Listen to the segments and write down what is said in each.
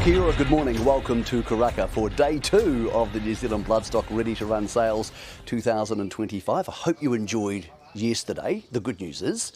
Kia ora, good morning. Welcome to Karaka for day 2 of the New Zealand Bloodstock Ready to Run Sales 2025. I hope you enjoyed yesterday. The good news is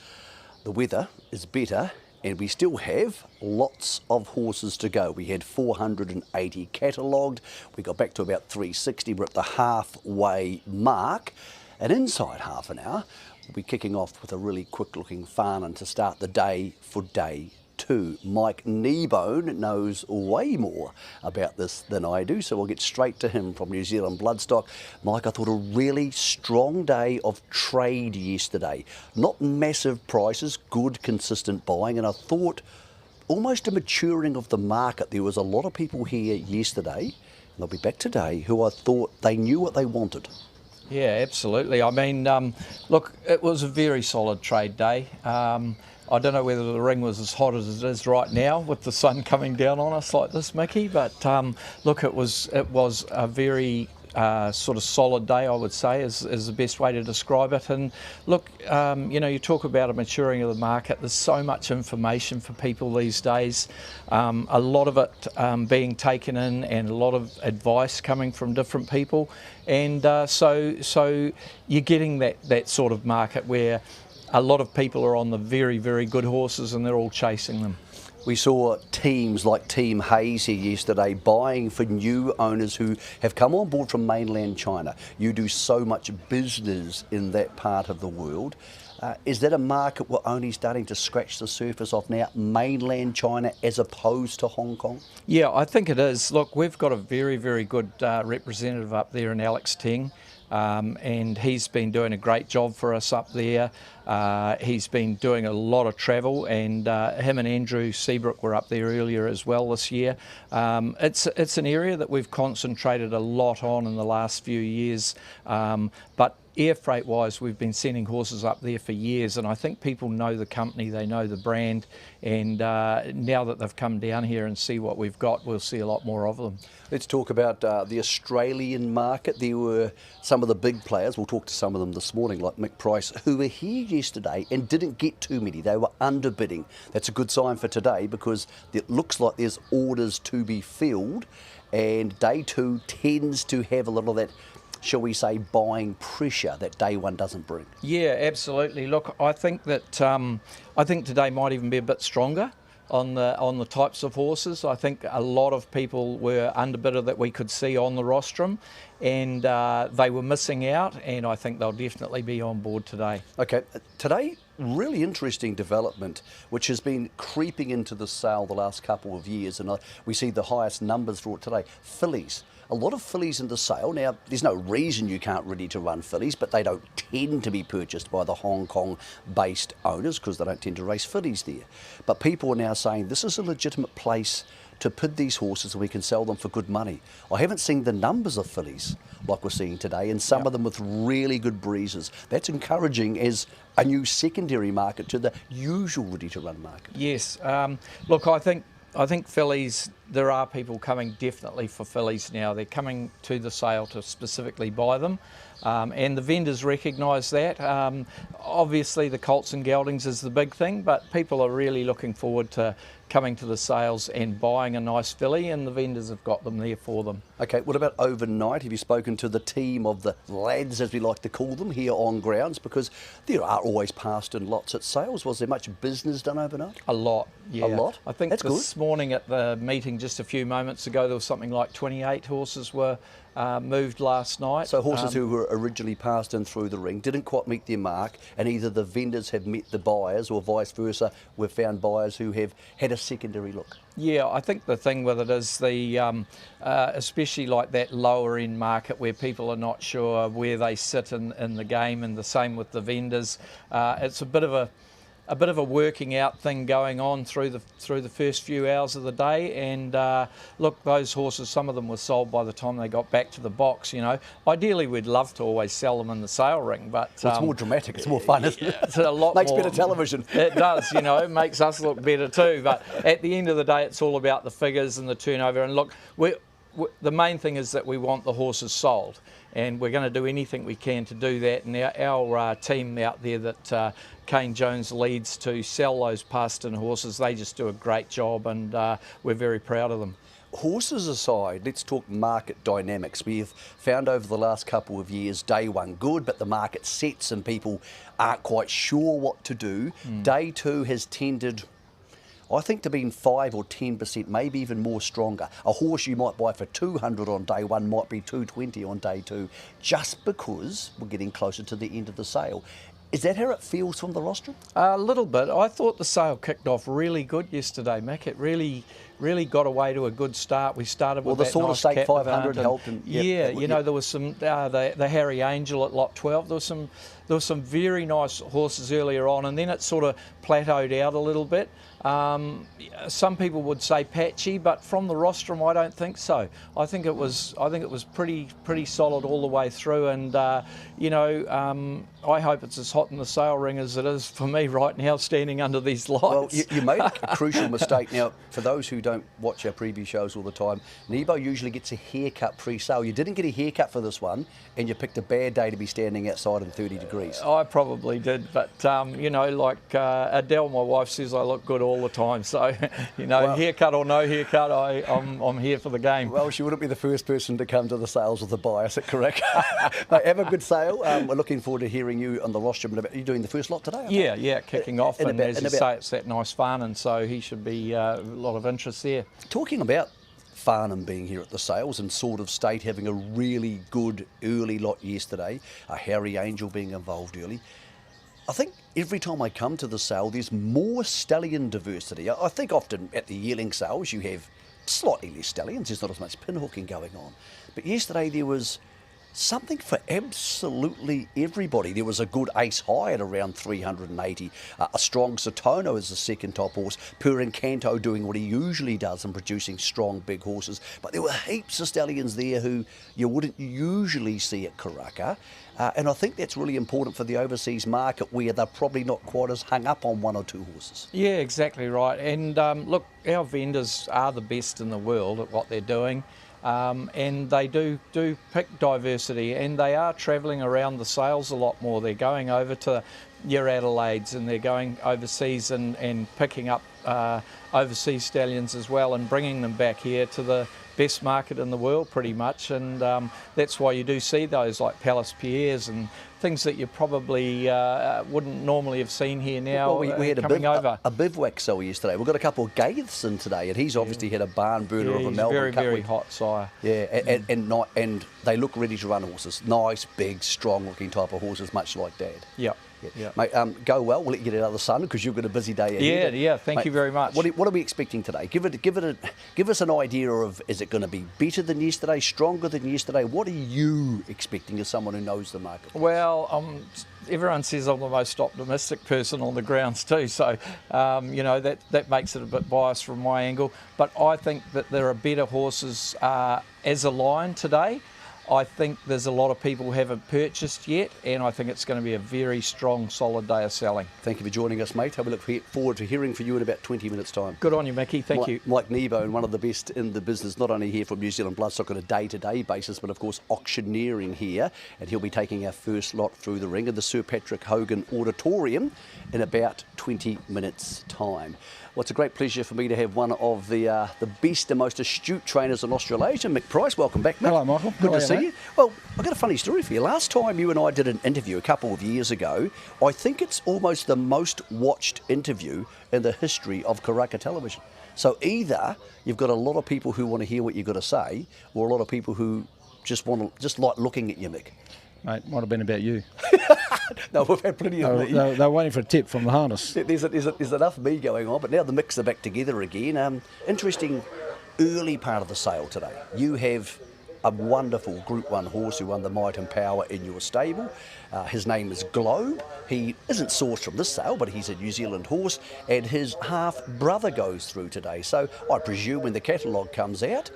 the weather is better and we still have lots of horses to go. We had 480 catalogued. We got back to about 360. We're at the halfway mark. And inside half an hour, we'll be kicking off with a really quick looking whānau to start the day for day 2. Mike Kneebone knows way more about this than I do, so we'll get straight to him from New Zealand Bloodstock. Mike, I thought a really strong day of trade yesterday. Not massive prices, good consistent buying, and I thought almost a maturing of the market. There was a lot of people here yesterday, and they'll be back today, who I thought they knew what they wanted. Yeah, absolutely. I mean, look, it was a very solid trade day. I don't know whether the ring was as hot as it is right now with the sun coming down on us like this, Mickey, but look, it was a very sort of solid day, I would say, is the best way to describe it. And look, you know, you talk about a maturing of the market. There's so much information for people these days, a lot of it being taken in and a lot of advice coming from different people. And so you're getting that sort of market where a lot of people are on the very, very good horses and they're all chasing them. We saw teams like Team Hayes here yesterday buying for new owners who have come on board from mainland China. You do so much business in that part of the world. Is that a market we're only starting to scratch the surface of now, mainland China as opposed to Hong Kong? Yeah, I think it is. Look, we've got a very, very good representative up there in Alex Teng. And he's been doing a great job for us up there. He's been doing a lot of travel, and him and Andrew Seabrook were up there earlier as well this year. It's an area that we've concentrated a lot on in the last few years, but air freight wise, we've been sending horses up there for years, and I think people know the company, they know the brand, and now that they've come down here and see what we've got, we'll see a lot more of them. Let's talk about the Australian market. There were some of the big players, we'll talk to some of them this morning, like Mick Price, who were here yesterday and didn't get too many. They were underbidding. That's a good sign for today because it looks like there's orders to be filled, and day 2 tends to have a little of that, shall we say, buying pressure that day 1 doesn't bring. Yeah, absolutely. Look, I think that I think today might even be a bit stronger on the types of horses. I think a lot of people were underbidder that we could see on the rostrum, and they were missing out, and I think they'll definitely be on board today. Okay, today, really interesting development which has been creeping into the sale the last couple of years, and we see the highest numbers for it today. Fillies. A lot of fillies in the sale. Now, there's no reason you can't ready to run fillies, but they don't tend to be purchased by the Hong Kong-based owners because they don't tend to race fillies there. But people are now saying this is a legitimate place to put these horses and we can sell them for good money. I haven't seen the numbers of fillies like we're seeing today, and some of them with really good breezes. That's encouraging as a new secondary market to the usual ready-to-run market. Yes. Look, I think fillies, there are people coming definitely for fillies now. They're coming to the sale to specifically buy them, and the vendors recognise that. Obviously the colts and geldings is the big thing, but people are really looking forward to coming to the sales and buying a nice filly, and the vendors have got them there for them. Okay, what about overnight? Have you spoken to the team of the lads, as we like to call them, here on grounds? Because there are always passed in lots at sales. Was there much business done overnight? A lot, yeah. A lot? I think that's this morning at the meeting just a few moments ago, there was something like 28 horses were moved last night. So horses who were originally passed in through the ring didn't quite meet their mark, and either the vendors have met the buyers or vice versa, we've found buyers who have had a secondary look. Yeah, I think the thing with it is the, especially like that lower end market where people are not sure where they sit in the game, and the same with the vendors. It's a bit of a working out thing going on through the first few hours of the day, and look, those horses, some of them were sold by the time they got back to the box. You know, ideally we'd love to always sell them in the sale ring, but well, it's more dramatic, it's more fun, isn't it? It's a lot makes more, better television. It does, you know, it makes us look better too. But at the end of the day, it's all about the figures and the turnover. And look, the main thing is that we want the horses sold, and we're going to do anything we can to do that. And our team out there that Kane Jones leads to sell those passed-in horses, they just do a great job, and we're very proud of them. Horses aside, let's talk market dynamics. We've found over the last couple of years, day one good, but the market sets and people aren't quite sure what to do. Day two has tended, I think, to be 5 or 10%, maybe even more stronger. A horse you might buy for 200 on day one might be 220 on day two, just because we're getting closer to the end of the sale. Is that how it feels from the rostrum? A little bit. I thought the sale kicked off really good yesterday, Mick. It really got away to a good start. We started with the that sort of nice stake Cat 500 Levant helped. There was some the Harry Angel at lot 12. There was some very nice horses earlier on, and then it sort of plateaued out a little bit. Some people would say patchy, but from the rostrum, I don't think so. I think it was pretty solid all the way through, and I hope it's as hot in the sale ring as it is for me right now, standing under these lights. Well, you made a crucial mistake. Now, for those who don't watch our preview shows all the time, Nebo usually gets a haircut pre-sale. You didn't get a haircut for this one, and you picked a bad day to be standing outside in 30 degrees. I probably did, but Adele, my wife, says I look good all the time. So, haircut or no haircut, I'm here for the game. Well, she wouldn't be the first person to come to the sales with a bias, is that correct? Mate, have a good sale. We're looking forward to hearing you on the rostrum. Are you doing the first lot today? Yeah, kicking off, and as you say, it's that nice Farnham, so he should be a lot of interest there. Talking about Farnham being here at the sales and Sort of State having a really good early lot yesterday, Harry Angel being involved early. I think every time I come to the sale, there's more stallion diversity. I think often at the yearling sales you have slightly less stallions, there's not as much pinhooking going on. But yesterday there was something for absolutely everybody. There was a good ace high at around 380. A strong Satono is the second top horse. Purincanto doing what he usually does and producing strong big horses. But there were heaps of stallions there who you wouldn't usually see at Karaka. And I think that's really important for the overseas market where they're probably not quite as hung up on one or two horses. Yeah, exactly right. And look, our vendors are the best in the world at what they're doing. And they do pick diversity, and they are travelling around the sales a lot more. They're going over to your Adelaides, and they're going overseas and picking up overseas stallions as well and bringing them back here to the best market in the world pretty much, and that's why you do see those like Palace Pierres and things that you probably wouldn't normally have seen here now. Well, we had a bivouac sale yesterday. We've got a couple of Gaiths in today, and he's obviously had a barn burner of a Melbourne Cup. Very hot sire. Yeah, and they look ready to run horses. Nice, big, strong-looking type of horses, much like Dad. Yep. Yeah. Mate, go well. We'll let you get another sun because you've got a busy day ahead. Yeah. Thank you very much. What are we expecting today? Give us an idea of, is it going to be better than yesterday, stronger than yesterday? What are you expecting as someone who knows the market? Well, everyone says I'm the most optimistic person on the grounds too, so that makes it a bit biased from my angle. But I think that there are better horses as a line today. I think there's a lot of people who haven't purchased yet, and I think it's going to be a very strong, solid day of selling. Thank you for joining us, mate. We look forward to hearing from you in about 20 minutes' time. Good on you, Mickey. Thank you. Mike Nebo, and one of the best in the business, not only here from New Zealand Bloodstock on a day-to-day basis, but of course auctioneering here, and he'll be taking our first lot through the ring in the Sir Patrick Hogan Auditorium in about 20 minutes' time. Well, it's a great pleasure for me to have one of the best and most astute trainers in Australasia, Mick Price. Welcome back, Mick. Hello, Michael. Good to see you. Well, I've got a funny story for you. Last time you and I did an interview a couple of years ago, I think it's almost the most watched interview in the history of Karaka television. So either you've got a lot of people who want to hear what you've got to say, or a lot of people who just like looking at you, Mick. Mate, might have been about you. No, we've had plenty of me. They're waiting for a tip from the harness. There's enough me going on, but now the mix are back together again. Interesting early part of the sale today. You have a wonderful Group 1 horse who won the Might and Power in your stable. His name is Globe. He isn't sourced from this sale, but he's a New Zealand horse, and his half-brother goes through today. So I presume when the catalogue comes out,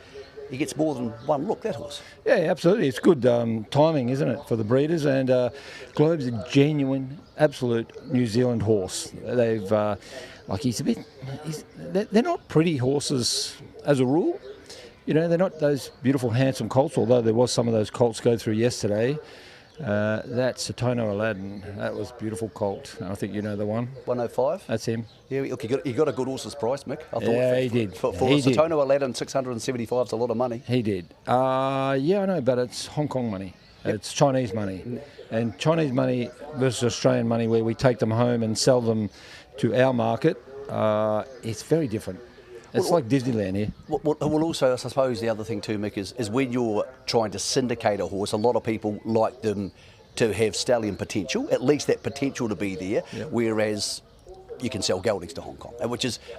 he gets more than one look, that horse. Yeah, absolutely. It's good timing, isn't it, for the breeders? And Globe's a genuine, absolute New Zealand horse. They've, they're not pretty horses as a rule. You know, they're not those beautiful, handsome colts, although there was some of those colts go through yesterday. That's Satono Aladdin. That was beautiful colt. I think you know the one. 105? That's him. Yeah, look, he got a good horse's price, Mick. I thought Yeah, he did. For He did. Satono Aladdin, 675 is a lot of money. He did. Yeah, I know, but it's Hong Kong money. Yep. It's Chinese money. And Chinese money versus Australian money, where we take them home and sell them to our market, it's very different. It's like Disneyland here. Well, also, I suppose the other thing too, Mick, is when you're trying to syndicate a horse, a lot of people like them to have stallion potential, at least that potential to be there, Yep. whereas you can sell geldings to Hong Kong,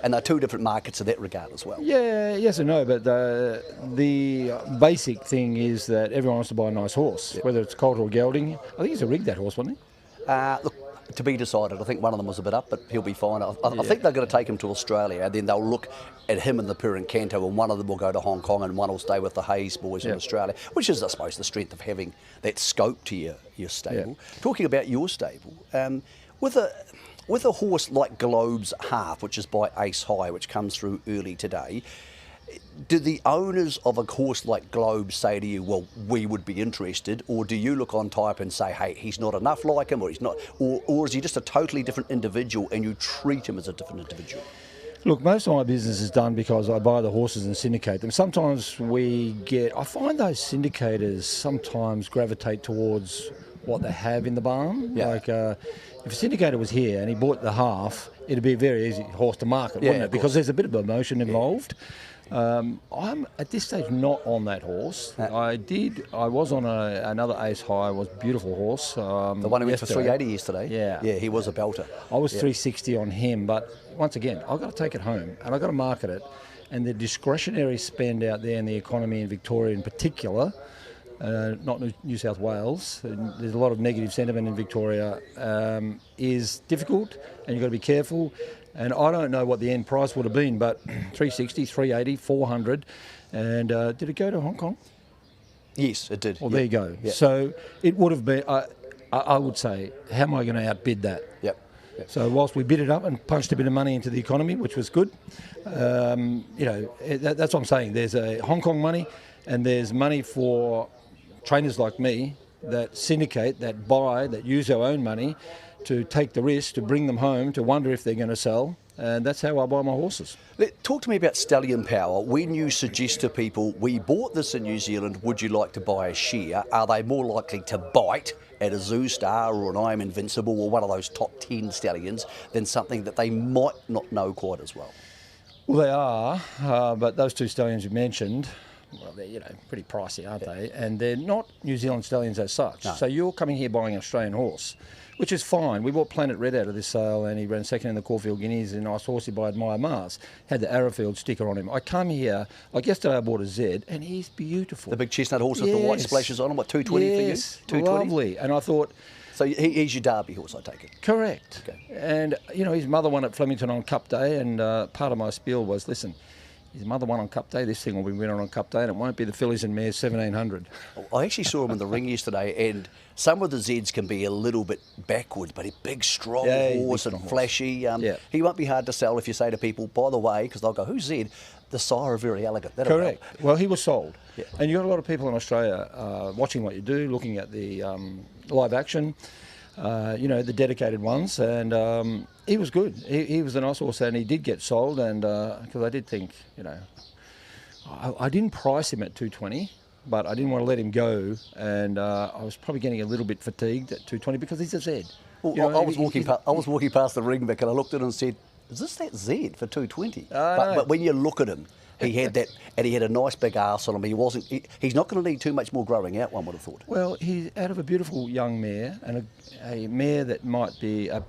and they're two different markets in that regard as well. Yeah, yes and no, but the basic thing is that everyone wants to buy a nice horse, whether it's colt or gelding. I think he's a rig, that horse, wasn't he? Look, to be decided. I think one of them was a bit up, but he'll be fine. I think they're going to take him to Australia, and then they'll look at him and the Purin Canto, and one of them will go to Hong Kong, and one will stay with the Hayes boys in Australia, which is, I suppose, the strength of having that scope to your stable. Yeah. Talking about your stable, with a horse like Globe's Half, which is by Ace High, which comes through early today, do the owners of a horse like Globe say to you, well, we would be interested, or do you look on type and say, hey, he's not enough like him, or he's not, or is he just a totally different individual and you treat him as a different individual? Look, most of my business is done because I buy the horses and syndicate them. Sometimes I find those syndicators sometimes gravitate towards what they have in the barn. Yeah. Like, if a syndicator was here and he bought the half, it'd be a very easy horse to market, wouldn't it? Because there's a bit of emotion involved. I'm at this stage not on that horse. I was on another Ace High, was a beautiful horse. The one who went for 380 yesterday? Yeah. Yeah, he was a belter. I was 360 on him, but once again, I've got to take it home and I've got to market it. And the discretionary spend out there in the economy in Victoria in particular, not New South Wales, there's a lot of negative sentiment in Victoria, is difficult, and you've got to be careful. And I don't know what the end price would have been, but 360, 380, 400. And did it go to Hong Kong? Yes, it did. Well, there you go. Yep. So it would have been, I would say, how am I going to outbid that? Yep. So whilst we bid it up and punched a bit of money into the economy, which was good, that's what I'm saying. There's a Hong Kong money, and there's money for trainers like me that syndicate, that buy, that use our own money to take the risk, to bring them home, to wonder if they're going to sell. And that's how I buy my horses. Talk to me about stallion power. When you suggest to people, we bought this in New Zealand, would you like to buy a share? Are they more likely to bite at a Zoo Star or an I'm Invincible or one of those top 10 stallions than something that they might not know quite as well? Well, they are, but those two stallions you mentioned, well, they're pretty pricey, aren't they? And they're not New Zealand stallions as such. No. So you're coming here buying an Australian horse, which is fine. We bought Planet Red out of this sale, and he ran second in the Caulfield Guineas, a nice horsey by Admire Mars. Had the Arrowfield sticker on him. I come here, like yesterday I bought a Z, and he's beautiful. The big chestnut horse with the white splashes on him, what, 220 for you? Yes, 220? lovely. And I thought, So he's your Derby horse, I take it? correct. Okay. And, his mother won at Flemington on Cup Day, and part of my spiel was, listen, his mother won on Cup Day, this thing will be winning on Cup Day, and it won't be the fillies and mares 1700. I actually saw him in the ring yesterday, and some of the Zeds can be a little bit backwards, but a big, strong horse and flashy. He won't be hard to sell if you say to people, by the way, because they'll go, who's Zed? The sire of Very Elegant. That'll Correct. help. Well, he was sold. Yeah. And you got a lot of people in Australia watching what you do, looking at the live action, the dedicated ones, and he was good. He was a nice horse, and he did get sold, and because I did think, I didn't price him at 220, but I didn't want to let him go, and I was probably getting a little bit fatigued at 220 because he's a Z. Well, I was walking past the ring, Mick, and I looked at him and said, is this that Z for 220? But when you look at him, he had that, and he had a nice big arse on him. He's not going to need too much more growing out, one would have thought. Well, he's out of a beautiful young mare, and a mare that might be a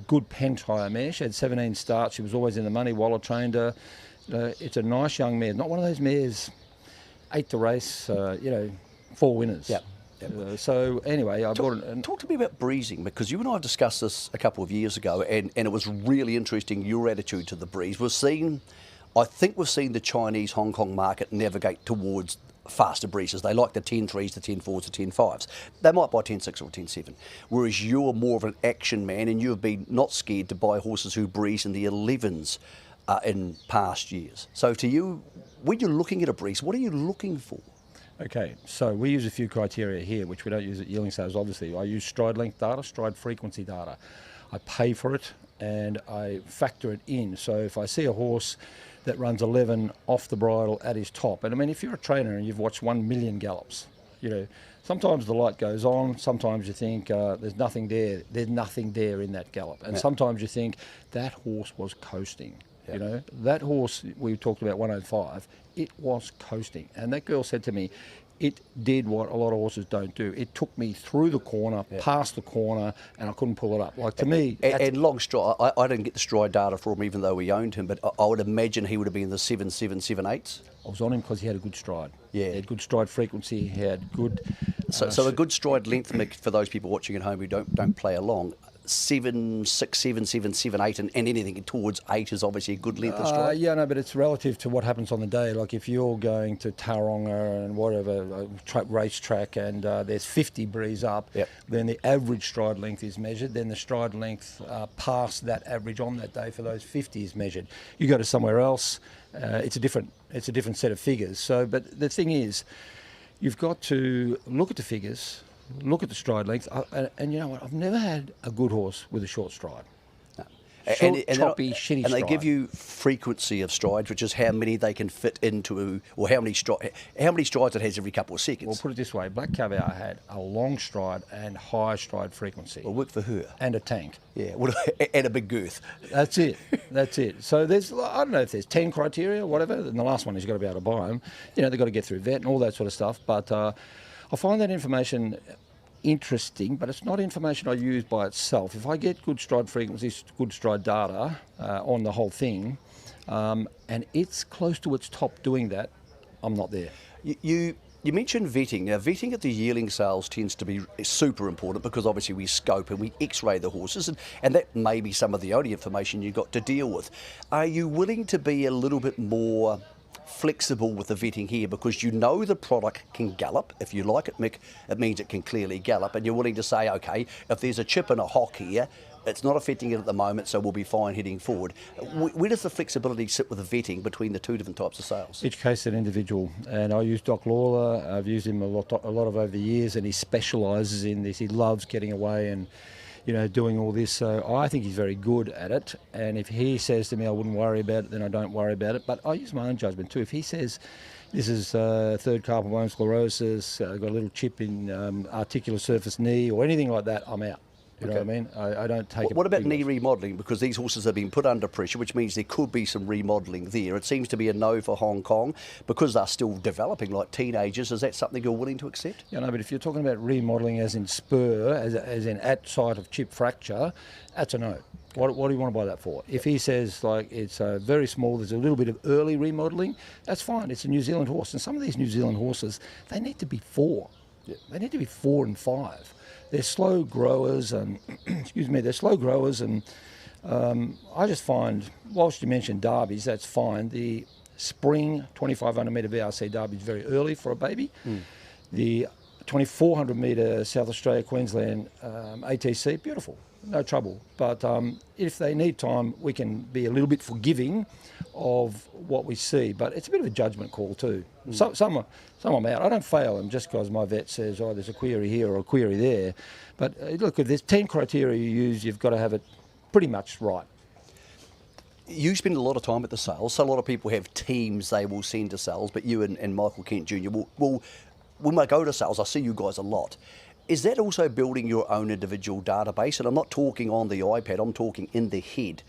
good pen tire mare. She had 17 starts. She was always in the money. Waller trained her. It's a nice young mare. Not one of those mares, 8 to race. 4 winners. Yep. So anyway, I bought it. Talk to me about breezing, because you and I have discussed this a couple of years ago, and it was really interesting, your attitude to the breeze. I think we've seen the Chinese Hong Kong market navigate towards faster breezes. They like the 10.3s, the 10.4s, the 10.5s. They might buy 10.6 or 10.7, whereas you're more of an action man, and you have been not scared to buy horses who breeze in the 11s in past years. So to you, when you're looking at a breeze, what are you looking for? Okay, so we use a few criteria here, which we don't use at yearling sales, obviously. I use stride length data, stride frequency data. I pay for it and I factor it in. So if I see a horse that runs 11 off the bridle at his top, and I mean, if you're a trainer and you've watched 1 million gallops, you know, sometimes the light goes on, sometimes you think there's nothing there in that gallop. And sometimes you think that horse was coasting. You know, that horse we talked about, 105, it was coasting. And that girl said to me, it did what a lot of horses don't do. It took me through the corner, past the corner, and I couldn't pull it up. Like, to me... And long stride, I didn't get the stride data for him, even though we owned him, but I would imagine he would have been in the 7, 7, 7, 8s. I was on him because he had a good stride. Yeah. He had good stride frequency, he had good... So a good stride length, Mick, for those people watching at home who don't play along, 7, 6, 7, 7, 7, 8, and anything towards 8 is obviously a good length of stride. Yeah, no, but it's relative to what happens on the day. Like if you're going to Taronga and whatever, racetrack, and there's 50 breeze up, then the average stride length is measured. Then the stride length past that average on that day for those 50 is measured. You go to somewhere else, it's a different set of figures. So, but the thing is, you've got to look at the figures, look at the stride length, and you know what? I've never had a good horse with a short stride. No. Short, choppy, shitty and they stride. give you frequency of strides, which is how many they can fit into, or how many strides it has every couple of seconds. Well, put it this way: Black Caviar had a long stride and high stride frequency. Well, work for her. And a tank. Yeah, and a big girth. That's it. That's it. So there's, I don't know if there's 10 criteria or whatever. And the last one is you've got to be able to buy them. You know, they've got to get through vet and all that sort of stuff. But I find that information interesting, but it's not information I use by itself. If I get good stride frequencies, good stride data on the whole thing, and it's close to its top doing that, I'm not there. You mentioned vetting. Now, vetting at the yearling sales tends to be super important because obviously we scope and we x-ray the horses, and that may be some of the only information you've got to deal with. Are you willing to be a little bit more flexible with the vetting here because you know the product can gallop? If you like it, Mick, it means it can clearly gallop, and you're willing to say, okay, if there's a chip and a hock here, it's not affecting it at the moment, so we'll be fine heading forward. Where does the flexibility sit with the vetting between the two different types of sales? Each case is an individual, and I use Doc Lawler. I've used him a lot over the years, and he specialises in this. He loves getting away and, you know, doing all this. So I think he's very good at it. And if he says to me I wouldn't worry about it, then I don't worry about it. But I use my own judgment too. If he says this is third carpal bone sclerosis, got a little chip in articular surface knee or anything like that, I'm out. You know what I mean? I don't take it. What about knee remodelling? Because these horses have been put under pressure, which means there could be some remodelling there. It seems to be a no for Hong Kong because they're still developing like teenagers. Is that something you're willing to accept? Yeah, no, but if you're talking about remodelling as in spur, as in at site of chip fracture, that's a no. What do you want to buy that for? If he says like it's very small, there's a little bit of early remodelling, that's fine. It's a New Zealand horse, and some of these New Zealand horses, they need to be 4. Yeah. They need to be 4 and 5. They're slow growers, and I just find, whilst you mentioned derbies, that's fine. The spring 2,500 metre VRC derby is very early for a baby. The 2,400 metre South Australia, Queensland ATC, beautiful, no trouble. But if they need time, we can be a little bit forgiving of what we see. But it's a bit of a judgment call too. Some I'm out. I don't fail them just because my vet says, oh, there's a query here or a query there. But look, if there's 10 criteria you use, you've got to have it pretty much right. You spend a lot of time at the sales, so a lot of people have teams they will send to sales, but you and Michael Kent Jr. will when they go to sales, I see you guys a lot. Is that also building your own individual database? And I'm not talking on the iPad, I'm talking in the head.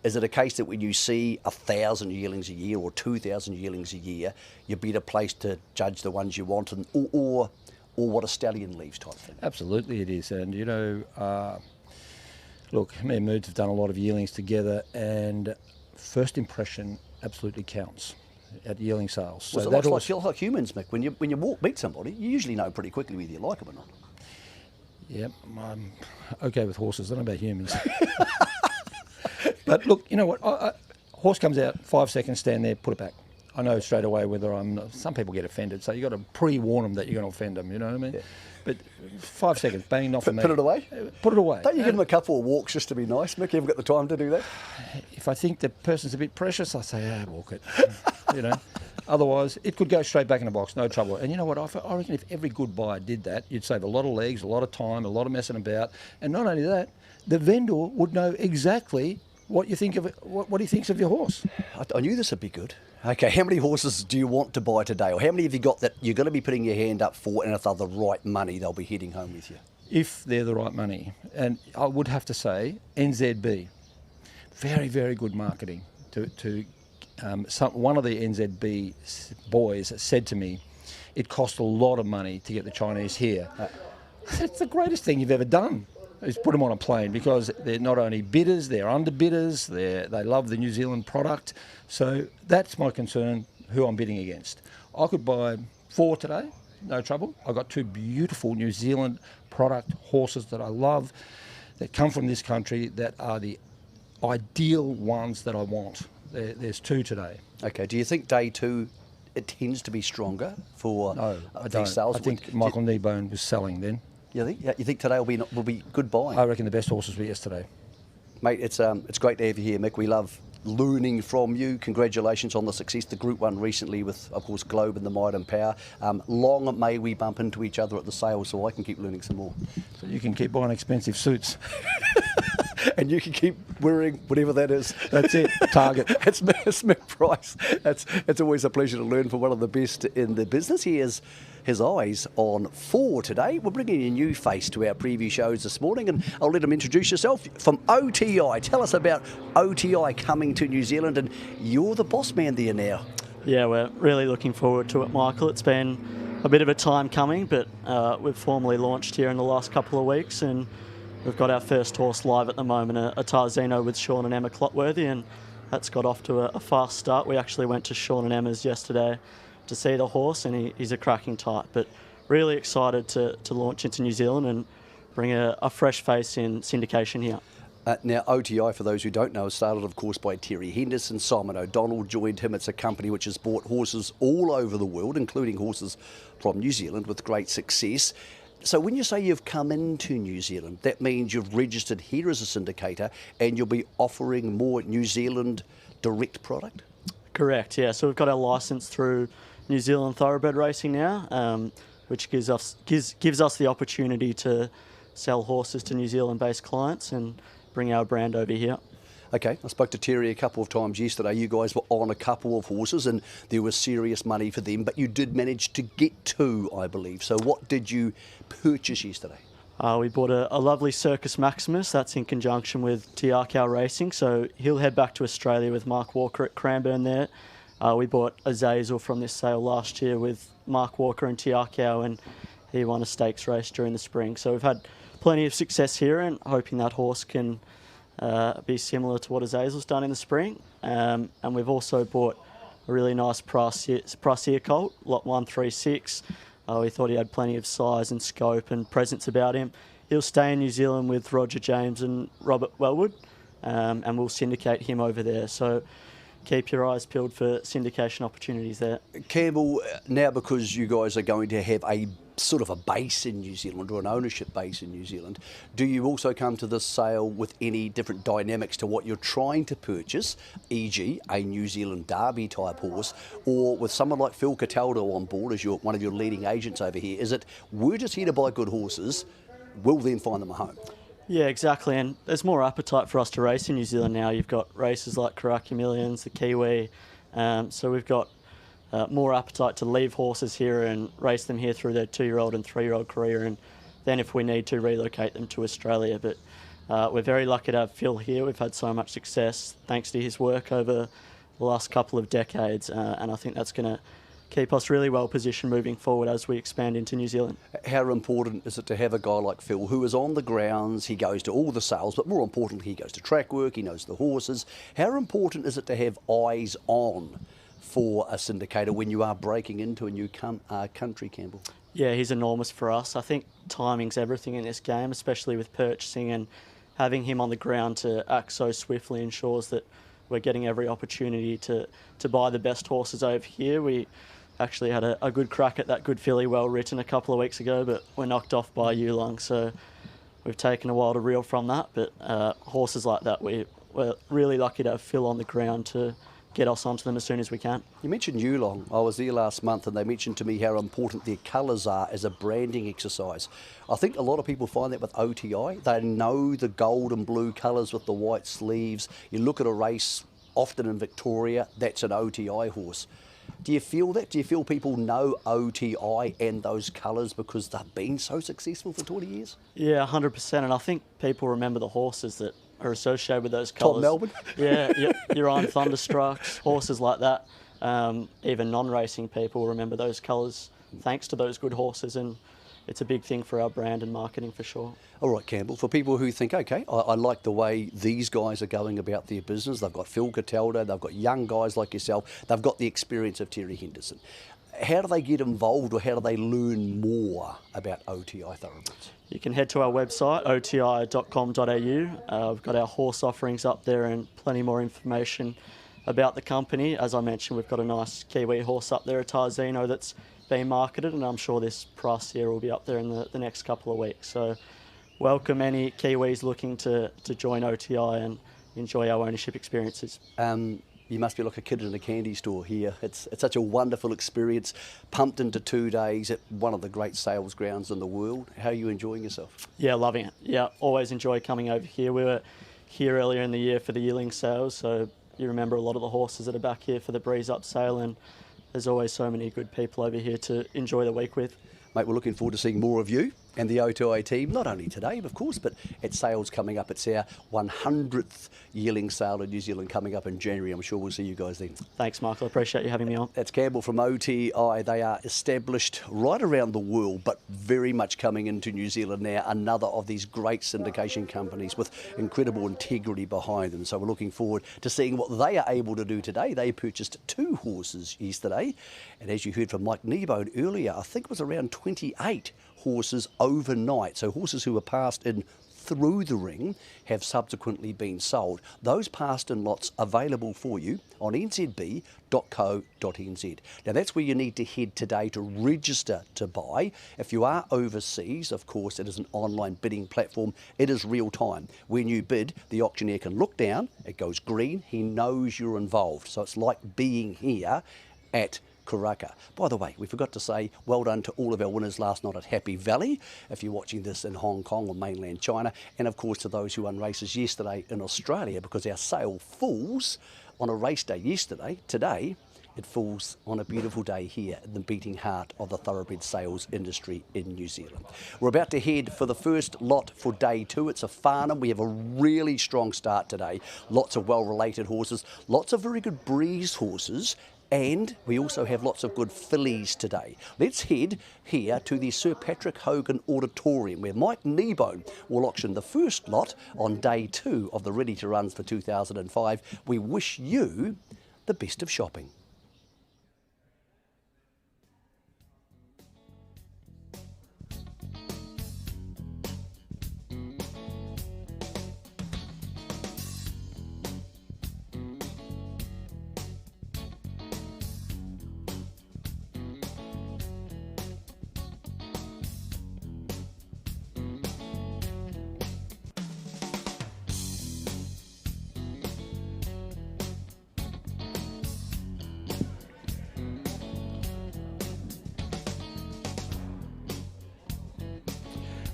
Is it a case that when you see 1,000 yearlings a year or 2,000 yearlings a year, you're better placed to judge the ones you want, and, or what a stallion leaves type thing? Absolutely it is. And, you know, look, me and Moods have done a lot of yearlings together, and first impression absolutely counts at yearling sales. So well, it's like humans, Mick. When you meet somebody, you usually know pretty quickly whether you like them or not. Yep, I'm okay with horses. I don't know about humans. But look, you know what? Horse comes out, 5 seconds, stand there, put it back. I know straight away whether some people get offended, so you've got to pre-warn them that you're going to offend them, you know what I mean? Yeah. But 5 seconds, bang, not for me. Put it away? Put it away. Don't you give them a couple of walks just to be nice, Mick? You haven't got the time to do that? If I think the person's a bit precious, I say, walk it, you know. Otherwise, it could go straight back in the box, no trouble. And you know what? I reckon if every good buyer did that, you'd save a lot of legs, a lot of time, a lot of messing about. And not only that, the vendor would know exactly what you think of it, what he thinks of your horse. I knew this would be good. Okay, how many horses do you want to buy today? Or how many have you got that you're going to be putting your hand up for, and if they're the right money, they'll be heading home with you? If they're the right money. And I would have to say, NZB, very, very good marketing. One of the NZB boys said to me, it cost a lot of money to get the Chinese here. It's the greatest thing you've ever done, is put them on a plane, because they're not only bidders, they're underbidders, they love the New Zealand product. So that's my concern, who I'm bidding against. I could buy 4 today, no trouble. I've got 2 beautiful New Zealand product horses that I love, that come from this country, that are the ideal ones that I want. There's 2 today. Okay, do you think day 2 it tends to be stronger for No, I these don't. sales? I think Michael Kneebone was selling then. You think? Yeah, you think today will be good buying? I reckon the best horses were yesterday. Mate, it's great to have you here, Mick. We love learning from you. Congratulations on the success, the Group 1 recently with, of course, Globe and the Might and Power. Long may we bump into each other at the sales so I can keep learning some more. So you can keep buying expensive suits. And you can keep wearing whatever that is. That's it, Target. It's Mick Price. It's always a pleasure to learn from one of the best in the business. He has his eyes on 4 today. We're bringing a new face to our preview shows this morning, and I'll let him introduce yourself. From OTI, tell us about OTI coming to New Zealand, and you're the boss man there now. Yeah, we're really looking forward to it, Michael. It's been a bit of a time coming, but we've formally launched here in the last couple of weeks, and we've got our first horse live at the moment, a Tarzino with Sean and Emma Clotworthy, and that's got off to a fast start. We actually went to Sean and Emma's yesterday to see the horse, and he's a cracking type. But really excited to launch into New Zealand and bring a fresh face in syndication here. Now, OTI, for those who don't know, started, of course, by Terry Henderson. Simon O'Donnell joined him. It's a company which has bought horses all over the world, including horses from New Zealand, with great success. So when you say you've come into New Zealand, that means you've registered here as a syndicator and you'll be offering more New Zealand direct product? Correct, yeah. So we've got our licence through New Zealand Thoroughbred Racing now, which gives us the opportunity to sell horses to New Zealand-based clients and bring our brand over here. Okay, I spoke to Terry a couple of times yesterday. You guys were on a couple of horses and there was serious money for them, but you did manage to get 2, I believe. So what did you purchase yesterday? We bought a lovely Circus Maximus. That's in conjunction with Tiakau Racing. So he'll head back to Australia with Mark Walker at Cranbourne there. We bought Azazel from this sale last year with Mark Walker and Tiakau, and he won a stakes race during the spring. So we've had plenty of success here, and hoping that horse can be similar to what Azazel's done in the spring. And we've also bought a really nice Prasia colt, lot 136. We thought he had plenty of size and scope and presence about him. He'll stay in New Zealand with Roger James and Robert Wellwood, and we'll syndicate him over there. So keep your eyes peeled for syndication opportunities there. Campbell, now because you guys are going to have a sort of a base in New Zealand, or an ownership base in New Zealand, do you also come to this sale with any different dynamics to what you're trying to purchase, e.g. a New Zealand Derby type horse, or with someone like Phil Cataldo on board as one of your leading agents over here? Is it, we're just here to buy good horses, we'll then find them a home? Yeah, exactly, and there's more appetite for us to race in New Zealand now. You've got races like Karaka Millions, the Kiwi, so we've got more appetite to leave horses here and race them here through their 2-year-old and 3-year-old career, and then if we need to, relocate them to Australia. But we're very lucky to have Phil here. We've had so much success thanks to his work over the last couple of decades, and I think that's going to keep us really well positioned moving forward as we expand into New Zealand. How important is it to have a guy like Phil who is on the grounds, he goes to all the sales, but more importantly, he goes to track work, he knows the horses. How important is it to have eyes on for a syndicator when you are breaking into a new country, Campbell? Yeah, he's enormous for us. I think timing's everything in this game, especially with purchasing, and having him on the ground to act so swiftly ensures that we're getting every opportunity to buy the best horses over here. We actually had a good crack at that good filly, Well Written, a couple of weeks ago, but we're knocked off by Yulong, so we've taken a while to reel from that. But horses like that, we're really lucky to have Phil on the ground to get us onto them as soon as we can. You mentioned Yulong. I was there last month and they mentioned to me how important their colours are as a branding exercise. I think a lot of people find that with OTI. They know the gold and blue colours with the white sleeves. You look at a race, often in Victoria, that's an OTI horse. Do you feel that? Do you feel people know OTI and those colours because they've been so successful for 20 years? Yeah, 100%. And I think people remember the horses that are associated with those colours. Top Melbourne? Yeah, your Iron Thunderstrucks, horses like that. Even non-racing people remember those colours thanks to those good horses, and it's a big thing for our brand and marketing for sure. All right, Campbell, for people who think, okay, I like the way these guys are going about their business. They've got Phil Cataldo, they've got young guys like yourself, they've got the experience of Terry Henderson. How do they get involved, or how do they learn more about OTI Thoroughbreds? You can head to our website, oti.com.au. We've got our horse offerings up there and plenty more information about the company. As I mentioned, we've got a nice Kiwi horse up there, a Tarzino, that's being marketed, and I'm sure this price here will be up there in the next couple of weeks. So welcome any Kiwis looking to join OTI and enjoy our ownership experiences. You must be like a kid in a candy store here. It's such a wonderful experience, pumped into 2 days at one of the great sales grounds in the world. How are you enjoying yourself? Yeah, loving it. Yeah, always enjoy coming over here. We were here earlier in the year for the yearling sales, so you remember a lot of the horses that are back here for the Breeze Up sale, and there's always so many good people over here to enjoy the week with. Mate, we're looking forward to seeing more of you and the OTI team, not only today, of course, but at sales coming up. It's our 100th yearling sale in New Zealand coming up in January. I'm sure we'll see you guys then. Thanks, Michael. I appreciate you having me on. That's Campbell from OTI. They are established right around the world, but very much coming into New Zealand now. Another of these great syndication companies with incredible integrity behind them. So we're looking forward to seeing what they are able to do today. They purchased 2 horses yesterday. And as you heard from Mike Kneebone earlier, I think it was around 28 horses overnight. So horses who were passed in through the ring have subsequently been sold. Those passed in lots available for you on nzb.co.nz. Now that's where you need to head today to register to buy. If you are overseas, of course, it is an online bidding platform. It is real time. When you bid, the auctioneer can look down, it goes green, he knows you're involved. So it's like being here at Karaka. By the way, we forgot to say well done to all of our winners last night at Happy Valley, if you're watching this in Hong Kong or mainland China, and of course to those who won races yesterday in Australia, because our sale falls on a race day yesterday. Today, it falls on a beautiful day here in the beating heart of the thoroughbred sales industry in New Zealand. We're about to head for the first lot for day 2. It's a Farnham. We have a really strong start today. Lots of well-related horses, lots of very good breeze horses, and we also have lots of good fillies today. Let's head here to the Sir Patrick Hogan Auditorium, where Mike Kneebone will auction the first lot on day 2 of the Ready to Runs for 2005. We wish you the best of shopping.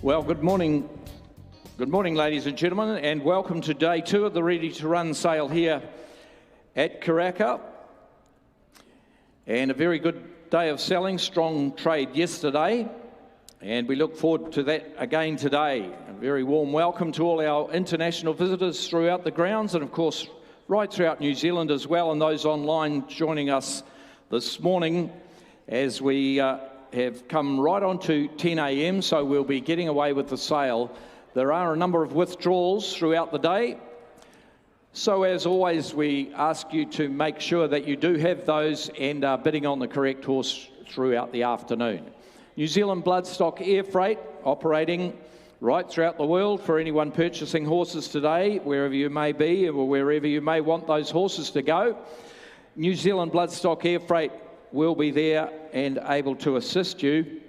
Well, good morning, ladies and gentlemen, and welcome to day 2 of the Ready to Run sale here at Karaka. And a very good day of selling, strong trade yesterday, and we look forward to that again today. A very warm welcome to all our international visitors throughout the grounds, and of course right throughout New Zealand as well, and those online joining us this morning as we have come right on to 10 a.m, so we'll be getting away with the sale. There are a number of withdrawals throughout the day, so as always we ask you to make sure that you do have those and are bidding on the correct horse throughout the afternoon. New Zealand Bloodstock Air Freight operating right throughout the world for anyone purchasing horses today, wherever you may be or wherever you may want those horses to go. New Zealand Bloodstock Air Freight will be there and able to assist you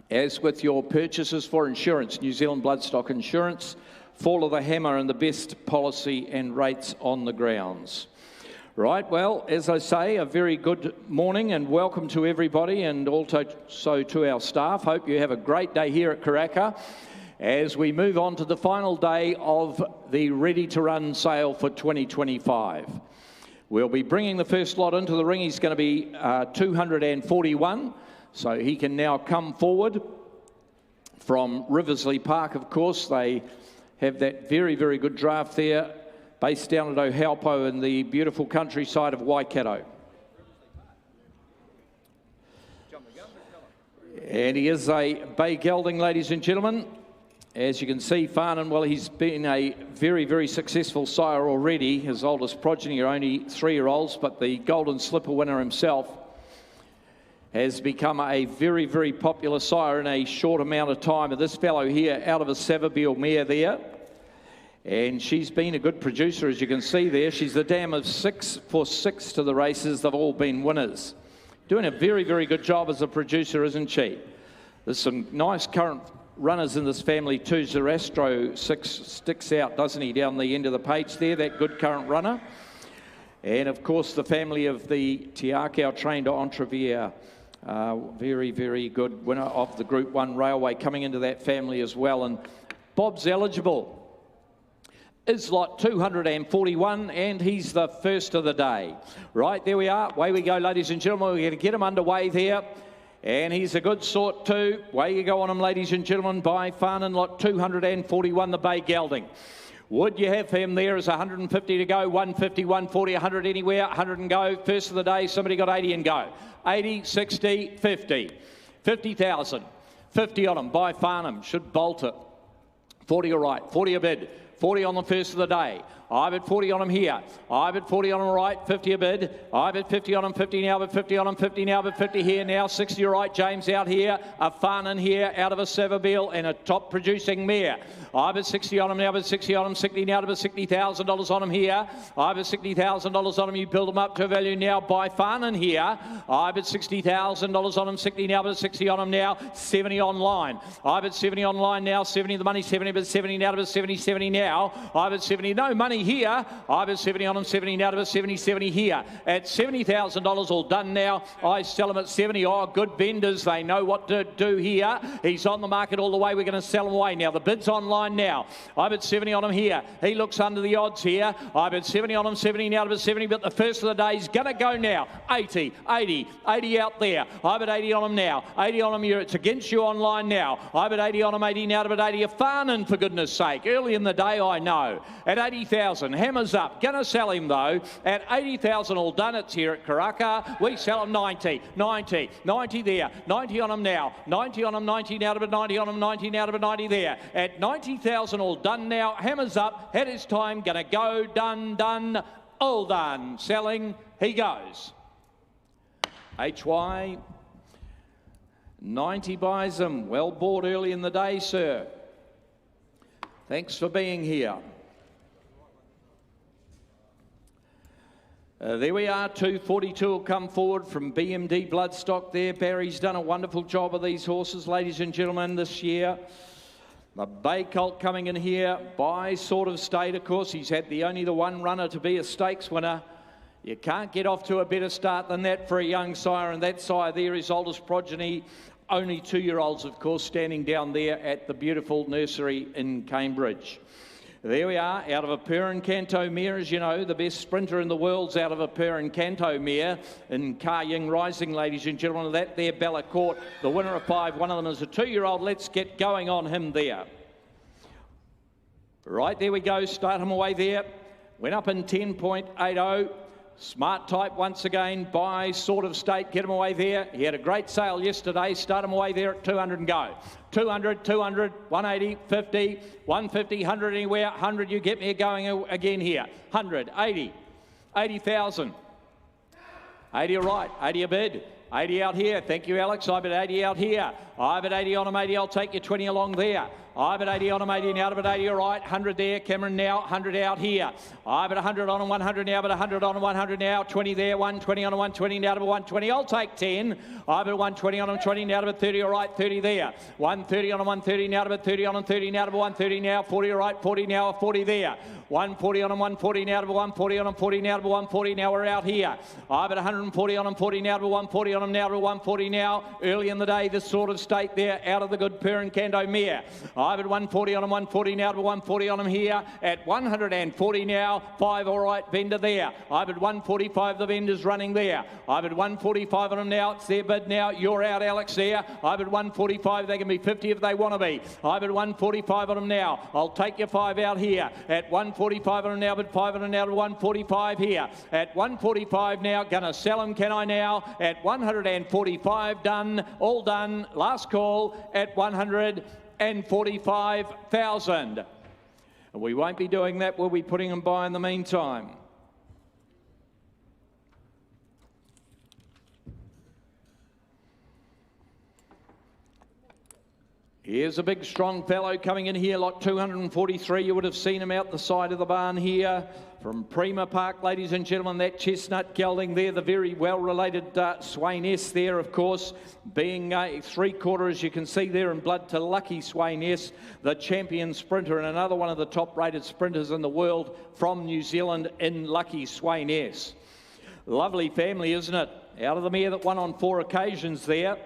as with your purchases for insurance. New Zealand Bloodstock Insurance, fall of the hammer and the best policy and rates on the grounds. Right, well, as I say, a very good morning and welcome to everybody and also to our staff. Hope you have a great day here at Karaka as we move on to the final day of the Ready to Run sale for 2025. We'll be bringing the first lot into the ring. He's going to be 241, so he can now come forward from Riversley Park, of course. They have that very, very good draft there, based down at Ohaupo in the beautiful countryside of Waikato. And he is a bay gelding, ladies and gentlemen. As you can see, Farnan, well, he's been a very, very successful sire already. His oldest progeny are only 3-year-olds, but the Golden Slipper winner himself has become a very, very popular sire in a short amount of time. And this fellow here, out of a Savabeel mare there, and she's been a good producer, as you can see there. She's the dam of 6 for 6 to the races. They've all been winners. Doing a very, very good job as a producer, isn't she? There's some nice current runners in this family too. Zerastro 6 sticks out, doesn't he, down the end of the page there, that good current runner. And of course the family of the Te Akau trained Entrevier, very, very good winner of the Group 1 Railway coming into that family as well. And Bob's eligible is lot 241 and he's the first of the day. Right, there we are. Away we go, ladies and gentlemen. We're going to get him underway there. And he's a good sort too. Way you go on him, ladies and gentlemen, by Farnan, lot 241, the bay gelding. Would you have him there as 150 to go, 150, 140, 100 anywhere, 100 and go. First of the day, somebody got 80 and go. 80, 60, 50. 50,000. 50 on him by Farnham. Should bolt it. 40 all right, 40 a bid. 40 on the first of the day. I bid 40 on him here. I bid 40 on him right, 50 a bid. I bid 50 on him, 50 now, but 50 on him, 50 now, but 50 here now. 60 right, James out here. A Farnan here out of a Savabeel and a top producing mare. I bid 60 on him now, but 60 on him, 60 now, but $60,000 on him here. I bid $60,000 on him. You build him up to a value now by Farnan here. I bid $60,000 on him, 60 now, but 60 on him now. 70 online. I bid 70 online now, 70 the money, 70 but 70 now, but 70, 70 now. I bid 70, no money here. I bid 70 on him, 70 now, but 70, 70 here. At $70,000 all done now. I sell him at 70. Oh, good vendors. They know what to do here. He's on the market all the way. We're going to sell him away now. The bid's online now. I bid 70 on him here. He looks under the odds here. I bid 70 on him, 70 now, but 70, but the first of the day is going to go now. 80, 80, 80 out there. I bid 80 on him now. 80 on him here. It's against you online now. I bid 80 on him, 80 now, but 80 a Farnan, for goodness sake. Early in the day, I know. At 80,000, hammers up. Gonna sell him though. At 80,000 all done. It's here at Karaka. We sell him 90, 90, 90 there. 90 on him now. 90 on him, 90 now, but 90 on him, 90 now, but 90 there. At 90,000 all done now. Hammers up. Had his time. Gonna go. Done, done, all done. Selling. He goes. HY 90 buys him. Well bought early in the day, sir. Thanks for being here. There we are, 242 will come forward from BMD Bloodstock there. Barry's done a wonderful job of these horses, ladies and gentlemen, this year. The Bay Colt coming in here by Sort of State, of course. He's had only the one runner to be a stakes winner. You can't get off to a better start than that for a young sire, and that sire there is oldest progeny. Only 2-year-olds, of course, standing down there at the beautiful nursery in Cambridge. There we are, out of a Per Canto mare, as you know, the best sprinter in the world's out of a Per Canto mare in Ka Ying Rising, ladies and gentlemen. That there, Bella Court, the winner of 5. One of them is a 2-year-old. Let's get going on him there. Right, there we go. Start him away there. Went up in 10.80. Smart type once again by Sort of State. Get him away there. He had a great sale yesterday. Start him away there at 200 and go. 200, 200, 180, 50, 150, 100 anywhere. 100, you get me going again here. 100, 80, 80,000. 80 all right, 80 a bid. 80 out here. Thank you, Alex. I bid 80 out here. I've at 80 on him, 80, I'll take you 20 along there. I've at 80 on him, 80 now, but 80 all right. 100 there, Cameron now, 100 out here. I've at 100 on him, 100 now, but 100 on him, 100 now. 20 there, 120 on him, 120 now, but 120. I'll take 10. I've at 120 on him, 20 now, but 30 all right, 30 there. 130 on him, 130 now, but 30 on him, 30 now, but 130 now. 40 all right, 40 now, 40 there. 140 on him, 140 now, but 140 on him, 40 now, but 140 now. We're out here. I've at 140 on him, 40 now, but 140 on him now, but 140 now. Early in the day, this sort of state there, out of the good Perrin Kando mare. I've at 140 on him, 140 now, but 140 on him here. At 140 now, 5 all right, vendor there. I've at 145, the vendor's running there. I've at 145 on him now, it's their bid now. You're out, Alex, there. I've at 145, they can be 50 if they want to be. I've at 145 on him now. I'll take your 5 out here. At 145 on him now, but 5 on him now to 145 here. At 145 now, gonna sell him, can I now? At 145, done, all done. Last call at 145,000. We won't be doing that, we'll be putting them by in the meantime. Here's a big strong fellow coming in here, lot 243. You would have seen him out the side of the barn here from Prima Park, ladies and gentlemen. That chestnut gelding there, the very well-related Swain S there, of course, being 3/4, as you can see there, in blood to Lucky Swain S, the champion sprinter, and another one of the top-rated sprinters in the world from New Zealand in Lucky Swain S. Lovely family, isn't it? Out of the mare that won on 4 occasions there.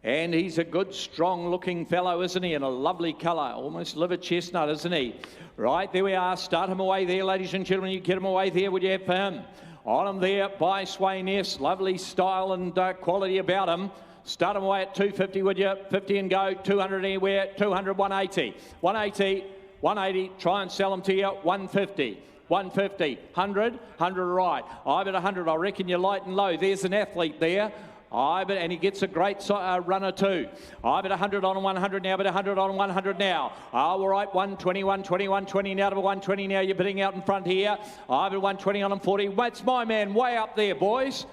And he's a good, strong-looking fellow, isn't he? In a lovely colour, almost liver chestnut, isn't he? Right, there we are. Start him away there, ladies and gentlemen. You get him away there, would you have for him? On him there by Swain S. Lovely style and quality about him. Start him away at 250, would you? 50 and go. 200 anywhere. 200, 180. 180, 180. Try and sell him to you. 150. 150. 100. 100 right. I've at 100. I reckon you're light and low. There's an athlete there. And he gets a great runner too. I've at 100 on 100 now, but 100 on 100 now. All right, 120, 120, 120 now to 120 now. You're bidding out in front here. I've at 120 on him, 40. That's my man way up there, boys.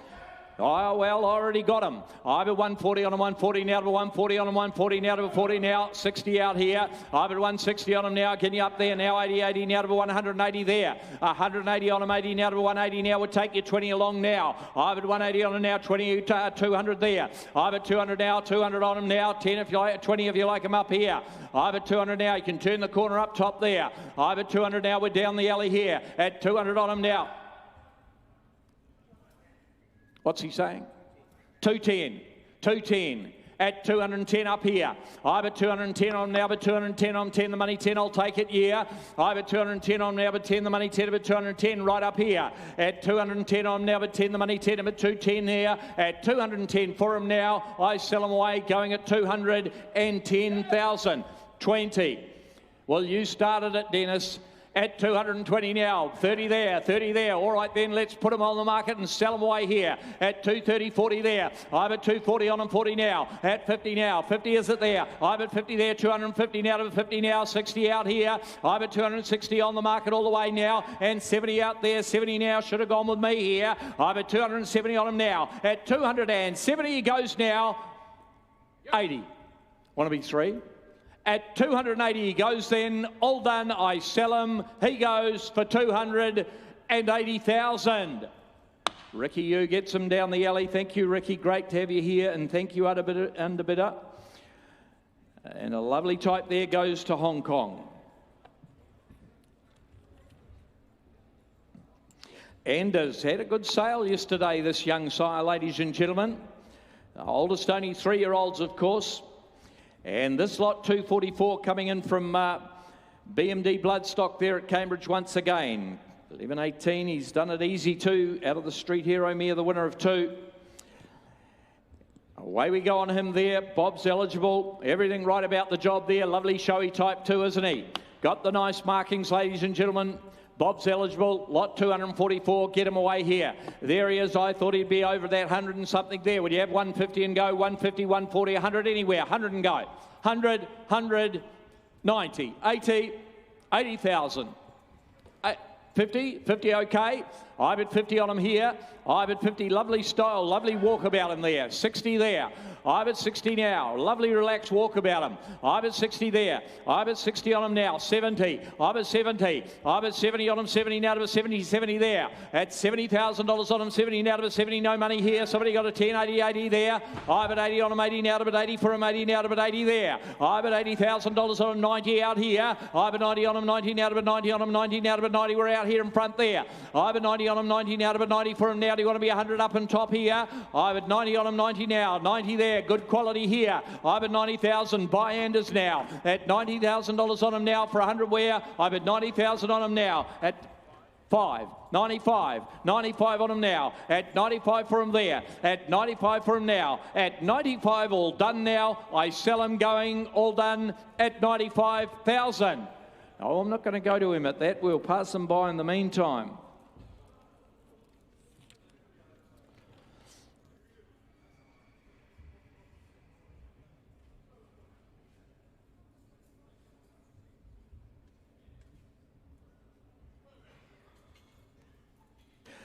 Oh, well, I already got him. I've at 140 on him, 140 now to 140 on him, 140 now to 40 now, 60 out here. I've at 160 on him now, getting you up there now, 80, 80 now to 180 there. 180 on him, 80 now to 180 now, we'll take you 20 along now. I've at 180 on him now, 20, 200 there. I've at 200 now, 200 on him now, 10 if you like, 20 if you like him up here. I've at 200 now, you can turn the corner up top there. I've at 200 now, we're down the alley here. At 200 on him now. What's he saying? 210. 210. At 210 up here. I've at 210 on now, but 210 on 10, the money 10, I'll take it, yeah. I've at 210 on now, but 10, the money 10, but 210 right up here. At 210 on now, but 10, the money 10, but 210 there. At 210 for him now, I sell him away, going at 210,000. 20. Well, you started it, Dennis. At 220 now, 30 there, 30 there. All right then, let's put them on the market and sell them away here. At 230, 40 there. I'm at 240 on them, 40 now. At 50 now, 50 is it there. I'm at 50 there, 250 now to 50 now, 60 out here. I'm at 260 on the market all the way now, and 70 out there, 70 now. Should have gone with me here. I'm at 270 on him now. At 270 he goes now. 80. Want to be 3? At 280 he goes then, all done, I sell him. He goes for 280,000. Ricky Yu gets him down the alley. Thank you, Ricky. Great to have you here, and thank you, underbidder. And a lovely type there goes to Hong Kong. And has had a good sale yesterday, this young sire, ladies and gentlemen. The oldest only 3-year-olds, of course. And this lot 244 coming in from BMD Bloodstock there at Cambridge once again. 11.18, he's done it easy too, out of the Street Hero mare, the winner of 2. Away we go on him there. Bob's eligible. Everything right about the job there. Lovely showy type too, isn't he? Got the nice markings, ladies and gentlemen. Bob's eligible, lot 244, get him away here. There he is, I thought he'd be over that 100 and something there. Would you have 150 and go, 150, 140, 100 anywhere, 100 and go. 100, 100, 90, 80, 80,000. 50, 50 okay. I've at 50 on him here. I've at 50, lovely style, lovely walkabout in there. 60 there. I've at 60 now. Lovely relaxed walk about him. I've at 60 there. I've at 60 on him now. 70. I've at 70. I've at 70 on him. 70 now to a 70. 70 there. At $70,000 on him. 70 now to a 70. No money here. Somebody got a 10. 80. 80 there. I've at 80 on him. 80 now to a 80 for him. 80 now to a 80 there. I've at $80,000 on him. 90 out here. I've at 90 on him. 90 now to a 90 on him. 90 now to a 90. We're out here in front there. I've at 90 on him. 90 now to a 90 for him now. Do you want to be 100 up and top here? I've at 90 on him. 90 now. 90 there. Good quality here. I've at 90,000. Buy Anders now. At $90,000 on him now for 100 where? I've at 90,000 on him now. At 95 on him now, at 95 for him there, at 95 for him now, at 95 all done now. I sell him going all done at 95,000. No, I'm not going to go to him at that. We'll pass them by in the meantime.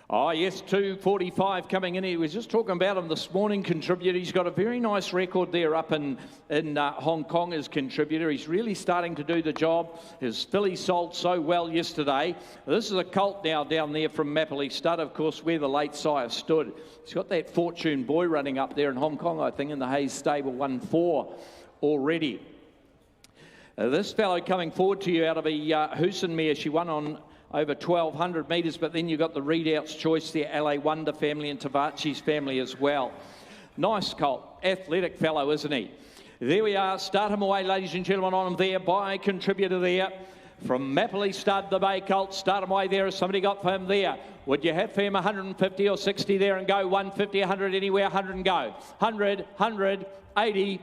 Oh, yes, 245 coming in. He was just talking about him this morning, contributor. He's got a very nice record there up in Hong Kong as contributor. He's really starting to do the job. His filly sold so well yesterday. This is a colt now down there from Mapley Stud, of course, where the late sire stood. He's got that Fortune Boy running up there in Hong Kong, I think, in the Hayes stable, won 4 already. This fellow coming forward to you out of a Hoosen mare. She won on over 1,200 metres, but then you've got the Readout's Choice there, LA Wonder family and Tavachi's family as well. Nice colt, athletic fellow, isn't he? There we are, start him away, ladies and gentlemen, on him there, by contributor there. From Mapley Stud, the Bay Colt, start him away there. Has somebody got for him there? Would you have for him 150 or 60 there and go? 150, 100 anywhere, 100 and go. 100, 100, 80,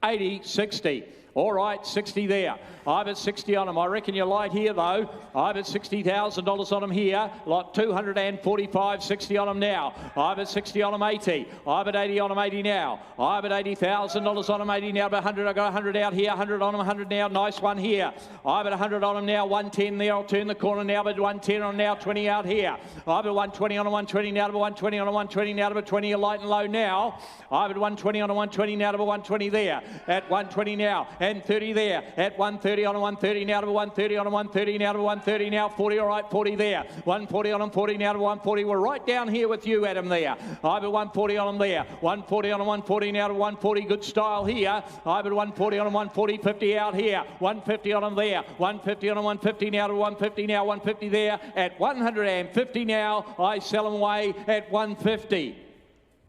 80, 60. All right, 60 there. I've at 60 on him. I reckon you're light here, though. I've at $60,000 on him here. Lot 245, 60 on him now. I've at 60 on him, 80. I've at 80 on him, 80 now. I've at $80,000 on him, 80 now. But 100, I've got 100 out here. 100 on him, 100 now. Nice one here. I've at 100 on him now. 110 there. I'll turn the corner now. But 110 on him now. 20 out here. I've at 120 on him, 120 now. But 120 on him, 120 now. But 20 light and low now. I've at 120 on him, 120 now. But 120 there. At 120 now. And 30 there. At 130 on him, 130 now to 130 on him, 130 now to 130 now, 40, all right, 40 there. 140 on him, 40 now to 140. We're right down here with you, Adam, there. I've at 140 on him there. 140 on him, 140 now to 140. Good style here. I've at 140 on him, 140, 50 out here. 150 on him there. 150 on him, 150 now to 150 now, 150 there. At 150 now, I sell him away at 150.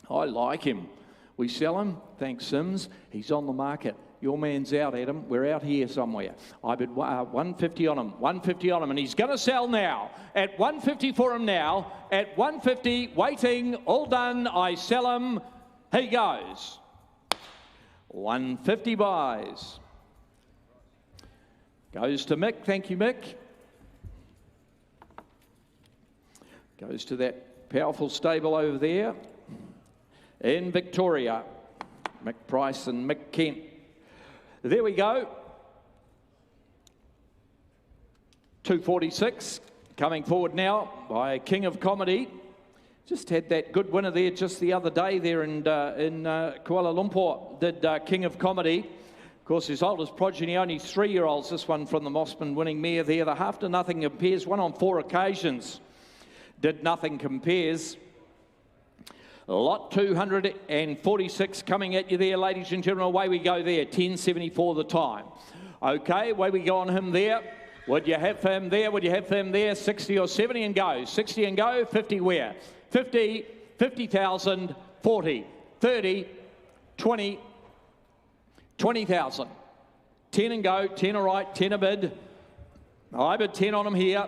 I like him. We sell him. Thanks, Sims. He's on the market. Your man's out, Adam. We're out here somewhere. I bid 150 on him. 150 on him. And he's going to sell now. At 150 for him now. At 150, waiting, all done. I sell him. He goes. 150 buys. Goes to Mick. Thank you, Mick. Goes to that powerful stable over there in Victoria. Mick Price and Mick Kent. There we go. 246 coming forward now by King of Comedy. Just had that good winner there just the other day there in Kuala Lumpur, did King of Comedy. Of course, his oldest progeny, only 3-year-olds. This one from the Mossman winning mare there. The half to nothing compares, won on 4 occasions. Did nothing compares. Lot 246 coming at you there, ladies and gentlemen. Away we go there, 10.74 the time. Okay, away we go on him there. Would you have him there? Would you have him there? 60 or 70 and go. 60 and go, 50 where? 50, 50,000, 40, 30, 20, 20,000. 10 and go, 10 all right, 10 a bid. I bid 10 on him here.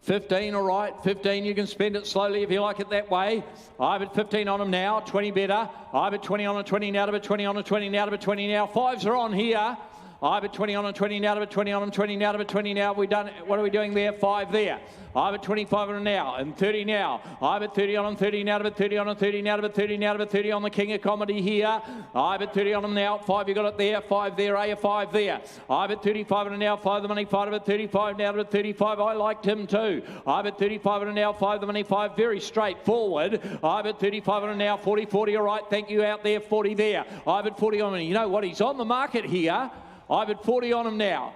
15, all right, 15, you can spend it slowly if you like it that way. I've at 15 on them now, 20 better. I've at 20 on a 20 now, to 20 on a 20 now, to 20 now. 5s are on here. I bet 20 on him, 20 now, to bet 20 on him, 20 now, to bet 20 now. We done. What are we doing there? 5 there. I bet 25 on him now, and 30 now. I bet 30 on him, 30 now, to bet 30 on him, 30 now, to bet 30 now, to bet 30 on the King of Comedy here. I bet 30 on him now. 5, you got it there. 5 there, a 5 there. I bet 35 on him now. 5 the money, 5 to bet 35 now, to bet 35. I liked him too. I bet 35 on him now. 5 the money, 5. Very straightforward. I bet 35 on him now. 40, 40. All right, thank you out there. 40 there. I bet 40 on him. You know what? He's on the market here. I bet 40 on him now.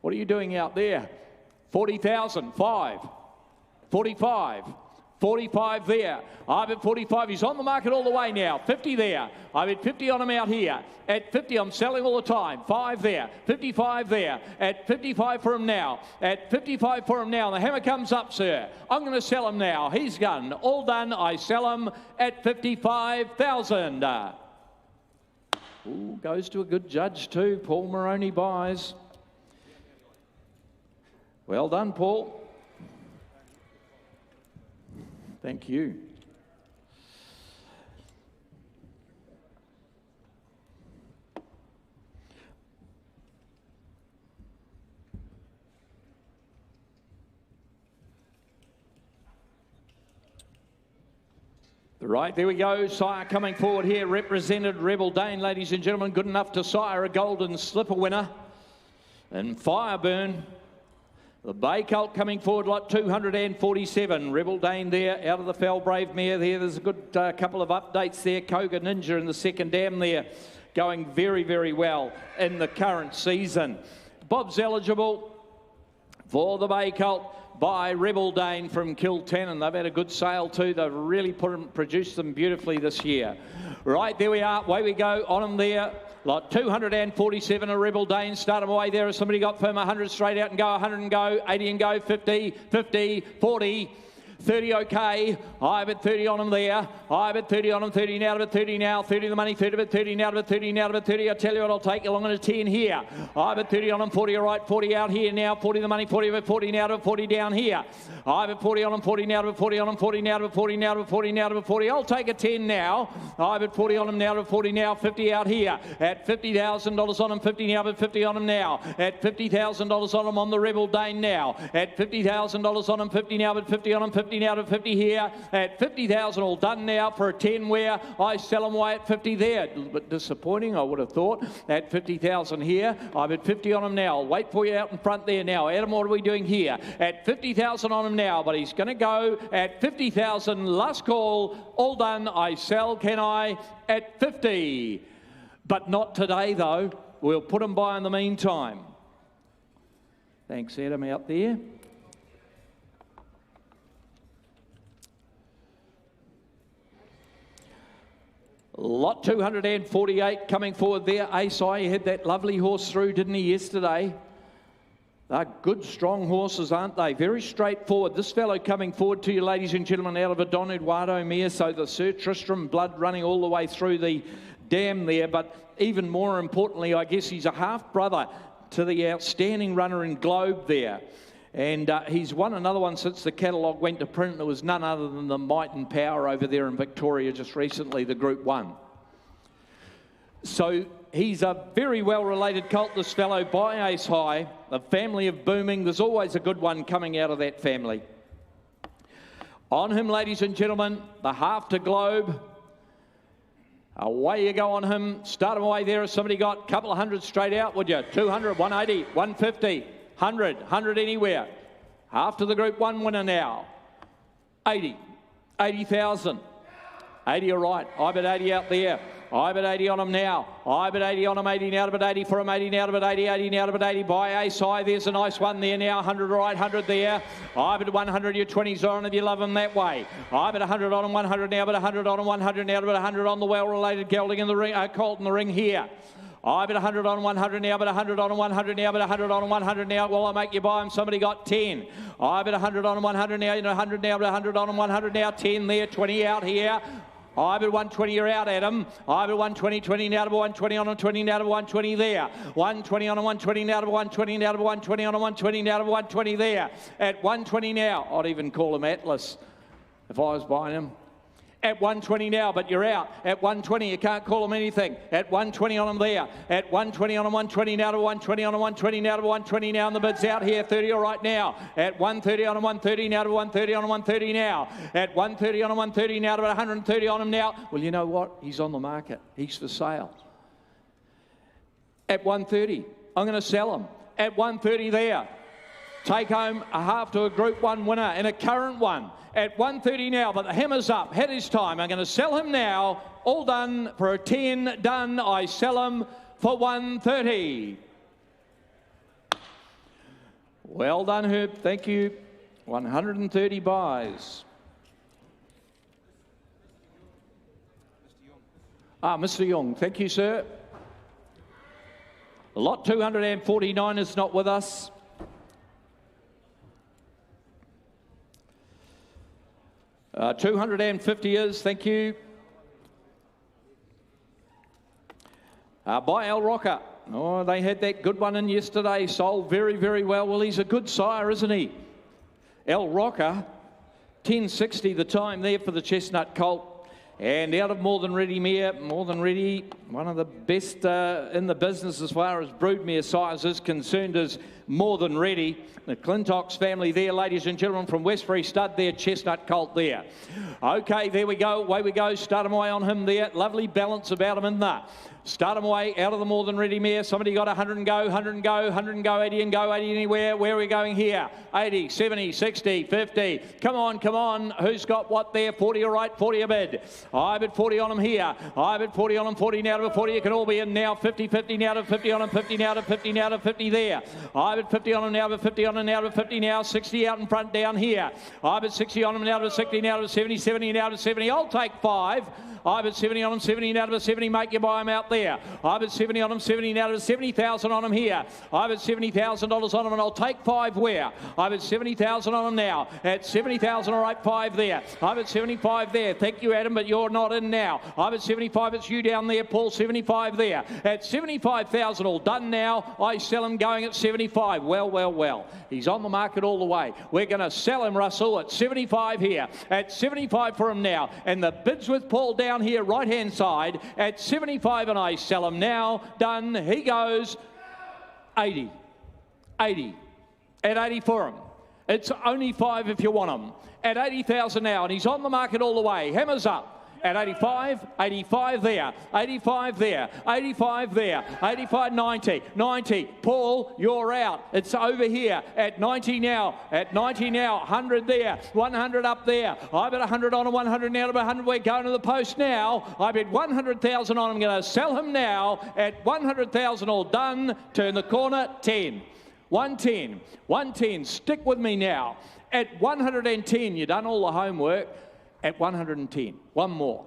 What are you doing out there? 40,000. 5. 45. 45 there. I bet 45. He's on the market all the way now. 50 there. I bet 50 on him out here. At 50, I'm selling all the time. 5 there. 55 there. At 55 for him now. At 55 for him now. The hammer comes up, sir. I'm going to sell him now. He's done. All done. I sell him at 55,000. Ooh, goes to a good judge too. Paul Moroney buys. Well done, Paul. Thank you. Right, there we go. Sire coming forward here, represented Rebel Dane, ladies and gentlemen. Good enough to sire a golden slipper winner. And Fireburn. The Bay Colt coming forward, lot 247. Rebel Dane there, out of the Fell Brave mare there. There's a good couple of updates there. Koga Ninja in the second dam there, going very, very well in the current season. Bob's eligible for the Bay Colt by Rebel Dane from Kiltannon. They've had a good sale too. They've really produced them beautifully this year. Right, there we are. Away we go on them there. Lot 247, a Rebel Dane. Start them away there. Has somebody got firm 100 straight out and go, 100 and go, 80 and go, 50, 50, 40, 30 okay. I bet 30 on them there. I bet 30 on them, 30 now, to bet 30 now, 30 the money, 30 bet 30 now, to bet 30 now, to bet 30. I tell you what, I'll take you along at a 10 here. I bet 30 on them, 40 all right, 40 out here now, 40 the money, 40 bet 40 now, to bet 40 down here. I bet 40 on them, 40 now, to bet 40 on them, 40 now, to bet 40 now, to bet 40 now, to bet 40. I'll take a 10 now. I bet 40 on them now, to bet 40 now, 50 out here. At $50,000 on them, 50 now, but 50 on them now. At $50,000 on them on the Rebel Dane now. At $50,000 on them, 50 now, but 50 on them, 50 now, to 50 here. At 50,000 all done now for a 10 where I sell them away at 50 there. A little bit disappointing, I would have thought. At 50,000 here, I bet 50 on them now. I'll wait for you out in front there now. Adam, what are we doing here? At 50,000 on him now, but he's going to go at 50,000. Last call, all done. I sell, can I? At 50. But not today, though. We'll put them by in the meantime. Thanks, Adam, out there. Lot 248 coming forward there. Ace I had that lovely horse through, didn't he, yesterday? They're good, strong horses, aren't they? Very straightforward. This fellow coming forward to you, ladies and gentlemen, out of a Don Eduardo mare. So the Sir Tristram blood running all the way through the dam there. But even more importantly, I guess he's a half-brother to the outstanding runner in Globe there. And he's won another one since the catalogue went to print. It was none other than the Might and Power over there in Victoria just recently, the Group 1. So he's a very well-related colt, this fellow, by Ace High, a family of booming. There's always a good one coming out of that family. On him, ladies and gentlemen, the half to Globe. Away you go on him. Start him away there. Has somebody got a couple of hundred straight out, would you? 200, 180, 150. 100, 100 anywhere. After the Group 1 winner now. 80, 80,000. 80 all right. I bet 80 out there. I bet 80 on him now. I bet 80 on him, 80 now to bet 80 for him, 80 now to bet 80, 80 now to bet 80 by Ace High. There's a nice one there now, 100 all right, 100 there. I bet 100, your 20s on if you love them that way. I bet 100 on him, 100 now, but 100 on him, 100 now to bet 100 on the well-related gelding in the ring, colt in the ring here. I bet 100 on 100 now, but 100 on 100 now, but 100 on 100 now. Well, I make you buy them. Somebody got 10. I bet 100 on 100 now, 100 now, but 100 on 100 now. 10 there, 20 out here. I bet 120 you're out, Adam. I bet 120, 20 now to 120 on 20 now to 120 there. 120 on 120 now to 120 now to 120 on 120 now to 120 there. At 120 now, I'd even call him Atlas if I was buying him. At 120 now, but you're out. At 120, you can't call him anything. At 120 on him there. At 120 on him, 120 now to 120 on him, 120 now to 120 now, and the bid's out here. 30 all right now. At 130 on him, 130 now to 130 on him, 130 now. At 130 on him, 130 now to 130 on him now. Well, you know what? He's on the market. He's for sale. At 130, I'm going to sell him. At 130 there. Take home a half to a Group 1 winner and a current one. At 130 now, but the hammer's up. Had his time. I'm going to sell him now. All done for a 10. Done. I sell him for 130. Well done, Herb. Thank you. 130 buys. Mr. Young. Thank you, sir. Lot 249 is not with us. Uh, 250 is, thank you. By El Rocker. Oh, they had that good one in yesterday. Sold very, very well. Well, he's a good sire, isn't he? El Rocker, 10.60 the time there for the Chestnut Colt. And out of More Than Ready mare, More Than Ready, one of the best in the business as far as broodmare size is concerned, is More Than Ready. The Clintox family there, ladies and gentlemen, from Westbury Stud there, Chestnut Colt there. Okay, there we go, away we go, start him away on him there. Lovely balance about him in there. Start him away out of the More Than Ready mare. Somebody got 100 and go, 100 and go, 100 and go, 80 and go, 80 anywhere. Where are we going here? 80, 70, 60, 50. Come on, come on. Who's got what there? 40 all right, 40 a bid. I bid 40 on him here. I bid 40 on him, 40 now to 40. You can all be in now. 50, 50 now to 50 on him, 50 now to 50 now to 50 there. I bid 50 on him now to 50 on him now to 50 now. 60 out in front down here. I bid 60 on him now to 60 now to 70, 70 now to 70. I'll take 5. I bid 70 on him, 70 now to 70. Make you buy him out there. I bid 70 on him, 70 now to 70,000 on him here. I bid $70,000 on him, and I'll take 5 where? I bid 70,000 on him now. At 70,000, all right, 5 there. I bid 75 there. Thank you, Adam, but you're not in now. I bid 75. It's you down there, Paul. 75 there. At 75,000, all done now. I sell him going at 75. Well, well, well. He's on the market all the way. We're going to sell him, Russell, at 75 here. At 75 for him now. And the bids with Paul down here, right-hand side, at 75, and I sell him now. Done. He goes 80. 80. At 80 for him. It's only 5 if you want him. At 80,000 now, and he's on the market all the way. Hammers up. At 85, 85 there, 85 there, 85 there, 85, 90, 90. Paul, you're out. It's over here at 90 now, at 90 now, 100 there, 100 up there. I bet 100 on him, 100 now to 100. We're going to the post now. I bet 100,000 on him. I'm going to sell him now at 100,000, all done. Turn the corner, 10. 110, 110. Stick with me now. At 110, you've done all the homework. At 110. One more.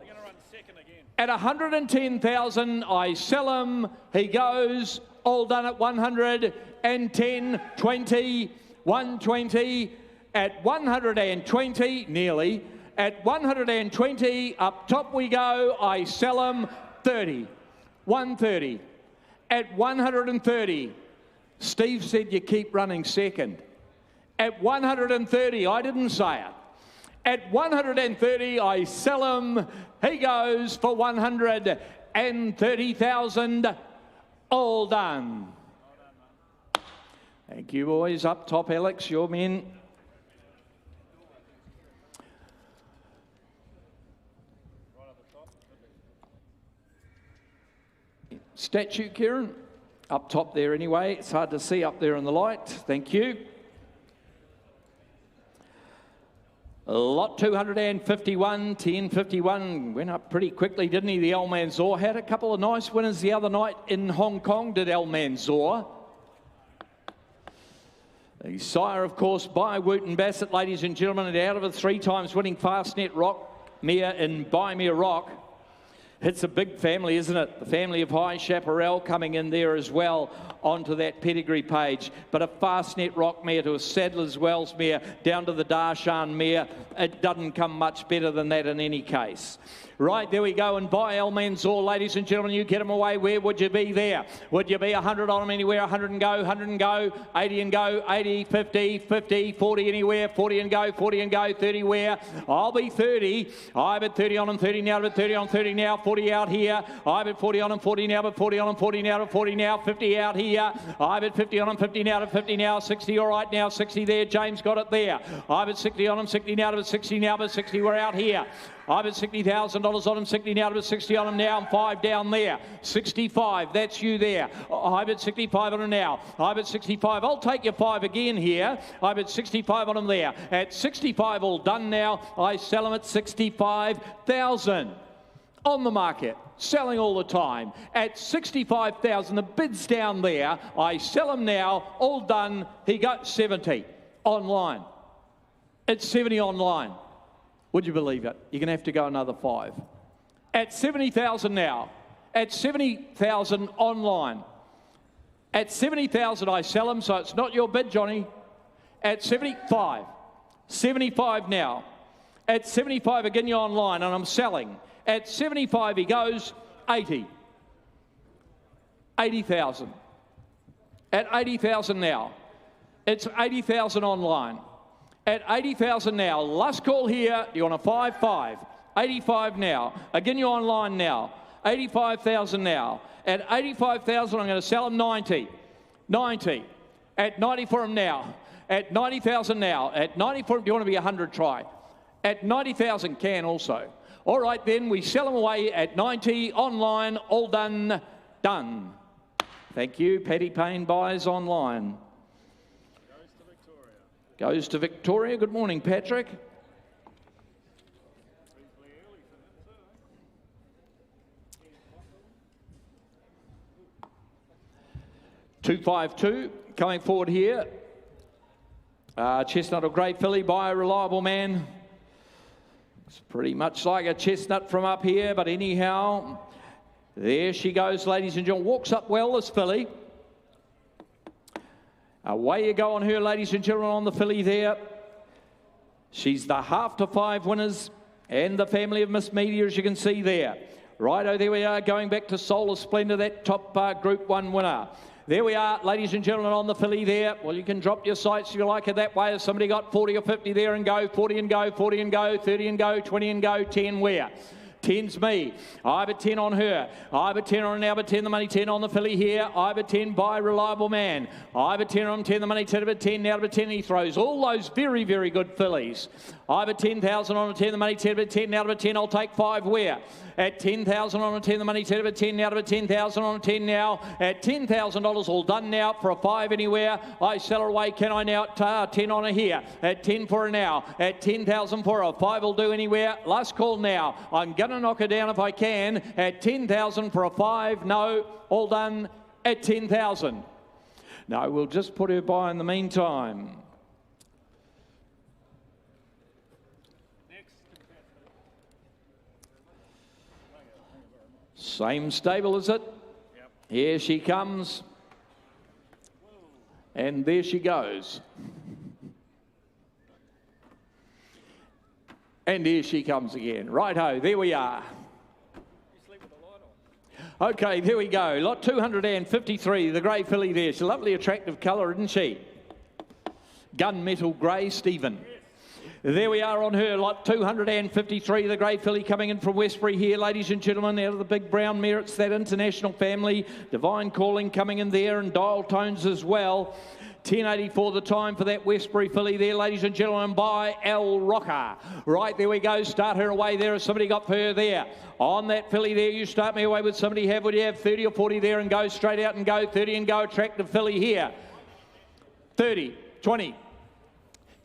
At 110,000, I sell him. He goes. All done at 110, 20, 120. At 120, nearly. At 120, up top we go. I sell him 30. 130. At 130, Steve said you keep running second. At 130, I didn't say it. At 130, I sell him. He goes for 130,000. All done. Thank you, boys. Up top, Alex, your men. Statue, Kieran. Up top there anyway. It's hard to see up there in the light. Thank you. Lot 251, 1051, went up pretty quickly, didn't he, the El Manzor? Had a couple of nice winners the other night in Hong Kong, did El Manzor. The sire, of course, by Wooten Bassett, ladies and gentlemen, and out of a 3 times winning Fastnet Rock mare in Buy Me a Rock. It's a big family, isn't it? The family of High Chaparral coming in there as well. onto that pedigree page. But a Fastnet Rock mare to a Sadler's Wells mare down to the Darshan mare, it doesn't come much better than that in any case. Right, there we go, and by El Mansour, ladies and gentlemen, you get them away. Where would you be there? Would you be 100 on them anywhere? 100 and go, 100 and go, 80 and go, 80, 50, 50, 40 anywhere, 40 and go, 40 and go, 30 where? I'll be 30. I bet 30 on them, 30 now, but 30 on 30 now, 40 out here. I bet 40 on them, 40 now, but 40 on them, 40 now, but 40 now, 50 out here. I bet 50 on them, 50 now, to 50 now, 60 all right now, 60 there. James got it there. I bet 60 on them, 60 now, but 60 now, but 60 we're out here. I bet $60,000 on them, 60 now, to 60 on them now, and 5 down there. 65, that's you there. I bet 65 on them now. I bet 65. I'll take your 5 again here. I bet 65 on them there. At 65, all done now. I sell them at 65,000 on the market. Selling all the time. At 65,000, the bid's down there. I sell them now. All done. He got 70 online. It's 70 online. Would you believe it? You're going to have to go another 5. At 70,000 now. At 70,000 online. At 70,000 I sell them, so it's not your bid, Johnny. At 75. 75 now. At 75 again, you're online, and I'm selling. At 75 he goes 80. 80,000. At 80,000 now. It's 80,000 online. At 80,000 now, last call here, you want a 5-5, 85 now, again you're online now, 85,000 now, at 85,000 I'm going to sell them 90, 90, at 90 for them now, at 90,000 now, at 90 for them, do you want to be 100 try, at 90,000 can also. All right then, we sell them away at 90, online, all done, done. Thank you, Paddy Payne buys online. Goes to Victoria. Good morning, Patrick. $252 coming forward here. Chestnut, a great filly by a reliable man. It's pretty much like a chestnut from up here, but anyhow, there she goes, ladies and gentlemen. Walks up well, this filly. Away you go on her, ladies and gentlemen, on the filly there. She's the 1/2 to 5 winners and the family of Miss Media, as you can see there. Righto, there we are, going back to Solar Splendor, that top Group 1 winner. There we are, ladies and gentlemen, on the filly there. Well, you can drop your sights if you like it that way. If somebody got 40 or 50 there and go, 40 and go, 40 and go, 30 and go, 20 and go, 10 where? 10's me. I have a 10 on her. I have a 10 on her now, but 10 the money, 10 on the filly here. I have a 10 by Reliable Man. I have a 10 on 10 the money, 10 of a 10 now, but 10 he throws. All those very, very good fillies. I have a 10,000 on a 10 the money, 10 of a 10 now, of a 10. I'll take 5 where? At 10,000 on a 10 the money, 10 of a 10 now, of a 10,000 on a 10 now. At $10,000 all done now for a 5 anywhere. I sell her away. Can I now? 10 on her here. At 10 for her now. At 10,000 for her. 5 will do anywhere. Last call now. I'm going to knock her down if I can. At 10,000 for a 5. No. All done at 10,000. No, we'll just put her by in the meantime. Same stable, is it? Yep. Here she comes. And there she goes. And here she comes again. Righto, there we are. Okay, there we go. Lot 253, the grey filly there. She's a lovely, attractive colour, isn't she? Gunmetal grey, Stephen. There we are on her, lot 253, the grey filly coming in from Westbury here, ladies and gentlemen, out of the big brown mare. It's that international family. Divine Calling coming in there, and Dial Tones as well. 10.84 the time for that Westbury filly there, ladies and gentlemen, by El Rocker. Right, there we go. Start her away there. Has somebody got for her there? On that filly there, you start me away with somebody. Would you have 30 or 40 there and go straight out and go 30 and go? Attractive filly here. 30, 20,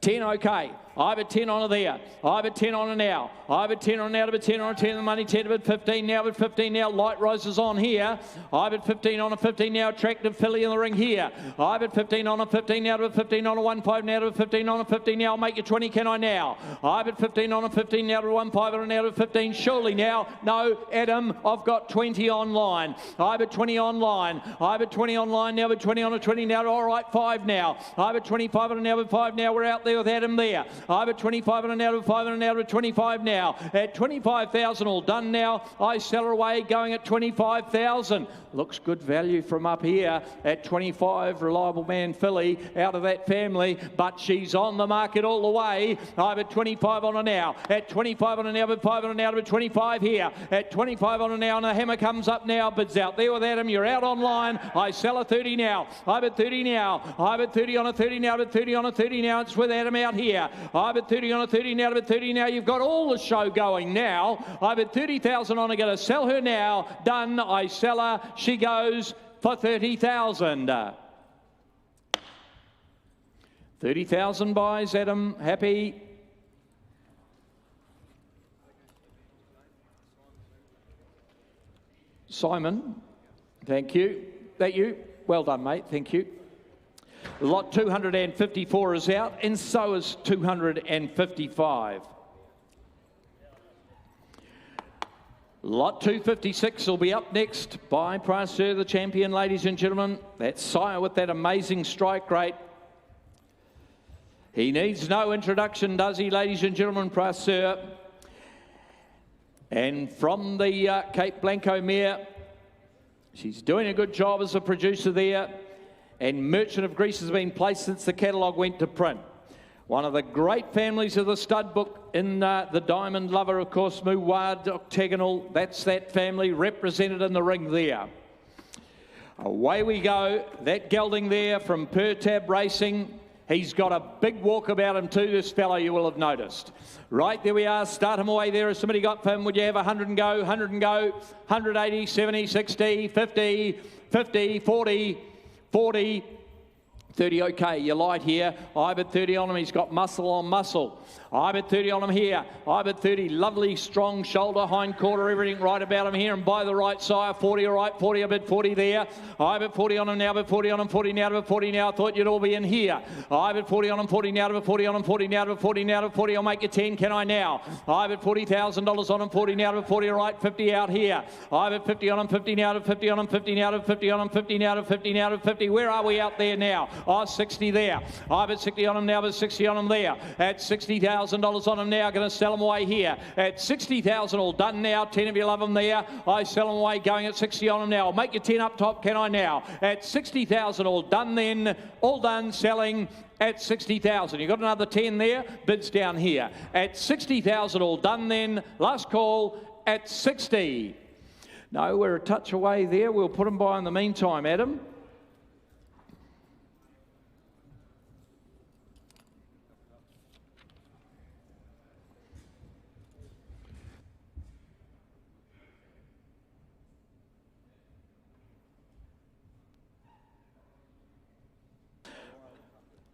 10, okay. I bet 10 on it there. I bet 10 on it now. I bet 10 on it now, to bet 10 on it, 10 on the money, 10 to bet 15 now, bet 15 now. Light rises on here. I bet 15 on a 15 now. Attractive filly in the ring here. I bet 15 on a 15 now, to bet 15 on a 1.5 now, to bet 15 on a 15 now. I'll make you 20, can I now? I bet 15 on a 15 now, to 1.5 on now, to 15. Surely now. No, Adam, I've got 20 online. I bet 20 online. I bet 20 online now, bet 20 on a 20 now. All right, 5 now. I bet 25 on a now, bet 5 now. We're out there with Adam there. I bet 25 on a now, bet 5 on a now, bet 25 now. At 25,000 all done now. I sell her away going at 25,000. Looks good value from up here at 25. Reliable Man filly out of that family, but she's on the market all the way. I bet 25 on her now. At 25 on her now, bet 5 on her now, bet 25 here. At 25 on her now, and the hammer comes up now. Bids out there with Adam. You're out online. I sell a 30 now. I bet 30 now. I bet 30 on a 30 now. Bet 30 on a 30 now. It's with Adam out here. I bet 30 on a 30 now. Bet 30 now. You've got all the show going now. I bet 30,000 on her. Going to sell her now. Done. I sell her. She goes for 30,000. 30,000 buys, Adam. Happy. Simon, thank you. That you? Well done, mate. Thank you. Lot 254 is out, and so is 255. Lot 256 will be up next by Pricer, the champion, ladies and gentlemen. That's Sire with that amazing strike rate. He needs no introduction, does he, ladies and gentlemen, Pricer? And from the Cape Blanco mare, she's doing a good job as a producer there. And Merchant of Greece has been placed since the catalogue went to print. One of the great families of the stud book in the Diamond Lover, of course, Muwad Octagonal. That's that family represented in the ring there. Away we go. That gelding there from Pertab Racing. He's got a big walk about him too, this fellow, you will have noticed. Right, there we are. Start him away there. Has somebody got for him? Would you have 100 and go? 100 and go. 180, 70, 60, 50, 50, 40, 40, 30, okay, you're light here. I bet 30 on him. He's got muscle on muscle. I bet 30 on him here. I bet 30. Lovely, strong shoulder, hind quarter, everything right about him here. And by the right side, 40, all right, 40. I bet 40 there. I bet 40 on him now. Bet 40 on him, 40 now. Bet 40 now. I thought you'd all be in here. I bet 40 on him, 40 now. Bet 40 on him, 40 now. Bet 40 now. Bet 40. I'll make you 10. Can I now? I bet $40,000 on him, 40 now. Bet 40, all right, 50 out here. I bet 50 on him, 50 now. Bet 50 on him, 50 now. Bet 50 on him, 50 now. Bet 50 now. Bet 50. Where are we out there now? Oh, 60 there. I bet 60 on him now. Bet 60 on him there. At $60,000 on him now. Going to sell them away here at 60,000 all done now. 10 if you love them there. I sell them away going at 60 on them now. I'll make you 10 up top, can I now? At 60,000 all done then. All done selling at 60,000. You got another 10 there. Bids down here at 60,000 all done then. Last call at 60. No, we're a touch away there. We'll put them by in the meantime, Adam.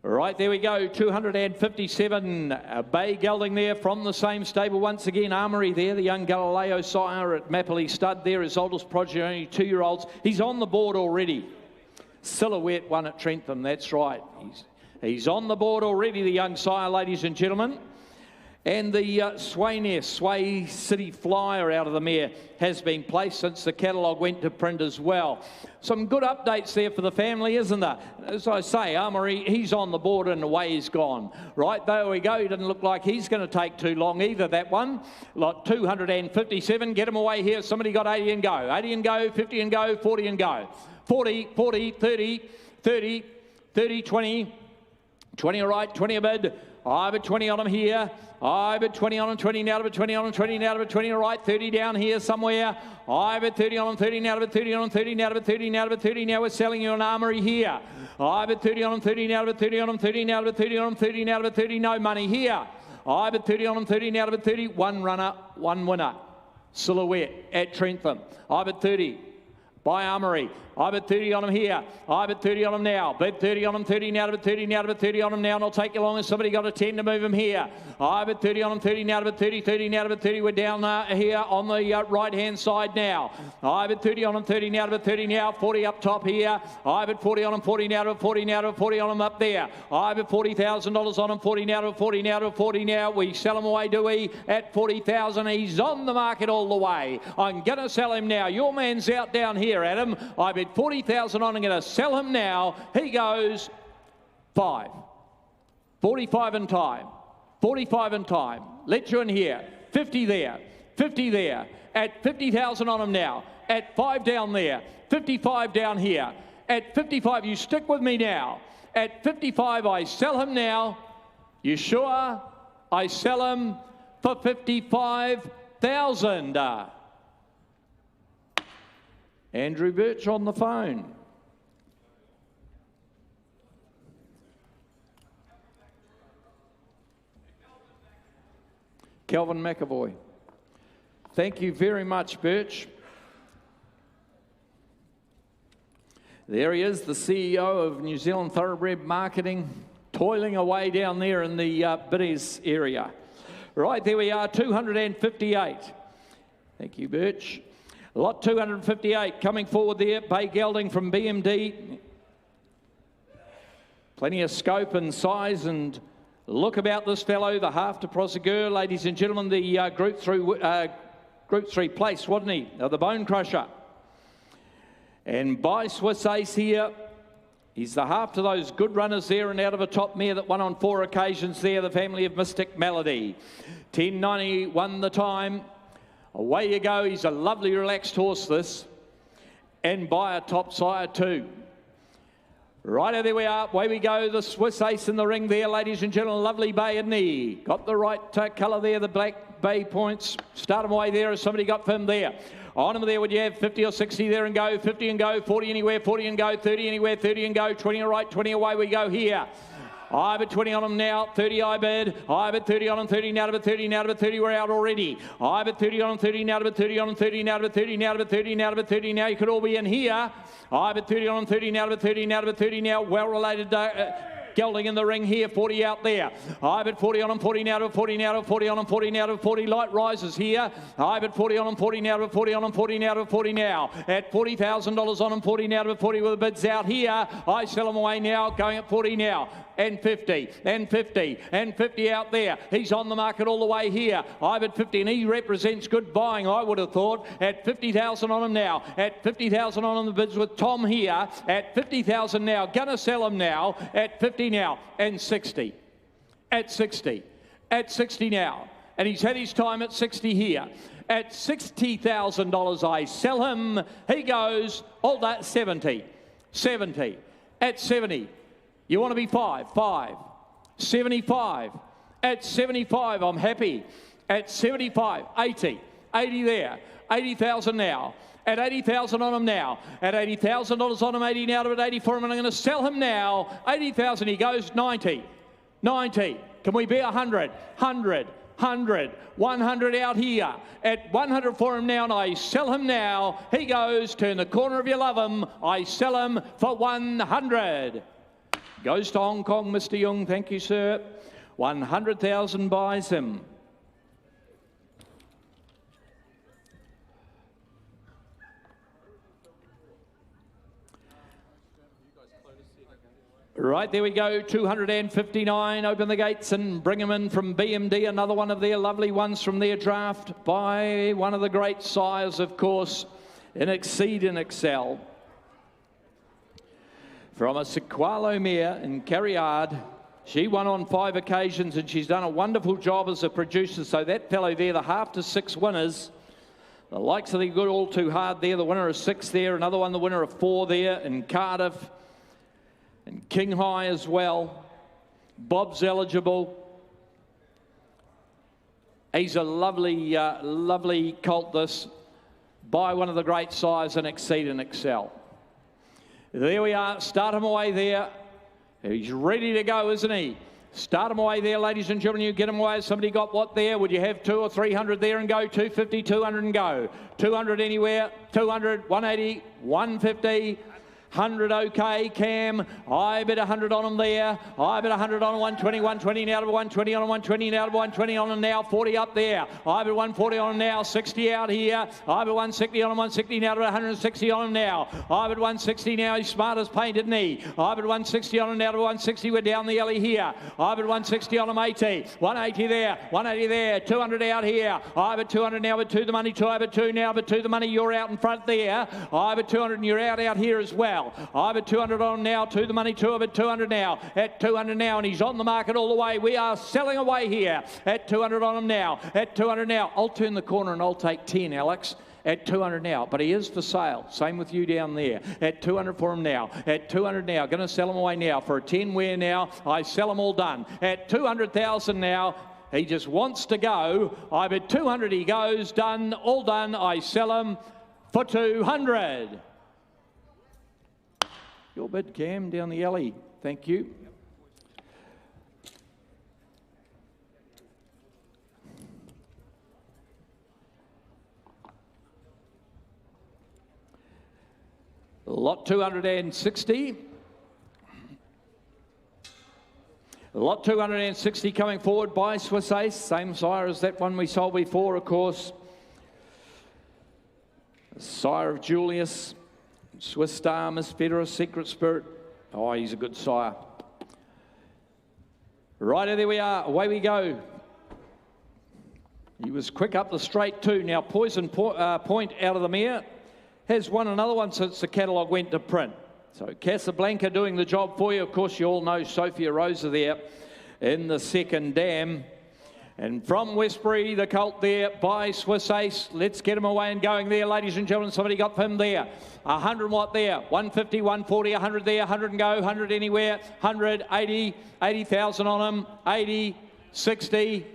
Right, there we go, 257, bay gelding there from the same stable. Once again, Armory there, the young Galileo sire at Mappley Stud there, his oldest progeny, only 2-year-olds. He's on the board already. Silhouette won at Trentham, that's right. He's on the board already, the young sire, ladies and gentlemen. And the Sway City Flyer out of the mare has been placed since the catalogue went to print as well. Some good updates there for the family, isn't there? As I say, Armory, he's on the board and away he's gone. Right, there we go. He doesn't look like he's going to take too long either, that one. Lot 257. Get him away here. Somebody got 80 and go. 80 and go, 50 and go, 40 and go. 40, 40, 30, 30, 30, 20. 20 all right, 20 a bid. I bet 20 on him here. I bet 20 on him, 20 now, bet 20 on him, 20 now, bet 20 all right, 30 down here somewhere. I bet 30 on him, 30 now, bet 30 on him, 30 now, bet 30 now, bet 30 now. We're selling you an Armory here. I bet 30 on him, 30 now, bet 30 on him, 30 now, bet 30 on him, 30 now, bet 30. No money here. I bet 30 on him, 30 now, bet 30. One runner, one winner. Silhouette at Trentham. I bet 30. by Armory. I bet 30 on him here. I bet 30 on him now. Bet 30 on him, 30 now to bet 30 now to bet 30 on him now. And I'll take you along as somebody got a 10 to move him here. I bet 30 on him, 30 now to bet 30, 30 now to bet 30. We're down here on the right-hand side now. I bet 30 on him, 30 now to bet 30 now. 40 up top here. I bet 40 on him, 40 now to bet 40 now to bet 40 on him up there. I bet $40,000 on him, 40 now to bet 40 now to bet 40 now. We sell him away, do we? At 40,000. He's on the market all the way. I'm going to sell him now. Your man's out down here, Adam. I bet 40,000 on. I'm going to sell him now. He goes 5. 45 in time. 45 in time. Let you in here. 50 there. 50 there. At 50,000 on him now. At 5 down there. 55 down here. At 55, you stick with me now. At 55, I sell him now. You sure? I sell him for 55,000. Andrew Birch on the phone. Kelvin McAvoy. Thank you very much, Birch. There he is, the CEO of New Zealand Thoroughbred Marketing, toiling away down there in the biddies area. Right, there we are, 258. Thank you, Birch. Lot 258 coming forward there. Bay Gelding from BMD. Plenty of scope and size and look about this fellow, the half to Prosegur, ladies and gentlemen, the Group 3 place, wasn't he? The Bone Crusher. And by Swiss Ace here, he's the half to those good runners there and out of a top mare that won on 4 occasions there, the family of Mystic Melody. 10.90 won the time. Away you go. He's a lovely relaxed horse, this. And by a top sire too. Righto, there we are. Away we go. The Swiss Ace in the ring there, ladies and gentlemen. Lovely bay, isn't he? Got the right colour there, the black bay points. Start him away there as somebody got for him there. On him there, would you have 50 or 60 there and go? 50 and go, 40 anywhere, 40 and go, 30 anywhere, 30 and go, 20 all right, 20 away we go here. I bet 20 on him now, 30 I bid. I bet 30 on him, 30 now to bet 30, now to bet 30, we're out already. I bet 30 on him, 30 now to bet 30 on him, 30 now to bet 30, now to bet 30, now to bet 30, now you could all be in here. I bet 30 on him, 30 now to bet 30, now to bet 30, now well related Gelding in the ring here, 40 out there. I bet 40 on him, 40 now to 40 now to 40 on him, 40 now to 40. Light rises here. I bet 40 on him, 40 now to 40 on him, 40 now to 40 now. At $40,000 on him, 40 now to 40 with the bids out here. I sell him away now, going at 40 now. And 50, and 50, and 50 out there. He's on the market all the way here. I bet 50, and he represents good buying, I would have thought. At 50,000 on him now. At 50,000 on him, the bids with Tom here. At 50,000 now. Gonna sell him now. At 50 now. And 60. At 60. At 60 now. And he's had his time at 60 here. At $60,000, I sell him. He goes, all that 70. 70. At 70. You want to be 5. 75. At 75, I'm happy. At 75, 80. 80 there. 80,000 now. At 80,000 on him now. At $80,000 on him, 80 now to 80 for him, and I'm going to sell him now. 80,000, he goes 90. 90. Can we be 100? 100. 100. 100 out here. At 100 for him now, and I sell him now. He goes, turn the corner if you love him. I sell him for 100. Goes to Hong Kong, Mr. Young. Thank you, sir. 100,000 buys him. Right, there we go, 259. Open the gates and bring him in from BMD. Another one of their lovely ones from their draft by one of the great sires, of course, in Exceed and Excel. From a Sequalo mare in Carriard. She won on 5 occasions and she's done a wonderful job as a producer. So that fellow there, the half to 6 winners, the likes of the good All Too Hard there, the winner of 6 there, another one, the winner of 4 there in Cardiff, and King High as well. Bob's eligible. He's a lovely, lovely colt, this, by one of the great sires in Exceed and Excel. There we are, start him away there. He's ready to go, isn't he? Start them away there, ladies and gentlemen. You get them away. Has somebody got what there? Would you have 200 or 300 there and go? 250, 200 and go. 200 anywhere. 200, 180, 150. 100 okay, Cam. I bet 100 on them there. I bet 100 on 120, 120 now to 120 on 120 now to 120 on them now. 40 up there. I bet 140 on them now. 60 out here. I bet 160 on them. 160 now to 160 on them now. I bet 160 now. He's smart as paint, isn't he? I bet 160 on them now to 160. We're down the alley here. I bet 160 on them 80. 180 there. 180 there. 200 out here. I bet 200 now. But 2 the money. 2 I bet 2 now. But 2 the money. You're out in front there. I bet 200 and you're out here as well. I bet 200 on him now, 2 the money, 2 of it, 200 now, at 200 now, and he's on the market all the way. We are selling away here at 200 on him now, at 200 now. I'll turn the corner and I'll take 10, Alex. At 200 now, but he is for sale. Same with you down there. At 200 for him now. At 200 now. Going to sell him away now for a 10 where now. I sell them all done. At 200,000 now. He just wants to go. I bet 200 he goes. Done. All done. I sell him for 200. Your bid, Cam, down the alley. Thank you. Lot 260. Lot 260 coming forward by Swiss Ace. Same sire as that one we sold before, of course. Sire of Julius. Swiss Star, Miss Federer, Secret Spirit. Oh, he's a good sire. Righto, there we are. Away we go. He was quick up the straight too. Now Poison Point out of the mare has won another one since the catalogue went to print. So Casablanca doing the job for you. Of course, you all know Sophia Rosa there in the second dam. And from Westbury, the colt there by Swiss Ace. Let's get him away and going there, ladies and gentlemen. Somebody got him there. 100 watt there. 150, 140, 100 there. 100 and go. 100 anywhere. 100, 80, 80,000 on him. 80, 60,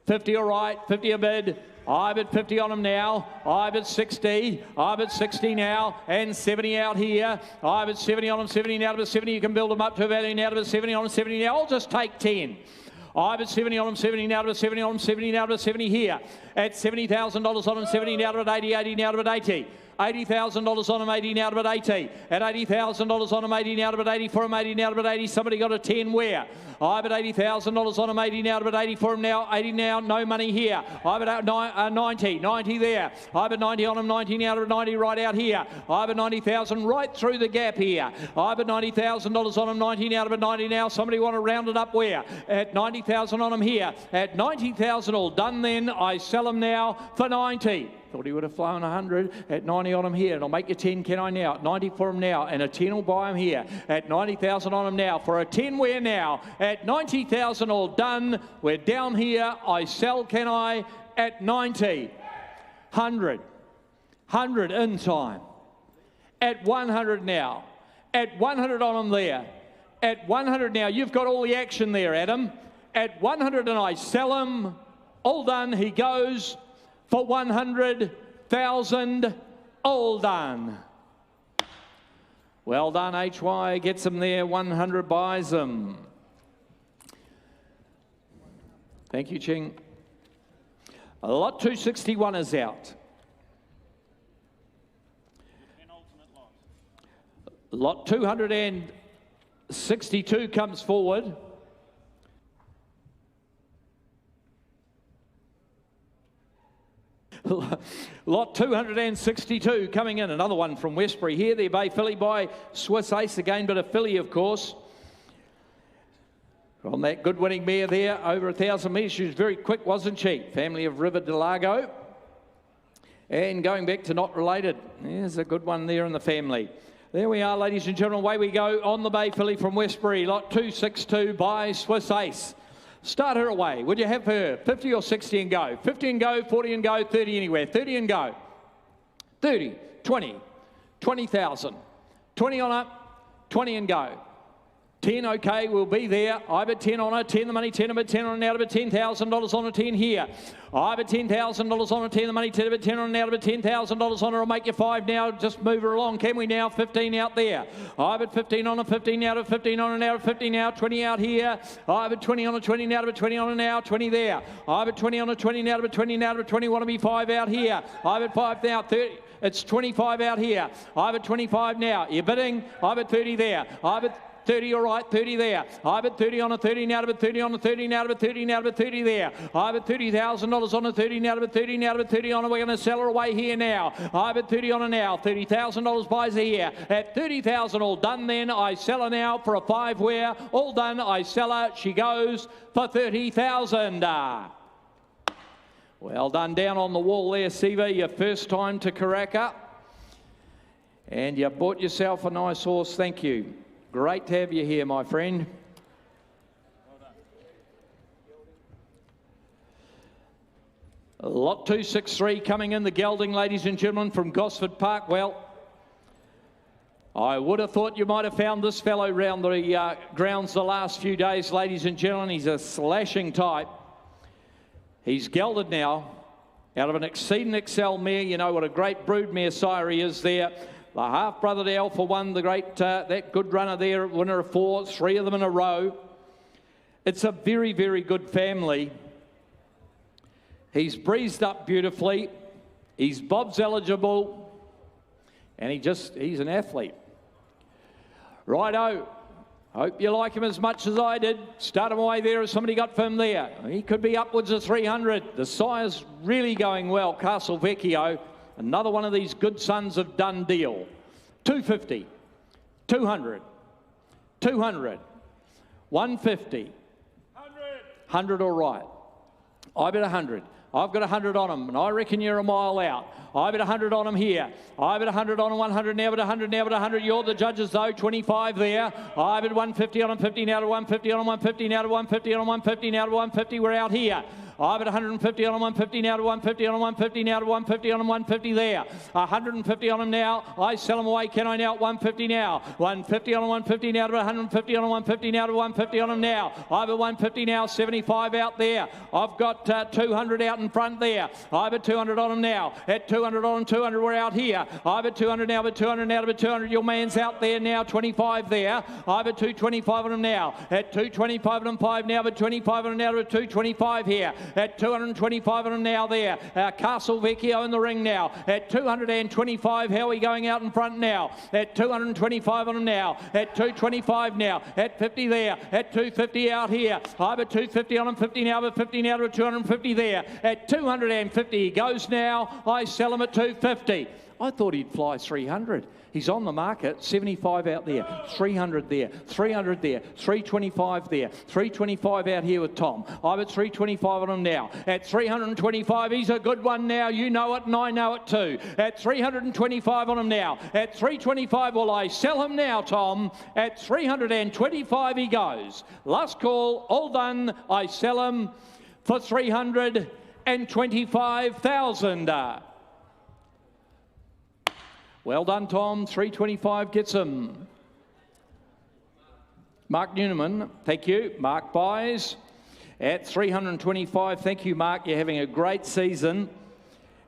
50 all right. 50 a bid. I bet 50 on him now. I bet 60. I bet 60 now. And 70 out here. I bet 70 on him. 70 now to 70. You can build them up to a value now to 70 on him. 70 now. I'll just take 10. I bet 70 on him, 70 now to 70 on him, 70 now to 70 here. At $70,000 on him, 70 now to 80, 80 now to 80. $80,000 on him, 80 now to 80. At $80,000 on him, 80 now to 80 for him, 80 now to 80. Somebody got a 10 where? I bet $80,000 on him, 80 now to 80 for him now, 80 now, no money here. I bet 90 there. I bet 90 on him, 90 now to 90 right out here. I bet 90,000 right through the gap here. I bet $90,000 on him, 90 now to 90 now. Somebody want to round it up where? At 90,000 on him here. At 90,000 all done then. I sell him now for 90. Thought he would have flown 100 at 90 on him here. And I'll make you 10, can I now? At 90 for him now. And a 10 will buy him here. At 90,000 on him now. For a 10 we're now. At 90,000 all done. We're down here. I sell, can I? At 90. 100. 100 in time. At 100 now. At 100 on him there. At 100 now. You've got all the action there, Adam. At 100 and I sell him. All done. He goes for 100,000, all done. Well done, HY gets him there, 100 buys him. Thank you, Ching. Lot 261 is out. Lot 262 comes forward. Lot 262 coming in. Another one from Westbury here. Their Bay Filly by Swiss Ace again, but a filly, of course. On that good winning mare there, over 1,000 metres. She was very quick, wasn't she? Family of River de Largo. And going back to not related. There's a good one there in the family. There we are, ladies and gentlemen. Away we go on the Bay Filly from Westbury. Lot 262 by Swiss Ace. Start her away. Would you have her 50 or 60 and go? 50 and go, 40 and go, 30 anywhere. 30 and go. 30, 20, 20,000. 20 on up, 20 and go. 10, okay, we'll be there. I bet 10 on it, 10 the money, 10 a bit, 10 on and out of it, $10,000 on a 10 here. I bet $10,000 on a 10 the money, 10 a bit, 10 on and out of it, $10,000 on it. I'll make you 5 now. Just move her along, can we now? 15 out there. I bet 15 on a 15 out of 15 on and out of 15 now, 20 out here. I bet 20 on a 20 out of it, 20 on and now, 20 there. I bet 20 on a 20 out of it, 20 out of it, 20. Want to be 5 out here. I bet 5 now, 30. It's 25 out here. I bet 25 now. You're bidding. I bet 30 there. I bet 30, all right, 30 there. I bet 30 on a 30 now, but 30 on a 30 now, but 30 now, but 30 there. I bet $30,000 on a 30 now, but 30 now, but 30 on it. We're going to sell her away here now. I bet 30 on her now. $30,000 buys her here. At 30,000, all done then. I sell her now for a 5 where. All done, I sell her. She goes for 30,000. Well done down on the wall there, Siva. Your first time to Karaka. And you bought yourself a nice horse. Thank you. Great to have you here, my friend. Lot 263 coming in the gelding, ladies and gentlemen, from Gosford Park. Well, I would have thought you might have found this fellow round the grounds the last few days, ladies and gentlemen. He's a slashing type. He's gelded now out of an Exceed and Excel mare. You know what a great brood mare sire he is there. The half-brother to Alpha One, the great, that good runner there, winner of 4, 3 of them in a row. It's a very, very good family. He's breezed up beautifully. He's Bob's eligible. And he's an athlete. Righto. Hope you like him as much as I did. Start him away there as somebody got for him there. He could be upwards of 300. The sire's really going well, Castle Vecchio. Another one of these good sons of Done Deal. 250, 200, 200, 150, 100 all right. I bet 100. I've got 100 on him, and I reckon you're a mile out. I bet 100 on him here. I bet 100 on him, 100 now, but 100 now, but 100. You're the judges, though. 25 there. I bet 150 on him, 50 now to 150 on him, 150 now to 150 on him, 150 now to 150. We're out here. I bet 150 on him, 150 now to 150 on him, 150 now to 150 on him, 150 there. 150 on him now. I sell him away. Can I now? 150 now. 150 on him, 150 now to 150 on him, 150 now to 150 on him now. I bet 150 now, 75 out there. I've got 200 out in front there. I bet 200 on him now. At 200 on him, 200, we're out here. I bet 200 now, but 200 now, but 200. Your man's out there now, 25 there. I bet 225 on him now. At 225 on him, 5 now, but 25 on him now to 225 here. At 225 on him now there. Castle Vecchio in the ring now. At 225, how are we going out in front now? At 225 on him now. At 225 now. At 50 there. At 250 out here. I bet 250 on him, 50 now, but 50 now to 250 there. At 250 he goes now. I sell him at 250. I thought he'd fly 300. He's on the market, 75 out there, 300 there, 300 there, 325 there, 325 out here with Tom. I'm at 325 on him now. At 325, he's a good one now. You know it and I know it too. At 325 on him now. At 325, well, I sell him now, Tom. At 325 he goes. Last call, all done. I sell him for 325,000. Well done, Tom. 325 gets him. Mark Newman, thank you. Mark buys at 325. Thank you, Mark. You're having a great season.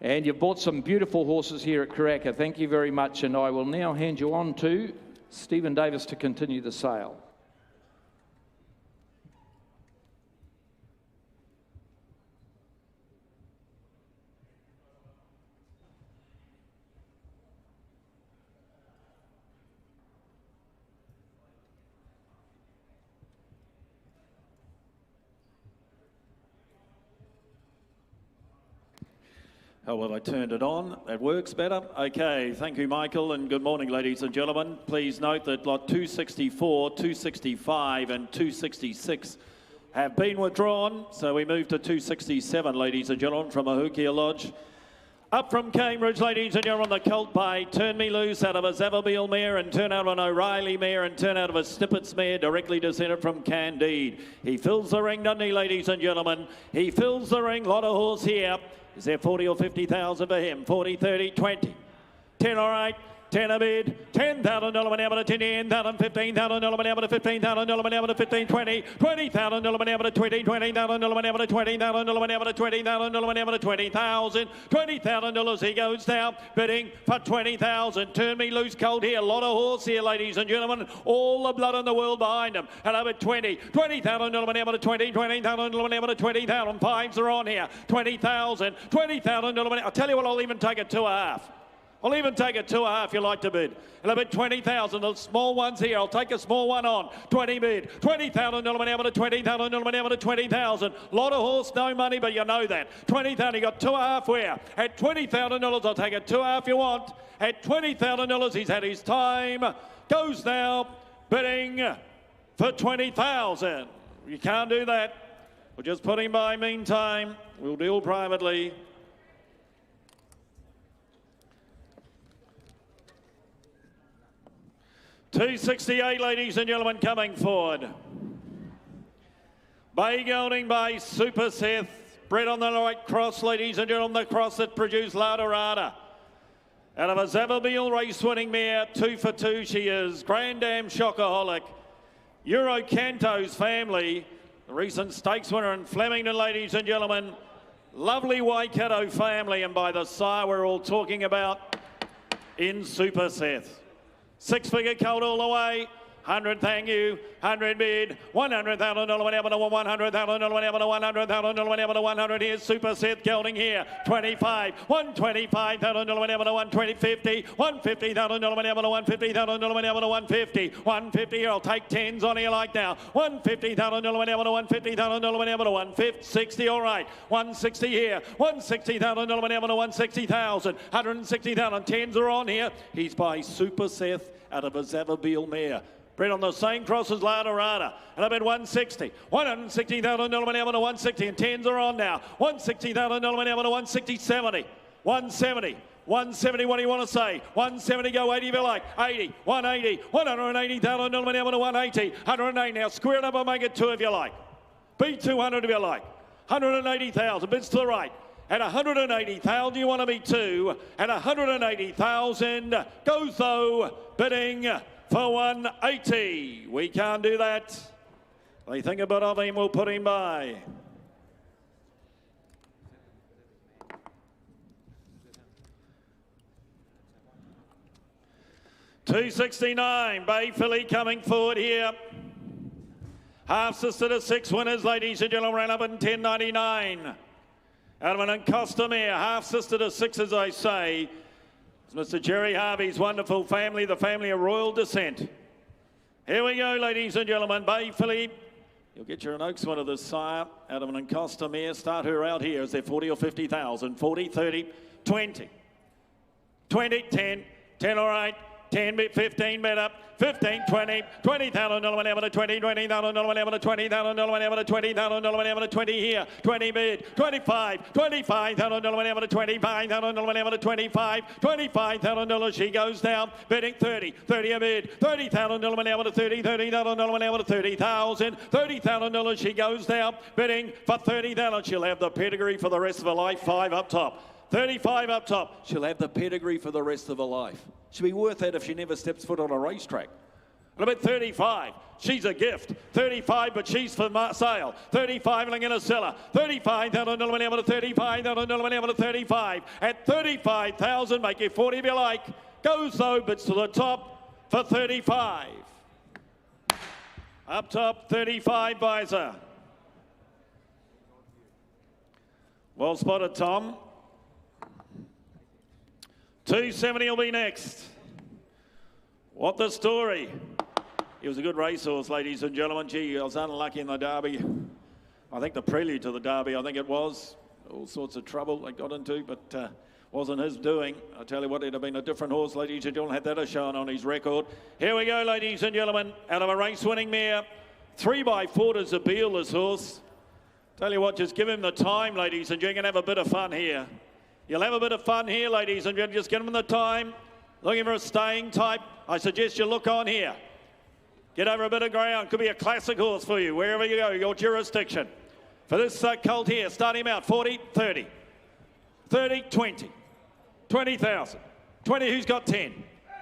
And you've bought some beautiful horses here at Karaka. Thank you very much. And I will now hand you on to Stephen Davis to continue the sale. How have I turned it on? It works better. Okay, thank you, Michael, and good morning, ladies and gentlemen. Please note that lot 264, 265 and 266 have been withdrawn, so we move to 267, ladies and gentlemen, from Ahukia Lodge. Up from Cambridge, ladies and gentlemen, the Colt Bay, Turn Me Loose out of a Zavabeel mare and turn out of an O'Reilly mare and turn out of a Snippets mare, directly descended from Candide. He fills the ring, doesn't he, ladies and gentlemen? He fills the ring, lot of horse here. Is there 40 or 50,000 for him? 40, 30, 20. 10, all right. 10 a bid, $10,000 went out to $10,000, $15,000 went out to $15,000 went out to 15, 20, $20,000 went out to 20, $20,000 went out to $20,000 went out to $20,000 went out to 20,000, $20,000 he goes now, bidding for 20,000. Turn me loose cold here, a lot of horse here, ladies and gentlemen, all the blood in the world behind him. And over 20, $20,000 went out to 20, $20,000 went out to 20,000. Fives are on here, $20,000, $20,000 went out. I'll tell you what, I'll even take it 2.5. I'll even take it 2.5 you like to bid. And I bid 20,000. The small ones here. I'll take a small one on. 20 bid. $20,000 went out to 20,000 went out to 20,000. Lot of horse, no money, but you know that. 20,000. You got 2.5 where? At $20,000, I'll take it 2.5 you want. At $20,000, he's had his time. Goes now, bidding for 20,000. You can't do that. We'll just put him by meantime. We'll deal privately. $268, ladies and gentlemen, coming forward. Bay Gelding by Super Seth. Bred on the right cross, ladies and gentlemen, the cross that produced La Dorada. Out of a Zavabeel race-winning mare, 2 for 2 she is. Grand Dam Shockaholic. Euro Canto's family, the recent stakes winner in Flemington, ladies and gentlemen. Lovely Waikato family, and by the sire we're all talking about in Super Seth. 6-figure colt all the way. 100, thank you. 100 bid. $100,000 went out to $100,000 went out to $100,000 went out to 100. Here's Super Seth Gelding here. 25. $125,000 went out to 120. 50. $150,000 went out to $150,000 went out to 150. 150 here. I'll take 10s on here like now. $150,000 went out to $150,000 went out to 160. All right. 160 here. $160,000 went out to 160,000. 160,000. 10s are on here. He's by Super Seth out of a Zavabeel mare. Bred on the same cross as La Dorada. And I bet 160. $160,000 went out to 160. And 10s are on now. $160,000 went out to 160. 70. 170. 170, what do you want to say? 170, go 80 if you like. 80, 180, $180,000 went out to 180. 180, now square it up and make it 2 if you like. Be 200 if you like. 180,000, bids to the right. At 180,000, you want to be 2. At 180,000, goes though, bidding for 180. We can't do that. They think a bit of him, we'll put him by. $269, Bay Philly coming forward here. Half sister to 6 winners, ladies and gentlemen, ran up in $10.99. Adamant and Costamere, half sister to 6, as I say. It's Mr. Jerry Harvey's wonderful family, the family of royal descent. Here we go, ladies and gentlemen. Bay Philly, you'll get your Oaks winner this sire. Adamant and Costamere, start her out here. Is there 40 or 50,000? 40, 30, 20. 20, 10, 10, all right. 10, 15, bet up. 15, 20, $20,000 went out to 20, $20,000 went out to $20,000 went out to $20,000 went out to 20 here, 20 bid, 25, $25,000 went out to $25,000 went out to 25, $25,000 she goes down, bidding 30, 30 a bid, $30,000 went out to 30, $30,000 went out to 30,000, $30,000 she goes down, bidding for 30,000. She'll have the pedigree for the rest of her life. 5 up top. 35 up top. She'll have the pedigree for the rest of her life. She'll be worth that if she never steps foot on a racetrack. And about 35, she's a gift. 35, but she's for sale. 35, I'm going to sell her. $35,000 went out to $35,000 went out to 35. At 35,000, make it 40 if you like. Goes though, but to the top for 35. Up top, 35 buys her. Well spotted, Tom. 270 will be next. What the story? He was a good racehorse, ladies and gentlemen. Gee, I was unlucky in the Derby. I think the prelude to the Derby, I think it was. All sorts of trouble they got into, but wasn't his doing. I tell you what, it'd have been a different horse, ladies and gentlemen, had that shown on his record. Here we go, ladies and gentlemen. Out of a race-winning mare. 3x4 to Zabeel, this horse. Tell you what, just give him the time, ladies and gentlemen. Have a bit of fun here. You'll have a bit of fun here, ladies and gentlemen. Just get them the time. Looking for a staying type, I suggest you look on here. Get over a bit of ground. Could be a classic horse for you, wherever you go, your jurisdiction. For this colt here, start him out, 40, 30. 30, 20. 20,000. 20, who's got 10?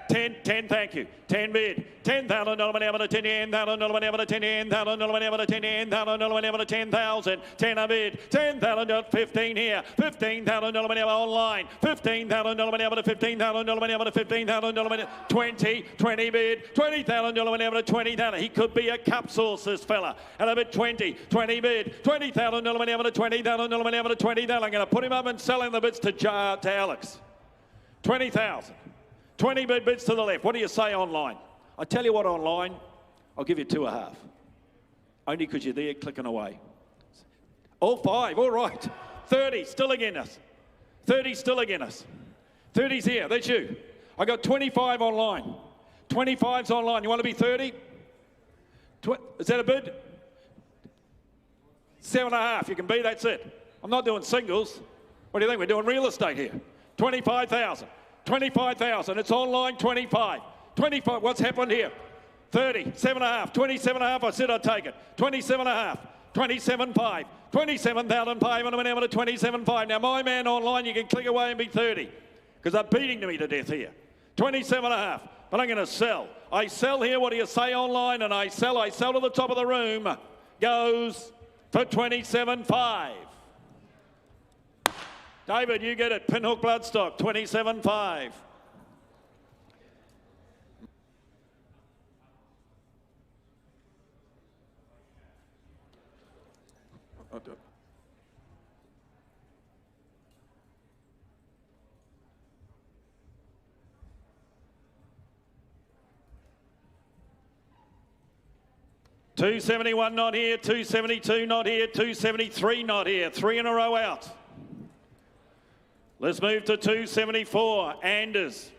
10, thank you. 10 bid. $10,000 whenever to $10,000 whenever to $10,000 whenever to $10,000 whenever to 10,000. 10 a bid. $10,000 15 here. $15,000 whenever online. $15,000 whenever to $15,000 whenever to $15,000 whenever 20 bid. $20,000 whenever to 20,000. He could be a cup source, this fella. And a bid 20 bid. $20,000 whenever to $20,000 whenever to 20,000. I'm going to put him up and selling the bids to Alex. 20,000. 20 bids to the left. What do you say online? I tell you what, online, I'll give you 2.5. Only because you're there clicking away. All 5, all right. 30, still against us. 30, still against us. 30's here, that's you. I got 25 online. 25's online. You want to be 30? Is that a bid? 7.5, you can be, that's it. I'm not doing singles. What do you think? We're doing real estate here. 25,000. 25,000. It's online. 25. 25. What's happened here? 30. 7.5. 27.5. I said I'd take it. 27.5. 27.5. 27,500 whenever to 27.5. Now my man online, you can click away and be 30 because they're beating me to death here. 27.5. But I'm going to sell. I sell here. What do you say online? And I sell to the top of the room. Goes for 27.5. David, you get it. Pinhook Bloodstock, 27.5. I'll do it. $271 not here, $272 not here, $273 not here. 3 in a row out. Let's move to $274. Anders.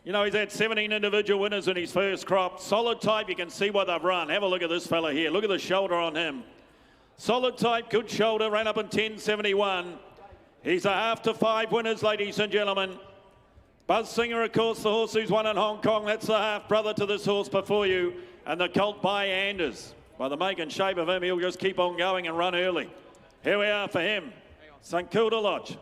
You know, he's had 17 individual winners in his first crop. Solid type, you can see what they've run. Have a look at this fella here. Look at the shoulder on him. Solid type, good shoulder, ran up in 10.71. He's a half to 5 winners, ladies and gentlemen. Buzz Singer, of course, the horse who's won in Hong Kong. That's the half brother to this horse before you. And the colt by Anders. By the make and shape of him, he'll just keep on going and run early. Here we are for him. St Kilda Lodge.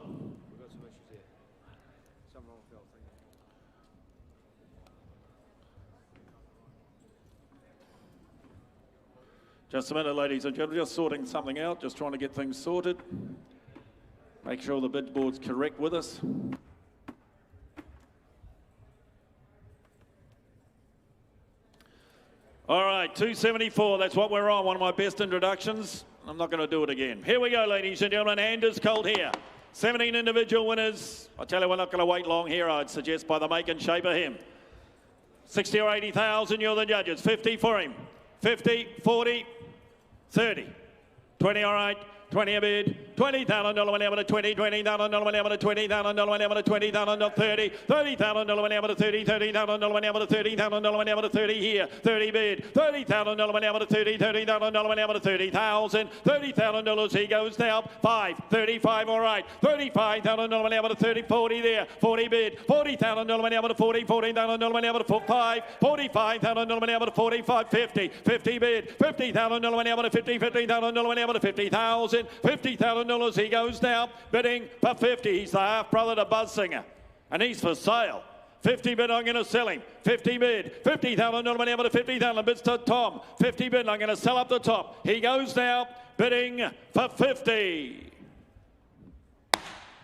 Just a minute, ladies and gentlemen, just sorting something out, just trying to get things sorted. Make sure the bid board's correct with us. All right, 274, that's what we're on, one of my best introductions. I'm not going to do it again. Here we go, ladies and gentlemen, Anders Colt here. 17 individual winners. I tell you, we're not going to wait long here, I'd suggest, by the make and shape of him. 60 or 80,000, you're the judges. 50 for him. 50, 40, 30. 20, all right. 20 a bid. $20,000 whenever to 20, $20,000 whenever to $20,000 whenever to $20,000 30, $30,000 whenever to 30, $30,000 whenever to $30,000 whenever to 30 here, 30 bid, $30,000 whenever to 30, $30,000 whenever to 30,000, $30,000 he goes now, 5, 35, all right, $35,000 whenever to 30, 40 there, 40 bid, $40,000 whenever to 40, $40,000 whenever to 5, $45,000 whenever to 45, 50, 50 bid, $50,000 whenever to 50, $50,000 whenever to 50,000, $50,000 he goes now, bidding for 50. He's the half-brother to Buzz Singer, and he's for sale. 50 bid, I'm going to sell him. 50 bid, $50,000 whenever to 50,000 bids to Tom. 50 bid, I'm going to sell up the top. He goes now, bidding for 50.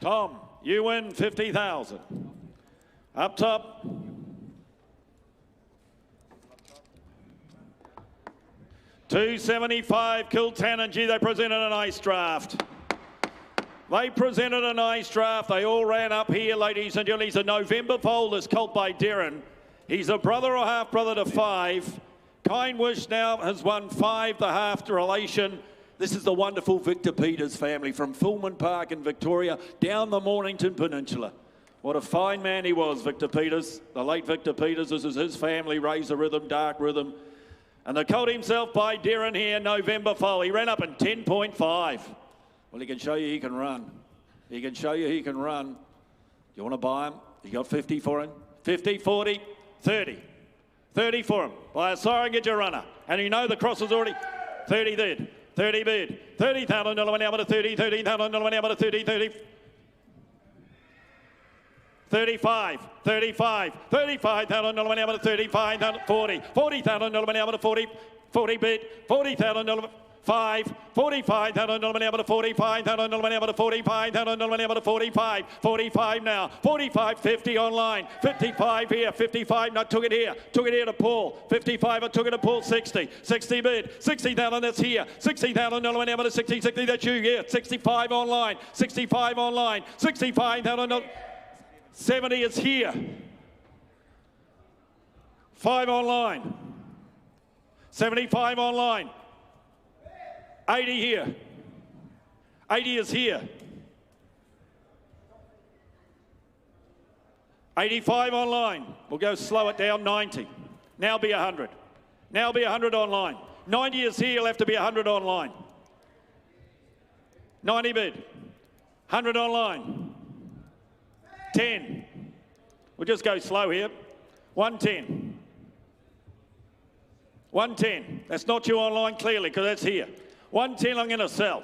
Tom, you win 50,000. Up top. $275, Kiltanangy. They presented a nice draft. They presented a nice draft. They all ran up here, ladies and gentlemen. He's a November foal, this colt by Darren. He's a brother or half-brother to 5. Kind Wish now has won 5, the half to relation. This is the wonderful Victor Peters family from Fulman Park in Victoria down the Mornington Peninsula. What a fine man he was, Victor Peters. The late Victor Peters. This is his family, Razor Rhythm, Dark Rhythm. And the colt himself by Darren here, November foal. He ran up in 10.5. Well, he can show you he can run. He can show you he can run. Do you want to buy him? You got 50 for him? 50, 40, 30. 30 for him. Buy a siren, get your runner. And you know the cross is already 30 bid. 30 bid. $30,000 went out to 30, $30,000 went out to 30, 30. 35, 35, 35,000 dollar money out 35,000, 40, 40,000 dollar money out 40, 40 bid, 40,000 dollar 5, 45,000 dollar money out 45,000 dollar money out 45,000 dollar money out 45, 45 now, 45, 50 online, 55 here, 55, no, took it here to Paul, 55, I took it to Paul, 60, 60 bid, 60,000 that's here, 60,000 dollar money out 60, 60 that's you, yeah, 65 online, 65 online, 65,000 dollars. 70 is here. 5 online. 75 online. 80 here. 80 is here. 85 online. We'll go slow it down, 90. Now be 100. Now be 100 online. 90 is here, you'll have to be 100 online. 90 bid. 100 online. 10. We'll just go slow here. 110. 110. That's not you online clearly because that's here. 110 I'm going to sell.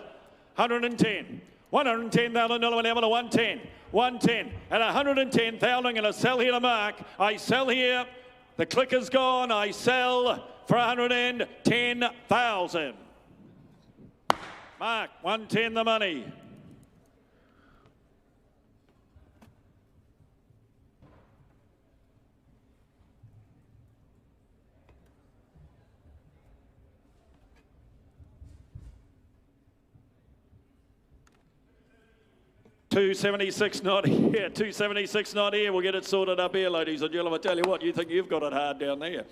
110. 110,000 dollar an hour to 110. 110. At 110,000 I'm going to sell here to Mark. I sell here. The clicker's gone. I sell for 110,000. Mark, 110 the money. $276 not here, $276 not here. We'll get it sorted up here, ladies and gentlemen. I tell you what, you think you've got it hard down there.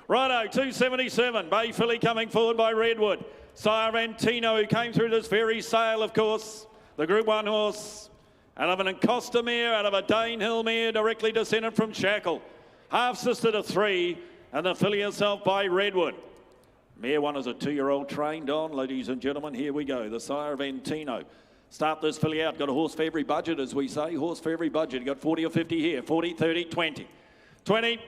Righto, 277. Bay Filly coming forward by Redwood. Sire Antino, who came through this very sale, of course. The Group 1 horse. Out of an Encosta mare, out of a Danehill mare, directly descended from Shackle. Half sister to 3, and the filly herself by Redwood. Mare 1 is a 2-year-old trained on, ladies and gentlemen. Here we go, the Sire of Antino. Start this filly out. Got a horse for every budget, as we say. Horse for every budget. You got 40 or 50 here. 40, 30, 20. 20,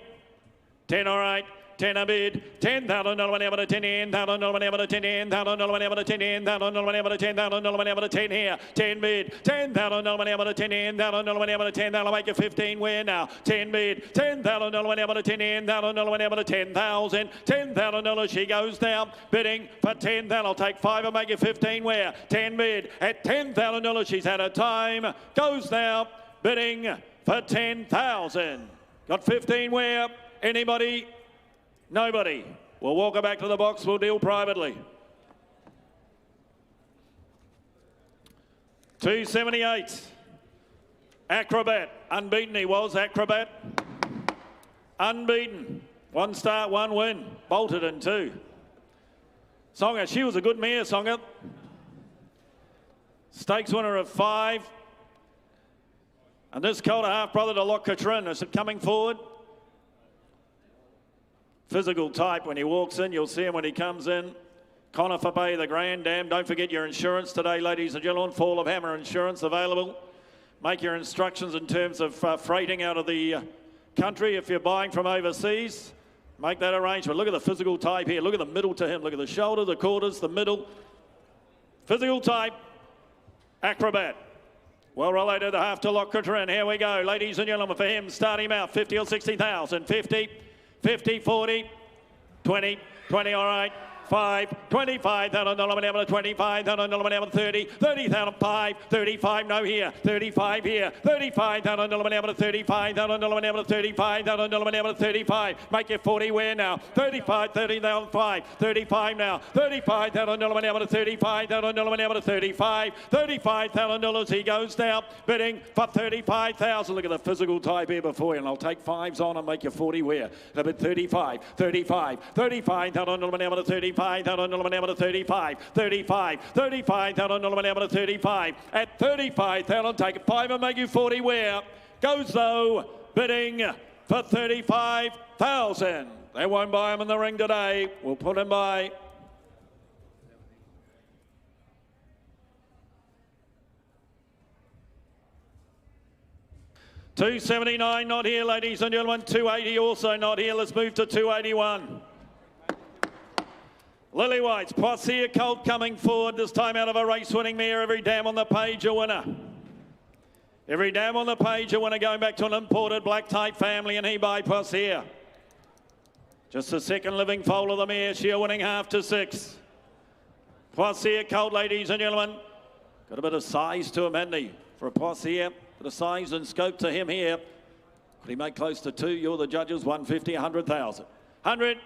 10, all right. 10 a bid. 10,000 dollar able to 10 in. 1,000 dollar able to 10 in. 1,000 dollar able to 10 in. 1,000 dollar able to 10. 1,000 dollar able to 10 here. 10 bid. 10,000 dollar able to 10 in. 1,000 dollar able to 10. That'll make you 15 win now. 10 bid. 10,000 dollar able to 10 in. 1,000 dollar able to 10,000. 10,000 dollars she goes down. Bidding for 10. That'll take 5 and make you 15 where. 10 bid. At 10,000 dollars she's had a time. Goes now. Bidding for 10,000. Got 15 where. Anybody? Nobody. We'll walk her back to the box. We'll deal privately. 278. Acrobat. Unbeaten he was. Acrobat. Unbeaten. 1 start, 1 win. Bolted in 2. Songer. She was a good mare, Songer. Stakes winner of 5. And this colt a half brother to Lock Catrin. Is it coming forward? Physical type when he walks in, you'll see him when he comes in. Conifer Bay, the Grand Dam. Don't forget your insurance today, ladies and gentlemen. Fall of Hammer insurance available. Make your instructions in terms of freighting out of the country if you're buying from overseas. Make that arrangement. Look at the physical type here. Look at the middle to him. Look at the shoulder, the quarters, the middle. Physical type. Acrobat. Well related the half to Lock Catrin. Here we go, ladies and gentlemen, for him. Start him out. 50 or 60,000. 50. 50, 40, 20, 20, all right. 5, 25,000 dollar able to 25,000 dollar able to 30, 30,000 5, 35 no here, 35 here, 35,000 dollar able to 35,000 dollar able to 35,000 dollar able to 35. Make it 40 where now? 35, 30,000 5, 35 now, 35,000 dollar able to 35,000 dollar able to 35, 35,000 dollars he goes down, bidding for 35,000. Look at the physical type here before you, and I'll take 5s on and make you 40 where? A bit 35, 35, 35,000 dollar able to 35. 35,000 dollar able to 35, 35, 35,000 dollar able to 35. At 35,000, take it 5 and make you 40 where? Goes though, bidding for 35,000. They won't buy him in the ring today. We'll put him by. $279 not here, ladies and gentlemen. 280 also not here. Let's move to 281. Lily White's Posse Colt coming forward, this time out of a race-winning mare. Every dam on the page a winner. Every dam on the page, a winner going back to an imported black type family, and he by Possier. Just the second living foal of the mare. She winning half to 6. Possier colt, ladies and gentlemen. Got a bit of size to him, hasn't he? For a Possier, bit of size and scope to him here. Could he make close to 2? You're the judges. 150, 100,000. 100,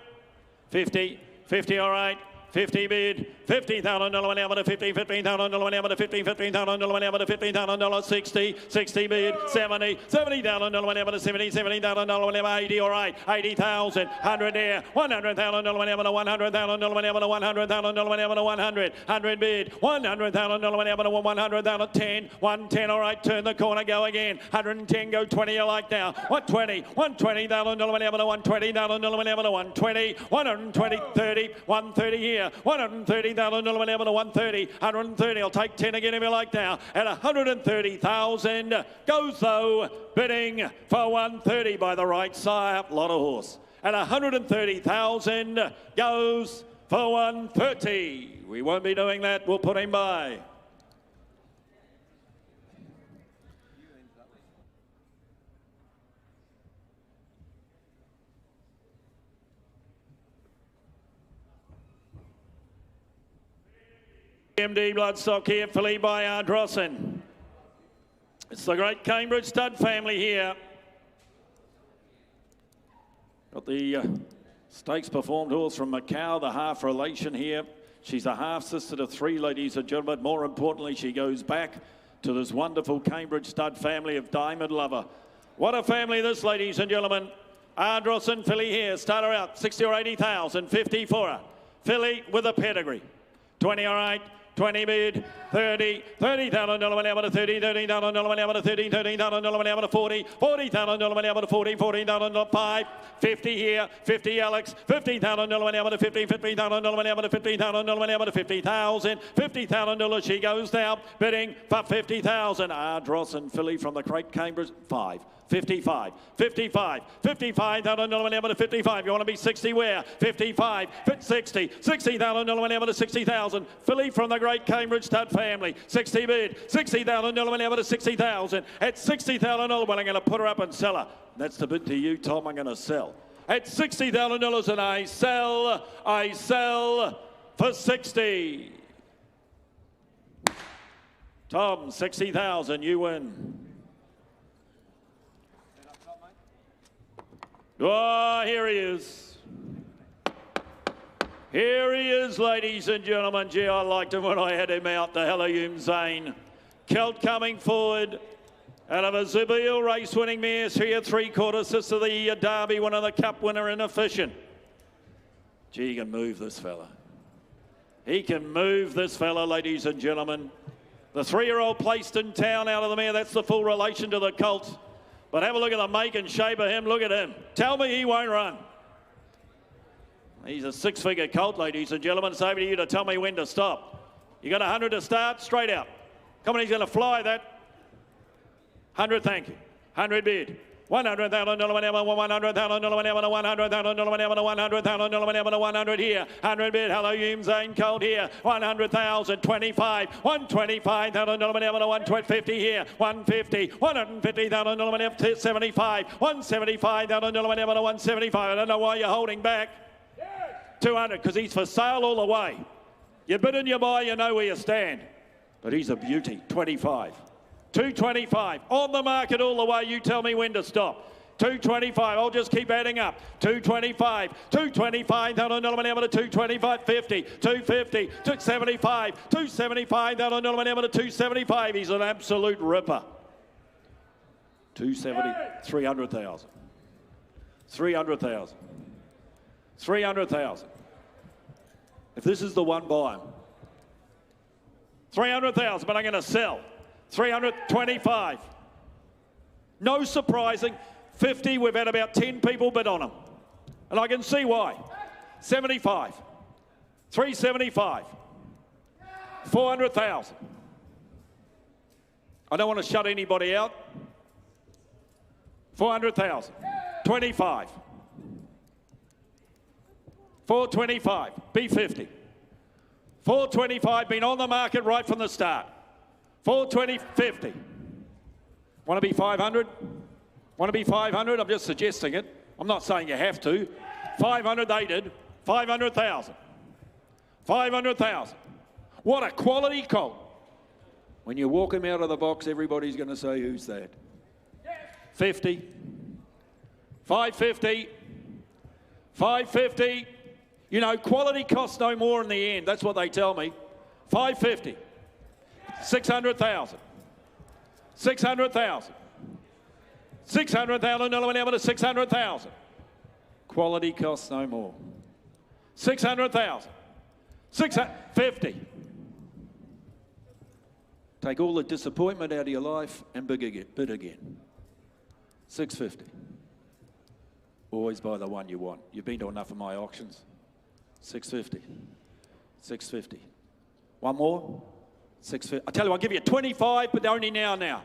50, 50, all right. 50 bid, $50,000 one hour to 50, $15,000 one hour to 50, $15,000 one hour to $15,000, 60, 60 bid, 70, $70,000 one hour to 70, $70,000 one hour, 80, all right, 80,000, 100 there, $100,000 one hour to $100,000 one hour to $100,000 one hour to 100, 100 bid, $100,000 one hour to 100,000, 10, 110, all right, turn the corner, go again, 110, go 20 you like now, 120, $120,000 one hour to $120,000 one hour to 120, 120, 30, 130 here. $130,000 one hour to 130, 130. I'll take 10 again if you like now. At 130,000 goes though, bidding for 130 by the right sire. Lot of horse. At 130,000 goes for 130. We won't be doing that. We'll put him by. MD Bloodstock here, fully by Ardrossan. It's the great Cambridge stud family here. Got the stakes performed horse from Macau, the half relation here. She's a half sister to 3, ladies and gentlemen. More importantly, she goes back to this wonderful Cambridge stud family of Diamond Lover. What a family this, ladies and gentlemen. Ardrossan filly here, start her out, 60 or 80,000, 50 for her. Filly with a pedigree. 20, all right. 20 bid, 30, $30,000 one hour to 30, $30,000 one hour to 30, $30,000 one hour to 40, $40,000 one hour to 40, $40,000 5, 50 here, 50 Alex, $50,000 one hour to 50, $50,000 one hour to 50,000 one hour to 50,000, $50,000 she goes now, bidding for 50,000. Ardrossan filly from the great Cambridge, 5. 55, 55, $55,000 one hour to 55. You want to be 60 where? 55, 60, $60,000 one hour to 60,000. Filly from the great Cambridge stud family, 60 bid, $60,000 one hour to 60,000. At $60,000, well, I'm going to put her up and sell her. That's the bid to you, Tom. I'm going to sell. At $60,000 and I sell for 60. Tom, 60,000, you win. Oh, here he is. Here he is, ladies and gentlemen. Gee, I liked him when I had him out, the Haloum Zane. Celt coming forward out of a Zabeel race winning mare, 3 3/4 sister, the Derby winner, the Cup winner, and Efficient. Gee, he can move this fella. He can move this fella, ladies and gentlemen. The 3-year-old placed in town out of the mare, that's the full relation to the colt. But have a look at the make and shape of him. Look at him. Tell me he won't run. He's a 6-figure colt, ladies and gentlemen. It's over to you to tell me when to stop. You got 100 to start, straight out. Come on, he's going to fly that. 100, thank you. 100 bid. $100,000 one hour, $100,000 one hour, $100,000 one hour, $100,000 one hour, $100 here. 100 bid. Haloum Zane colt here. 100,000, 25, $125,000 one hour, 150 here. 150, $150,000 one hour, 75, $175,000 one hour, 175. I don't know why you're holding back. 200, because he's for sale all the way. You bid and you buy, you know where you stand. But he's a beauty. 25. 225 on the market all the way. You tell me when to stop. 225. I'll just keep adding up. 225. 225. $1 to 225. 50. 250. 275. 275. $1 to 275. He's an absolute ripper. 270. 300,000. 300,000. 300,000. If this is the one, buy him. 300,000. But I'm going to sell. 325. No surprising. 50, we've had about 10 people bid on them. And I can see why. 75. 375. 400,000. I don't want to shut anybody out. 400,000. 25. 425. B50. 425, been on the market right from the start. 420, 50. Want to be 500? Want to be 500? I'm just suggesting it. I'm not saying you have to. 500 they did. 500,000. 500,000. What a quality colt. When you walk him out of the box, everybody's going to say, who's that? 50. 550. 550. You know, quality costs no more in the end. That's what they tell me. 550. 600,000. 600,000. 600,000. No one able to 600,000. Quality costs no more. 600,000. 650. Take all the disappointment out of your life and bid again. 650. Always buy the one you want. You've been to enough of my auctions. 650. 650. One more. 650. I tell you, I'll give you 25, but only now.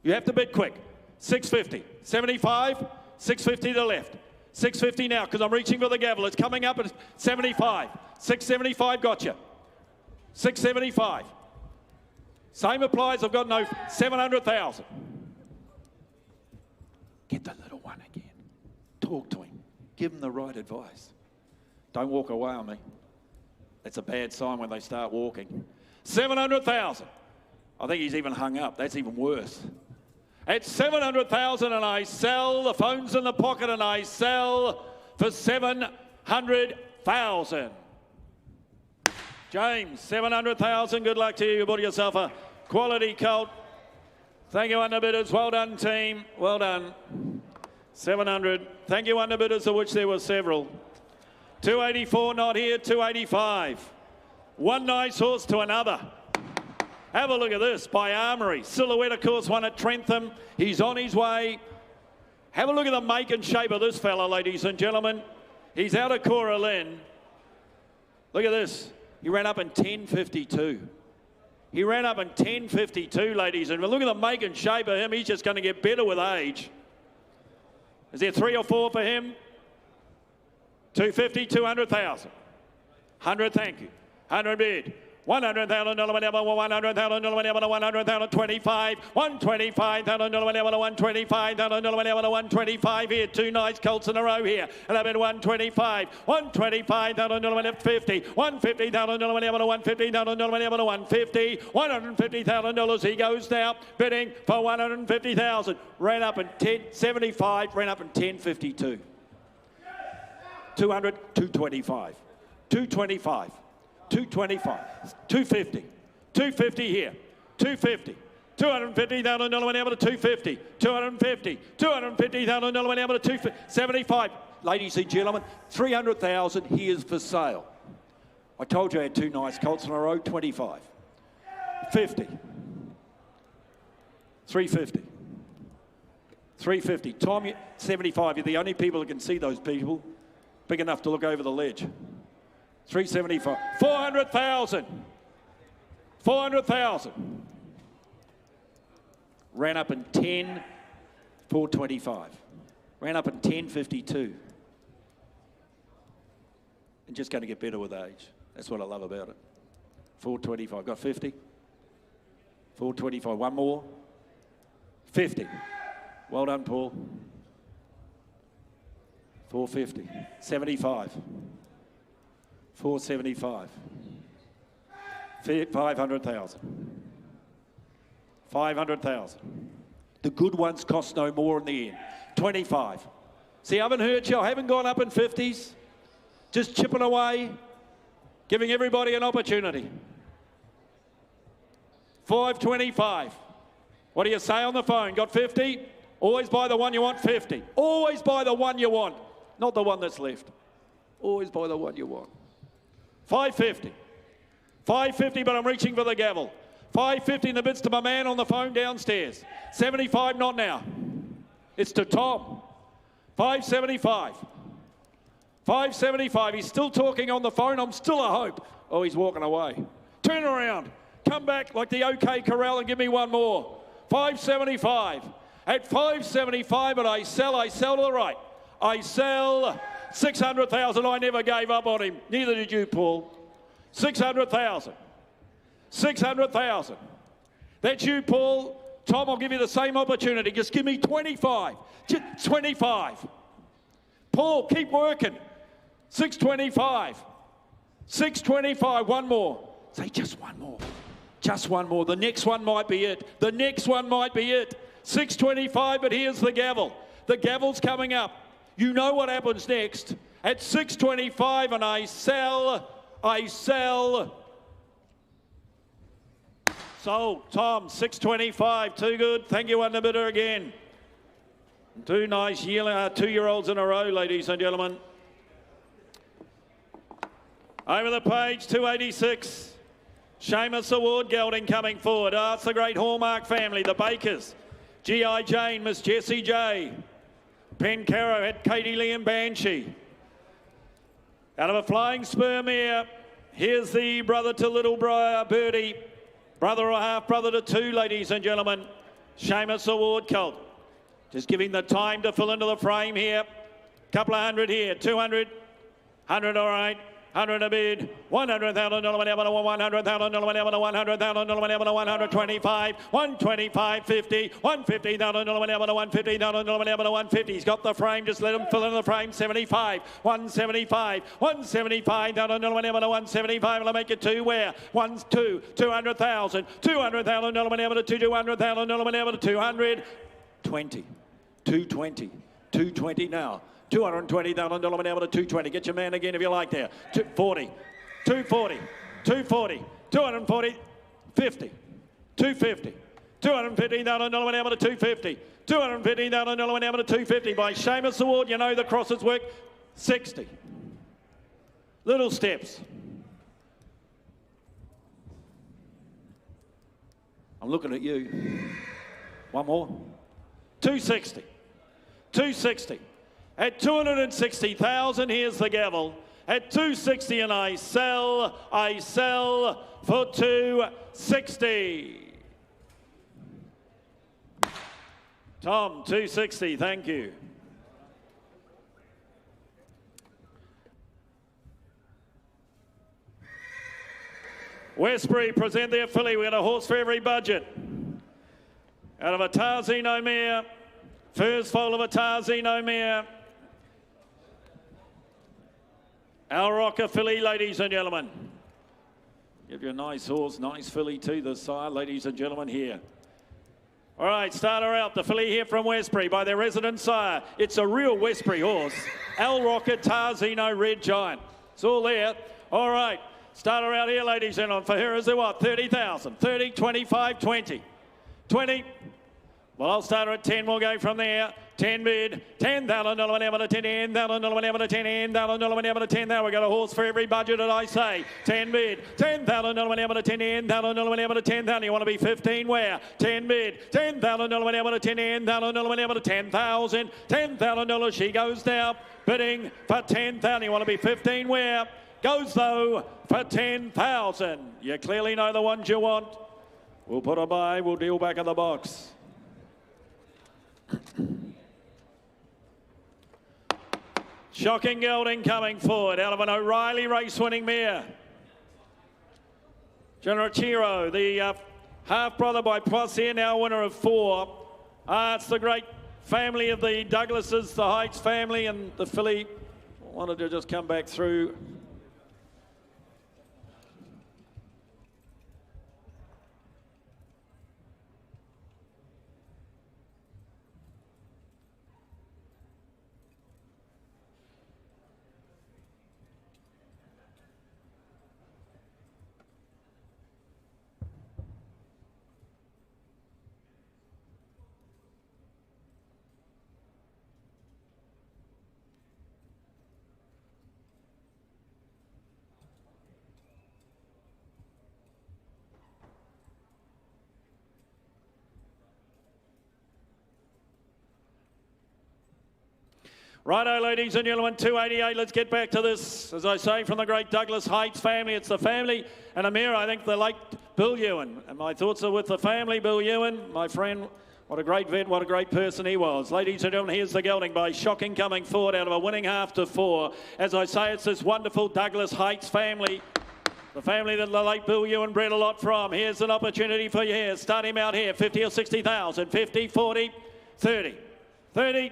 You have to bid quick. 650. 75. 650 to the left. 650 now, because I'm reaching for the gavel. It's coming up at 75. 675 got you. 675. Same applies. I've got no 700,000. Get the little one again. Talk to him. Give him the right advice. Don't walk away on me. That's a bad sign when they start walking. 700,000. I think he's even hung up. That's even worse. At 700,000 and I sell. The phone's in the pocket and I sell for 700,000. James, 700,000. Good luck to you. You bought yourself a quality colt. Thank you, underbidders. Well done, team. Well done. 700. Thank you, underbidders, of which there were several. 284 not here. 285. One nice horse to another. Have a look at this by Armory. Silhouette, of course, won at Trentham. He's on his way. Have a look at the make and shape of this fella, ladies and gentlemen. He's out of Cora Lynn. Look at this. He ran up in 10.52. He ran up in 10.52, ladies and look at the make and shape of him. He's just going to get better with age. Is there 3 or 4 for him? 250, 200,000. 100, thank you. 100 bid. 100,000 $100,000 $100,000 25 $125,000 $125,000 $125 here. 2 nice colts in a row here. And I've been 125 $125,000 50 $150,000 $150,000 $150,000 he goes now bidding for 150,000. Ran up in 10.75. Ran up in 10.52. 200 225 225 225, 250, 250 here, 250, $250,000 went out to 250, 250, $250,000 went out to 275. Ladies and gentlemen, 300,000 here's for sale. I told you I had 2 nice colts in a row. 25, 50, 350, 350. Tom, 75. You're the only people that can see those people big enough to look over the ledge. 375. 400,000. 400,000. Ran up in 10, 425. Ran up in 10.52. And just going to get better with age. That's what I love about it. 425. Got 50. 425. One more. 50. Well done, Paul. 450. 75. 475. 500,000. 500,000. The good ones cost no more in the end. 25. See, I haven't hurt you. I haven't gone up in 50s. Just chipping away, giving everybody an opportunity. 525. What do you say on the phone? Got 50? Always buy the one you want. 50. Always buy the one you want, not the one that's left. Always buy the one you want. 550. 550, but I'm reaching for the gavel. 550 in the bids to my man on the phone downstairs. 75, not now. It's to Tom. 575. 575. He's still talking on the phone. I'm still a hope. Oh, he's walking away. Turn around. Come back like the OK Corral and give me one more. 575. At 575, but I sell to the right. I sell 600,000. I never gave up on him. Neither did you, Paul. 600,000. 600,000. That's you, Paul. Tom, I'll give you the same opportunity. Just give me 25. Just 25. Paul, keep working. 625. 625. One more. Say just one more. Just one more. The next one might be it. The next one might be it. 625, but here's the gavel. The gavel's coming up. You know what happens next. At 625, and I sell. Sold. Tom, 625. Too good. Thank you, underbidder again. Two nice two-year-olds in a row, ladies and gentlemen. Over the page, 286. Seamus Award gelding coming forward. It's the great Hallmark family, the Bakers. G.I. Jane, Miss Jessie J. Pencaro had Katie Lee and Banshee. Out of a flying spur mare, here's the brother to little Birdie. Brother or half-brother to two, ladies and gentlemen. Seamus Award colt. Just giving the time to fill into the frame here. Couple of hundred here. 200. 100, all right. 100 a bid. 100,000 $100,000 $100,000 125. 125 50. 150,000 150,000 150. He's got the frame. Just let him fill in the frame. 75. 175. 175 175. I'll make it two. Where? 1 2 200,000 200,000 200,000 200. 20. 220. 220 now. 220,000 220. Get your man again if you like there. 240. 240. 240. 240. 50. 250. 250,000 250. 250,000 250 by Seamus Award. You know the crosses work. 60. Little steps. I'm looking at you. One more. 260. 260. At 260,000, here's the gavel. At 260, and I sell for 260. Tom, 260, thank you. Westbury present their filly. We got a horse for every budget. Out of a Tarzino mare, first foal of a Tarzino mare. Our Rocker filly, ladies and gentlemen. Give you a nice horse, nice filly to the side, ladies and gentlemen, here. All right, start her out. The filly here from Westbury by their resident sire. It's a real Westbury horse. Al Rocker Tarzino Red Giant. It's all there. All right, start her out here, ladies and gentlemen. For her is the what? 30,000. 30, 25, 20. 20. Well, I'll start her at 10. We'll go from there. 10 bid. 10,000 $10,000 $10,000 10,000. We got a horse for every budget, and I say 10 bid. 10,000 $10,000 10,000. You want to be 15? Where? 10 bid. 10,000 $10,000 10,000. $10,000. She goes now. Bidding for 10,000. You want to be 15? Where? Goes though for 10,000. You clearly know the ones you want. We'll put a buy. We'll deal back in the box. Shocking gelding coming forward out of an O'Reilly race-winning mare. Generachiro, the half-brother by Plus here, now winner of 4. It's the great family of the Douglases, the Heights family, and the filly wanted to just come back through. Righto, ladies and gentlemen, 288. Let's get back to this. As I say, from the great Douglas Heights family. It's the family and a mare, I think, the late Bill Ewan. And my thoughts are with the family. Bill Ewan, my friend, what a great vet, what a great person he was. Ladies and gentlemen, here's the gelding by Shocking coming forward out of a winning half to 4. As I say, it's this wonderful Douglas Heights family. The family that the late Bill Ewan bred a lot from. Here's an opportunity for you here. Start him out here. 50 or 60,000. 50, 40, 30, 30,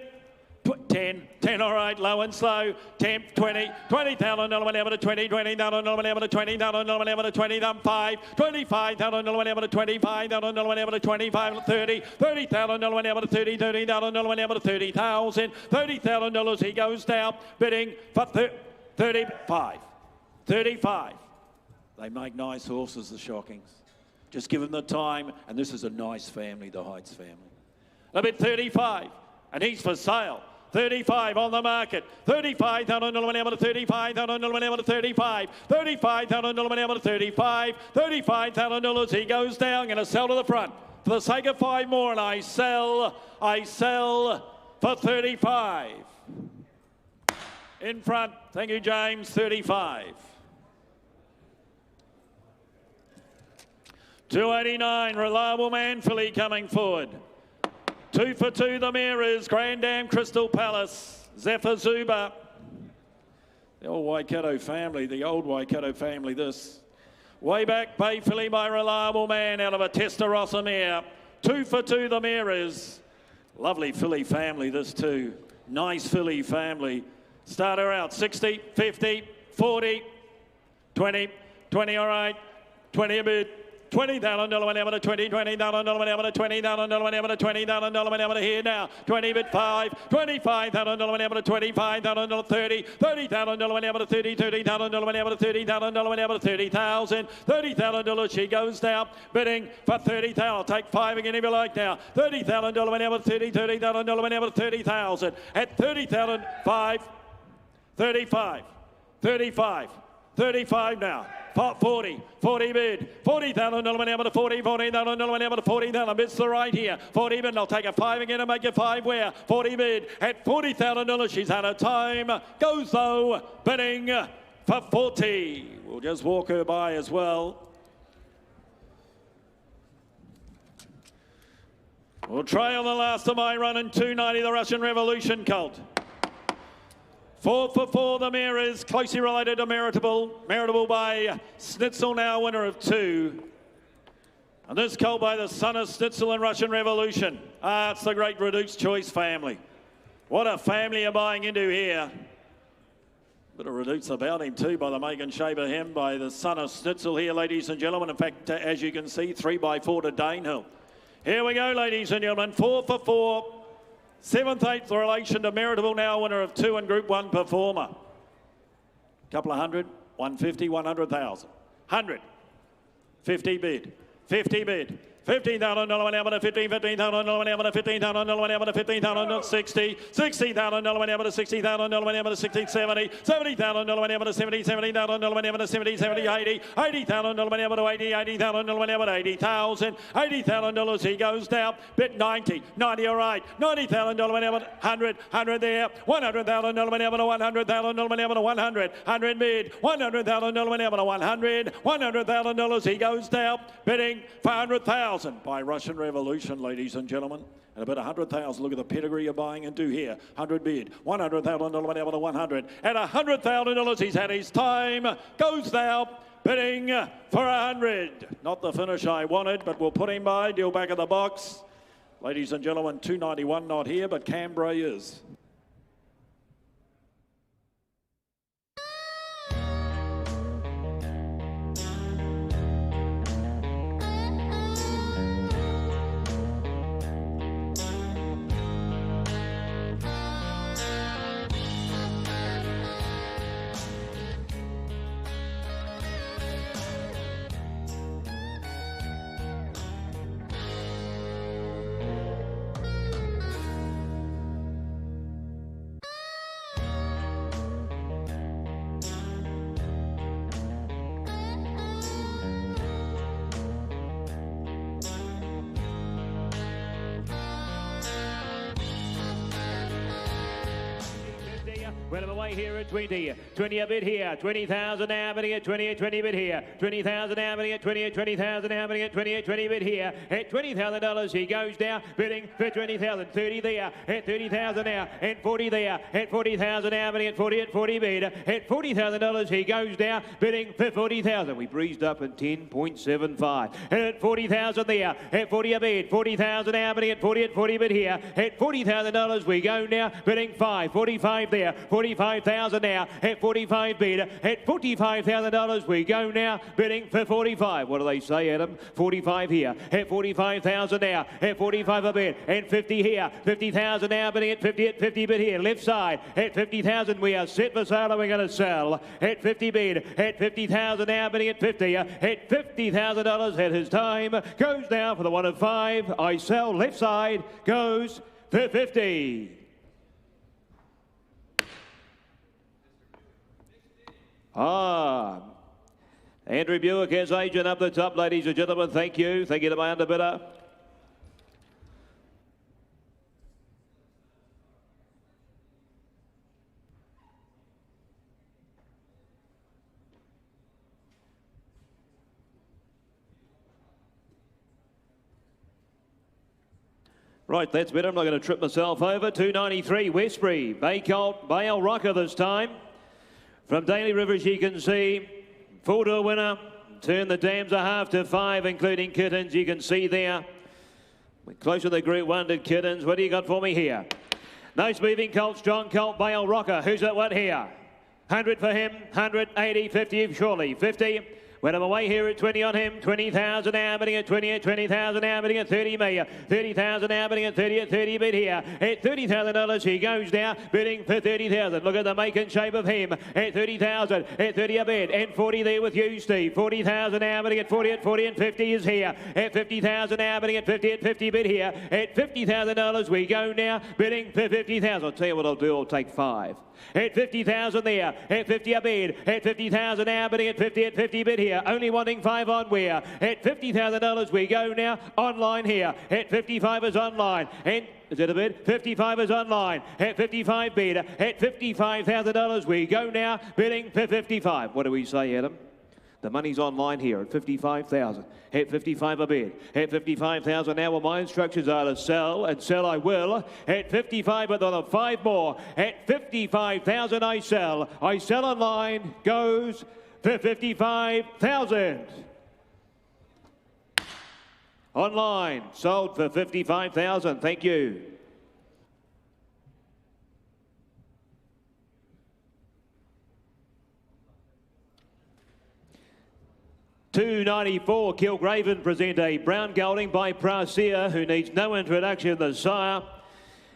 10, 10, all right, low and slow, 10, 20, 20,000, no one ever to 20, 20,000, no one ever to 20,000, no one ever to 20, 5, 25,000, no one ever to 25,000, no one ever to 25, 30, 30,000, no one ever to 30, 30,000, no one ever to 30,000, $30,000, he goes down, bidding for 35, 35. They make nice horses, the Shockings. Just give them the time, and this is a nice family, the Heights family. A bit 35, and he's for sale. 35 on the market. 35,000, no one able to 35,000, no one able to 35. 35,000, no one able to 35. $35,000, he goes down, going to sell to the front. For the sake of 5 more, and I sell for 35. In front, thank you, James, 35. 289, Reliable Man, Philly coming forward. 2 for 2, the Mirrors, Grand Dam, Crystal Palace, Zephyr Zuba. The old Waikato family, this. Way back, Bay Philly by Reliable Man out of a Testarossa. 2 for 2, the Mirrors. Lovely Philly family, this too. Nice Philly family. Starter out, 60, 50, 40, 20, 20, all right, 20 a bit. $20,000 went to 20, $20,000 went to 20,000 went to $20,000 went to here now. 20 bit 5, $25,000 went to 25,000 30, $30,000 went to 30, $30,000 went to 30,000 went to 30,000, $30,000 she goes down, bidding for 30,000. I'll take 5 again if you like now. $30,000 went to 30, $30,000 went to 30,000 at 30,000, 5, 35, 35, 35 now. 40 bid, $40,000 went able to 40, $40,000 went able to 40,000. Bids the right here. 40 bid, and I'll take a 5 again and make it 5 where? 40 bid at $40,000. She's had a time. Goes though, bidding for 40. We'll just walk her by as well. We'll try on the last of my run in 290, the Russian Revolution colt. 4 for 4, the Mirrors, closely related to Meritable by Snitzel, now winner of 2. And this colt by the son of Snitzel and Russian Revolution. It's the great Reduced Choice family. What a family you're buying into here. Bit of Reduce about him too by the make and shape of him by the son of Snitzel here, ladies and gentlemen. In fact, as you can see, 3 by 4 to Danehill. Here we go, ladies and gentlemen, 4 for 4. 7th, 8th relation to Meritable, now winner of 2 and Group 1 performer. Couple of 100, 150, 100,000. 100, 50 bid, 50 bid. $15,000 went able to 15, $15,000 went able to 15,000 went able to 15,000, 60, $60,000 went able to 60,000 went able to 60, 70, $70,000 went able to 70, $70,000 went able to 70, 70, 80, $80,000 went able to 80, $80,000 went able to 80,000, $80,000 he goes down, bid 90, 90 all right, $90,000 went able to 100, 100 there, $100,000 went able to 100,000 went able to 100, 100 bid, $100,000 went able to 100, $100,000 he goes down, bidding for 100,000. By Russian Revolution, ladies and gentlemen. And about 100,000. Look at the pedigree you're buying into here. 100 bid. $100,000 went able to 100. At $100,000, he's had his time. Goes now, bidding for 100. Not the finish I wanted, but we'll put him by. Deal back of the box. Ladies and gentlemen, 291 not here, but Canberra is. Well, I'm away here at 20. 20 a bit here. 20,000 now, bidding at 20, 20 bit here. 20,000 now, bidding at 20, 20,000 now, bidding at 20, 20 bit here. At $20,000, he goes down, bidding for 20,000. 30 there. At 30,000 now. At 40 there. At 40,000 now, bidding at 40 bid. At $40,000, he goes down, bidding for 40,000. We breezed up at 10.75. At 40,000 there. At 40 a bid. 40,000 now, bidding at 40 bid here. At $40,000, we go now, bidding 45 there. 45,000 now at 45 bid. At $45,000 we go now, bidding for 45. What do they say, Adam? 45 here. At 45,000 now. At 45 a bid. And 50 here. 50,000 now, bidding at 50 bid here. Left side. At 50,000 we are set for sale and we're going to sell. At 50 bid. At 50,000 now, bidding at 50. At $50,000 at his time. Goes down for the 1 of 5. I sell. Left side goes for 50. Andrew Buick as agent up the top, ladies and gentlemen. Thank you. Thank you to my underbidder. Right, that's better. I'm not going to trip myself over. 293 Westbury. Baycolt, Bale Rocker this time. From Daly Rivers, you can see full-door winner. Turn the dams a half to 5, including Kittens. You can see there. We're close to the Group 1 to Kittens. What do you got for me here? Nice moving colt, strong colt, Bale Rocker. Who's at what here? 100 for him, 180, 50 surely, 50. When I'm away here at 20 on him, 20,000 now, bidding at 20, at 20,000 now, bidding at 30 million, 30,000 now, bidding at 30 bid here. At $30,000 he goes now, bidding for 30,000. Look at the make and shape of him. At 30,000, at 30 a bid, and 40 there with you, Steve. 40,000 now, bidding at 40 and 50 is here. At 50,000 now, bidding at 50 bid here. At $50,000 we go now, bidding for 50,000. I'll tell you what I'll do, I'll take 5. At 50,000 there, at 50 a bid, at 50,000 now, bidding at 50 bid here. Only wanting 5 on where. At $50,000 we go now, online here. At 55 is online. And is it a bid? 55 is online. At 55 bid. At $55,000 we go now, bidding for 55. What do we say, Adam? The money's online here at 55,000. At 55 a bid. At 55,000 now, well, my instructions are to sell, and sell I will. At 55, but on 5 more. At 55,000 I sell. I sell online, goes for 55,000. Online, sold for 55,000. Thank you. $2.94, Kilgraven present a brown gelding by Prasia, who needs no introduction. The sire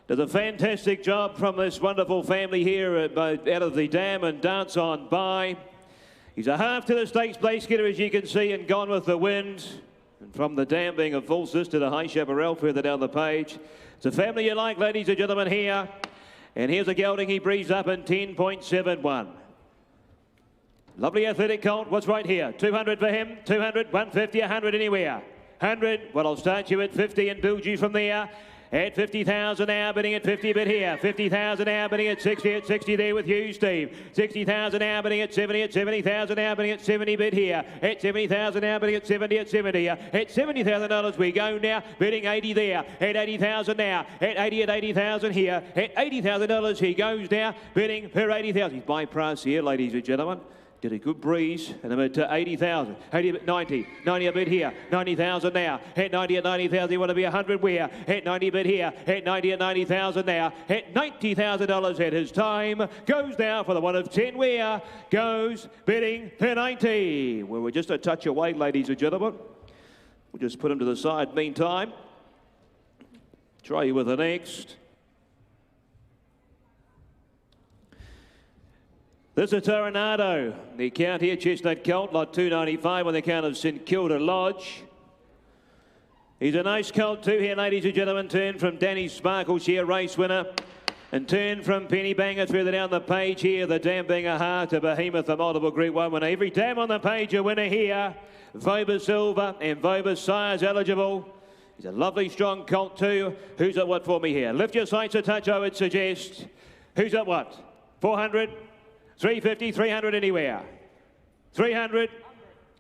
does a fantastic job from this wonderful family here out of the dam and dance on by. He's a half to the stakes place getter, as you can see, and gone with the wind. And from the dam being a full sister to High Chaparral further down the page. It's a family you like, ladies and gentlemen, here. And here's a gelding he breezed up in 10.71. Lovely athletic colt. What's right here? 200 for him. 200, 150, 100 anywhere. 100. Well, I'll start you at 50 and build you from there. At 50,000 now, bidding at 50 bid here. 50,000 now, bidding at 60. At 60 there with you, Steve. 60,000 now, bidding at 70. At 70,000 now, bidding at 70 bid here. At 70,000 now, bidding at 70. At 70. At $70,000 we go now, bidding 80 there. At 80,000 now. At 80 at 80,000 here. At $80,000 he goes now, bidding for 80,000. He's by price here, ladies and gentlemen. Did a good breeze, and I'm at 80,000. 80 at 90. 90 a bid here. 90,000 now. At 90 at 90,000, you want to be 100 where? At 90 bid here. At 90 at 90,000 now. At $90,000 at his time. Goes now for the 1 of 10 where? Goes bidding for 90. Well, we're just a touch away, ladies and gentlemen. We'll just put him to the side meantime. Try you with the next. This is Tornado. The count here, Chestnut Colt, lot 295 on the count of St Kilda Lodge. He's a nice colt too here, ladies and gentlemen. Turn from Danny Sparkles here, race winner. And turn from Penny Banger further down the page here. The Dam being a heart to Behemoth, the multiple Group 1 winner. Every Dam on the page a winner here. Voba Silver and Voba Sire's eligible. He's a lovely strong colt too. Who's at what for me here? Lift your sights a touch, I would suggest. Who's at what? 400, 350, 300 anywhere. 300.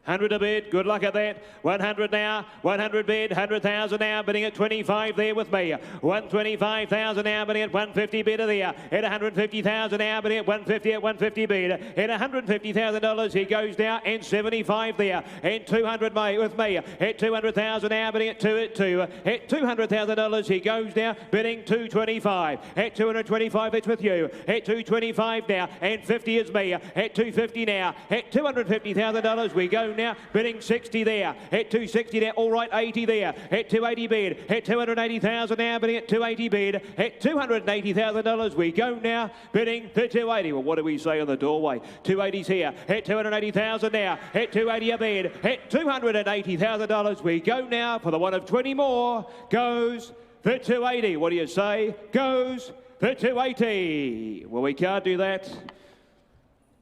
100 a bid, good luck at that. 100 now, 100 bid, 100,000 now, bidding at 25 there with me. 125,000 now, bidding at 150 bid there. At 150,000 now, bidding at 150 at 150 bid. At $150,000 he goes now, and 75 there. And 200 with me. At 200,000 now, bidding at 2 at 2. At $200,000 he goes now, bidding 225. At 225 it's with you. At 225 now, and 50 is me. At 250 now. At $250,000 we go now, bidding 60 there. At 260 there, all right, 80 there. At 280 bid. At 280,000 now, bidding at 280 bid. At $280,000 we go now, bidding for 280. Well, what do we say on the doorway? 280's here. At 280,000 now. At 280 a bid. At $280,000 we go now for the one of 20 more. Goes for 280. What do you say? Goes for 280. Well, we can't do that.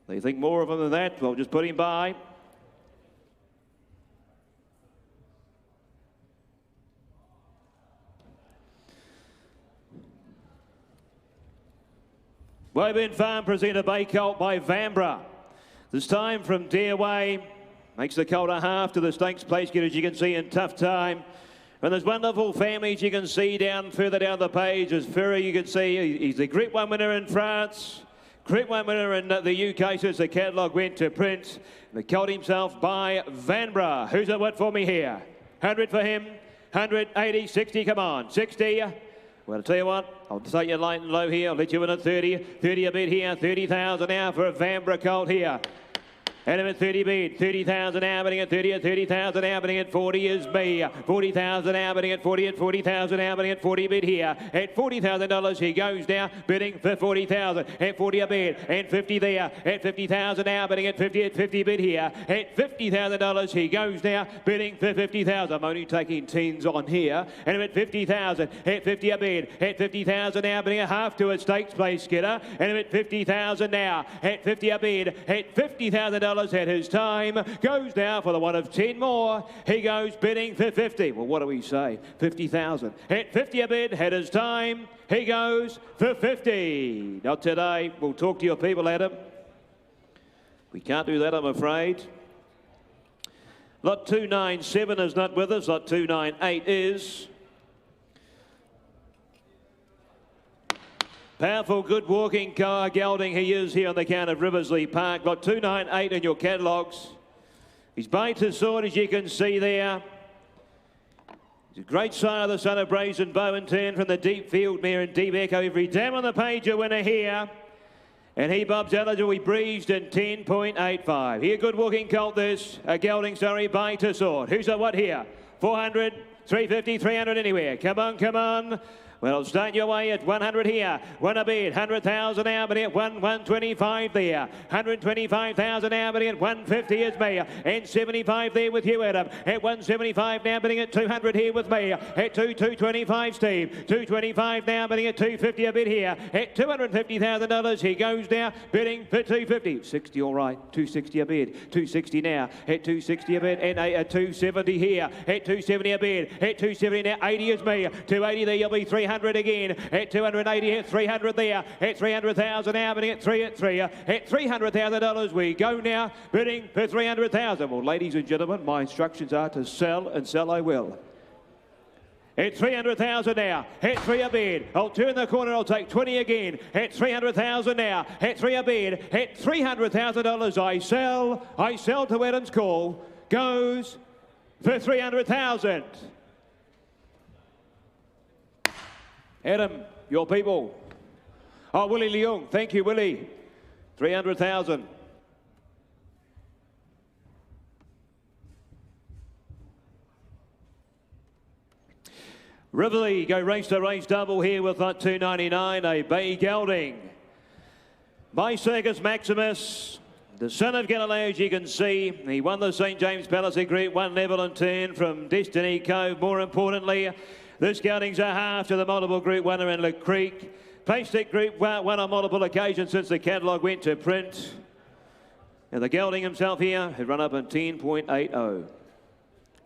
They think more of him than that. We'll just put him by. Woburn Farm presented by Colt by Vambra. This time from Dearway. Makes the colt a half to the stakes place getter, as you can see, in tough time. And there's wonderful families you can see further down the page. As Ferry, you can see, he's the Group 1 winner in France. Group 1 winner in the UK since the catalogue went to print. The colt himself by Vanbrugh. Who's at what for me here? 100 for him. 100, 80, 60, come on. 60. Well, I'll tell you what, I'll take you light and low here. I'll let you in at 30. 30 a bid here. 30,000 now for a Vanbrugh colt here. And him at 30 bid, 30,000 now, bidding at 30, at 30,000 now, bidding at 40 is me. 40,000 now, bidding at 40, at 40,000 now, bidding at 40 bid here. At $40,000 he goes now, bidding for 40,000. At 40 a bid, and 50 there. At 50,000 now, bidding at 50, at 50 bid here. At $50,000 he goes now, bidding for 50,000. I'm only taking teens on here. And him at 50,000, at 50 a bid. At 50,000 now, bidding a half to a stakes place skidder. And him at 50,000 now, at 50 a bid. At $50,000 at his time, goes now for the one of 10 more. He goes bidding for 50. Well, what do we say? 50,000. At 50 a bid, at his time, he goes for 50. Not today. We'll talk to your people, Adam. We can't do that, I'm afraid. Lot 297 is not with us. Lot 298 is. Powerful, good walking car, gelding he is here on the count of Riversley Park. Got 298 in your catalogues. He's bait to sword, as you can see there. He's a great sire, the son of Brazen Bow and Turn from the Deep Field mare and Deep Echo. Every dam on the page a winner here. And he Bob's eligible, he breezed in 10.85. Here, good walking colt this. A gelding, sorry, bait to sword. Who's at what here? 400, 350, 300 anywhere. Come on, come on. Well, start your way at 100 here. One a bid, 100,000 now, but at 125 there. 125,000 now, but at 150 is me. And 75 there with you, Adam. At 175 now, bidding at 200 here with me. At 225, Steve. 225 now, bidding at 250 a bid here. At $250,000 he goes now, bidding for 250. 60 all right, 260 a bid. 260 now, at 260 a bid. And at 270 here. At 270 a bid. At 270 now, 80 is me. 280 there, you'll be 300 again. At 280, at 300 there. At 300,000 now, bidding at 3 at 3. At $300,000 we go now, bidding for 300,000. Well, ladies and gentlemen, my instructions are to sell, and sell I will. At 300,000 now, at 3 a bid. I'll turn the corner, I'll take 20 again. At 300,000 now, at 3 a bid. At $300,000 I sell to Adam's call. Goes for 300,000. Adam, your people. Oh, Willie Leung. Thank you, Willie. 300,000. Riverley go race to race double here with lot 299, a Bay Gelding. By Circus Maximus, the son of Galileo, as you can see. He won the St. James Palace at Group 1 level and turn from Destiny Cove. More importantly, this gelding's a half to the multiple Group 1er in Le Creek. Placed at Group 1 on multiple occasions since the catalogue went to print. And the gelding himself here had run up in 10.80.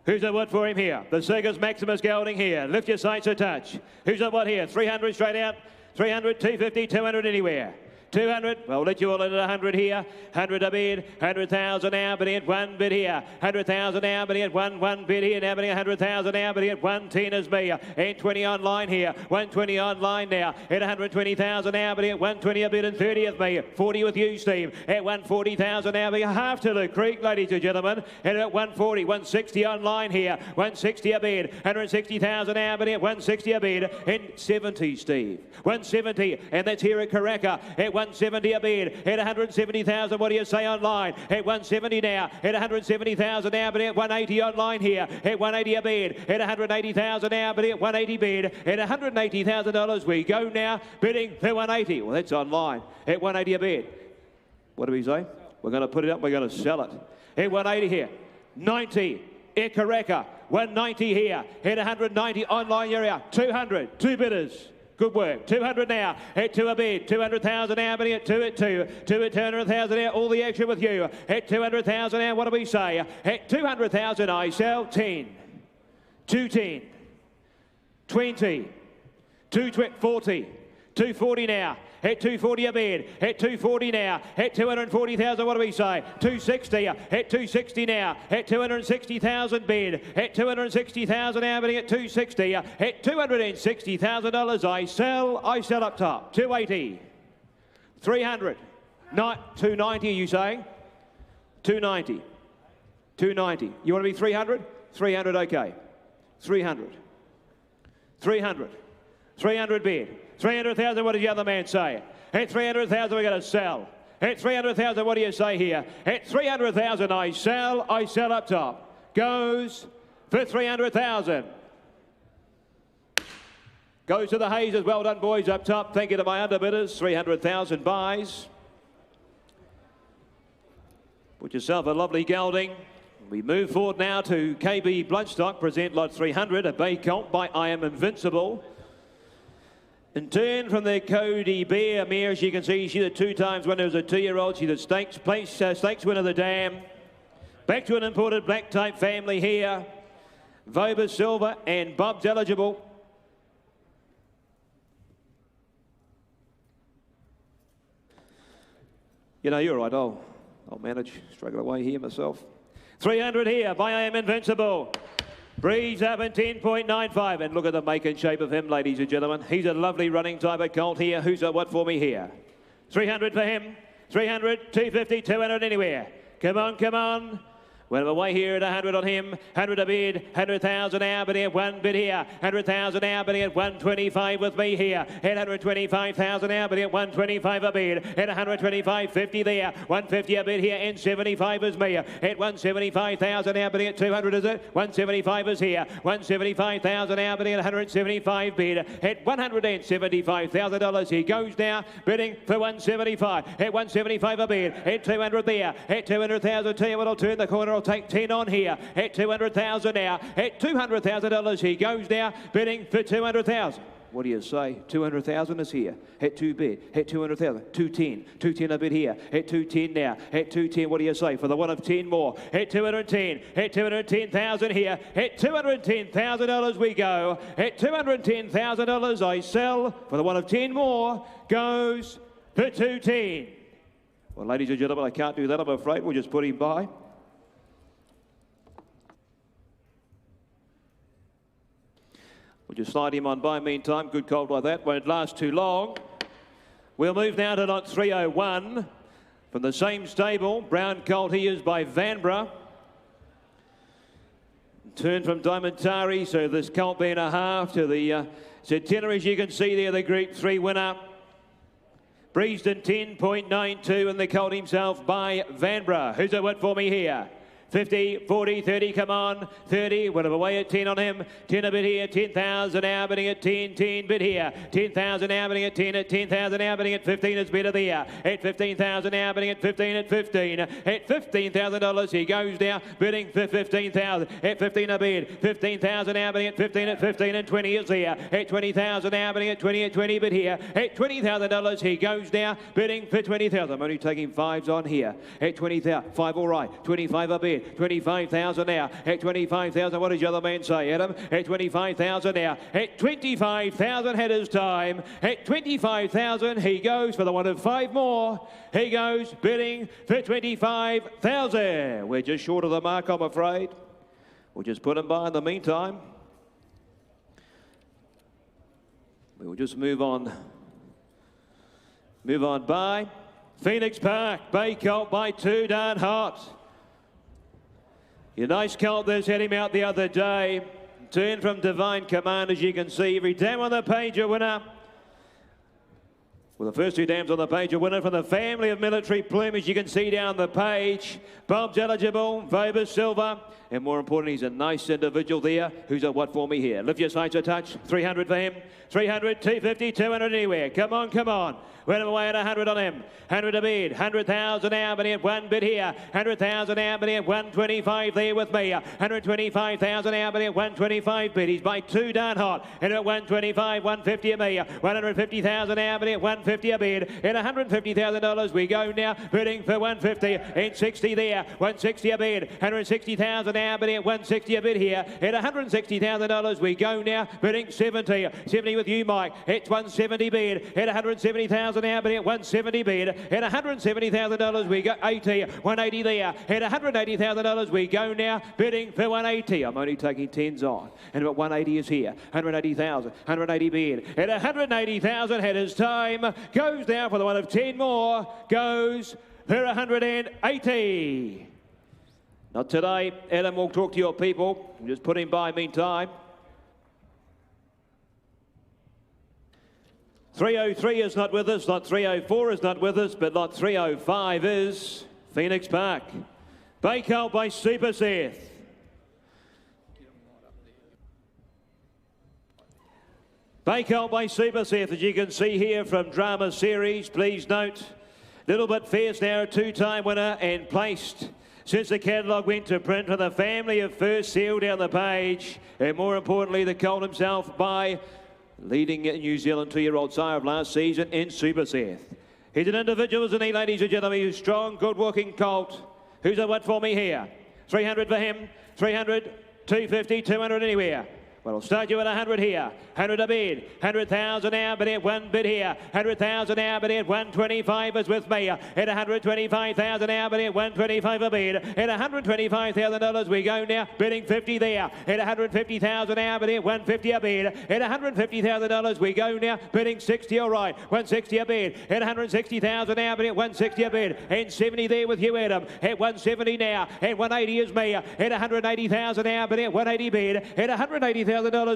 Who's at what for him here? The Circus Maximus gelding here. Lift your sights a touch. Who's at what here? 300 straight out. 300, 250, 200 anywhere. 200. Well, let you all in at 100 here. 100 a bid. 100,000 now, bidding at 1 bid here. 100,000 now, bidding at 1 bid here. Now bidding 100,000 now, bidding at 110 is me. And 20 online here. 120 online now. At 120,000 now, bidding at 120 a bid and 30 with me. 40 with you, Steve. At 140,000 now, bidding half to the creek, ladies and gentlemen. And at 140, 160 online here. 160 a bid. 160,000 now, bidding at 160 a bid. And 70, Steve. 170, and that's here at Karaka. At 170 a bid. At 170,000, what do you say online? At 170 now. At 170,000 now, but at 180 online here. At 180 a bid. At 180,000 now, but at 180 bid. At $180,000 we go now, bidding for 180. Well, that's online. At 180 a bid. What do we say? We're going to put it up, we're going to sell it. At 180 here. 90 at Karaka. 190 here. At 190 online area. 200. 2 bidders. Good work. 200 now. At 2 a bid. 200,000 now, bidding at 2 at 2. 2 at 200,000 now. All the action with you. At 200,000 now, what do we say? At 200,000 I sell 10. 210. 20. 240. 240 now. At 240 a bid. At 240 now. At 240,000, what do we say? 260. At 260 now. At 260,000 bid. At 260,000 now, bidding at 260. At $260,000 I sell up top. 280. 300. Not 290, are you saying? 290. 290. You want to be 300? 300, okay. 300. 300. 300 bid. 300,000, what did the other man say? At 300,000, we're going to sell. At 300,000, what do you say here? At 300,000, I sell up top. Goes for 300,000. Goes to the Hazers. Well done, boys, up top. Thank you to my underbidders. 300,000 buys. Put yourself a lovely gelding. We move forward now to KB Bloodstock. Present lot 300, a bay colt by I Am Invincible. In turn from the Cody Bear mare, as you can see, she's a 2 times winner as a 2-year-old. She's a stakes winner of the Dam. Back to an imported black type family here. Voba Silver and Bob's eligible. You know, you're right. I'll manage. Struggle away here myself. 300 here by I Am Invincible. Breeze up in 10.95, and look at the make and shape of him, ladies and gentlemen. He's a lovely running type of colt here. Who's a what for me here? 300 for him. 300, 250, 200 anywhere. Come on, come on. Well, away here at 100 on him. 100 a bid. 100,000 now, but at 1 bid here. 100,000 now, but at 125 with me here. At 125,000 now, but at 125 a bid. At 125, 50 there. 150 a bid here, and 75 is me. At 175,000 now, but at 200 is it? 175 is here. 175,000 now, but at 175 bid. At $175,000 he goes now, bidding for 175. At 175 a bid. At 200 there. At 200,000, tell you what, I'll turn the corner. I'll take 10 on here. At 200,000 now. At $200,000 he goes now, bidding for 200,000. What do you say? 200,000 is here. At 2 bid. At 200,000. 210. 210 a bid here. At 210 now. At 210, what do you say? For the one of 10 more. At 210. At 210,000 here. At $210,000 we go. At $210,000 I sell. For the one of 10 more goes for 210. Well, ladies and gentlemen, I can't do that, I'm afraid. We'll just put him by. We'll just slide him on by meantime. Good colt like that. Won't last too long. We'll move now to lot 301. From the same stable, brown colt he is by Vanbrugh. Turn from Diamantari, so this colt being a half to the Centenary, as you can see there, the Group 3 winner. Breezed in 10.92, and the colt himself by Vanbrugh. Who's a win for me here? 50, 40, 30, come on, 30, whatever away at 10 on him, 10 a bit here, 10,000 now, bidding at 10, 10 bid here, 10,000 now, bidding at 10, at 10,000 now, bidding at 15, it's better there, at 15,000 now, bidding at 15, at 15, at $15,000 he goes now, bidding for 15,000, at 15 a bid, 15,000 now, bidding at 15, at 15, and 20 is there, at 20,000 now, bidding at 20, at 20 bid here, at $20,000 he goes now, bidding for 20,000, I'm only taking 5s on here, at 20,000, 5 all right, 25 a bid, bid. 25,000 now. At 25,000, what does the other man say, Adam? At 25,000 now. At 25,000 had his time. At 25,000, he goes for the one of 5 more. He goes bidding for 25,000. We're just short of the mark, I'm afraid. We'll just put him by in the meantime. We'll just move on. Move on by Phoenix Park. Bay Colt by 2 darn hot. Your nice colt that's had him out the other day. Turn from Divine Command, as you can see. Every dam on the page a winner. Well, the first 2 dams on the page, a winner from the family of Military Plume, as you can see down the page. Bob's eligible, Vobus Silver, and more importantly, he's a nice individual there. Who's at what for me here? Lift your sights a touch. 300 for him. 300, 250, 200 anywhere. Come on, come on. Went away at 100 on him. 100 a bid. 100,000 out, but he had 1 bid here. 100,000 out, but he had 125 there with me. 125,000 out, but he had 125 bid. He's by 2 darn hot. And at 125, 150 a me. 150,000 out, but he had 150 a bid. At $150,000 we go now, bidding for 150 and 60 there. 160 a bid. 160,000 out, but he had 160 a bid here. At $160,000 we go now, bidding 70. 70 with you, Mike. It's 170 bid. At 170,000 out, but at 170 bid. At $170,000 we go 80. 180 there. At $180,000 we go now, bidding for 180. I'm only taking 10s on. And about 180 is here. 180,000. 180 bid. At 180,000 had his time. Goes down for the one of 10 more. Goes for 180. Not today. Adam will talk to your people. Just put him by meantime. 303 is not with us, lot 304 is not with us, but lot 305 is Phoenix Park. Bay Colt by Super Seth. Bay Colt by Super Seth, as you can see here from Drama Series. Please note, little bit fierce now, a 2-time winner and placed since the catalogue went to print for the family of First Seal down the page. And more importantly, the colt himself by leading New Zealand 2-year-old sire of last season in Super Seth. He's an individual, isn't he, ladies and gentlemen? He's strong, good-working colt. Who's a what for me here? 300 for him, 300, 250, 200 anywhere. Well, I'll start you at 100 here. 100 a bid. 100,000 out, but at 1 bid here. 100,000 out, but at 125 is with me. At 125,000 out, but at 125 a bid. At $125,000 we go now, bidding 50 there. At 150,000 out, but at 150 a bid. At $150,000 we go now, bidding 60 all right. 160 a bid. At 160,000 out, but at 160 a bid. And 70 there with you, Adam. At 170 now. At 180 is me. At 180,000 out, but at 180 bid. At $180,000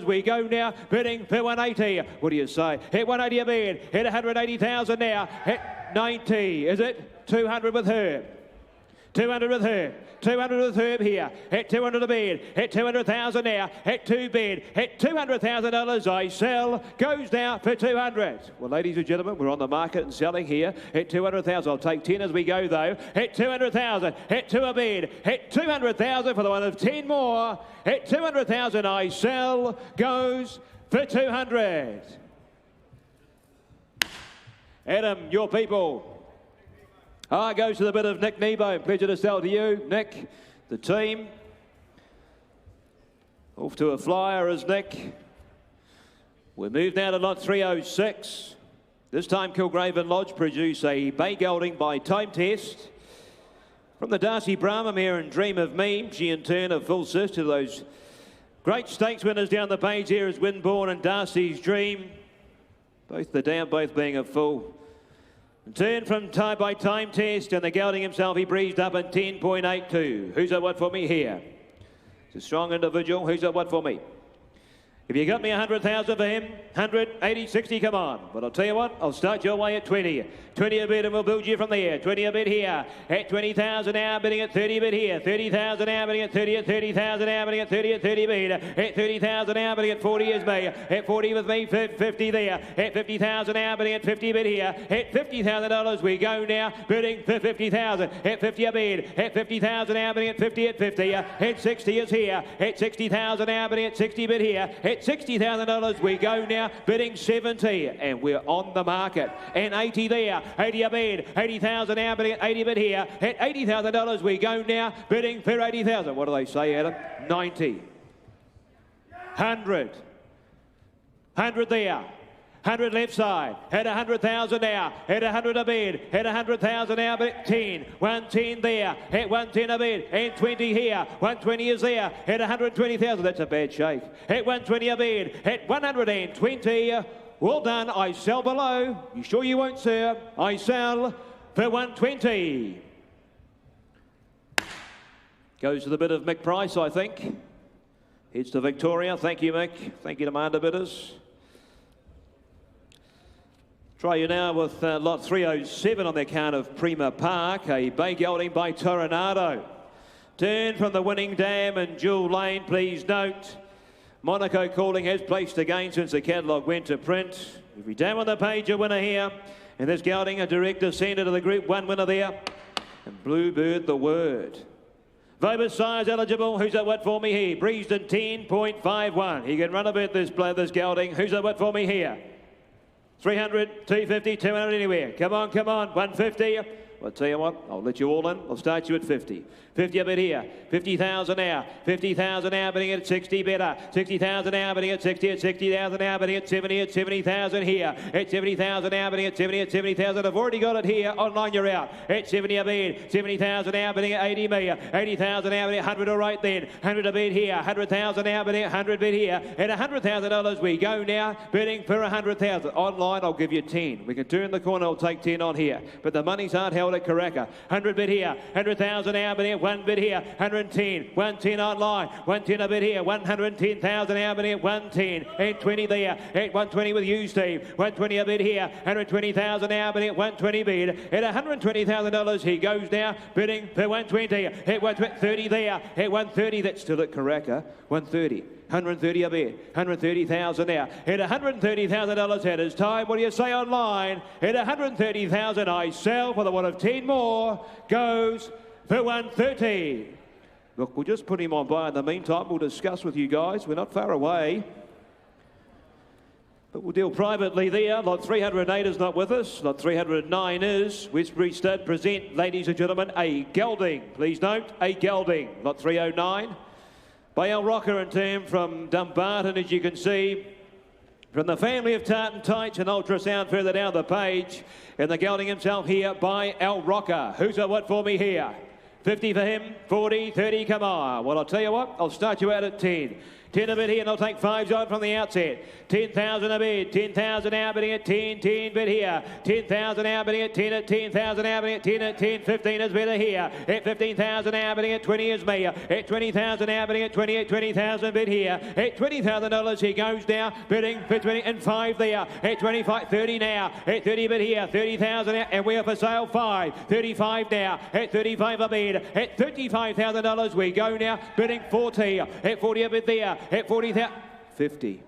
we go now, bidding for 180. What do you say? At 180 a bid. At 180,000 now. At 90, is it? 200 with her. 200 with her. 200 with Herb here. At 200 a bid. At 200,000 now. At 2 bid. At $200,000 I sell. Goes down for 200. Well, ladies and gentlemen, we're on the market and selling here. At 200,000. I'll take 10 as we go though. At 200,000. At 2 a bid. At 200,000 for the one of 10 more. At 200,000 I sell. Goes for 200. Adam, your people. Goes to the bit of Nick Nebo. Pleasure to sell to you, Nick, the team. Off to a flyer is Nick. We move now to lot 306. This time Kilgraven Lodge produce a bay gelding by time test. From the Darcy Brahma mare and Dream of Me, she in turn a full sister to those great stakes winners down the page here is Winborn and Darcy's Dream. Both the down, both being a full. Turn from time by time test, and the gelding himself, he breezed up in 10.82. Who's that what for me here? It's a strong individual. Who's that what for me? If you got me 100,000 for him, 100, 80, 60, come on. But I'll tell you what, I'll start your way at 20. 20 a bid and we'll build you from there. 20 a bid here. At 20,000 now, bidding at 30 a bid here. 30,000 now, bidding at 30 at 30,000 now, bidding at 30 at 30 bid. At 30,000 now, bidding at 40 is me. At 40 with me, 50 there. At 50,000 now, bidding at 50 bid here. At $50,000 we go now, bidding for 50,000. At 50 a bid. At 50,000 now, bidding at 50 at 50. At 60 is here. At 60,000 now, bidding at 60 bid here. At $60,000 we go now, bidding 70, and we're on the market. And 80 there, 80 a bid, 80,000 now, bidding at 80 bid here. At $80,000 we go now, bidding for 80,000. What do they say, Adam? 90. 100. 100 there. 100 left side, at 100,000 now, at 100 a bid, at 100,000 now, but 10, 110 there, at 110 a bid, and 20 here, 120 is there, at 120,000, that's a bad shake, at 120 a bid, at 120, well done, I sell below, you sure you won't, sir? I sell for 120. Goes to the bid of Mick Price, I think. Heads to Victoria, thank you Mick, thank you Demander bidders. Try you now with lot 307 on the account of Prima Park, a bay gelding by Toronado. Turn from the winning dam and Jewel Lane, please note. Monaco Calling has placed again since the catalogue went to print. Every dam on the page a winner here. And this gelding a direct descender to the Group 1 winner there. And Bluebird the word. Vobus size eligible, who's that what for me here? Breezed 10.51. He can run a bit this gelding. Who's that what for me here? 300, 250, 200 anywhere. Come on, 150. I'll tell you what, I'll let you all in. I'll start you at 50. 50 a bit here. 50,000 now. 50,000 now, bidding at 60 better. 60,000 now, bidding at 60, at 60,000 now, bidding at 70, at 70,000 here. At 70,000 now, bidding at 70, at 70,000. I've already got it here. Online, you're out. At 70 a bid. 70,000 now, bidding at 80 million. 80,000 now, bidding at 100 all right then. 100 a bid here. 100,000 now, bidding at 100 bid here. At $100,000 we go now, bidding for 100,000. Online, I'll give you 10. We can turn the corner, I'll take 10 on here. But the monies aren't held at Karaka. 100 bid here. 100,000 now, bidding at 1 bid here. 110. 110 online. 110 a bid here. 110,000 now, bidding at 110. And 20 there. At 120 with you, Steve. 120 a bid here. 120,000 now, bidding at 120 bid. At $120,000 he goes now, bidding for 120. At 130 there. At 130, that's still at Karaka. 130. 130 a bid. 130,000 now. At $130,000 at his time. What do you say online? At 130,000 I sell for the one of 10 more. Goes for 130. Look, we'll just put him on by in the meantime. We'll discuss with you guys. We're not far away. But we'll deal privately there. Lot 308 is not with us. Lot 309 is. Westbury Stud present, ladies and gentlemen, a gelding. Please note, a gelding. Lot 309. By El Rocker in term from Dumbarton, as you can see. From the family of Tartan Tights and ultrasound further down the page. And the gelding himself here by El Rocker. Who's a what for me here? 50 for him, 40, 30, come on. Well, I'll tell you what, I'll start you out at 10. 10 a bid here, and I'll take 5s on from the outset. 10,000 a bid, 10,000 out bidding at 10, 10 bid here. 10,000 out bidding at 10 at 10,000 out bidding at 10 at 10, 15 is better here. At 15,000 out bidding at 20 is me. At 20,000 out bidding at 20 at 20,000 bid here. At $20,000 he goes now, bidding for 20 and 5 there. At 25, 30 now. At 30 bid here, 30,000 out, and we are for sale 5. 35 now. At 35 a bid. At $35,000 we go now, bidding 40. At 40 a bid there. At 40,000, 50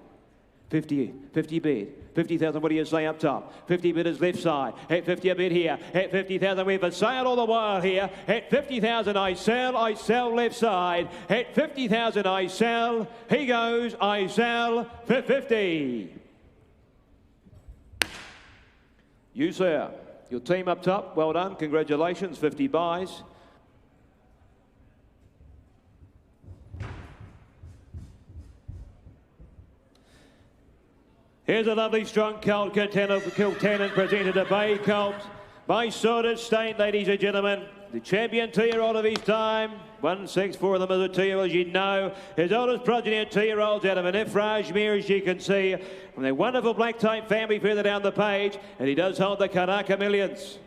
bid, 50,000, what do you say up top? 50 bid is left side, at 50 a bid here, at 50,000 we have a sale all the while here, at 50,000 I sell left side, at 50,000 I sell, he goes, I sell for 50. You sir, your team up top, well done, congratulations, 50 buys. Here's a lovely strong colt contender for Kiltannon, presented a bay colt by Sorted State, ladies and gentlemen. The champion 2-year-old of his time. 164 of them as a 2-year-old, as you know. His oldest progeny are 2-year-olds out of an Ifraj mare, as you can see, from their wonderful black type family further down the page. And he does hold the Karaka Millions.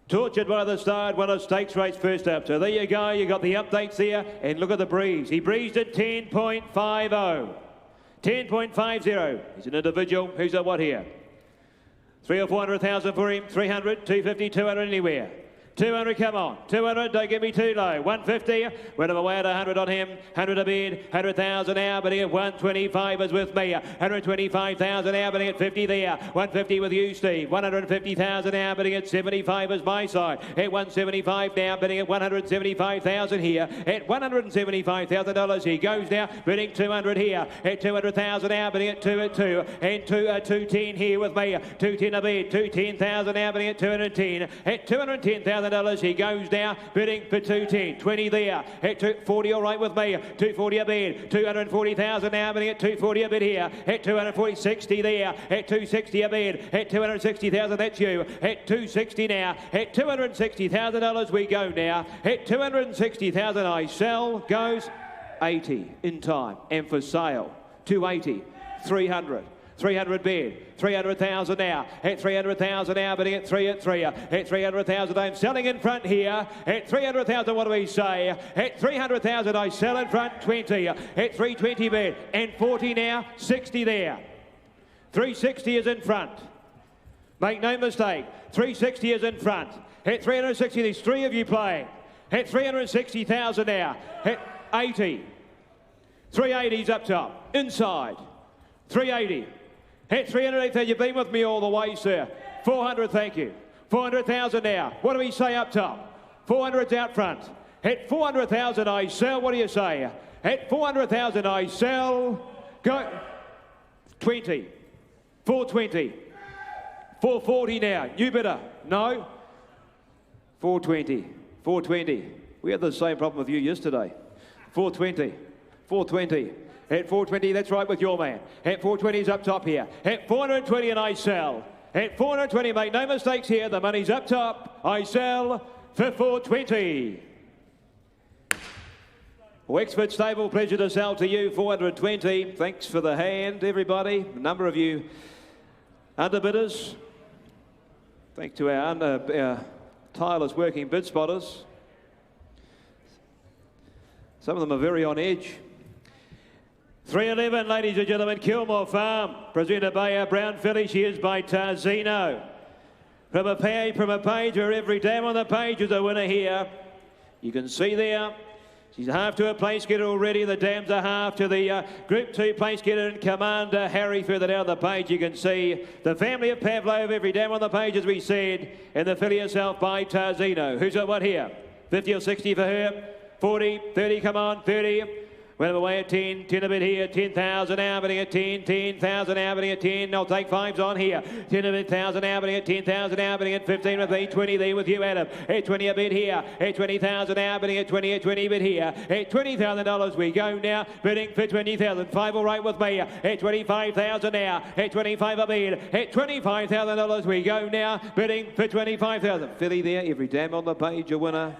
Tortured by the start, one of stakes race first up. So there you go, you got the updates there. And look at the breeze. He breezed at 10.50. 10.50. He's an individual. Who's at what here? 300,000 or 400,000 for him. 300, 250, 200 anywhere. 200, come on. 200, don't give me too low. 150, went away at 100 on him. 100 a bid, 100,000 now, bidding at 125 is with me. 125,000 now, bidding at 50 there. 150 with you, Steve. 150,000 now, bidding at 75 is my side. At 175 now, bidding at 175,000 here. At $175,000 he goes now, bidding 200 here. At 200,000 now, bidding at 2 at 2. And 210 here with me. 210 a bid, 210,000 now, bidding at 210. At $210,000 he goes now, bidding for 210. 20 there. At 240 all right with me. 240 a bid. 240,000 now, bidding at 240 a bid here. At 240, 60 there. At 260 a bid. At 260,000, that's you. At 260 now. At $260,000 we go now. At 260,000 I sell, goes 80 in time. And for sale, 280, 300. 300 bid, 300,000 now, at 300,000 now, bidding at 3 at 3, at 300,000 I'm selling in front here, at 300,000 what do we say, at 300,000 I sell in front 20, at 320 bid, and 40 now, 60 there, 360 is in front, make no mistake, 360 is in front, at 360 there's 3 of you playing, at 360,000 now, at 80, 380's up top, inside, 380. At 380,000, you've been with me all the way, sir. 400, thank you. 400,000 now. What do we say up top? 400's out front. At 400,000 I sell, what do you say? At 400,000 I sell, go 20. 420. 440 now. You bidder. No. 420. 420. We had the same problem with you yesterday. 420. 420. At 420, that's right with your man. At 420's up top here. At 420 and I sell. At 420, make no mistakes here. The money's up top. I sell for 420. Wexford Stable, pleasure to sell to you, 420. Thanks for the hand, everybody. A number of you underbidders. Thanks to our tireless working bid spotters. Some of them are very on edge. 311, ladies and gentlemen, Kilmore Farm, presented by our brown filly. She is by Tarzino. From a page where every dam on the page is a winner here. You can see there, she's half to a place getter already. The dams are half to the Group 2 place getter and Commander Harry. Further down the page, you can see the family of Pavlov, every dam on the page, as we said, and the filly herself by Tarzino. Who's got what here? 50 or 60 for her? 40, 30, come on, 30. Went away at 10, 10 a bit here, 10,000 now, bidding at 10, 10,000 now, bidding at 10. I'll take 5s on here. 10 a bit, 1,000 now, bidding at 10,000 now, bidding at 15 with me, 20 there with you, Adam. At 20 a bit here, at 20,000 now, bidding at 20, at 20 bit here. At $20,000 we go now, bidding for 20,000. 5 all right with me. At 25,000 now, at 25 a bid. At $25,000 we go now, bidding for 25,000. Filly there, every dam on the page, a winner.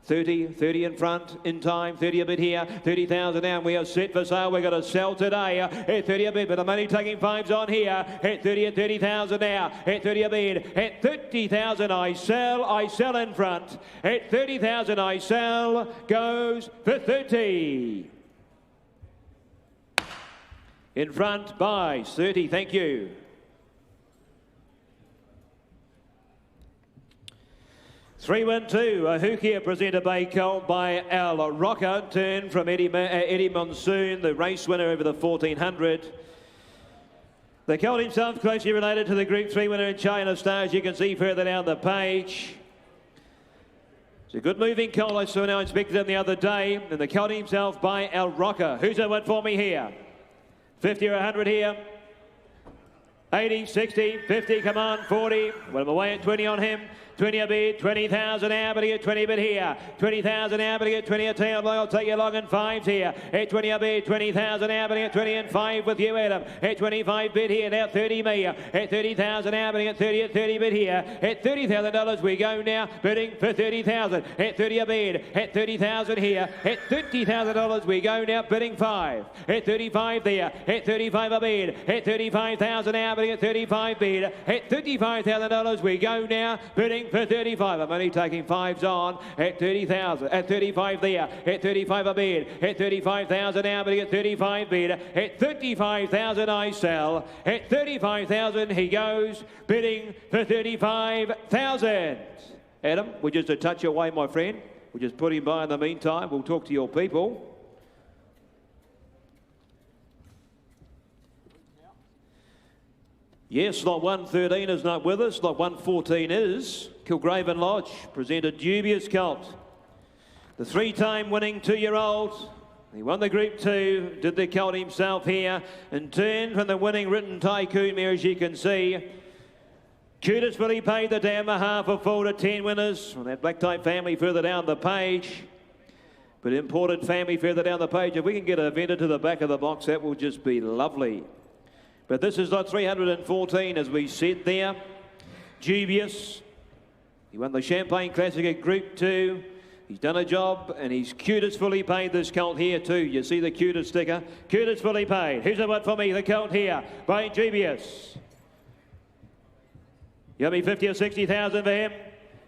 30 in front, in time, 30 a bit here, 30,000 now, and we are set for sale. We're going to sell today at 30 a bit, but I'm only taking 5s on here, at 30 at 30,000 now, at 30 a bid, at 30,000 I sell in front, at 30,000 I sell, goes for 30. In front, buys, 30, thank you. 312, a hook here presented by Al Rocker, turn from Eddie Monsoon, the race winner over the 1400. The colt himself closely related to the Group 3 winner in China Stars, you can see further down the page. It's a good moving colt. I saw now inspected him the other day, and the colt himself by Al Rocker. Who's that one for me here? 50 or 100 here. 80, 60, 50, come on, 40. Well, I'm away at 20 on him. 20 a bid, 20,000 now, but he get 20 bid here. 20,000 now, but he get 20 a tail. I'll take you along in 5s here. At 20 a bid, 20,000 now, but he get 20 and 5 with you, Adam. At 25 bid here, now 30 me. At 30,000 now, but he get 30 at 30 bid here. At $30,000 we go now, bidding for 30,000. At 30 a bid, at 30,000 here. At $30,000 we go now, bidding 5. At 35 there, at 35 a bid. At 35,000 now, bidding at 35 bid. At $35,000 we go now, bidding for 35. I'm only taking 5s on at 30,000. At 35 there. At 35 a bid. At 35,000 now, bidding at 35 bid. At 35,000 I sell. At 35,000 he goes, bidding for 35,000. Adam, we're just a touch away, my friend. We'll just put him by in the meantime. We'll talk to your people. Yes, lot 113 is not with us. Lot 114 is. Kilgraven Lodge presented Dubious Colt. The three-time winning 2-year-old. He won the Group 2, did the colt himself here, and turned from the winning Written Tycoon mare, as you can see. Cutest Billy paid the dam a half of 4 to 10 winners from that black type family further down the page. But imported family further down the page. If we can get a vendor to the back of the box, that will just be lovely. But this is lot 314 as we sit there. Dubious. He won the Champagne Classic at Group 2. He's done a job, and he's Cutest fully paid this colt here too. You see the Cutest sticker? Cutest fully paid. Here's a one for me, the colt here by Dubious. You got me 50 or 60,000 for him?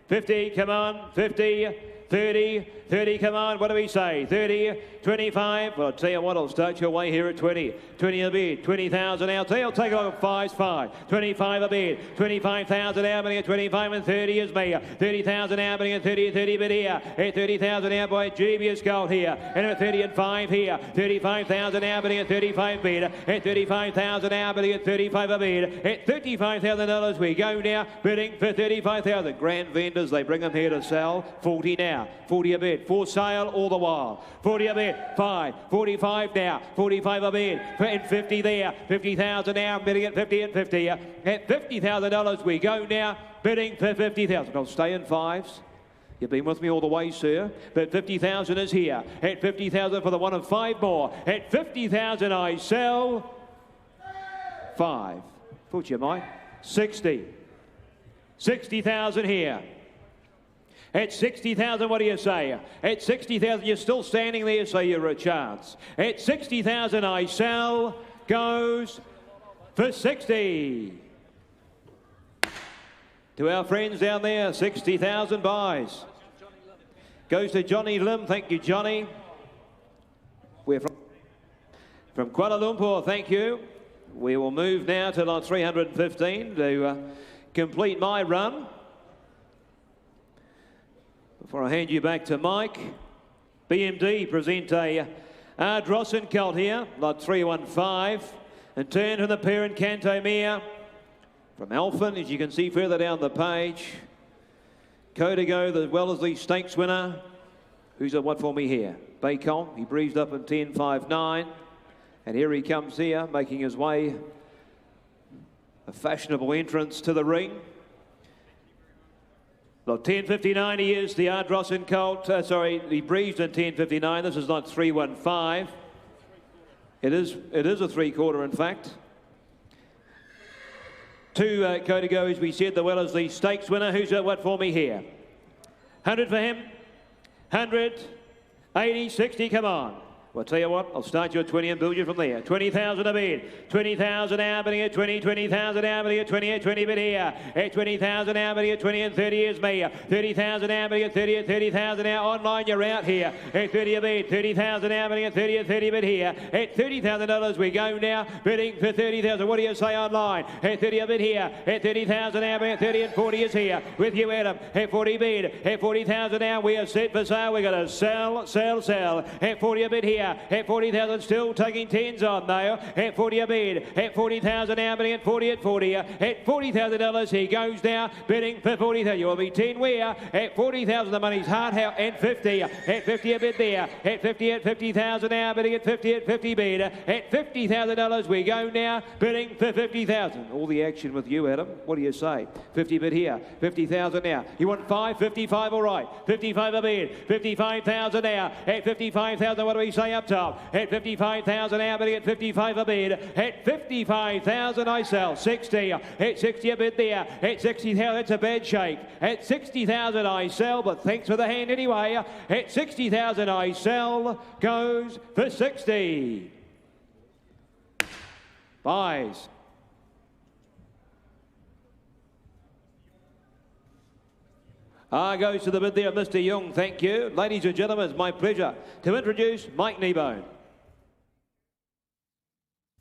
50, come on, 50, 30, 30, come on, what do we say? 30, 25, well, I'll tell you what, I'll start your way here at 20. 20 a bid, 20,000 out. I'll take it on 5's 5. 25 a bid, 25,000 out, but 25 and 30 is me. 30,000 out, but 30 bid here. At 30,000 out by Dubious Gold here. And at 30 and 5 here. 35,000 out, but 35 bid. At 35,000 out, but 35 a bid. At $35,000 we go now, bidding for 35,000. Grand vendors, they bring them here to sell. 40 now, 40 a bid. For sale all the while. 40 a bid, 5, 45 now, 45 a bid, and 50 there, 50,000 now, bidding at 50 and 50. At $50,000 we go now, bidding for 50,000. I'll stay in 5s. You've been with me all the way, sir. But 50,000 is here. At 50,000 for the one of 5 more. At 50,000 I sell 5. Put you, Mike. 60. 60,000 here. At 60,000, what do you say? At 60,000, you're still standing there, so you're a chance. At 60,000, I sell, goes for 60. To our friends down there, 60,000 buys. Goes to Johnny Lim, thank you, Johnny. We're from Kuala Lumpur, thank you. We will move now to lot 315 to complete my run. Before I hand you back to Mike, BMD present a Ardrossan colt here, lot 315, and turn from the parent Cantomere from Alphen, as you can see further down the page. Codigo, as well as the stakes winner. Who's at what for me here? Bacon, he breezed up in 10.59, and here he comes here, making his way, a fashionable entrance to the ring. Lot 10.59 he is, the Ardrossan colt, he breezed in 10.59, this is lot 315. It is a 3/4 in fact. 2 Codigo, as we said, the well as the stakes winner. Who's at what for me here? 100 for him, 100, 80, 60, come on. Well, I'll tell you what, I'll start you at 20 and build you from there. 20,000 a bid. 20,000 out, bidding at 20, 20,000 out, bidding at 20, at 20 bid here. At 20,000 out, bidding at 20 and 30 is me. 30,000 out, bidding at 30, at 30,000 out. Online, you're out here. At 30 a bid. 30,000 out, bidding at 30, at 30 bid here. At $30,000 we go now, bidding for 30,000. What do you say online? At 30 a bid here. At 30,000 out, bidding at 30 and 40 is here. With you, Adam. At 40 bid. At 40,000 out, we are set for sale. We're going to sell, sell, sell. At 40 a bid here. At 40,000 still taking 10s on though. At 40 a bid. At 40,000 now, bidding at 40 at 40. At $40,000 he goes now, bidding for 40,000. You will be 10 where? At 40,000 the money's hard out. And 50. At 50 a bid there. At 50 at 50,000 now, bidding at 50 at 50 bid. At $50,000 we go now, bidding for 50,000. All the action with you, Adam. What do you say? 50 bid here. 50,000 now. You want 5? 55 all right. 55 a bid. 55,000 now. At 55,000, what do we say up top? At 55,000 out, bidding at 55 a bid. At 55,000 I sell. 60. At 60 a bid there. At 60,000, that's a bad shake. At 60,000 I sell, but thanks for the hand anyway. At 60,000 I sell, goes for 60. Buys. Goes to the bid there, Mr. Young, thank you. Ladies and gentlemen, it's my pleasure to introduce Mike Kneebone.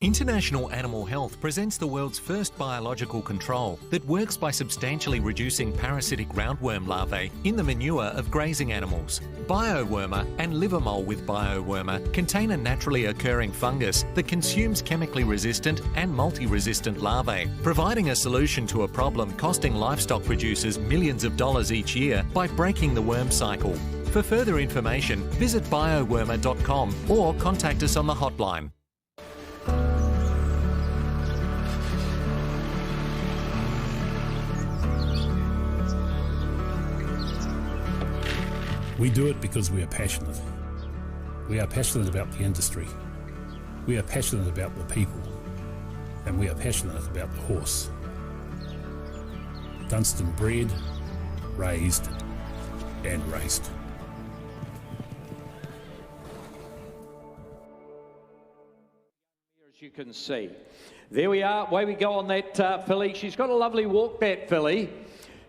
International Animal Health presents the world's first biological control that works by substantially reducing parasitic roundworm larvae in the manure of grazing animals. Biowormer and liver mole with biowormer contain a naturally occurring fungus that consumes chemically resistant and multi-resistant larvae, providing a solution to a problem costing livestock producers millions of dollars each year by breaking the worm cycle. For further information, visit biowormer.com or contact us on the hotline. We do it because we are passionate. We are passionate about the industry. We are passionate about the people. And we are passionate about the horse. Dunstan bred, raised and raced. As you can see. There we are, away we go on that filly. She's got a lovely walk, that filly.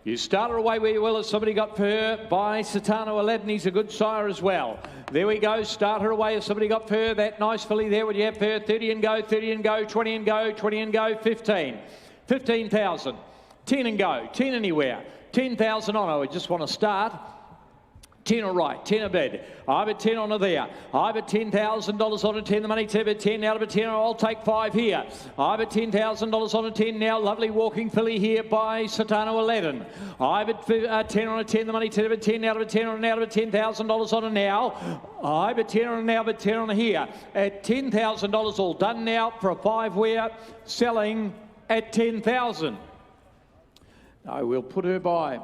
You start her away where you will. Has somebody got for her by Satano Aladdin? He's a good sire as well. There we go. Start her away. Has somebody got for her? That nice filly there. What do you have for her? 30 and go, 30 and go, 20 and go, 20 and go, 15. 15,000. 10 and go. 10 anywhere. 10,000 on her. We just want to start. 10 all right, 10 a bid. I bet 10 on her there. I bet $10,000 on a 10. The money to bet 10 out of a 10. I'll take 5 here. I bet $10,000 on a 10 now. Lovely walking filly here by Satano Aladdin. I bet 10 on a 10. The money to bet 10 out of a 10 on an out of a $10,000 on a now. I bet 10 on a now, but 10 on a here. At $10,000 all done now for a 5 we're selling at 10,000. No, we'll put her by.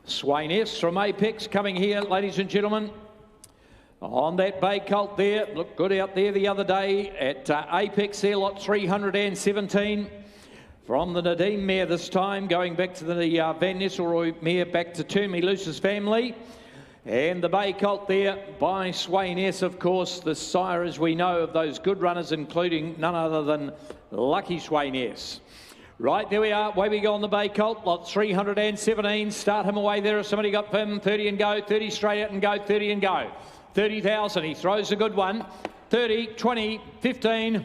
Swain S from Apex coming here, ladies and gentlemen. On that bay colt there, looked good out there the other day at Apex there, lot 317. From the Nadeem mare this time, going back to the Van Nistelrooy mare, back to Termy Luce's family. And the bay colt there by Swain S, of course, the sire, as we know, of those good runners, including none other than Lucky Swain S. Right, there we are. Away we go on the bay colt. Lot 317. Start him away there. If somebody got him, 30 and go. 30 straight out and go. 30 and go. 30,000. He throws a good one. 30, 20, 15.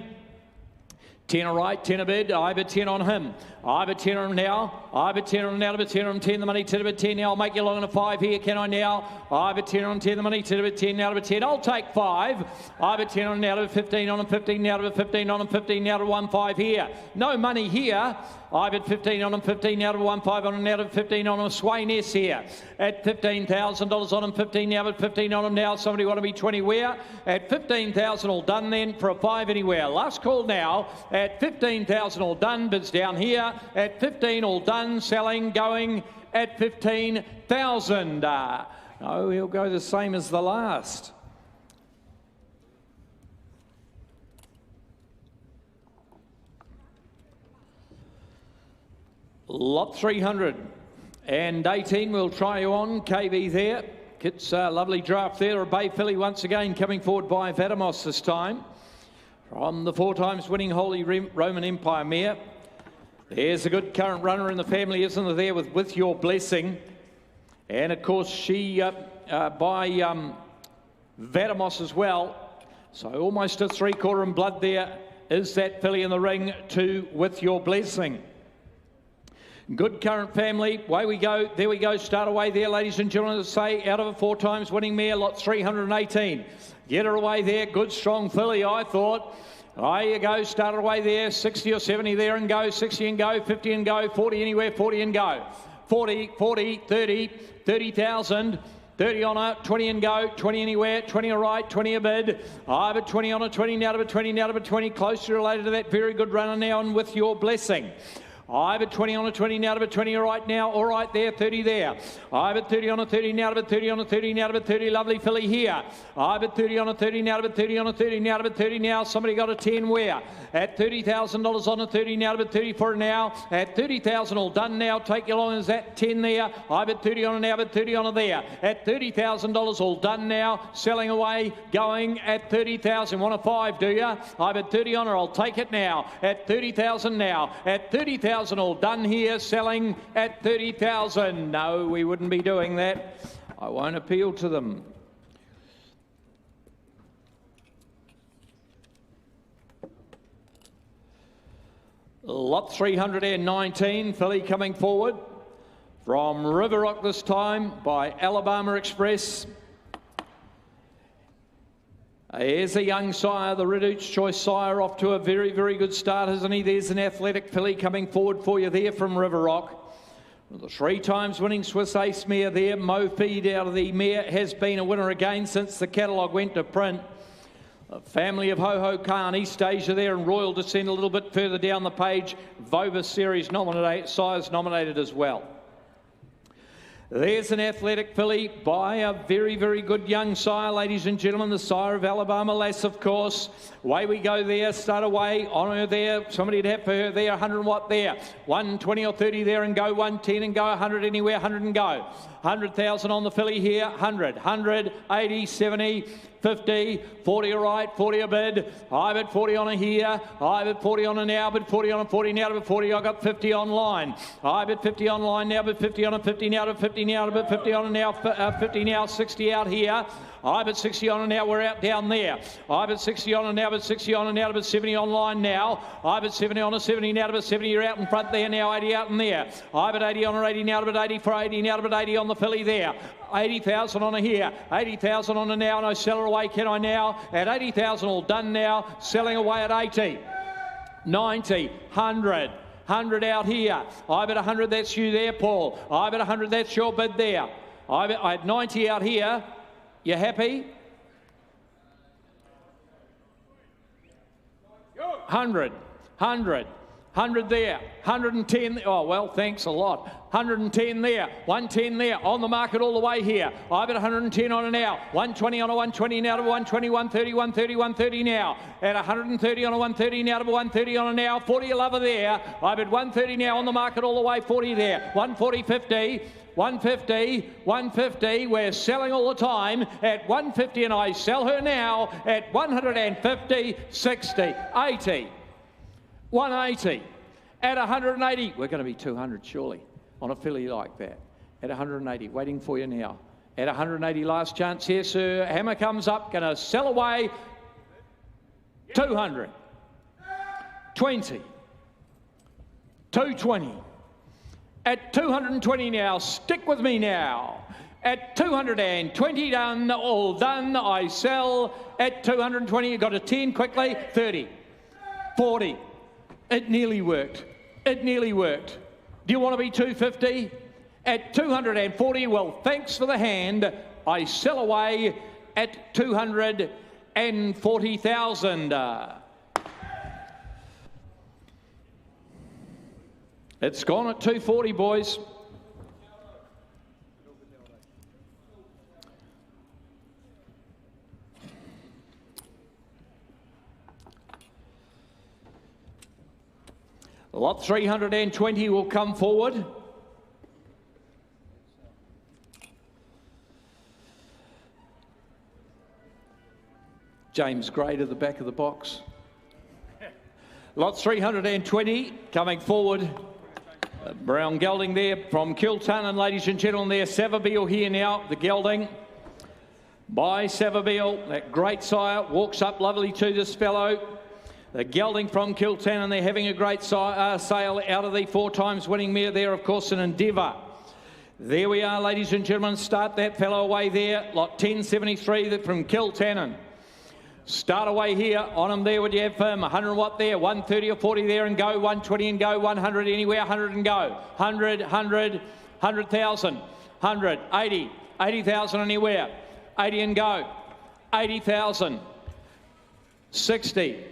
10 all right, 10 a bid. I bet 10 on him. I bet 10 on him now. I bet 10 on him now. I bet 10 on him. 10 the money to the bid 10 now. I'll make you long on a 5 here. Can I now? I bet 10 on 10 the money to the bid 10 now. I bet 10. I'll take 5. I bet 10 on now to 15 on him. 15 now to 15 on him. 15 now to 1-5 here. No money here. I bet 15 on him. 15 now to 1-5 on him. Now to 15 on him. Swain S here at $15,000 on him. 15 now, but 15 on him now. Somebody want to be 20 where? At 15,000 all done then for a 5 anywhere. Last call now at 15,000 all done. Bids down here at 15 all done. Selling going at 15,000. No, he'll go the same as the last. Lot 318, we'll try you on. KB there. Kit's a lovely draft there. A bay filly once again coming forward by Vadamos this time. From the 4 times winning Holy Roman Empire mare. There's a good current runner in the family, isn't there, with Your Blessing. And of course she by Vadamos as well. So almost a 3/4 in blood there is that filly in the ring to With Your Blessing. Good current family. Away we go. There we go. Start away there, ladies and gentlemen. To say out of a 4 times winning mare, lot 318. Get her away there. Good strong filly, I thought. There you go. Start her away there. 60 or 70 there and go. 60 and go. 50 and go. 40 anywhere. 40 and go. 40, 40, 30, 30,000. 30 on her, 20 and go, 20 anywhere, 20 all right, 20 a bid. I bet 20 on her, 20 now to 20, now to 20. Closely related to that very good runner now and With Your Blessing. I've at 20 on a 20 now to 20 right now. All right there, 30 there. I've at 30 on a 30 now to 30 on a 30 now to 30. Lovely filly here. I've at 30 on a 30 now to 30 on a 30 now to 30 now. Somebody got a 10 where? At $30,000 on a 30 now to 30 for an now. At 30,000 all done now. Take your long as that 10 there. I've at 30 on a now, but 30 on a there. At $30,000 all done now. Selling away, going at 30,000. Want a 5, do you? I've at 30 on her. I'll take it now. At 30,000 now. At 30,000 all done here. Selling at 30,000. No, we wouldn't be doing that. I won't appeal to them. Lot 319, filly coming forward from River Rock this time by Alabama Express. Here's a young sire, the Redoute's Choice sire, off to a very, very good start, isn't he? There's an athletic filly coming forward for you there from River Rock. The 3 times winning Swiss Ace mare there. Mo Feed out of the mare has been a winner again since the catalogue went to print. A family of Ho-Ho Khan, East Asia there, and Royal Descent a little bit further down the page. Vova Series sires nominated as well. There's an athletic filly by a very, very good young sire, ladies and gentlemen, the sire of Alabama Lass, of course. Away we go there, start away, on her there, somebody to have for her there, 100 watt there, 120 or 30 there and go, 110 and go, 100 anywhere, 100 and go. 100,000 on the filly here, 100, 100, 80, 70, 50, 40 a right, 40 a bid. I've at 40 on a here, I've at 40 on a now, but 40 on a 40 now, but 40, I got 50 online. I've at 50 online now, but 50 on a 50 now, to 50 now, but 50 on a now, 50 now, 60 out here. I've at 60 on and now, we're out down there. I've at 60 on and now, but 60 on and now, but 70 online now. I've at 70 on a 70 now, but 70, you're out in front there now, 80 out in there. I've at 80 on a 80 now, but 80 for 80 now, but 80 on the filly there. 80,000 on a here, 80,000 on a now, and I sell her away, can I now? At 80,000 all done now, selling away at 80, 90, 100. 100 out here. I've at 100, that's you there, Paul. I've at 100, that's your bid there. I had 90 out here. You happy? 100, 100, 100 there, 110. Oh, well, thanks a lot. 110 there, 110 there, on the market all the way here. I've at 110 on a now, 120 on a 120 now to 120, 130, 130, 130 now. At 130 on a 130 now to 130 on a now, 40 a lover there. I've at 130 now on the market all the way, 40 there, 140, 50. 150, 150, we're selling all the time at 150 and I sell her now at 150, 60, 80, 180, at 180, we're going to be 200 surely on a filly like that, at 180, waiting for you now, at 180, last chance here, sir, hammer comes up, going to sell away, 200, 20, 220, at 220 now, stick with me now. At 220 done, all done, I sell. At 220, you got a 10 quickly, 30, 40. It nearly worked. It nearly worked. Do you want to be 250? At 240, well, thanks for the hand. I sell away at 240,000. It's gone at 240, boys. Lot 320 will come forward. James Gray to the back of the box. Lot 320 coming forward. Brown gelding there from Kiltunnon, ladies and gentlemen, there. Savabeel here now, the gelding by Savabeel. That great sire walks up lovely to this fellow. The gelding from Kiltunnon, they're having a great sale out of the 4 times winning mare there, of course, an Endeavour. There we are, ladies and gentlemen. Start that fellow away there. Lot 1073 from Kiltunnon. Start away here on him there. Would you have him? 100 watt there, 130 or 40 there and go, 120 and go, 100 anywhere, 100 and go, 100, 100, 100,000, 100, 80, 80,000 anywhere, 80 and go, 80,000, 60,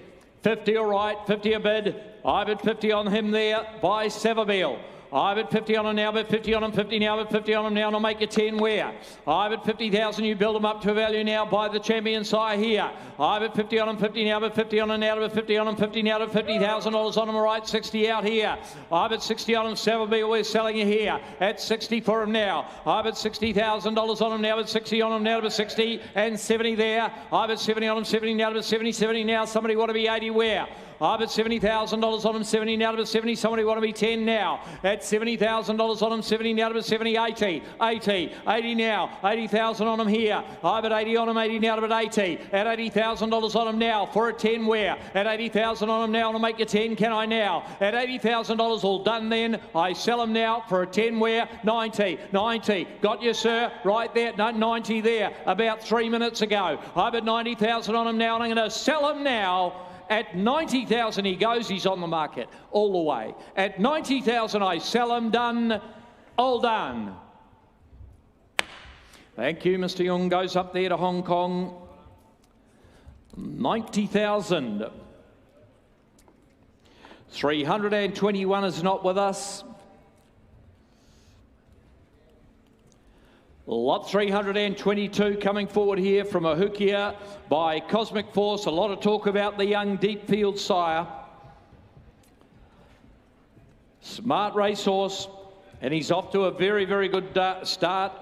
50 all right, 50 a bid. I bid 50 on him there by Savabeel. I bid 50 on him now, bid 50 on him, 50 now, bid 50 on him now, and I'll make you 10 where? I bid 50,000, you build him up to a value now by the champion sire here. I bid 50 on him, 50 now, bid 50 on him now, bid 50 on him, 50 now, to $50,000 on him, all right, 60 out here. I bid 60 on him, Savabeel, we're selling you here at 60 for him now. I bid $60,000 on him now, bid 60 on him now, bid 60 and 70 there. I bid 70 on him, 70 now, bid 70, 70 now, somebody want to be 80 where? I bid $70,000 on him, 70 now to 70. Somebody want to be 10 now. At $70,000 on him, 70 now to 70, 80, 80, 80 now, 80,000 on him here. I bid 80 on him, 80 now to 80. At $80,000 on him now for a 10 where? At 80,000 on him now, to make you 10, can I now? At $80,000 all done then, I sell him now for a 10 where? 90, 90. Got you, sir, right there, no, 90 there, about 3 minutes ago. I bid 90,000 on him now, and I'm going to sell him now. At 90,000 he goes, he's on the market all the way. At 90,000 I sell him, done, all done. Thank you, Mr. Young goes up there to Hong Kong. 90,000. 321 is not with us. Lot 322 coming forward here from Ahukia by Cosmic Force. A lot of talk about the young deep field sire. Smart racehorse, and he's off to a very, very good start.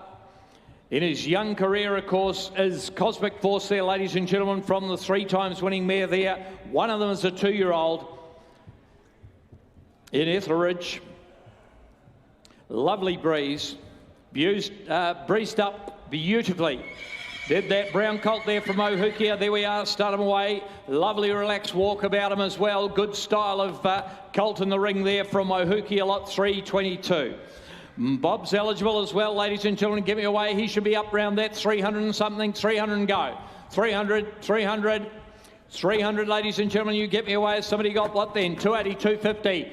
In his young career, of course, is Cosmic Force there, ladies and gentlemen, from the 3 times winning mare there. One of them is a 2-year-old in Etheridge. Lovely breeze. Breezed up beautifully. Did that brown colt there from Ohukia. There we are, start him away. Lovely relaxed walk about him as well. Good style of colt in the ring there from Ohukia, lot 322. Bob's eligible as well, ladies and gentlemen. Get me away. He should be up round that 300 and something. 300 and go. 300, 300, 300, ladies and gentlemen. You get me away. Somebody got what then? 280, 250,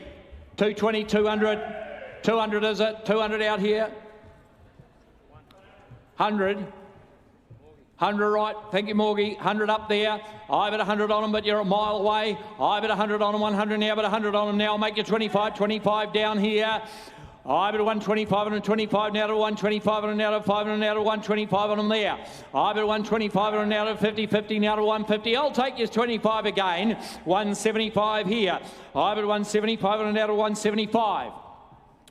220, 200. 200 is it? 200 out here. 100. 100 right, thank you Morgie, 100 up there. I bet 100 on him, but you're a mile away. I bet 100 on him, 100 now, but 100 on him now. I'll make you 25, 25 down here. I bet 125 and 25 now to 125 and now to 5 and now to 125 on him there. I bet 125 and now to 50, 50 now to 150. I'll take you 25 again. 175 here. I bet 175 and now to 175.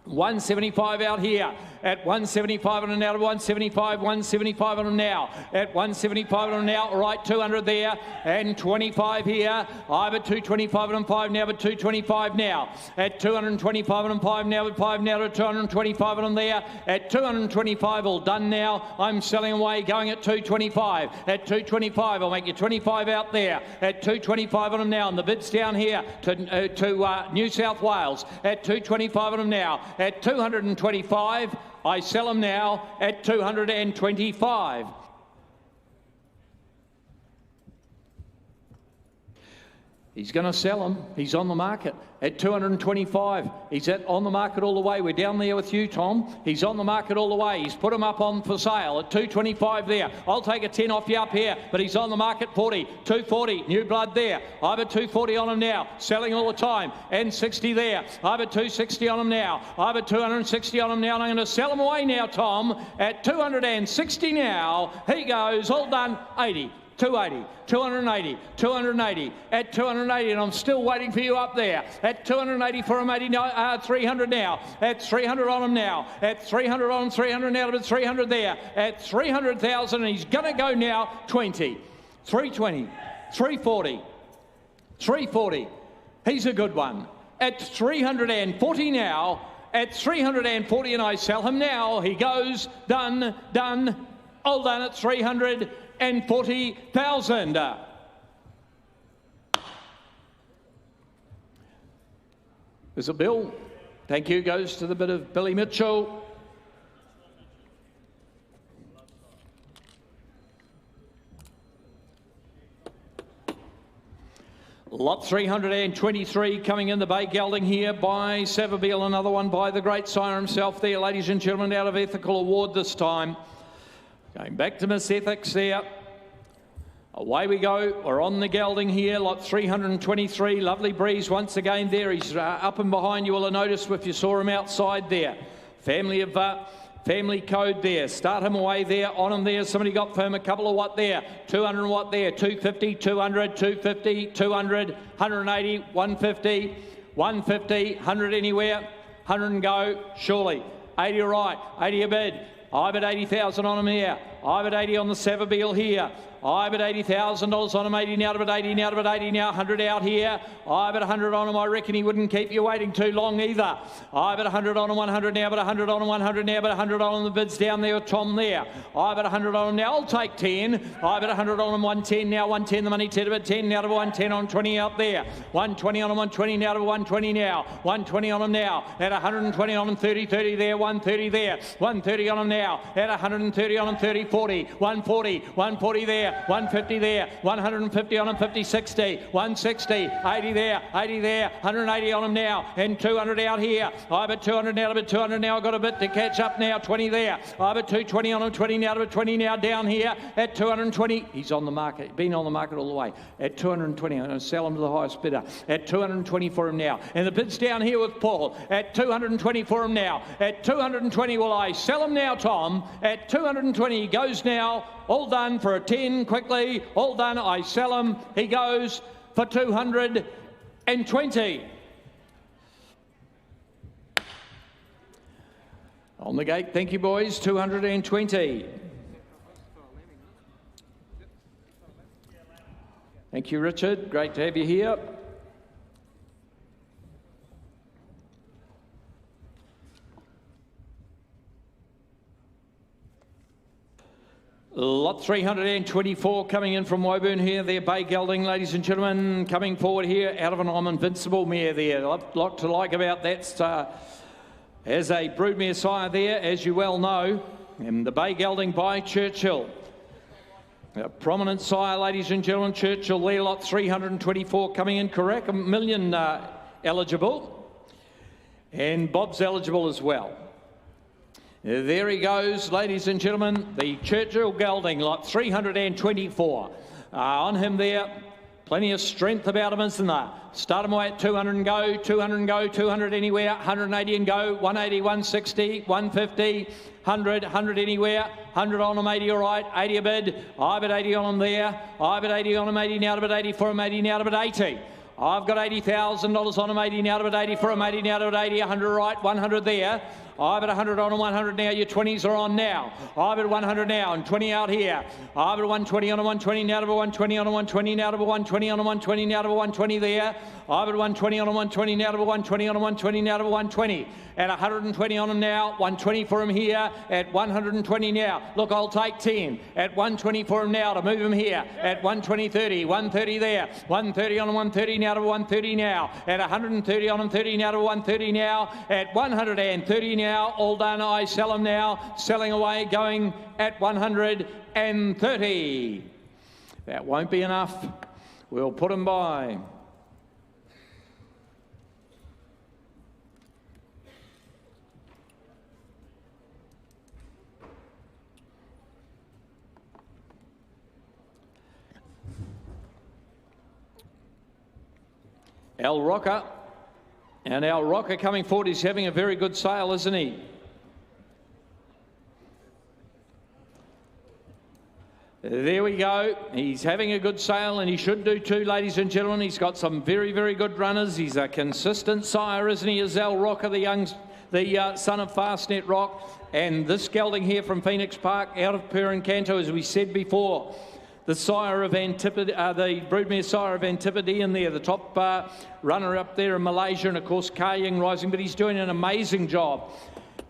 175 out here at 175 and now to 175, 175 on them now at 175 on them now, all right, 200 there and 25 here. I bet 225 on them 5 now, but 225 now at 225 on them 5 now, but 5 now to 225 on them there at 225, all done now. I'm selling away, going at 225. At 225, I'll make you 25 out there at 225 on them now, and the bid's down here to New South Wales at 225 on them now. At 225, I sell them now at 225. He's going to sell them. He's on the market at 225. He's on the market all the way. We're down there with you, Tom. He's on the market all the way. He's put him up on for sale at 225 there. I'll take a 10 off you up here, but he's on the market 40. 240, new blood there. I have a 240 on him now, selling all the time. And 60 there. I have a 260 on him now. I have a 260 on him now, and I'm going to sell him away now, Tom, at 260 now. He goes, all done, 80. 280, 280, 280, at 280, and I'm still waiting for you up there. At 280 for him, 300 now. At 300 on him now. At 300 on him, 300 now, but 300 there. At 300,000, and he's going to go now 20, 320, 340, 340. He's a good one. At 340 now. At 340, and I sell him now. He goes, done, done, all done at 340,000. There's a bill. Thank you. Goes to the bit of Billy Mitchell. Lot 323 coming in the bay gelding here by Savabeel. Another one by the great sire himself there, ladies and gentlemen, out of Ethical Award this time. Going back to Miss Ethics there. Away we go. We're on the gelding here, lot 323. Lovely breeze once again there. He's up and behind. You will have noticed if you saw him outside there. Family code there. Start him away there. On him there. Somebody got for him a couple of watt there. 200 watt there. 250, 200, 250, 200, 180, 150, 150, 100 anywhere. 100 and go. Surely. 80 right. 80 a bid. I bet 80,000 on him here. I bet 80 on the Savabeel here. I bet $80,000 on him, 80 now, but 80 now, but 80 now, 100 out here. I bet 100 on him, I reckon he wouldn't keep you waiting too long either. I bet 100 on him, 100 now, but 100 on him, 100 now, but 100 on him, the bid's down there with Tom there. I bet 100 on him now, I'll take 10. I bet 100 on him, 110 now, 110, the money 10 to 10 now to 110 on 20 out there. 120 on him, 120 now to 120 now. 120 on him now, at 120 on him, 30, 30 there, 130 there. 130 on him now, at 130 on him, 30, 40, 140, 140 there. 150 there, 150 on him, 50, 60, 160, 80 there, 80 there, 180 on him now, and 200 out here. I bet 200 now, but 200 now, I've got a bit to catch up now, 20 there. I bet 220 on him, 20 now, but 20 now down here at 220. He's on the market, been on the market all the way. At 220, I'm going to sell him to the highest bidder. At 220 for him now. And the bid's down here with Paul. At 220 for him now. At 220, will I sell him now, Tom? At 220, he goes now. All done for a 10, quickly. All done, I sell him. He goes for 220. On the gate, thank you, boys, 220. Thank you, Richard. Great to have you here. Lot 324 coming in from Woburn here. They're Bay Gelding, ladies and gentlemen, coming forward here out of an I'm Invincible mare there. A lot to like about that. As a broodmare sire there, as you well know, and the Bay Gelding by Churchill. A prominent sire, ladies and gentlemen, Churchill there, lot 324 coming in correct. $1 million eligible. And Bob's eligible as well. There he goes, ladies and gentlemen, the Churchill Gelding, lot 324. On him there, plenty of strength about him, isn't there? Start him away at 200 and go, 200 and go, 200 anywhere, 180 and go, 180, 160, 150, 100, 100 anywhere, 100 on him, 80 all right, 80 a bid. I bet 80 on him there. I bet 80 on him, 80 now to bet 80 for him, 80 now to bet 80. I've got $80,000 on him, 80 now to bet 80 for him, 80 now to bet 80, 100 right, 100 there. I bet 100 on him, 100 now, your 20s are on now. I bet 100 now and 20 out here. I bet 120 on him, 120 now to 120 on him, 120 now to 120 on him, 120 now to 120 there. I bet 120 on him, 120 now to 120 on him, 120 now to 120. At 120 on him now, 120 for him here at 120 now. Look, I'll take 10 at 120 for him now to move him here at 120, 30, 130 there, 130 on him, 130 now to 130 now. At 130 on him, 30 now to 130 now. At 130 now, all done, I sell him now. Selling away, going at 130. That won't be enough. We'll put him by. Al Rocker, and Al Rocker coming forward, he's having a very good sale, isn't he? There we go. He's having a good sale, and he should do too, ladies and gentlemen. He's got some very, very good runners. He's a consistent sire, isn't he, as Al Rocker, the son of Fastnet Rock. And this gelding here from Phoenix Park, out of Purincanto, as we said before. The sire of Antipodes, the broodmare sire of Antipodean there, the top runner up there in Malaysia, and of course Karying Rising, but he's doing an amazing job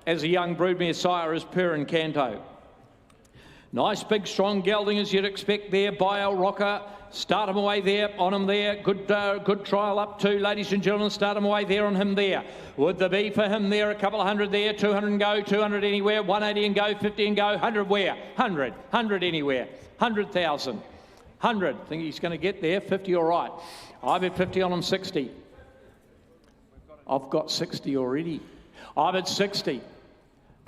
as a young broodmare sire as Purincanto. Nice big strong gelding as you'd expect there by Al Rocker. Start him away there, on him there. Good trial up too, ladies and gentlemen. Start him away there on him there. Would there be for him there a couple of hundred there, 200 and go, 200 anywhere, 180 and go, 50 and go, 100 where? 100 anywhere. 100,000. 100. Think he's going to get there. 50 all right. I bet 50 on him, 60. I've got 60 already. I bet 60.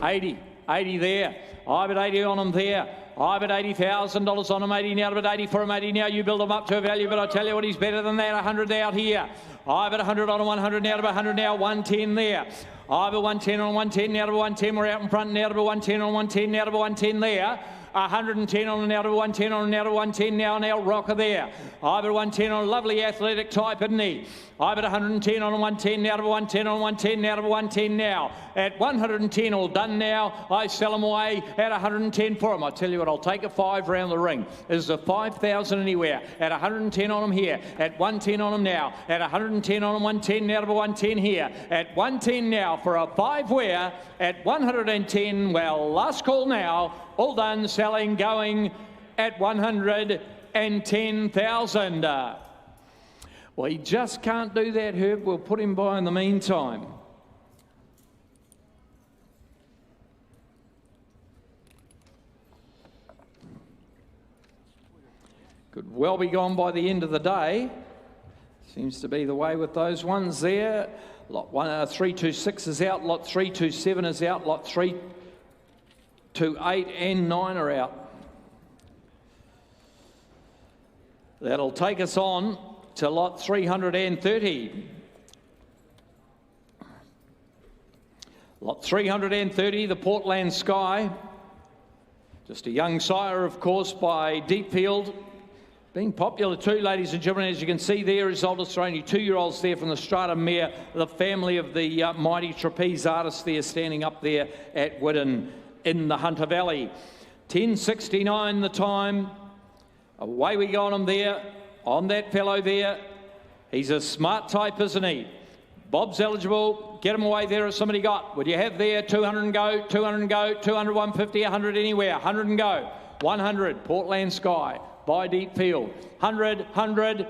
80. 80 there. I bet 80 on him there. I've at $80,000 on him, 80 now, but 80 for him, 80 now. You build him up to a value, but I tell you what, he's better than that. 100 out here. I've at 100 on him, 100 now to 100 now, 110 there. I've at 110 on 110 now to 110. We're out in front now to 110 on 110 now to 110 there. 110 on now to 110 on now to 110 now Rocker there. I've at 110 on a lovely athletic type, isn't he? I've at 110 on 110 now to 110 on 110 now to 110 now. At 110 all done now. I sell him away at 110 for him. I tell you what, I'll take a 5 round the ring. Is a 5,000 anywhere. At 110 on him here. At 110 on him now. At 110 on him, 110 now to 110 here. At 110 now for a 5 where. At 110, well, last call now. All done, selling, going at 110,000. Well, he just can't do that, Herb. We'll put him by in the meantime. Could well be gone by the end of the day. Seems to be the way with those ones there. Lot 326 is out, lot 327 is out, lot 328 and 9 are out. That'll take us on to lot 330. Lot 330, the Portland Sky. Just a young sire, of course, by Deepfield. Being popular too, ladies and gentlemen, as you can see there, his oldest are only 2-year-olds there from the Strata Mare, the family of the mighty trapeze artists there standing up there at Whidden in the Hunter Valley. 10:69 the time. Away we go on him there, on that fellow there. He's a smart type, isn't he? Bob's eligible. Get him away there if somebody got. Would you have there 200 and go, 200 and go, 200, 150, 100 anywhere, 100 and go. 100, Portland Sky. By Deepfield, 100, 100,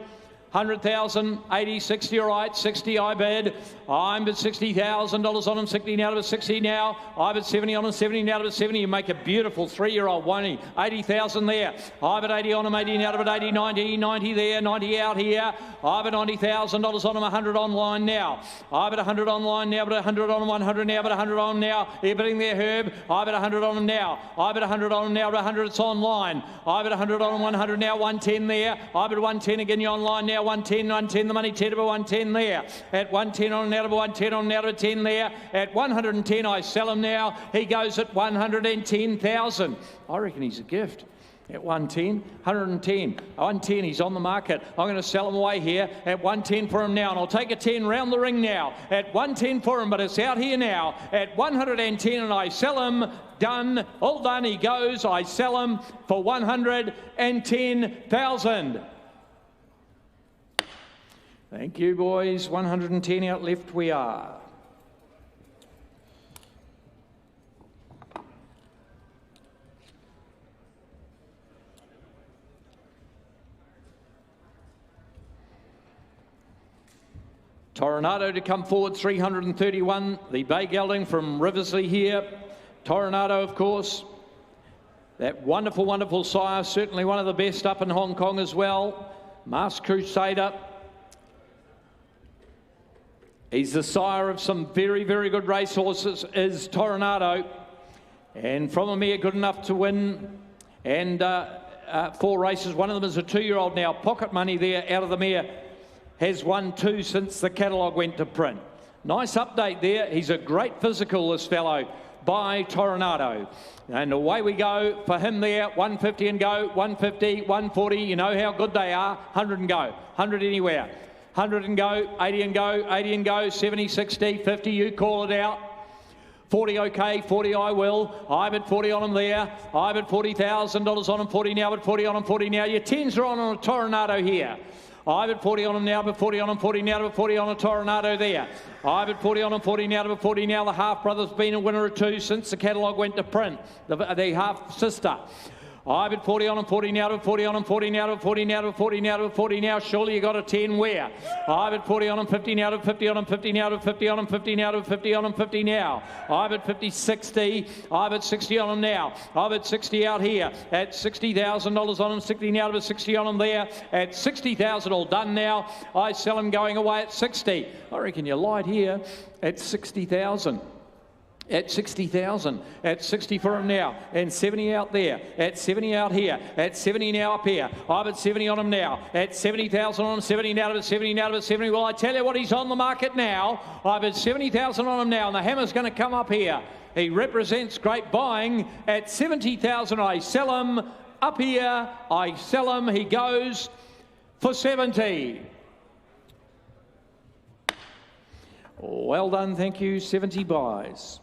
100,000, 80, 60, all right, 60 I bid. I'm at $60,000 on him, 60 now to 60 now. I've at 70 on him, 70 now to 70. You make a beautiful 3-year-old, won't he? 80,000 there. I've at 80 on him, 80 now to 80, 90, 90 there, 90 out here. I've at $90,000 on him, 100 online now. I've at 100 online now, but 100 on him, 100 now, but 100 on now. You're bidding there, Herb. I've at 100 on him now. I've at 100 on him now, but 100 it's online. I've at 100 on him, 100 now, 110 there. I've at 110 again, you're online now, 110, 110, the money 10 to 110 there. At 110 on now to 110 on now to 10 there. At 110 I sell him now. He goes at 110,000. I reckon he's a gift. At 110, 110, 110, he's on the market. I'm going to sell him away here at 110 for him now, and I'll take a 10 round the ring now at 110 for him, but it's out here now at 110, and I sell him. Done, all done, he goes. I sell him for 110,000. Thank you, boys. 110 out left we are. Toronado to come forward, 331. The Bay Gelding from Riversley here. Toronado, of course. That wonderful, wonderful sire. Certainly one of the best up in Hong Kong as well. Masked Crusader. He's the sire of some very, very good racehorses, is Toronado. And from a mare good enough to win. And 4 races. One of them is a 2-year-old now. Pocket money there out of the mare. Has won 2 since the catalogue went to print. Nice update there. He's a great physical, this fellow, by Toronado. And away we go for him there. 150 and go, 150, 140. You know how good they are. 100 and go, 100 anywhere. 100 and go, 80 and go, 80 and go, 70, 60, 50. You call it out. 40 okay, 40 I will. I'm at 40 on him there. I'm at $40,000 on him, 40 now, but 40 on him, 40 now. Your 10s are on a Toronado here. I've at 40 on him now, but 40 on him, 40 now, but 40 on a Toronado there. I've at 40 on him, 40 now, but 40 now. The half brother's been a winner of 2 since the catalogue went to print. The half sister. I've at 40 on him, 40 now, but 40 on him, 40 now, but 40 now, but 40 now, but 40 now. Surely you got a 10 where? I've at 40 on him, 50 now, but 50 on him, 50 now, but 50 on him, 50 now, but 50 on him, 50 now. I've at 50, 60. I've at 60 on him now. I've at 60 out here. At $60,000 on him, 60 now, but 60 on him there. At 60,000 all done now. I sell him going away at 60. I reckon you lied here at 60,000. at 60,000, at 60 for him now, and 70 out there, at 70 out here, at 70 now up here. I'm at 70 on him now, at 70,000 on him, 70 now to 70 now to 70. Well, I tell you what, he's on the market now. I've at 70,000 on him now, and the hammer's going to come up here. He represents great buying at 70,000. I sell him up here. I sell him. He goes for 70. Well done, thank you. 70 buys.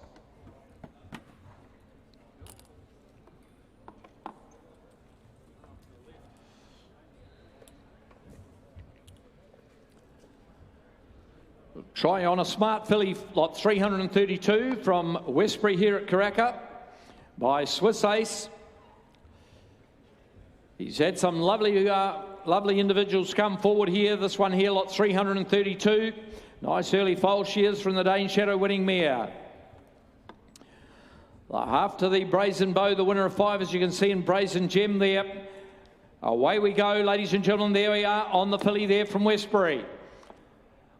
Try on a smart filly, lot 332 from Westbury here at Karaka by Swiss Ace. He's had some lovely individuals come forward here. This one here, lot 332. Nice early foal shears from the Dane Shadow winning mare. Half to the Brazen Bow, the winner of 5, as you can see in Brazen Gem there. Away we go, ladies and gentlemen. There we are on the filly there from Westbury.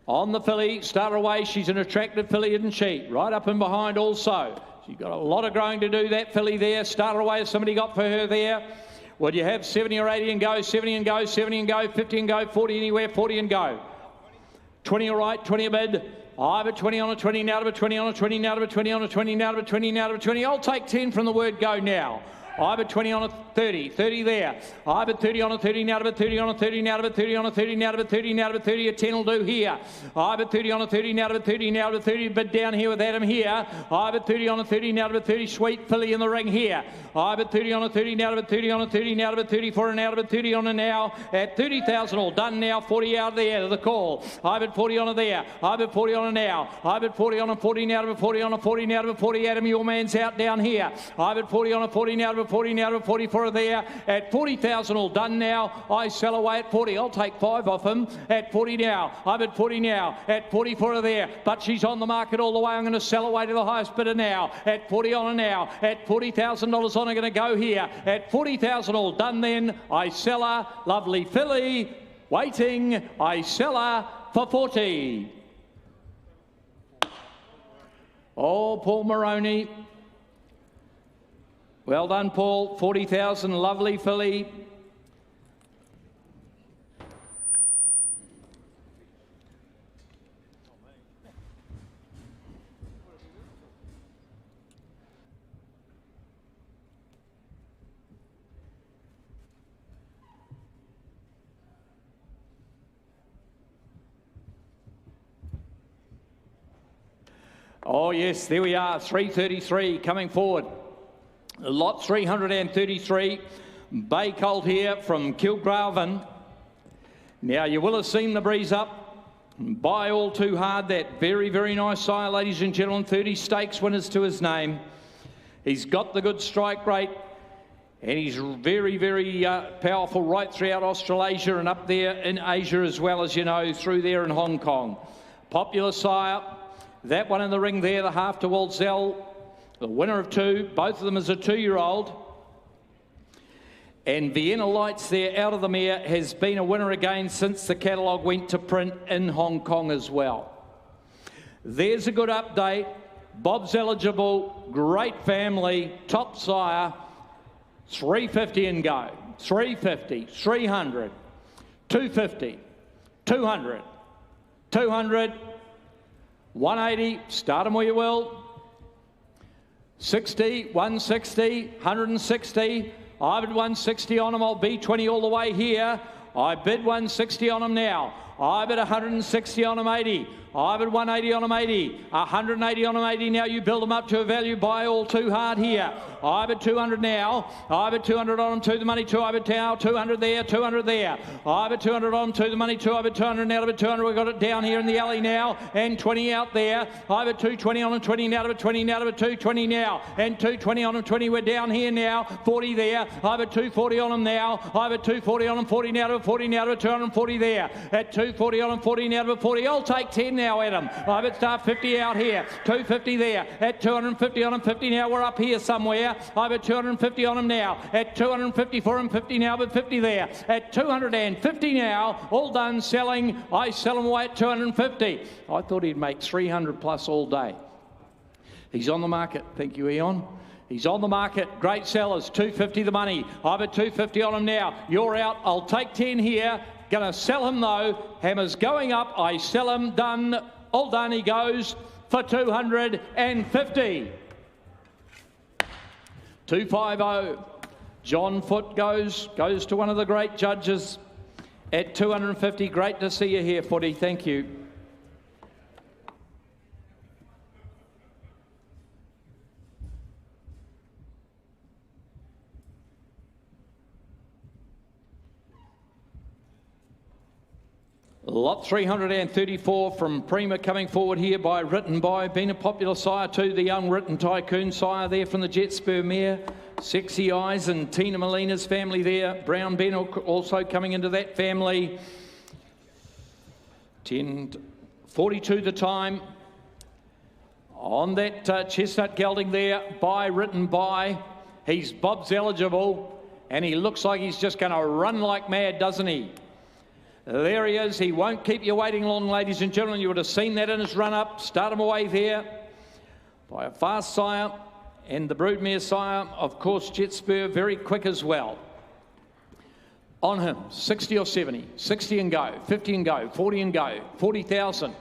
On the filly, start away. She's an attractive filly, isn't she? Right up and behind also. She's got a lot of growing to do, that filly there. Start away, has somebody got for her there? Would you have 70 or 80 and go, 70 and go, 70 and go, 50 and go, 40 anywhere, 40 and go. 20 all right, 20 a bid. I've a 20 on a 20, now to a 20 on a 20, now to a 20 on a 20, now to a 20, now to a 20. I'll take 10 from the word go now. I've a 20 on a 30, 30 there. I've a 30 on a 30, now to a 30 on a 30, now to a 30 on a 30, now to a 30, now to a 30, a 10 will do here. I've a 30 on a 30, now to a 30, now to a 30, but down here with Adam here. I've a 30 on a 30, now to a 30, sweet filly in the ring here. I've a 30 on a 30, now to a 30 on a 30, now to a 30 for and out of a 30 on a now at 30,000 all done now, 40 out there to the call. I've at 40 on a there. I've at 40 on a now. I've at 40 on a 40, now to a 40 on a 40, now to a 40. Adam, your man's out down here. I've at 40 on a 40, now to a 40, now to a 40 for there at 40,000 all done now. I sell away at 40. I'll take 5 off him at 40 now. I'm at 40 now at 40 for her there, but she's on the market all the way. I'm going to sell away to the highest bidder now at 40 on her now at $40,000 on. I'm going to go here at 40,000 all done. Then I sell her, lovely filly waiting. I sell her for 40. Oh, Paul Moroney. Well done, Paul. 40,000, lovely filly. Oh, yes, there we are, 333 coming forward. Lot 333, Bay Colt here from Kilgraven. Now, you will have seen the breeze up. By All Too Hard, that very, very nice sire, ladies and gentlemen. 30 stakes winners to his name. He's got the good strike rate, and he's very, very powerful right throughout Australasia and up there in Asia as well, as you know, through there in Hong Kong. Popular sire. That one in the ring there, the half to Waldzell. The winner of 2, both of them is a 2-year-old. And Vienna Lights there out of the mare has been a winner again since the catalogue went to print in Hong Kong as well. There's a good update. Bob's eligible, great family, top sire. 350 and go. 350, 300, 250, 200, 200, 180, start them where you will. 60, 160, 160. I bid 160 on them. I'll be 20 all the way here. I bid 160 on them now. I bid 160 on them, 80. I bid 180 on them, 80. 180 on them, 80. Now you build them up to a value. By All Too Hard here. I bid 200 now. I bid 200 on them, to the money, 2. I bid 200 there, 200 there. I bid 200 on them, to the money, 2. I bid 200 now, I bid 200. We've got it down here in the alley now, and 20 out there. I bid 220 on them, 20 now, I bid 20 now, I bid 220 now, and 220 on them, 20. We're down here now, 40 there. I bid 240 on them now. I bid 240 on them, 40 now, I bid 40 now, I bid 240 there. At 240 on them, 40 now, I bid 40. I'll take 10 now, Adam. I bid start 50 out here, 250 there. At 250 on them, 50 now. We're up here somewhere. I bid 250 on them now. At 250 for him, 50 now, but 50 there. At 250 now, all done selling. I sell them away at 250. I thought he'd make 300 plus all day. He's on the market. Thank you, Eon. He's on the market. Great sellers. 250 the money. I've at 250 on him now. You're out. I'll take 10 here. Going to sell him though. Hammer's going up. I sell him. Done. All done. He goes for 250. 250. John Foote goes to one of the great judges at 250. Great to see you here, Footy. Thank you. Lot 334 from Prima coming forward here by Written By. Been a popular sire too, the young Written Tycoon sire there from the Jet Spur mare. Sexy Eyes and Tina Molina's family there. Brown Ben also coming into that family. 10:42 the time. On that chestnut gelding there by Written By. He's Bob's eligible and he looks like he's just going to run like mad, doesn't he? There he is. He won't keep you waiting long, ladies and gentlemen. You would have seen that in his run-up. Start him away there by a fast sire. And the broodmare sire, of course, Jet Spur, very quick as well. On him, 60 or 70. 60 and go. 50 and go. 40 and go. 40,000.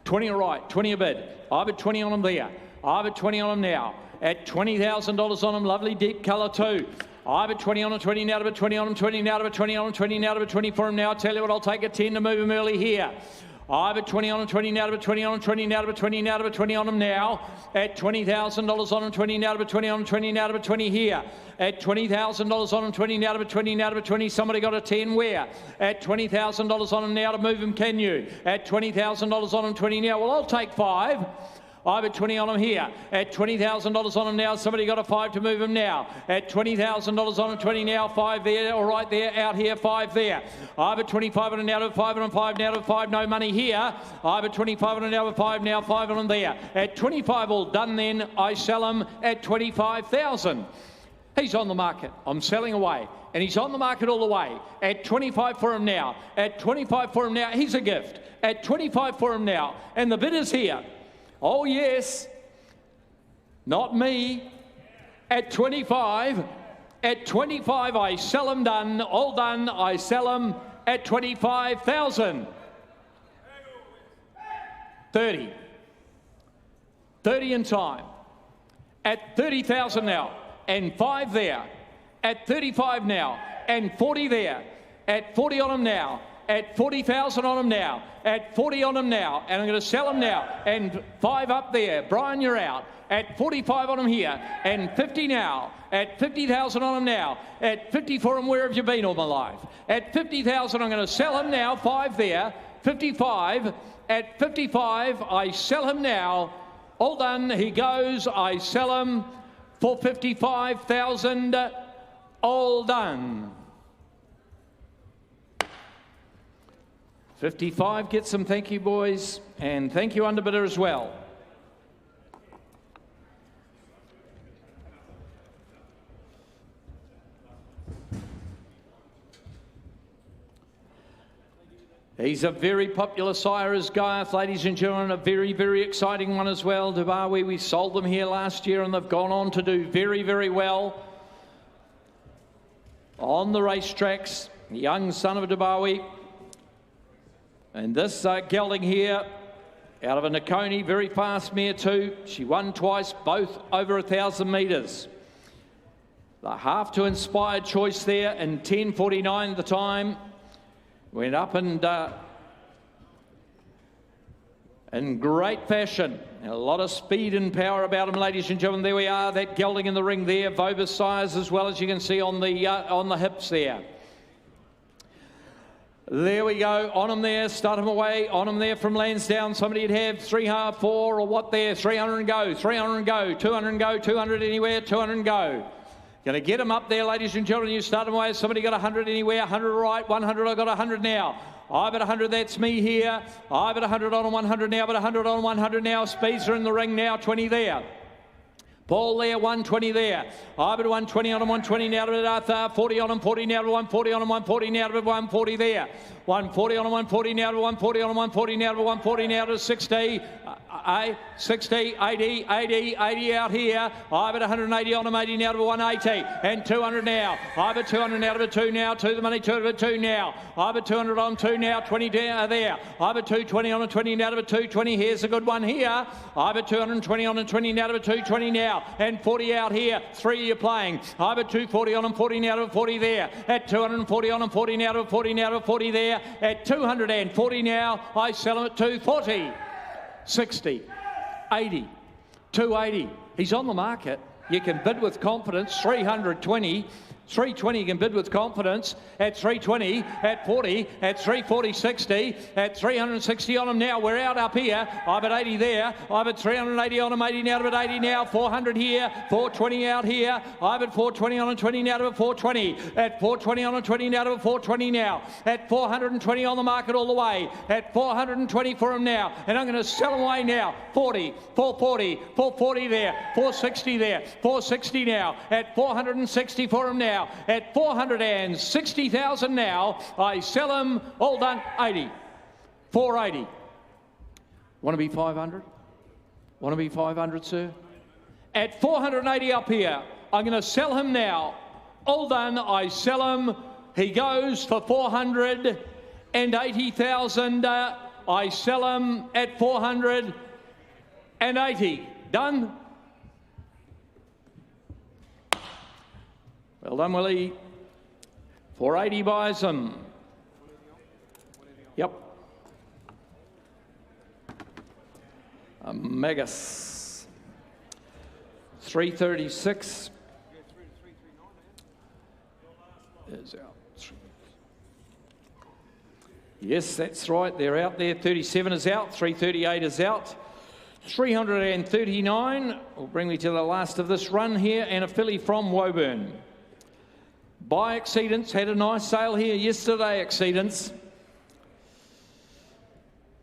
20 all right. 20 a bid. I've at 20 on him there. I've at 20 on him now. At $20,000 on him. Lovely deep colour too. I've at 20 on him, 20 now to 20 on him, 20 now to 20 on him, 20 now to 20 for him now. I tell you what, I'll take a 10 to move him early here. I've at 20 on him, 20 now to 20 on him, 20 now to 20 now to 20 on him now. At $20,000 on him, 20 now to 20 on him, 20 now to 20 here. At $20,000 on him, 20 now to 20 now to 20. Somebody got a 10 where? At $20,000 on him now to move him, can you? At $20,000 on him, 20 now. Well, I'll take 5. I've at 20 on him here. At $20,000 on him now. Somebody got a 5 to move him now. At $20,000 on him, 20 now, 5 there. All right there, out here, 5 there. I've at 25 on him now to 5 on him, 5 now to 5. No money here. I've at 25 on him now to 5 now, 5 on him there. At 25 all done then. I sell him at 25,000. He's on the market. I'm selling away. And he's on the market all the way. At 25 for him now. At 25 for him now. He's a gift. At 25 for him now. And the bid is here. Oh, yes. Not me. At 25. At 25, I sell them done. All done. I sell them at 25,000. 30. 30 in time. At 30,000 now. And 5 there. At 35 now. And 40 there. At 40 on them now. At 40,000 on them now. At 40 on them now. And I'm going to sell them now. And 5 up there. Brian, you're out. At 45 on them here. And 50 now. At 50,000 on them now. At 50 for them, where have you been all my life? At 50,000, I'm going to sell him now. 5 there. 55. At 55, I sell him now. All done. He goes. I sell him for 55,000. All done. 55 gets some thank you, boys, and thank you, underbidder, as well. He's a very popular sire as Gaiath, ladies and gentlemen, a very, very exciting one as well. Dubawi, we sold them here last year and they've gone on to do very, very well on the racetracks. The young son of Dubawi. And this gelding here, out of a Nakoni, very fast mare too. She won twice, both over 1,000 metres. The half to Inspired Choice there in 10:49 at the time. Went up and in great fashion. A lot of speed and power about him, ladies and gentlemen. There we are, that gelding in the ring there. Vobus sires as well, as you can see on the hips there. There we go, on him there, start him away, on him there from Lansdowne. Somebody'd have 3.5, 4 or what there, 300 and go, 300 and go, 200 and go, 200 anywhere, 200 and go. Going to get him up there, ladies and gentlemen. You start him away. Somebody got 100 anywhere, 100 right, 100, I got 100 now. I've at 100, that's me here. I've at 100 on 100 now, but 100 on 100 now. Speeds are in the ring now, 20 there. Paul there, 120 there. I've at 120 on him, 120 now to Arthur, 40 on him, 40 now to 140 on him, 140 now to 140 there. 140 on a 140 now to 140 on a 140 now to 140 now to 60. 60, 80, 80, 80 out here. I've at 180 on them, 80 now to 180. And 200 now. I've at 200 now to the 2 now. To the money, 2 to the 2 now. I've at 200 on 2 now. 20 down there. I've at 220 on a 20 now to the 220. Here's a good one here. I've at 220 on a 20 now to the 220 now. And 40 out here. 3 you're playing. I've at 240 on them, 40 now to the 40 there. At 240 on them, 40 now to the 40 now to the 40 there. At 240 now, I sell them at 240. 60, 80, 280. He's on the market. You can bid with confidence. 320. 320 you can bid with confidence. At 320, at 40, at 340, 60, at 360 on him now. We're out up here. I'm at 80 there. I'm at 380 on him, 80 now to 80 now. 400 here, 420 out here. I'm at 420 on a 20 now to a 420. At 420 on a 20 now to a 420 now. At 420 on the market all the way. At 420 for him now. And I'm going to sell him away now. 40, 440, 440 there. 460 there. 460 now. At 460 for him now. At 460,000 now, I sell him, all done, 80. 480. Want to be 500? Want to be 500, sir? At 480 up here, I'm going to sell him now. All done, I sell him. He goes for 480,000. I sell him at 480. Done? Well done, Willie. 480 buys them. Yep. A Megas. 336 is out. Yes, that's right. They're out there. 37 is out. 338 is out. 339 will bring me to the last of this run here, and a filly from Woburn. By Exceedance, had a nice sale here yesterday, Exceedance.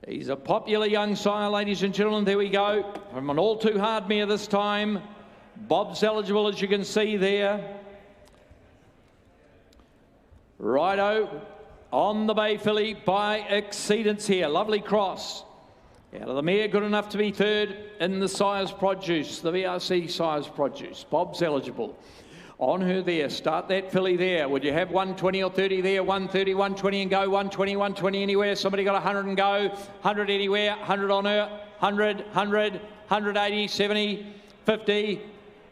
He's a popular young sire, ladies and gentlemen. There we go. From an all too hard mare this time. Bob's eligible, as you can see there. Righto, on the bay filly by Exceedance here. Lovely cross. Out of the mare, good enough to be third in the sire's produce, the VRC sire's produce. Bob's eligible. On her there, start that filly there. Would you have 120 or 30 there? 130, 120 and go, 120, 120 anywhere. Somebody got 100 and go, 100 anywhere, 100 on her, 100, 100, 180, 70, 50,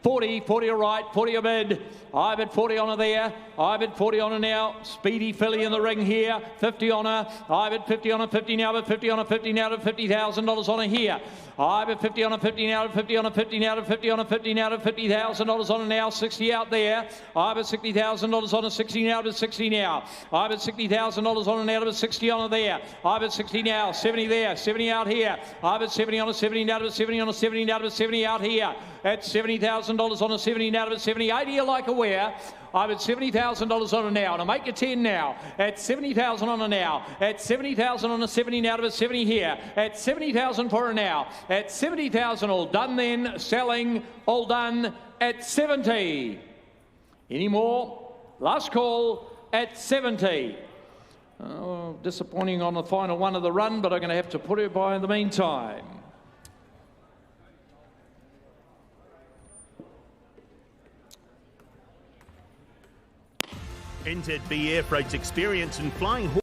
40, 40 all right, 40 a bid. I've at 40 on her there. I've at 40 on her now. Speedy filly in the ring here. 50 on her. I've at 50 on her, 50 now, but 50 on her, 50 now to $50,000 on her here. I've at 50 on her, 50 now to 50 on her, 50 now to 50 on her, 50 now to $50,000 on her now. 60 out there. I've at $60,000 on her, 60 now to 60 now. I've at $60,000 on her now to 60 on her there. I've at 60 now, 70 there, 70 out here. I've at 70 on a 70 now to 70 on a 70 now to 70 out here. At $70,000 on a 70 now to 70. 80 you like a wear. I'm at $70,000 on her now, and I'll make it 10 now. At $70,000 on her now. At $70,000 on a 70 now to a 70 here. At $70,000 for her now. At $70,000 all done then. Selling all done at 70. Any more? Last call at 70. Oh, disappointing on the final one of the run, but I'm going to have to put her by in the meantime. NZB Air Freight's experience in flying horse.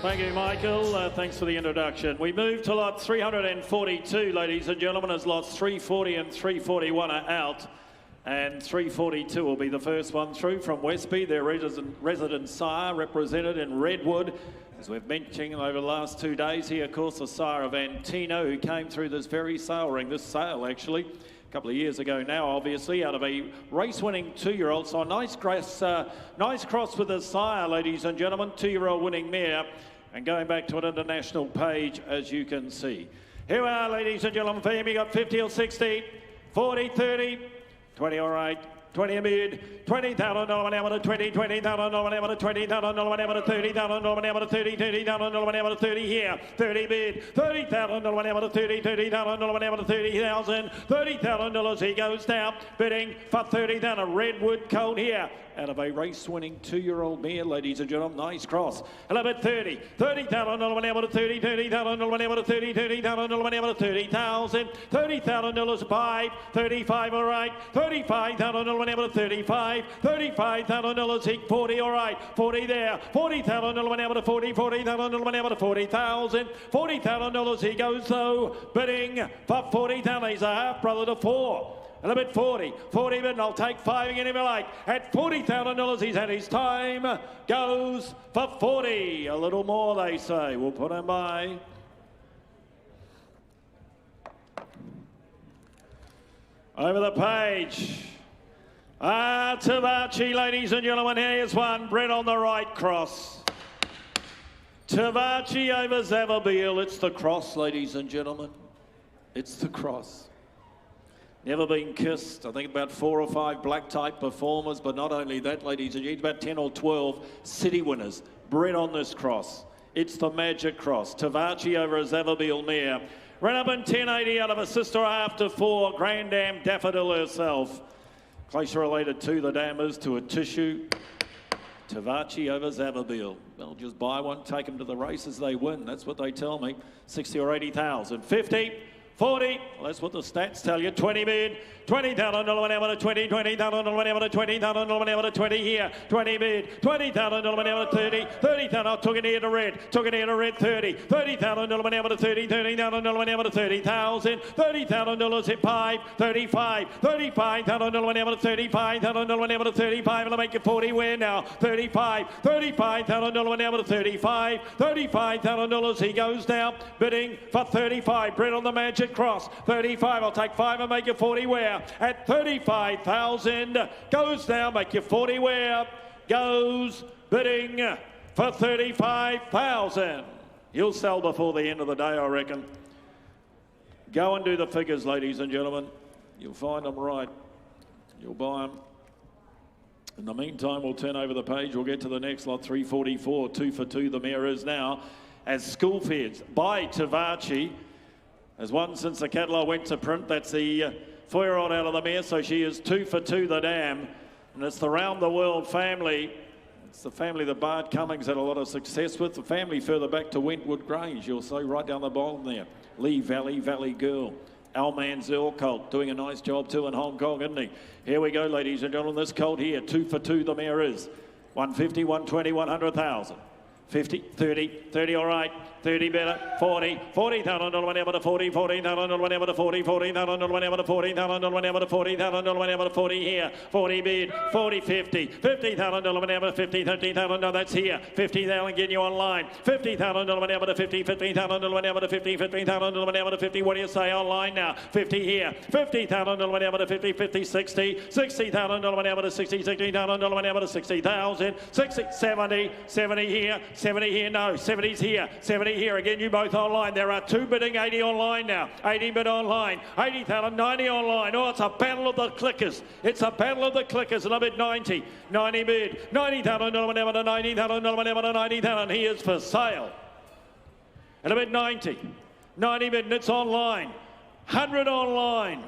Thank you, Michael. Thanks for the introduction. We move to lot 342, ladies and gentlemen, as lots 340 and 341 are out. And 342 will be the first one through from Westby, their resident sire, represented in Redwood. As we've mentioned over the last 2 days here, of course, the sire of Antino, who came through this very sale ring, this sale actually, a couple of years ago now, obviously, out of a race-winning 2-year-old. So a nice cross with the sire, ladies and gentlemen, 2-year-old winning mare. And going back to an international page, as you can see. Here we are, ladies and gentlemen, for him, you got 50 or 60, 40, 30, 20 all right, 20 a bid, $20,000 one hour to 20, $20,000 one hour to 20,000 one hour to 30,000 one hour to 30, 30,000 one hour to 30 here, 30 bid, $30,000 one hour to 30, 30,000 one hour to 30,000, $30,000 he goes down, bidding for 30,000, a Redwood colt here. Out of a race-winning 2-year-old mare, ladies and gentlemen. Nice cross. 11 30. $30,000 one hour to 30. $30,000 one hour to 30. $30,000 one hour to 30,000. $30,000 5. 35 all right. $35,000 one hour to 35. $35,000 hit 40 all right. 40 there. $40,000 one hour to 40. $40,000 one hour to 40,000. $40,000 he goes though. Bidding for 40,000. He's a half brother to 4. A little bit 40 bid, and I'll take 5 again if you like. At $40,000, he's had his time. Goes for 40. A little more, they say. We'll put him by. Over the page. Tavachi, ladies and gentlemen. Here's one. Bred on the right cross. Tavachi over Zavabil. It's the cross, ladies and gentlemen. It's the cross. Never been kissed. I think about 4 or 5 black type performers, but not only that, ladies and gentlemen, about 10 or 12 city winners bred on this cross. It's the magic cross. Tavachi over a Zavabil mare. Ran up in 1080 out of a sister half to 4. Grand Dam Daffodil herself. Closely related to the dam is to a tissue. Tavachi over Zavabil. Well, just buy one, take them to the races, they win. That's what they tell me. 60 or 80,000. 50. 40, well, that's what the stats tell you. 20 bid, $20,000 one hour to 20, $20,000 one hour to 20,000 one hour to 20 here. 20 bid, $20,000 one hour to 30, 30,000. I took it here to red, 30, $30,000 one hour to 30, $30,000 one hour to 30,000, $30,000 hit 5, 35, $35,000 one hour to 35,000 one hour to 35, and I'll make you 40 where now? 35, $35,000 one hour to 35, $35,000 he goes down, bidding for 35, bred on the magic cross, 35, I'll take 5 and make you 40 where? At 35,000, goes down, make you 40 where? Goes bidding for 35,000. He'll sell before the end of the day, I reckon. Go and do the figures, ladies and gentlemen. You'll find them right. You'll buy them. In the meantime, we'll turn over the page. We'll get to the next lot, 344, 2 for 2. The mare is now as school feds by Tavachi. There's one since the catalogue went to print. That's the 4-year-old out of the mare, so she is 2 for 2, the dam. And it's the Round the World family. It's the family that Bart Cummings had a lot of success with. The family further back to Wentwood Grange, you'll see right down the bottom there. Lee Valley, Valley Girl. Al Manziel colt doing a nice job too in Hong Kong, isn't he? Here we go, ladies and gentlemen. This colt here, 2 for 2, the mare is 150, 120, 100,000. 50, 30 all right, 30 better, 40, $40,000 whenever to 40, $40,000 whenever to 40, $40,000 whenever to 40,000 whenever to 40,000 whenever to 40 here, 40 bid, 40, 50, $50,000 whenever to 50, $30,000, no, that's here, 50,000 getting you online, $50,000 whenever to 50, $50,000 whenever to 50, $50,000 whenever to 50, what do you say online now, 50 here, $50,000 whenever to 50, 50, 60, $60,000 whenever to 60, $60,000 whenever to 60,000, 60, 70, 70 here, 70 here, no, 70's here, 70 here, again you both online, there are 2 bidding 80 online now, 80 bid online, 80,000, 90 online, oh it's a battle of the clickers, it's a battle of the clickers, and I bid 90, 90 bid, $90,000 whenever to 90,000 whenever to 90,000, he is for sale, and I bid 90, 90 bid, and it's online, 100 online,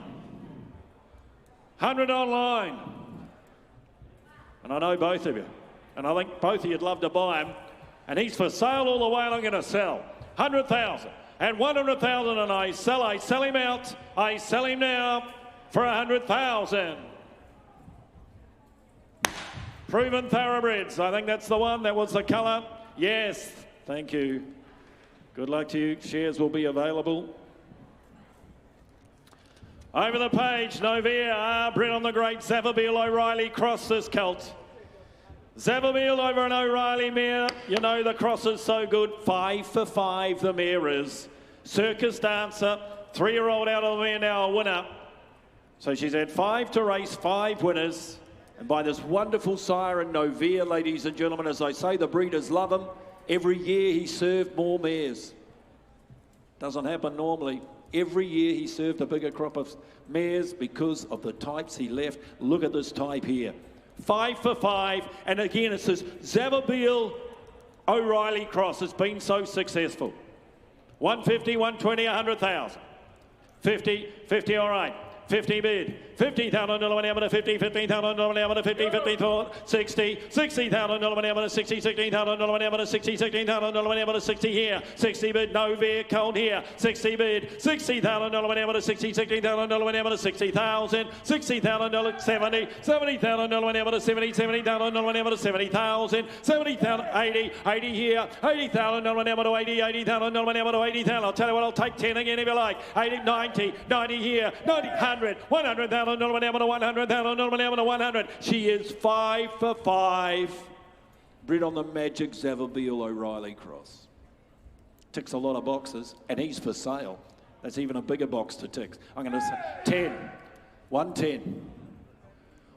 100 online, and I know both of you, and I think both of you'd love to buy him. And he's for sale all the way, and I'm going to sell 100,000 and 100,000, and I sell him out. I sell him now for 100,000. Proven thoroughbreds. I think that's the one. That was the colour. Yes. Thank you. Good luck to you. Shares will be available. Over the page, Novia, bred on the great Zavabil O'Reilly cross this colt. Zavabil over an O'Reilly mare. You know the cross is so good. 5 for 5 the mare is. Circus Dancer, 3-year-old out of the mare now, a winner. So she's had 5 to race, 5 winners. And by this wonderful sire in Novia, ladies and gentlemen, as I say, the breeders love him. Every year he served more mares. Doesn't happen normally. Every year he served a bigger crop of mares because of the types he left. Look at this type here. 5 for 5, and again it's this Zavabeel O'Reilly cross has been so successful. 150, 120, 100,000. 50, 50, all right. 50 bid, 50,000 $50, 50,000 50, 50, 60, 60,000 60, 16,000 60, 16,000 60 here, 60 bid, no vehicle here, 60 bid, 60,000 60, 16,000 60,000, 60,000 70, 70,000 70, 70,000 70,000, 70,000 80, 80 here, 80,000 80, 80,000 80,000. I'll tell you what, I'll take 10 again if you like. 80, 90, 90 here, 90, 100, 100,000 100,000 100. She is 5 for 5. Bred on the magic Zavabeel O'Reilly cross. Ticks a lot of boxes, and he's for sale. That's even a bigger box to tick. I'm going to say 10, 110,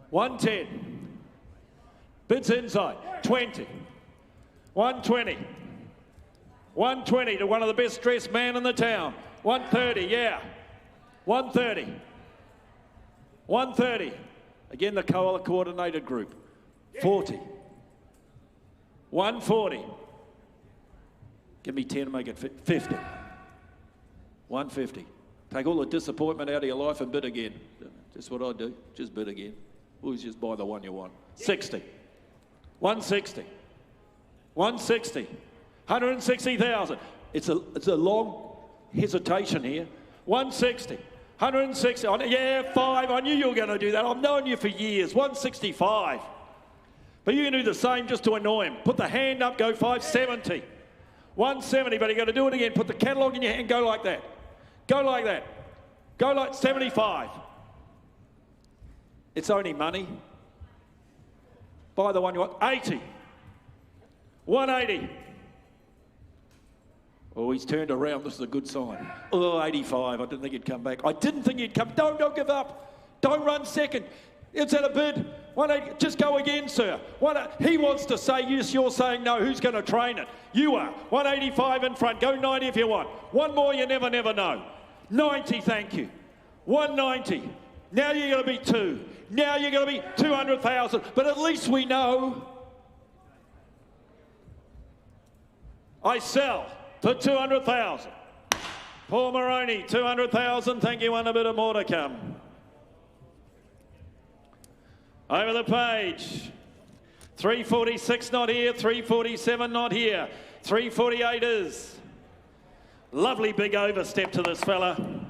110. Bids inside, 20, 120, 120 to one of the best dressed men in the town. 130, yeah, 130. 130. Again, the Koala coordinated group. 40. 140. Give me 10 to make it 50. 150. Take all the disappointment out of your life and bid again. Just what I do. Just bid again. Always just buy the one you want. 60. 160. 160. 160,000. It's a long hesitation here. 160. 160, yeah, 5, I knew you were going to do that. I've known you for years, 165. But you can do the same just to annoy him. Put the hand up, go 570. 170, but you've got to do it again. Put the catalogue in your hand, go like that. Go like that. Go like 75. It's only money. Buy the one you want. 80. 180. Oh, he's turned around. This is a good sign. Oh, 85. I didn't think he'd come back. I didn't think he'd come. Don't give up. Don't run second. It's at a bid. 180. Just go again, sir. He wants to say yes. You're saying no. Who's going to train it? You are. 185 in front. Go 90 if you want. One more. You never know. 90. Thank you. 190. Now you're going to be 2. Now you're going to be 200,000. But at least we know. I sell. For 200,000. Paul Moroney, 200,000. Thank you, and a bit of more to come. Over the page. 346 not here, 347 not here. 348 is. Lovely big overstep to this fella.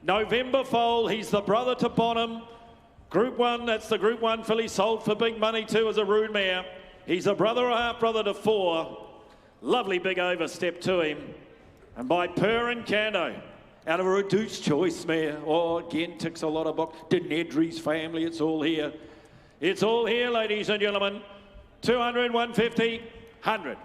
November foal, he's the brother to Bonham. Group 1, that's the Group 1 filly sold for big money too as a rood mare. He's a brother or half brother to 4. Lovely big overstep to him. And by Per and Cano, out of a reduced choice mare. Oh, again, ticks a lot of box. Denedry's family, it's all here. It's all here, ladies and gentlemen. 200, 150, 100.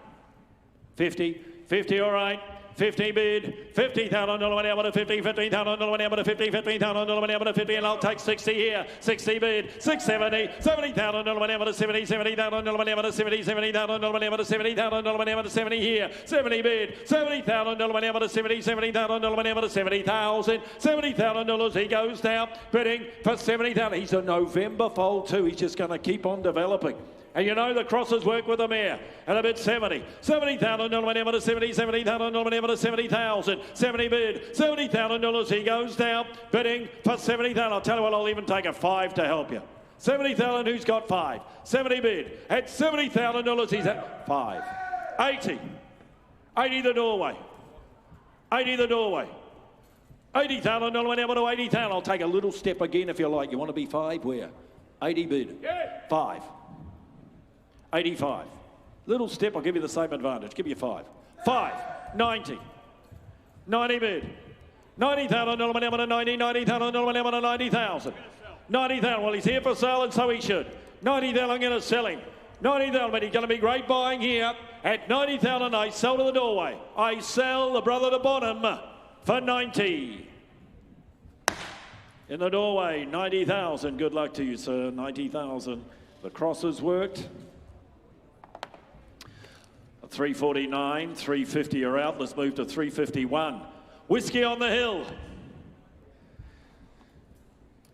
50, 50, all right. 50 bid, 50,000 $50, 50,000 50, 50,000 50, and I'll take 60 here. 60 bid, 670, 70,000 70, 70,000 70, 70,000 70,000 70 here. 70 bid, 70,000 70, 70,000 70,000 $70,000. He goes now, bidding for 70,000. He's a November foal too. He's just going to keep on developing. And you know the crosses work with the mare. And a bid 70. 70,000 70, 70,000 70,000. 70 bid, $70,000. He goes down, bidding for 70,000. I'll tell you what, I'll even take a 5 to help you. 70,000, who's got 5? 70 bid. At $70,000, he's at 5. 80. 80 the doorway. 80 the doorway. 80,000, 80,000. I'll take a little step again if you like. You want to be 5? Where? 80 bid. 5. 85. Little step, I'll give you the same advantage. Give you 5. 5. 90. 90 bid. 90,000, 90, 90,000, 90,000. 90,000, well, he's here for sale and so he should. 90,000, I'm going to sell him. 90,000, but he's going to be great buying here. At 90,000, I sell to the doorway. I sell the brother to Bonham for 90. In the doorway, 90,000. Good luck to you, sir. 90,000. The crosses worked. 349, 350 are out. Let's move to 351. Whiskey on the Hill.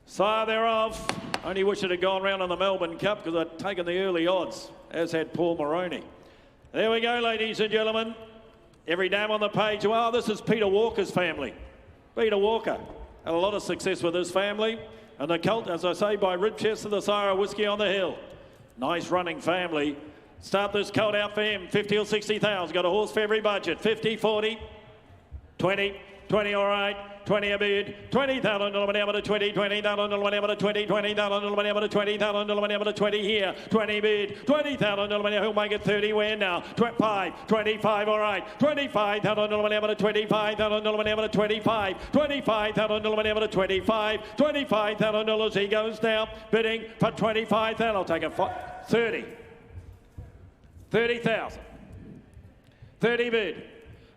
Sire thereof, only wish it had gone round on the Melbourne Cup because I'd taken the early odds, as had Paul Moroney. There we go, ladies and gentlemen. Every name on the page. Well, this is Peter Walker's family. Peter Walker had a lot of success with his family. And the colt, as I say, by Ribchester, the sire of Whiskey on the Hill. Nice running family. Start this colt out for him. 50 or 60,000. Got a horse for every budget. 50, 40, 20, 20 all right. 20 a bid, 20,000 able to 20, 20,000 able to 20, 20,000 able to 20,000 able to 20 here, 20 bid, 20,000 he'll make it 30 win now, 25, 25 all right, 25,000 able to 25,000 able to 25, 25,000 able to 25, 25,000 dollars he goes down, bidding for 25,000, I'll take a 30, 30,000, 30 bid.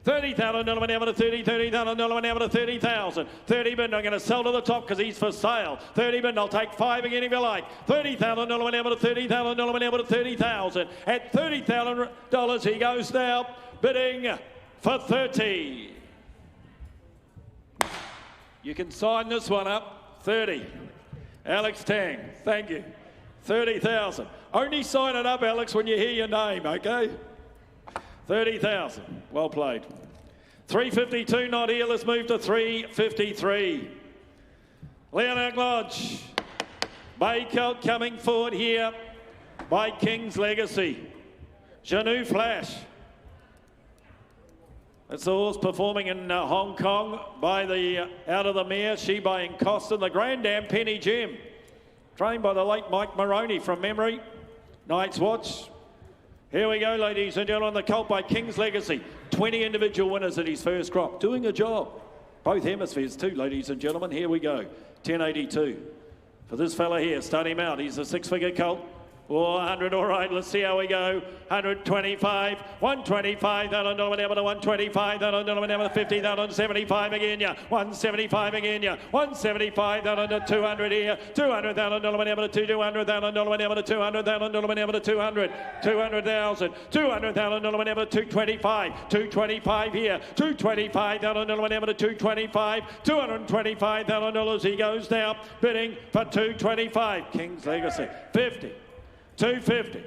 30,000 able to 30, 30,000 able to 30,000. 30 bid, I'm going to sell to the top because he's for sale. 30 bid, I'll take 5 again if you like. 30,000 able to 30,000 able to 30,000. At $30,000 he goes now, bidding for 30. You can sign this one up. 30. Alex Tang, thank you. 30,000. Only sign it up, Alex, when you hear your name, okay? 30,000. Well played. 352 not here. Let's move to 353. Leonard Lodge. Baycoat coming forward here by King's Legacy. Janu Flash. That's the horse performing in Hong Kong by the Out of the Mare. She by Encoston. The Grand Dam Penny Jim. Trained by the late Mike Moroney from memory. Night's Watch. Here we go, ladies and gentlemen, the colt by King's Legacy. 20 individual winners at his first crop. Doing a job. Both hemispheres too, ladies and gentlemen. Here we go. 1082. For this fella here, start him out. He's a 6-figure colt. 100, all right, let's see how we go. 125, 125, that'll know whatever to 125, that'll know whatever to 50, that'll 75 again, yeah. 175 again, yeah. 175, that'll know 200 here. 200, that'll know whatever to 200, that'll know whatever to 200, that'll know whatever to 200. 200,000, 200, that'll know whatever to 225. 225 here. 225, that'll know whatever to 225. 225, that'll know as he goes down. Bidding for 225. King's Legacy. 50. 250,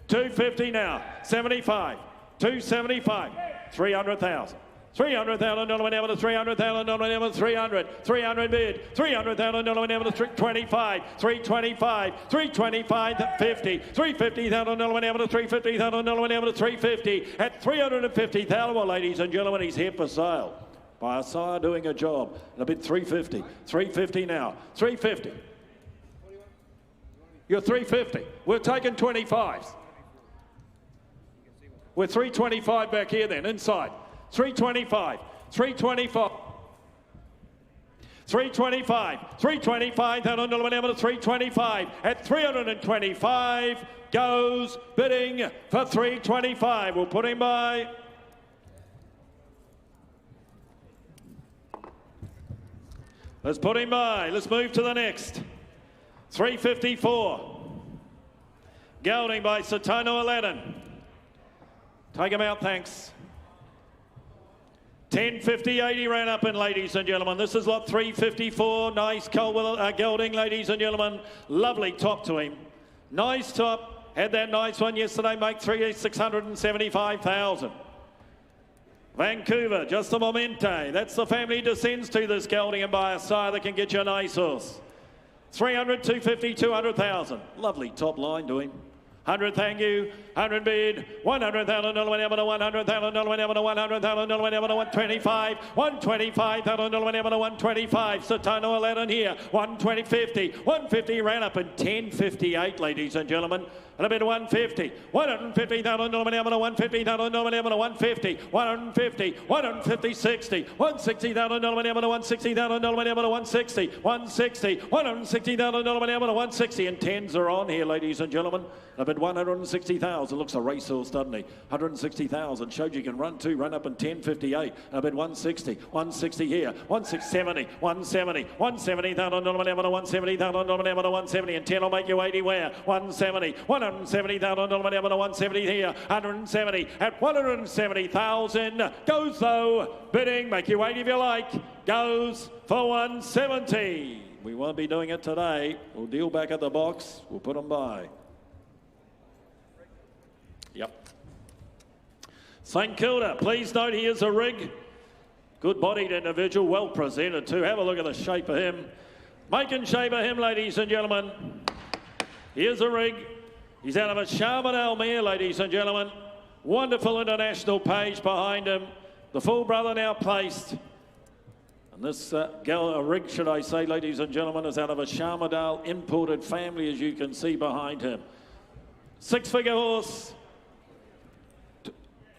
250 now, 75, 275, 300,000. 300,000 whenever to 300,000 whenever 300, 300 bid, 300,000 whenever to 325, 325, 325 50, 350,000 whenever to 350,000 whenever to 350 at 350,000. Well, ladies and gentlemen, he's here for sale by a sire doing a job. And a bid 350, 350 now, 350. You're 350. We're taking 25s. We're 325 back here then, inside. 325, 325. 325, 325, that under whatever to 325. At 325 goes bidding for 325. We'll put him by. Let's put him by. Let's move to the next. 354. Gelding by Satano Aladdin. Take him out, thanks. 10.50.80 ran up in, ladies and gentlemen. This is lot 354. Nice gelding, ladies and gentlemen. Lovely top to him. Nice top. Had that nice one yesterday, make 675,000. Vancouver, just a momente. That's the family descends to this gelding and by a sire that can get you a nice horse. 300, 250, 200,000. Lovely top line to him. 100, thank you. 100 bid. 100,000 whenever to 100,000 whenever to 100,000 whenever to 125. 125,000 whenever to 125. Satano Aladdin here. 120, 50. 150 ran up in 10.58, ladies and gentlemen. And a bid 150. 150,000 whenever to 150,000 whenever to 150. 150. 150, 60. 160,000 whenever to 160,000 whenever to 160. 160. 160,000 whenever to 160. And 10s are on here, ladies and gentlemen. A bid 160,000. Looks a racehorse, doesn't he? 160,000. Showed you can run too. Run up in 10.58. A bid 160. 160 here. 170. 170. 170,000 whenever to 170,000 whenever to 170. And 10 will make you 80 where? 170. 170 $170,000 whatever to 170 here. 170 at 170,000. Goes though. Bidding. Make you wait if you like. Goes for 170. We won't be doing it today. We'll deal back at the box. We'll put them by. Yep. St Kilda, please note he is a rig. Good-bodied individual, well presented too. Have a look at the shape of him. Making shape of him, ladies and gentlemen. Here's a rig. He's out of a Charbonnel mare, ladies and gentlemen. Wonderful international page behind him. The full brother now placed. And this rig, should I say, ladies and gentlemen, is out of a Charbonnel imported family, as you can see behind him. Six-figure horse.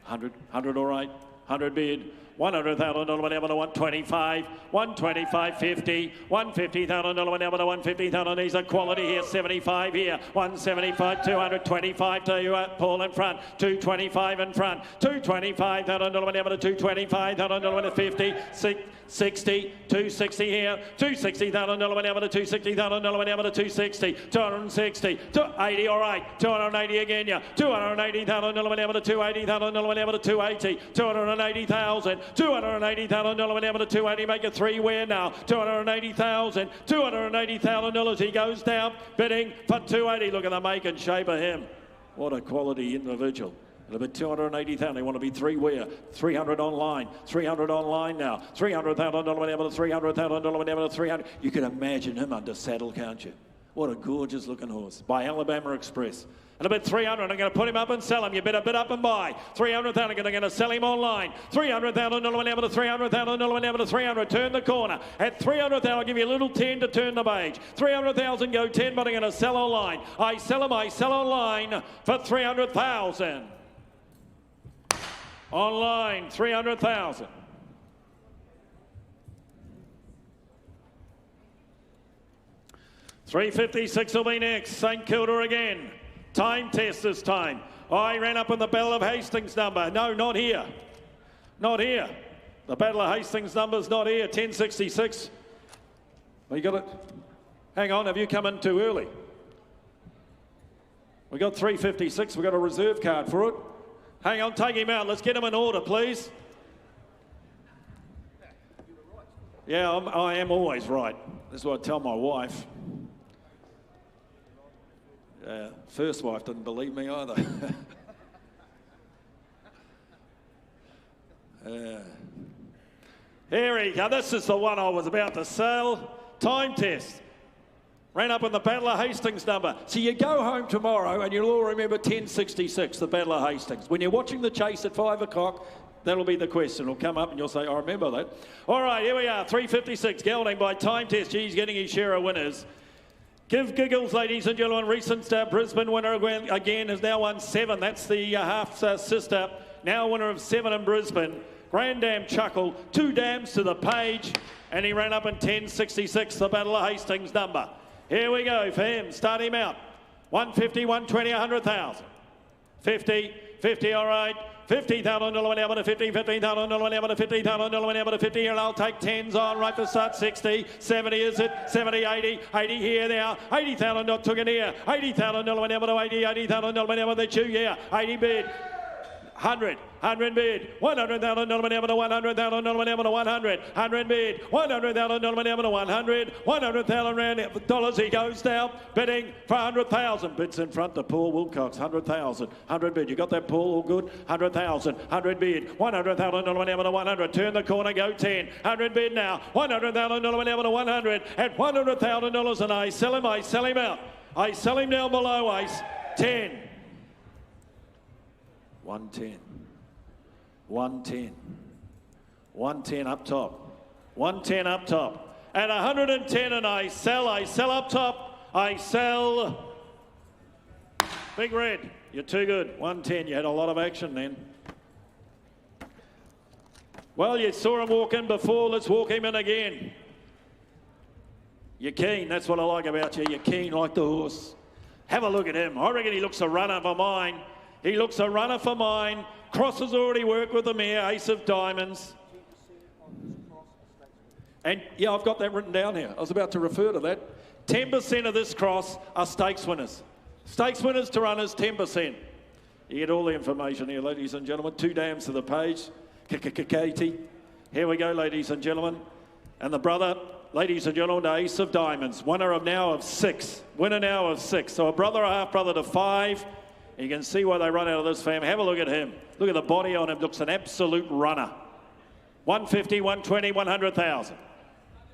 100 all right. 100 bid. $100,000 whatever to 125, 125, 50, $150,000 whatever to 150,000. He's a quality here. 75 here, 175, 225 to you, Paul in front, 225 in front, $225,000 whatever to 225,000 whatever to 50, 60, 260 here, $260,000 whatever to 260,000 whatever to 260, 260, 280 all right, 280 again, yeah, $280,000 whatever to 280,000 whatever to 280, 280,000. $280,000 whatever to 280, make it three where now. $280,000, $280,000. He goes down, bidding for 280. Look at the make and shape of him. What a quality individual. It'll be 280,000. They want to be three where. 300 online. 300 online now. $300,000 whatever to $300,000 whatever to 300. You can imagine him under saddle, can't you? What a gorgeous looking horse by Alabama Express. And a bid 300, I'm going to put him up and sell him. You better bid up and buy. 300,000, I'm going to sell him online. $300,000 whenever to $300,000 whenever to 300. Turn the corner. At 300,000, I'll give you a little 10 to turn the page. 300,000, go 10, but I'm going to sell online. I sell online for 300,000. Online, 300,000. $356 will be next. St Kilda again. Time test this time. I ran up on the Battle of Hastings number. No, not here. Not here. The Battle of Hastings number's not here. 1066. Well, you got it. Hang on, have you come in too early? We got 356. We got a reserve card for it. Hang on, take him out. Let's get him in order, please. Yeah, I am always right. That's what I tell my wife. First wife didn't believe me either. Here we go. This is the one I was about to sell. Time test. Ran up in the Battle of Hastings number. So you go home tomorrow and you'll all remember 1066, the Battle of Hastings. When you're watching the chase at 5 o'clock, that'll be the question. It'll come up and you'll say, I remember that. All right, here we are. 356, gelding by time test. He's getting his share of winners. Give giggles, ladies and gentlemen. Recent Brisbane winner again has now won 7. That's the half-sister. Now winner of 7 in Brisbane. Grand Dam Chuckle. 2 dams to the page. And he ran up in 1066, the Battle of Hastings number. Here we go for him. Start him out. 150, 120, 100,000. 50, 50, all right. $50,000 whenever to 50, $15,000 whenever to $50,000 whenever to 50 here, and I'll take 10s on right to start. 60, 70 is it, 70, 80, 80 here now, $80,000 took it here, $80,000 whenever to 80, $80,000 whenever they chew, yeah, 80 bid. 100 bid, $100,000 whenever to $100,000 whenever to 100, 100 bid, $100,000 whenever to 100, $100,000 he goes down, bidding for 100,000, bids in front to Paul Wilcox, 100,000, 100 bid, you got that Paul, all good, 100,000, 100 bid, $100,000 whenever to 100, turn the corner, go 10, 100 bid now, $100,000 whenever to 100, at $100,000 and I sell him out, I sell him down below, Ace, 10. 110, 110, 110 up top, 110 up top, at 110 and I sell up top, I sell, Big Red, you're too good, 110, you had a lot of action then. Well, you saw him walk in before, let's walk him in again. You're keen, that's what I like about you, you're keen like the horse. Have a look at him, I reckon he looks a runner for mine. He looks a runner for mine. Cross has already worked with the mare, Ace of Diamonds. And yeah, I've got that written down here. I was about to refer to that. 10% of this cross are stakes winners. Stakes winners to runners, 10%. You get all the information here, ladies and gentlemen. 2 dams to the page. Katie. Here we go, ladies and gentlemen. And the brother, ladies and gentlemen, Ace of Diamonds. Winner of now of 6. Winner now of 6. So a brother, a half brother to 5. You can see why they run out of this fam. Have a look at him. Look at the body on him. Looks an absolute runner. 150, 120, 100,000.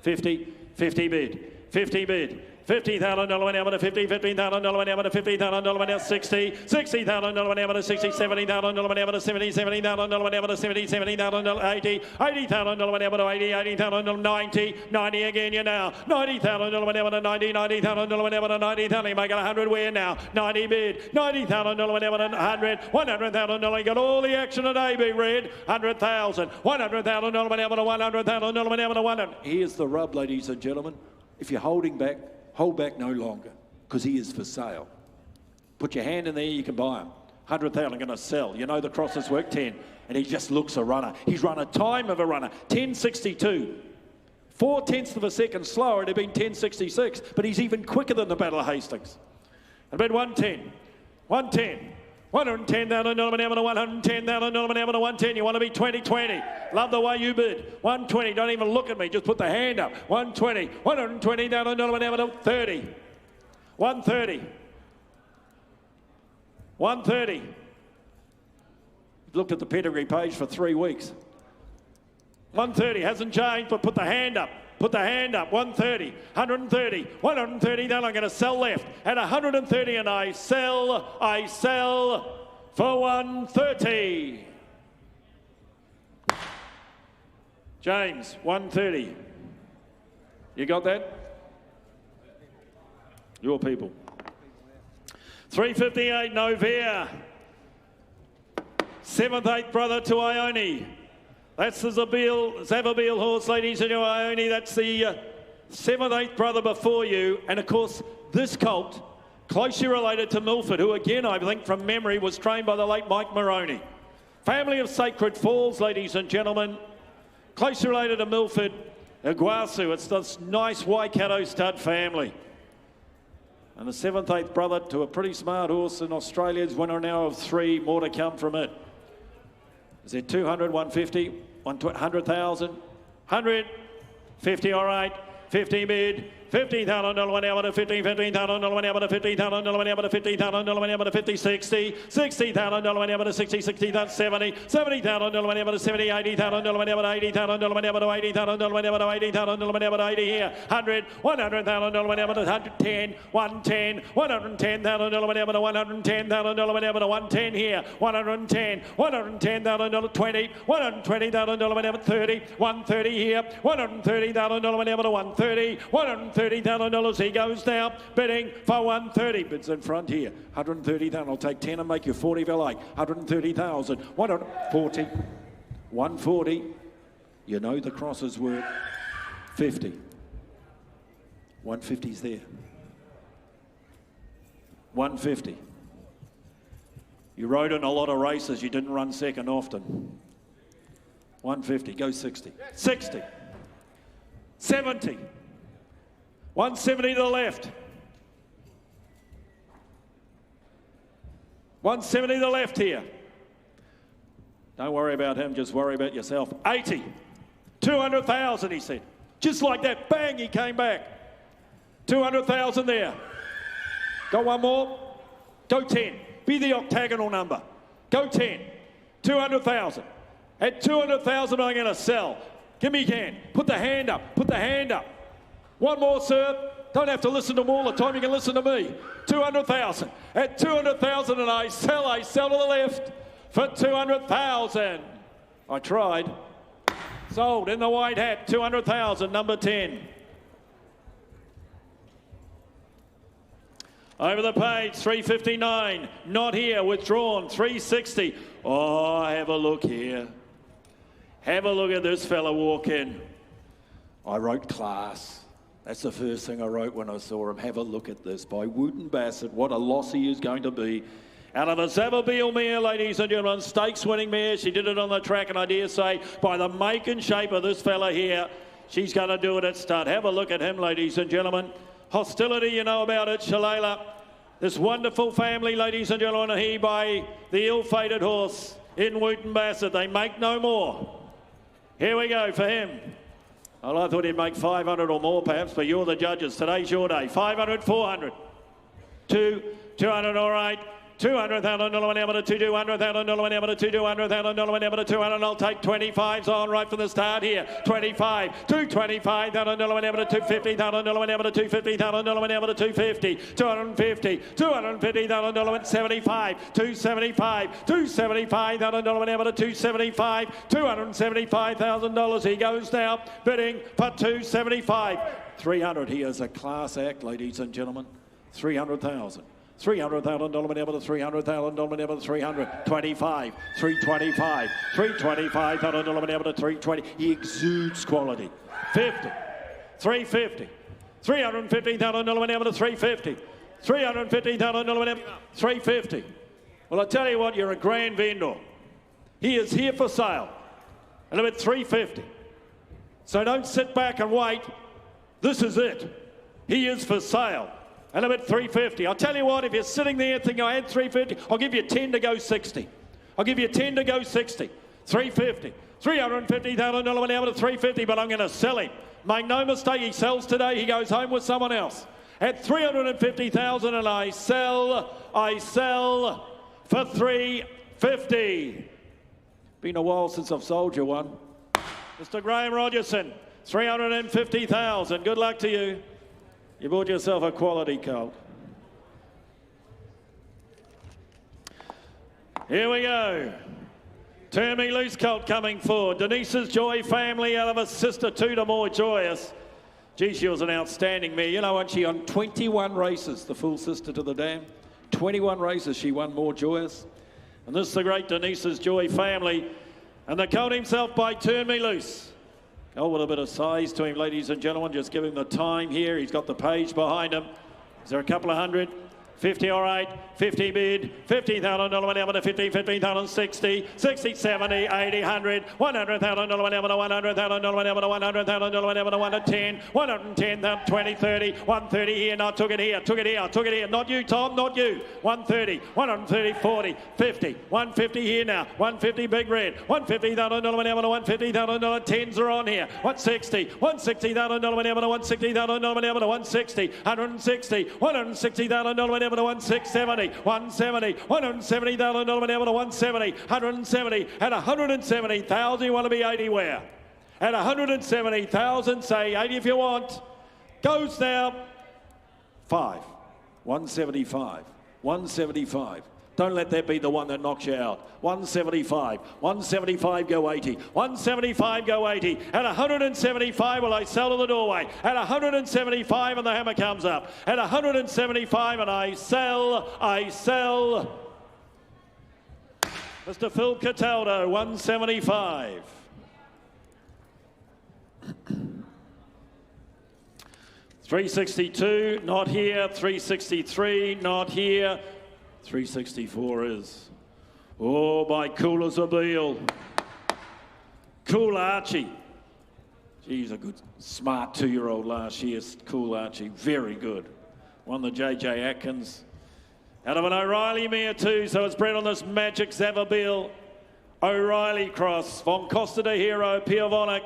50, 50 bid. 50 bid. $50,000 went out to 50, $15,000 went out to $50,000 went out 60, $60,000 went out to 60, $70,000 went out to 70, $70,000 went out to 70, $70,000 80, $80,000 went out to 80, $80,000 90, 90 again you now, $90,000 went out to 90, $90,000 went out to 90,000, you make it 100 where now, 90 bid, $90,000 went out to 100, $100,000, you got all the action today, be red, 100,000, $100,000 went out to 100,000 went out to 100. Here's the rub, ladies and gentlemen, if you're holding back, hold back no longer, because he is for sale. Put your hand in there, you can buy him. 100,000 going to sell. You know the crosses work 10, and he just looks a runner. He's run a time of a runner, 10.62. 4/10 of a second slower, it'd have been 10.66, but he's even quicker than the Battle of Hastings. And bid 110, 110. $110,000 went out to $110,000 went out to 110. You want to be 2020. Love the way you bid. 120. Don't even look at me. Just put the hand up. 120. $120,000 went out to 30. 130. 130. Looked at the pedigree page for 3 weeks. 130 hasn't changed, but put the hand up. Put the hand up, 130, 130, 130, then I'm going to sell left. At 130 and I sell for 130. James, 130. You got that? Your people. 358, Novia. 7th, 8th brother to Ione. That's the Zababil horse, ladies and gentlemen, Ione. That's the 7th, 8th brother before you. And of course, this colt, closely related to Milford, who again, I think from memory, was trained by the late Mike Moroney. Family of Sacred Falls, ladies and gentlemen. Closely related to Milford, Iguazu. It's this nice Waikato stud family. And the 7th, 8th brother to a pretty smart horse in Australia's winner now of 3, more to come from it. Is there 200, 150, 100,000, 100, 50, all right, 50 bid, $50,000 went out to 50, $15,000 went out to $50,000 went out to $50,000 went out to 50, 60, $60,000 went out to 60, 60,000, 70, $70,000 went out to 70, $80,000 went out to $80,000 went out to $80,000 went out to $80,000 went out to 80 here, 100, $100,000 went out to 110, 110, $110,000 went out to $110,000 went out to 110 here, $110,000 20, $120,000 went out to 30, 130 here, $130,000 went out to 130, $130,000 he goes now, bidding for 130. Bids in front here, 130,000. I'll take 10 and make you 40 if you like. 130,000, 140, 140. You know the crosses work. 50. 150's there. 150. You rode in a lot of races. You didn't run second often. 150. Go 60. 60. 70. 170 to the left. 170 to the left here. Don't worry about him, just worry about yourself. 80. 200,000, he said. Just like that, bang, he came back. 200,000 there. Got one more? Go 10. Be the octagonal number. Go 10. 200,000. At 200,000, I'm going to sell. Give me your hand. Put the hand up. Put the hand up. One more, sir. Don't have to listen to them all the time. You can listen to me. 200,000. At 200,000 and I sell to the left for 200,000. I tried. Sold in the white hat. 200,000, number 10. Over the page, 359. Not here, withdrawn. 360. Oh, have a look here. Have a look at this fella walk in. I wrote class. That's the first thing I wrote when I saw him. Have a look at this by Wooten Bassett. What a loss he is going to be. Out of the Zababil mare, ladies and gentlemen, stakes winning mare. She did it on the track, and I dare say by the make and shape of this fella here, she's going to do it at start. Have a look at him, ladies and gentlemen. Hostility, you know about it, Shalala. This wonderful family, ladies and gentlemen, are here by the ill-fated horse in Wooton Bassett. They make no more. Here we go for him. Well, I thought he'd make 500 or more perhaps, but you're the judges. Today's your day. 500, 400. 200, all right. 200,000 dollar whenever to 200,000 dollar whenever to 200,000 dollar whenever to 200. I'll take 25s on right from the start here. 25, 225,000 dollar whenever to 250,000 dollar whenever to 250,000 dollar whenever to 250, 250, 250,000 dollar 75, 275, 275,000 dollar whenever to 275, 275,000 dollars. He goes now bidding for 275, 300. He is a class act, ladies and gentlemen. 300,000. $300,000 whenever to $300,000 whenever to 300, 25, 325, 325,000 whenever to 320. He exudes quality. 50, 350, 350,000 whenever to 350, 350,000 whenever 350. Well, I tell you what, you're a grand vendor. He is here for sale, and I'm at 350. So don't sit back and wait. This is it. He is for sale. And I'm at 350. I'll tell you what, if you're sitting there thinking I had 350, I'll give you 10 to go 60. I'll give you 10 to go 60. 350. $350,000 whenever to 350, but I'm going to sell him. Make no mistake, he sells today, he goes home with someone else. At 350,000, and I sell for 350. Been a while since I've sold you one. Mr. Graham Rogerson, 350,000. Good luck to you. You bought yourself a quality colt. Here we go. Turn Me Loose colt coming forward. Denise's Joy family out of a sister two to more joyous. Gee, she was an outstanding mare. You know what? She won 21 races, the full sister to the dam. 21 races she won more joyous. And this is the great Denise's Joy family. And the colt himself by Turn Me Loose. Oh, with a bit of size to him, ladies and gentlemen. Just give him the time here. He's got the page behind him. Is there a couple of hundred? 50, all right. 50 bid. $50,000 whenever to 50, 15,000, 60, 60, 70, 80, 100, $100,000 whenever to $100,000 whenever to $100,000 whenever to 110, 110, 20, 30, 130 here. No, took it here, took it here, took it here. Not you, Tom, not you. 130, 130, 40, 50, 150 here now. 150 big red. $150,000 whenever to $150,000. Tens are on here. 160, $160,000 whenever to $160,000 whenever to 160, 160, $160,000 whenever to 170, 170, $170,000 whenever to 170, 170, at 170,000, you want to be 80 where? At 170,000, say 80 if you want. Goes now. 5, 175, 175. Don't let that be the one that knocks you out. 175, 175 go 80, 175 go 80. At 175, well, I sell to the doorway. At 175, and the hammer comes up. At 175, and I sell. Mr. Phil Cataldo, 175. $362, not here. $363, not here. 364 is, oh, by Cool as a Beal. Cool Archie. He's a good, smart 2-year-old last year. Cool Archie, very good. Won the JJ Atkins. Out of an O'Reilly mare too, so it's bred on this Magic Zavabil O'Reilly cross. Von Costa de Hero, Piovonic.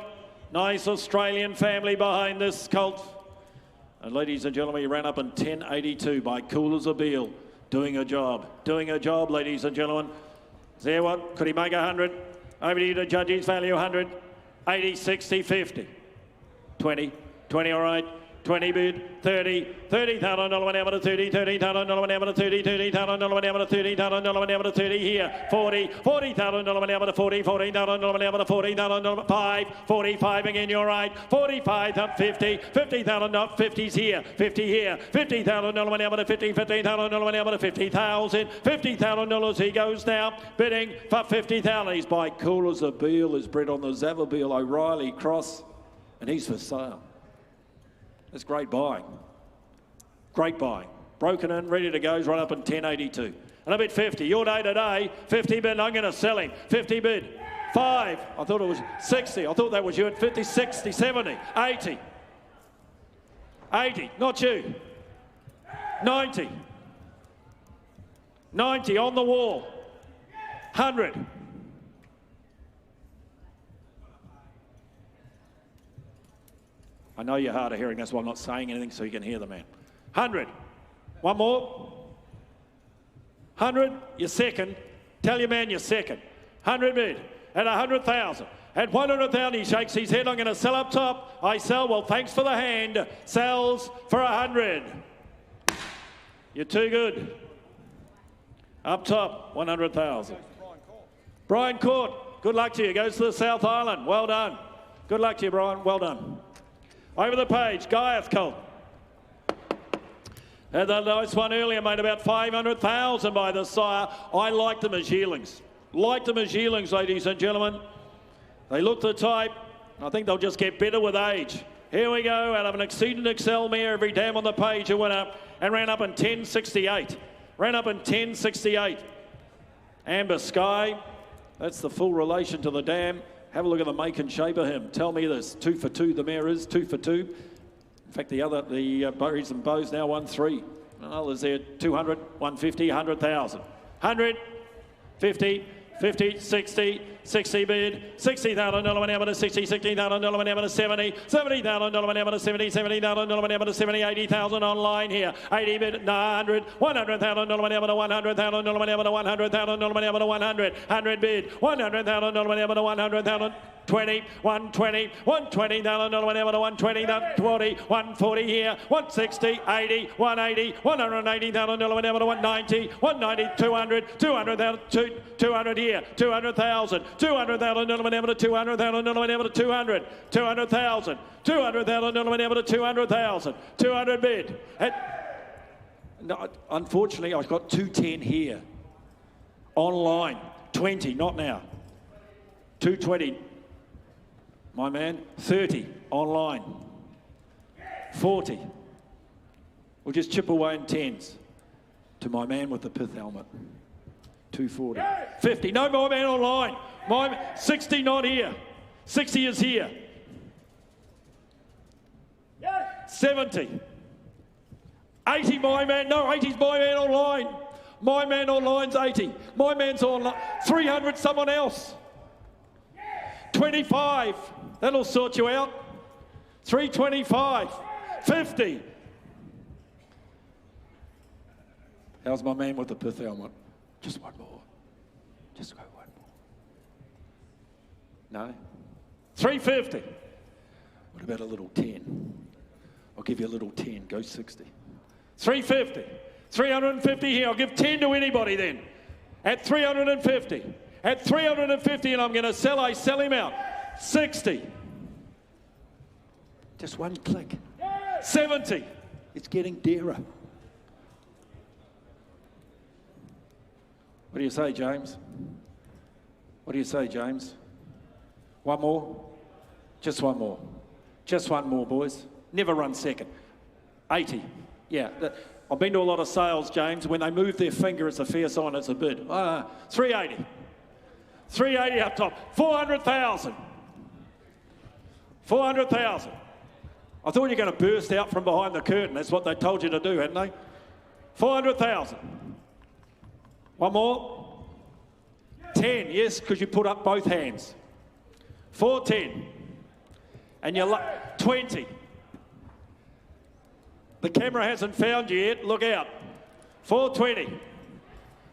Nice Australian family behind this colt. And ladies and gentlemen, he ran up in 10.82 by Cool as a Beal. Doing a job, ladies and gentlemen. There what? Could he make 100? Over to you to judges, value 100. 80, 60, 50. 20, 20, all right. 20 bid, 30, $30,000 whenever to 30, $30,000 whenever to 30, $30,000 whenever to 30, $30,000 whenever to 30 here, 40, $40,000 whenever to 40, $40,000 whenever to 40,000, 5, 45 again, you're right, 45, 50, $50,000, 50s here, 50 here, $50,000 whenever to 50, $50,000 whenever to 50,000, $50,000 he goes now, bidding for 50,000. He's by Cool as a Beal, is bred on the Zavabil O'Reilly cross, and he's for sale. That's great buying. Great buying. Broken in, ready to go, is right up in 10.82. And I bid 50. Your day today, 50 bid, I'm going to sell him. 50 bid. 5. I thought it was 60. I thought that was you at 50, 60, 70, 80. 80, not you. 90. 90 on the wall. 100. I know you're hard of hearing, that's why I'm not saying anything so you can hear the man. 100. One more. 100, you're second. Tell your man you're second. 100 bid at 100,000. At 100,000, he shakes his head. I'm going to sell up top. I sell. Well, thanks for the hand. Sells for 100. You're too good. Up top, 100,000. Brian Court, good luck to you. Goes to the South Island. Well done. Good luck to you, Brian. Well done. Over the page, Gaiath Colt. Had that nice one earlier, made about 500,000 by the sire. I like them as yearlings. Like them as yearlings, ladies and gentlemen. They look the type. I think they'll just get better with age. Here we go, out of an Exceed and Excel mare, every dam on the page, a winner, and ran up in 10.68. Ran up in 10.68. Amber Sky, that's the full relation to the dam. Have a look at the make and shape of him. Tell me this, 2 for 2 the mare is, 2 for 2. In fact, the Burries and Bows now 1-3. Well, is there 200, 150, 100,000. 100, 50, 50, 60, 60 bid, $60,000 an hour to 60, $60,000 an hour to 70, $70,000 an hour to 70, $70,000 an hour to 70, 80,000 online here, 80 bid, 100, $100,000 an hour to 100,000 an hour to 100,000 an hour to 100, 100 bid, $100,000 an hour to 100,000. 20, 120, $120,000 an hour to 120, 140, 140 here, 160, 80, 180, $180,000 an hour to 190, 190, 200, 200,000, 200 here, 200,000, $200,000 an hour to 200,000 an hour to 200, 200,000, $200,000 an hour to 200,000, 200 bid. No, unfortunately, I've got 210 here. Online, 20, not now. 220. My man, 30 online, 40. We'll just chip away in tens to my man with the pith helmet, 240. 50, no, my man online. 60 not here, 60 is here. 70, 80 my man, no, 80's my man online. My man online's 80, my man's online, 300 someone else. 25, that'll sort you out. 325, 50. How's my man with the pith helmet? Just one more. Just go one more. No? 350. What about a little 10? I'll give you a little 10, go 60. 350, 350 here. I'll give 10 to anybody then. At 350. At 350, and I'm going to sell, I sell him out. 60. Just one click. 70. It's getting dearer. What do you say, James? What do you say, James? One more? Just one more. Just one more, boys. Never run second. 80. Yeah. I've been to a lot of sales, James. When they move their finger, it's a fair sign, it's a bid. 380. 380 up top. 400,000. 400,000. I thought you were going to burst out from behind the curtain. That's what they told you to do, hadn't they? 400,000. One more. 10, yes, because you put up both hands. 410. And you're 20. The camera hasn't found you yet. Look out. 420.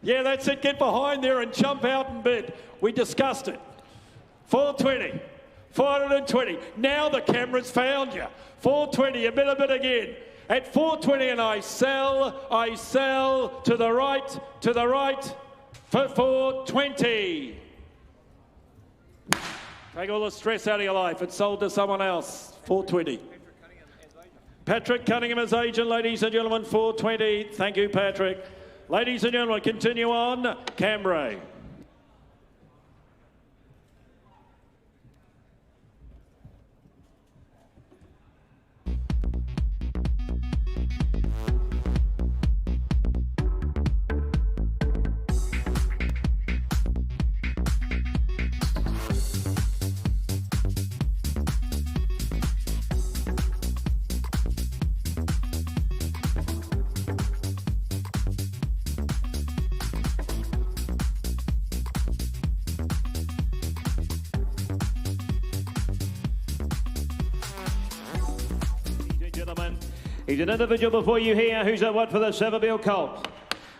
Yeah, that's it. Get behind there and jump out and bid. We discussed it. 420. 420. Now the camera's found you. 420. A bit again. At 420, and I sell to the right for 420. Take all the stress out of your life. It's sold to someone else. 420. Patrick Cunningham as agent, ladies and gentlemen, 420. Thank you, Patrick. Ladies and gentlemen, continue on. Cambrai. He's an individual before you here. Who's a what for the Silverbill Colt?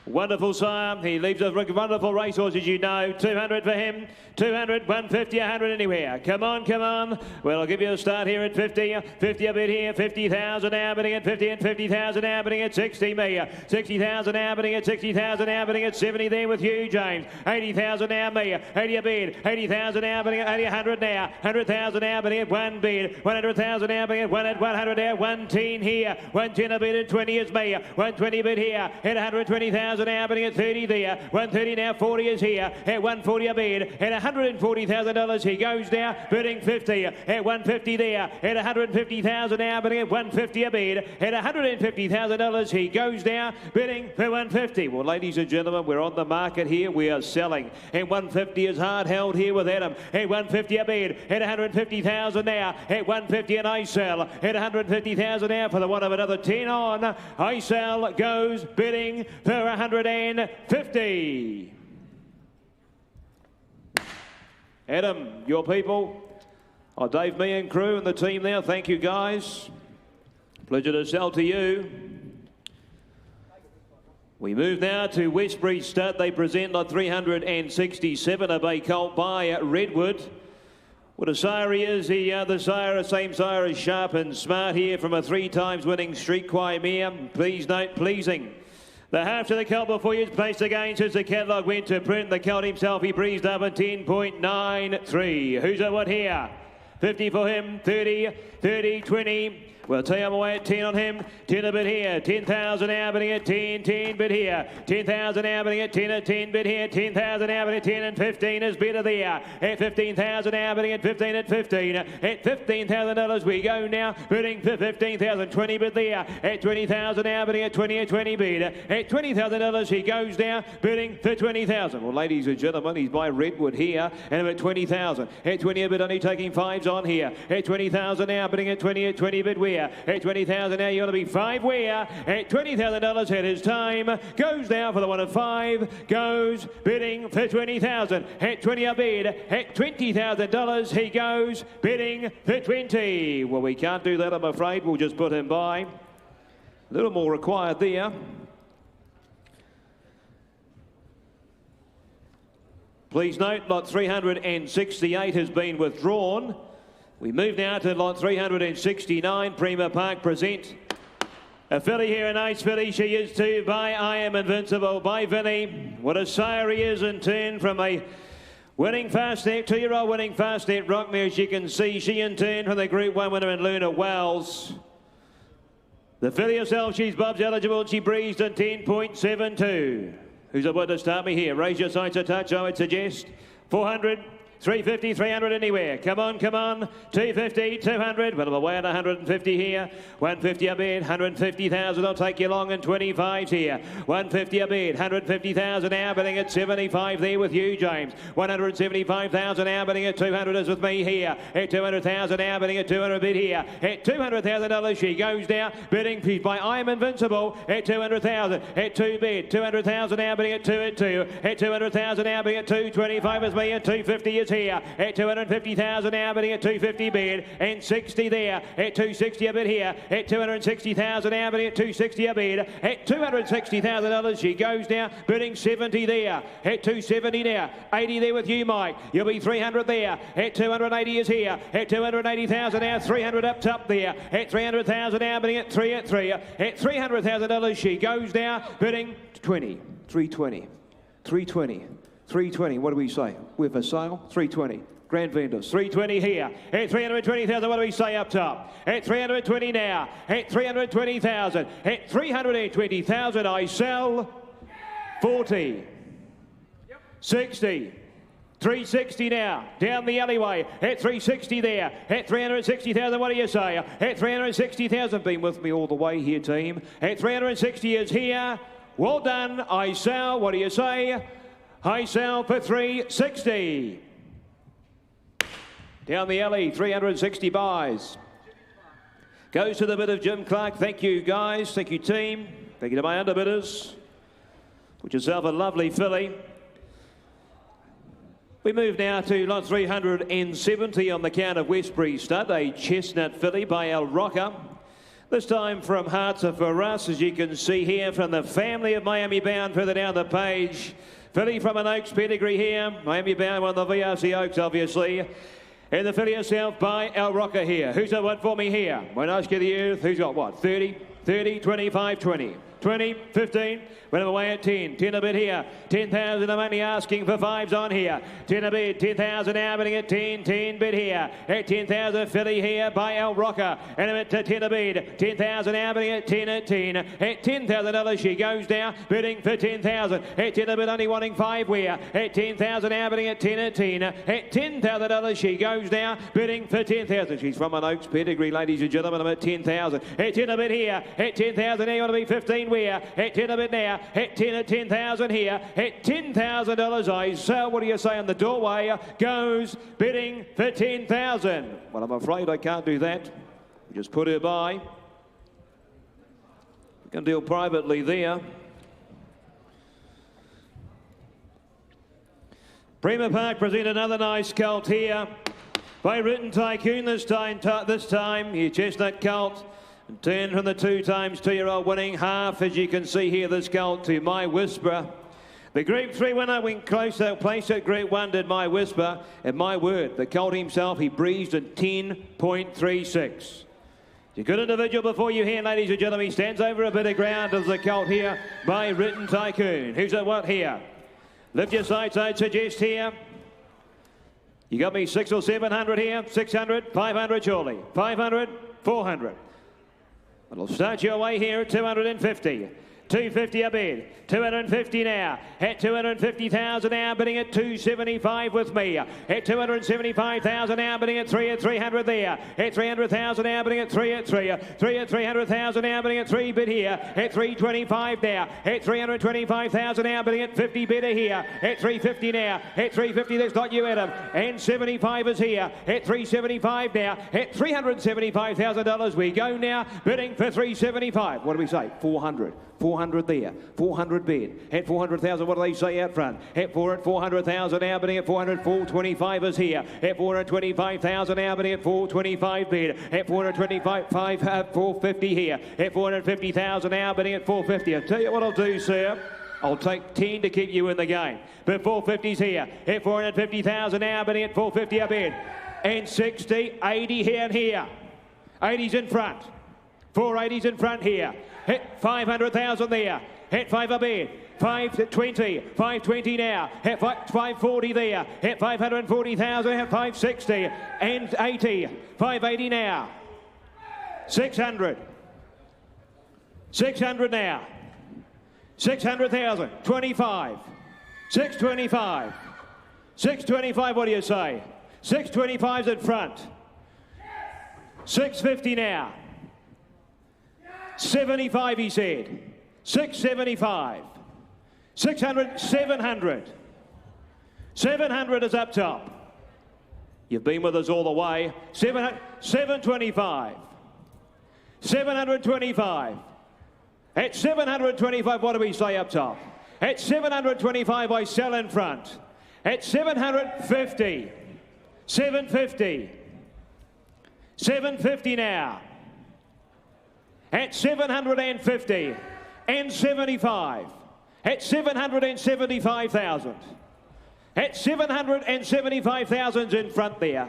Wonderful sire. He leaves a wonderful racehorse, as you know. 200 for him. 200, 150, 100 anywhere. Come on, come on. Well, I'll give you a start here at 50. 50 a bit here. 50,000 now, bidding at 50 and 50,000 now, bidding at 60 me. 60,000 now, bidding at 60,000 now, bidding at 70 there with you, James. 80,000 now, me. 80 a bid. 80,000 now, bidding at 80, 100 now. 100,000 now, bidding at 1 bid. 100,000 now, bidding at 1 at 100 now. 110 here. 110 a bid at 20 is me. 120 bid here. At 120,000 now, bidding at 30 there. 130 now, 40 is here. At 140 a bid. At $140,000 he goes now, bidding 50. At 150 there. At 150,000 now, bidding at 150 a bid. At $150,000 he goes now, bidding for 150. Well, ladies and gentlemen, we're on the market here. We are selling. At 150 is hard held here with Adam. At 150 a bid. At 150,000 now. At 150 and I sell. At 150,000 now for the one of another 10 on. I sell goes bidding for 150. Adam, your people. Oh, Dave, me and crew and the team there. Thank you, guys. Pleasure to sell to you. We move now to Westbury Stud. They present lot 367, a bay colt by Redwood. What a sire he is. The sire, same sire as Sharp and Smart here from a 3 times winning street Quaimere. Please note, pleasing. The half to the colt before you is placed again since the catalogue went to print. The colt himself, he breezed up at 10.93. Who's at what here? 50 for him, 30, 30, 20. We'll tell you away at 10 on him. 10 a bit here. 10,000 now bidding at 10, 10 bid here. 10,000 now bidding at 10 at 10 bid here. 10,000 now bidding at 10 and 15 is better there. At 15,000 now bidding at 15 at 15. At $15,000 we go now bidding for 15,000. 20 bid there. At 20,000 now bidding at 20 at 20 bid. At $20,000 he goes now bidding for 20,000. Well, ladies and gentlemen, he's by Redwood here and at 20,000. At 20 a bid only taking 5s on here. At 20,000 now bidding at 20 bid where? At 20,000 now, you ought to be 5 where? At $20,000 at his time. Goes now for the one of 5. Goes bidding for 20,000. At 20 a bid. At $20,000 he goes bidding for 20. Well, we can't do that, I'm afraid. We'll just put him by. A little more required there. Please note, lot 368 has been withdrawn. We move now to lot 369. Prima Park present a filly here, a nice filly. She is too by I Am Invincible by Vinny. What a sire he is in turn from a winning fast net, 2-year-old winning fast net Rockmere, as you can see. She in turn from the Group 1 winner in Luna Wells. The filly herself, she's Bob's eligible. She breezed at 10.72. Who's about to start me here? Raise your sights a touch, I would suggest. 400. 350, 300 anywhere. Come on, come on. 250, 200. Well, away at 150 here. 150 a bid. 150,000. I'll take you long and 25 here. 150 a bid. 150,000 now bidding at 75 there with you, James. 175,000 now bidding at 200 is with me here. At 200,000 now bidding at 200 bid here. At $200,000 she goes down bidding by I Am Invincible at 200,000. At 2 bid. 200,000 now bidding at 2 at 2. At 200,000 now bidding at 225 is me. At 250 is here. At 250,000 now bidding at 250 bid and 60 there. At 260 a bid here. At 260,000 now bidding at 260 a bid. At $260,000 she goes now bidding 70 there. At 270 now. 80 there with you, Mike. You'll be 300 there. At 280 is here. At 280,000 now. 300 up top there. At 300,000 now bidding at 3 at 3. At $300,000 she goes now bidding 20. 320. 320. 320, what do we say? We're for sale, 320. Grand vendors, 320 here. At 320,000, what do we say up top? At 320 now. At 320,000. At 320,000, I sell 40. 60. 360 now, down the alleyway, at 360 there, at 360,000, what do you say? At 360,000, been with me all the way here, team. At 360 is here, well done, I sell, what do you say? I sell for 360. Down the alley, 360 buys. Goes to the bid of Jim Clark. Thank you, guys. Thank you, team. Thank you to my underbidders. Put yourself a lovely filly. We move now to lot 370 on the count of Westbury Stud, a chestnut filly by El Rocker. This time from Hearts Are For Us, as you can see here, from the family of Miami Bound further down the page. Filly from an Oaks pedigree here. Miami Bound, one of the VRC Oaks, obviously. And the filly herself by El Rocker here. Who's got what for me here? When I ask you the youth, who's got what? 30, 30, 25, 20. 20, 15, went away at 10. 10 a bit here. 10,000, I'm only asking for 5s on here. 10 a bit, 10,000 now, bidding at 10. 10 bid here. At 10,000, filly here by El Rocker. And a bit to 10 a bid. 10,000 now, bidding at 10 at 10. At $10,000, she goes down, bidding for 10,000. At 10 a bit, only wanting 5 where. At 10,000 now, bidding at 10 at 10. At $10,000, she goes down, bidding for 10,000. She's from an Oaks pedigree, ladies and gentlemen. I'm at 10,000. At 10 a bit here. At 10,000 now, you want to be 15 where. At 10 a bit now. At 10 at 10,000 here. At $10,000, I sell. What do you say on the doorway? Goes bidding for 10,000. Well, I'm afraid I can't do that. Just put her by. We can deal privately there. Prima Park present another nice colt here by Written Tycoon this time. Your chestnut colt. And 10 from the 2 times 2-year-old winning half, as you can see here, this colt to My Whisper. The Group 3 winner went closer, placed at Group 1 did My Whisper. And my word, the colt himself, he breezed in 10.36. It's a good individual before you here, ladies and gentlemen. He stands over a bit of ground as the colt here by Written Tycoon. Who's at what here? Lift your sights, I'd suggest here. You got me 600 or 700 here. 600, 500 surely. 500, 400. It'll start your way here at 250. 250 a bid. 250 now. At 250,000 now, bidding at 275 with me. At 275,000 now, bidding at 3 at 300 there. At 300,000 now, bidding at 3 at 3. 3 at 300,000 now, bidding at 3 bid here. At 325 now. At 325,000 now, bidding at 50 bidder here. At 350 now. At 350, that's not you, Adam. And 75 is here. At 375 now. At $375,000 we go now, bidding for 375. What do we say? 400. 400 there, 400 bid. At 400,000, what do they say out front? At 400,000 now, bidding at 400, 425 is here. At 425,000 now, bidding at 425 bid. At 425, 450 here. At 450,000 now, bidding at 450. I'll tell you what I'll do, sir. I'll take 10 to keep you in the game. But 450's here. At 450,000 now, bidding at 450 a bid. And 60, 80 here and here. 80's in front. 480's in front here. Hit 500,000 there. Hit 5 a bid. 520. 520 now. Hit 540 there. Hit 540,000. Hit 560 and 80. 580 now. 600. 600 now. 600,000. 25. 625. 625. What do you say? 625's in front. 650 now. 75, he said. 675. 600, 700. 700 is up top. You've been with us all the way. 725. 725. At 725, what do we say up top? At 725, I sell in front. At 750. 750. 750 now. At 750 and 75. At 775,000. At 775,000 in front there.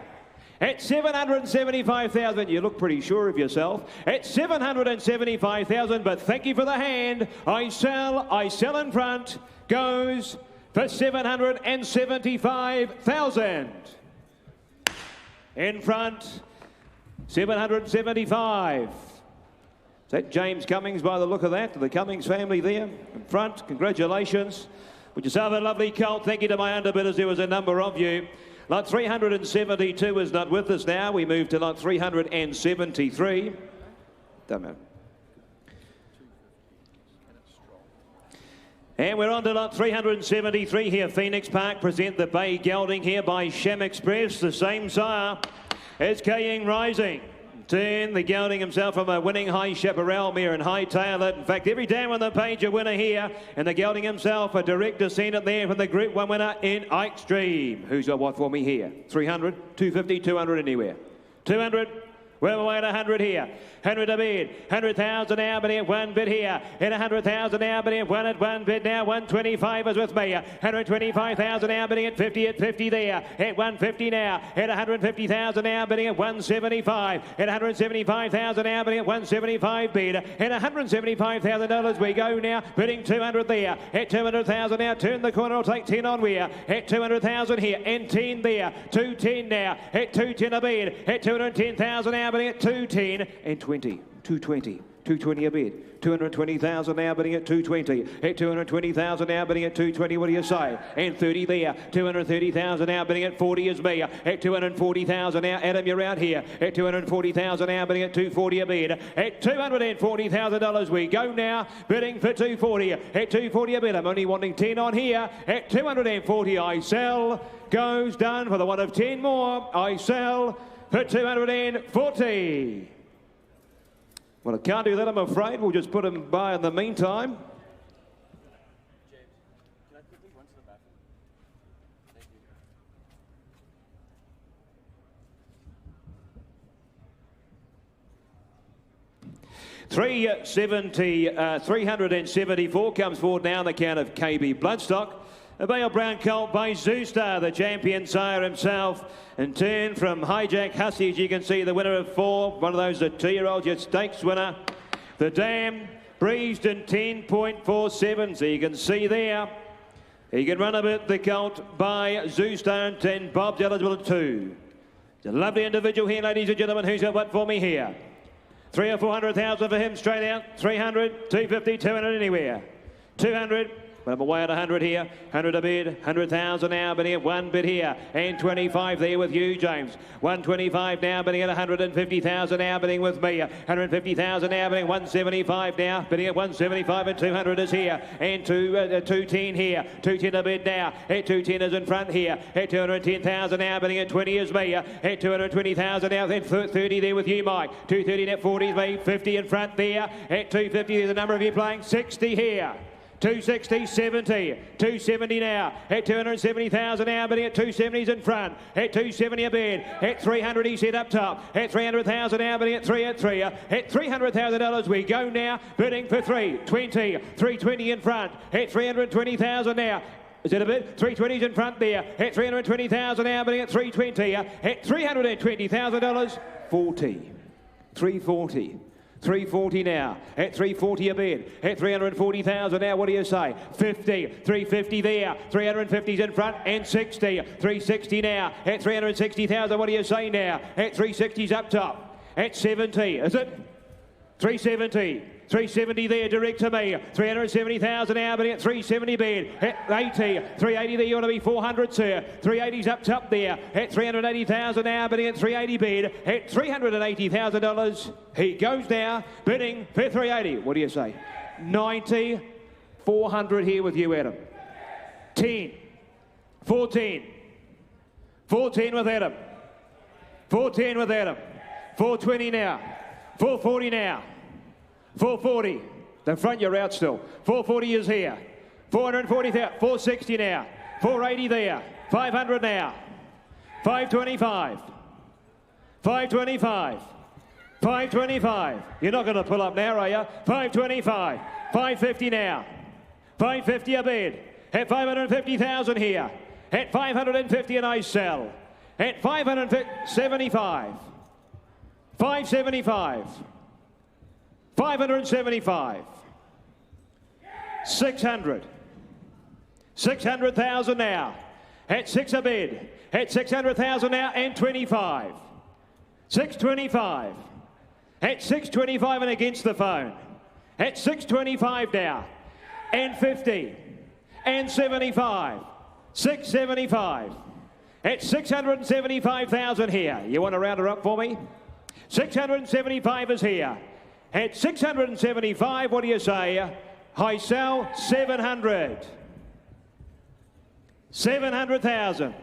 At 775,000, you look pretty sure of yourself. At 775,000, but thank you for the hand. I sell in front. Goes for 775,000. In front, 775. Is that James Cummings by the look of that? The Cummings family there in front. Congratulations. Would you have a lovely colt? Thank you to my underbidders. There was a number of you. Lot 372 is not with us now. We move to lot 373. Don't know. And we're on to lot 373 here. Phoenix Park present the Bay Gelding here by Shem Express. The same sire as Kaying Rising. 10, the gelding himself from a winning High Chaparral mare and Hightail it. In fact, every day on the page a winner here. And the gelding himself, a direct descendant there from the Group 1 winner in Ike's Dream. Who's got what for me here? 300, 250, 200 anywhere. 200, We're away at 100 here. 100 a bid. 100,000 now, but at 1 bid here. In 100,000 now, but at 1 bid now. 125 is with me. 125,000 now, bidding at 50 there. At 150 now. At 150,000 now, bidding at 175. At 175,000 now, bidding at 175 bid. At $175,000 we go now. Bidding 200 there. At 200,000 now. Turn the corner. I'll take 10 on we're. At 200,000 here. And 10 there. 210 now. At 210 a bid. At 210,000 now, bidding at 210 and 20. 220. 220 a bid. 220,000 now, bidding at 220. At 220,000 now, bidding at 220. What do you say? And 30 there. 230,000 now, bidding at 40 is me. At 240,000 now, Adam, you're out here. At 240,000 now, bidding at 240 a bid. At $240,000 we go now, bidding for 240. At 240 a bid. I'm only wanting 10 on here. At 240 I sell. Goes done for the one of 10 more. I sell for 240. Well, I can't do that, I'm afraid. We'll just put them by in the meantime. Can I quickly run to the bathroom? Thank you. 374 comes forward now on the count of KB Bloodstock. A Bale Brown colt by Zoostar, the champion sire himself. And turn from Hijack Hussey, as you can see, the winner of 4. One of those, a 2-year-old, your stakes winner. The Dam breezed in 10.47, so you can see there. He can run a bit, the colt by Zoostar, and 10. Bob's eligible at 2. It's a lovely individual here, ladies and gentlemen. Who's got what for me here? 300 or 400,000 for him, straight out. 300, 250, 200 anywhere. 200. But I'm away at 100 here. 100 a bid. 100,000 now, bidding at 1 bid here. And 25 there with you, James. 125 now, bidding at 150,000 now, bidding with me. 150,000 now, bidding 175 now, bidding at 175 and 200 is here. And 210 here. 210 a bid now. At 210 is in front here. At 210,000 now, bidding at 20 is me. At 220,000 now, then 30 there with you, Mike. 230 at 40 is me. 50 in front there. At 250 there's a number of you playing. 60 here. 260, 70, 270 now, at 270,000 now, bidding at 270s in front, at 270 a bid, at 300 he set up top, at 300,000 now, bidding at 3 at $300,000 we go now, bidding for 320, 320 in front, at 320,000 now. Is that a bit? 320s in front there, at 320,000 now, bidding at 320, at $320,000, 40, 340. 340 now, at 340 a bid, at 340,000 now, what do you say? 50, 350 there, 350's in front, and 60, 360 now, at 360,000, what do you say now? At 360's up top, at 70, is it? 370. 370 there, direct to me. 370,000 now, but at 370 bid. At 80, 380 there, you want to be 400, sir. 380's up top there. At 380,000 now, bidding at 380 bid. At $380,000, he goes now, bidding for 380. What do you say? 90, 400 here with you, Adam. 10, 14, 14 with Adam. 14 with Adam. 420 now. 440 now. 440. The front, you're out still. 440 is here. 440,000. 460 now. 480 there. 500 now. 525. 525. 525. You're not going to pull up now, are you? 525. 550 now. 550 a bid. At 550,000 here. At 550 and I sell. At 575. 575. 575. 600. 600,000 now. At 6 a bid. At 600,000 now and 25. 625. At 625 and against the phone. At 625 now. And 50. And 75. 675. At 675,000 here. You want to round her up for me? 675 is here. At 675, what do you say? I sell 700. 700,000.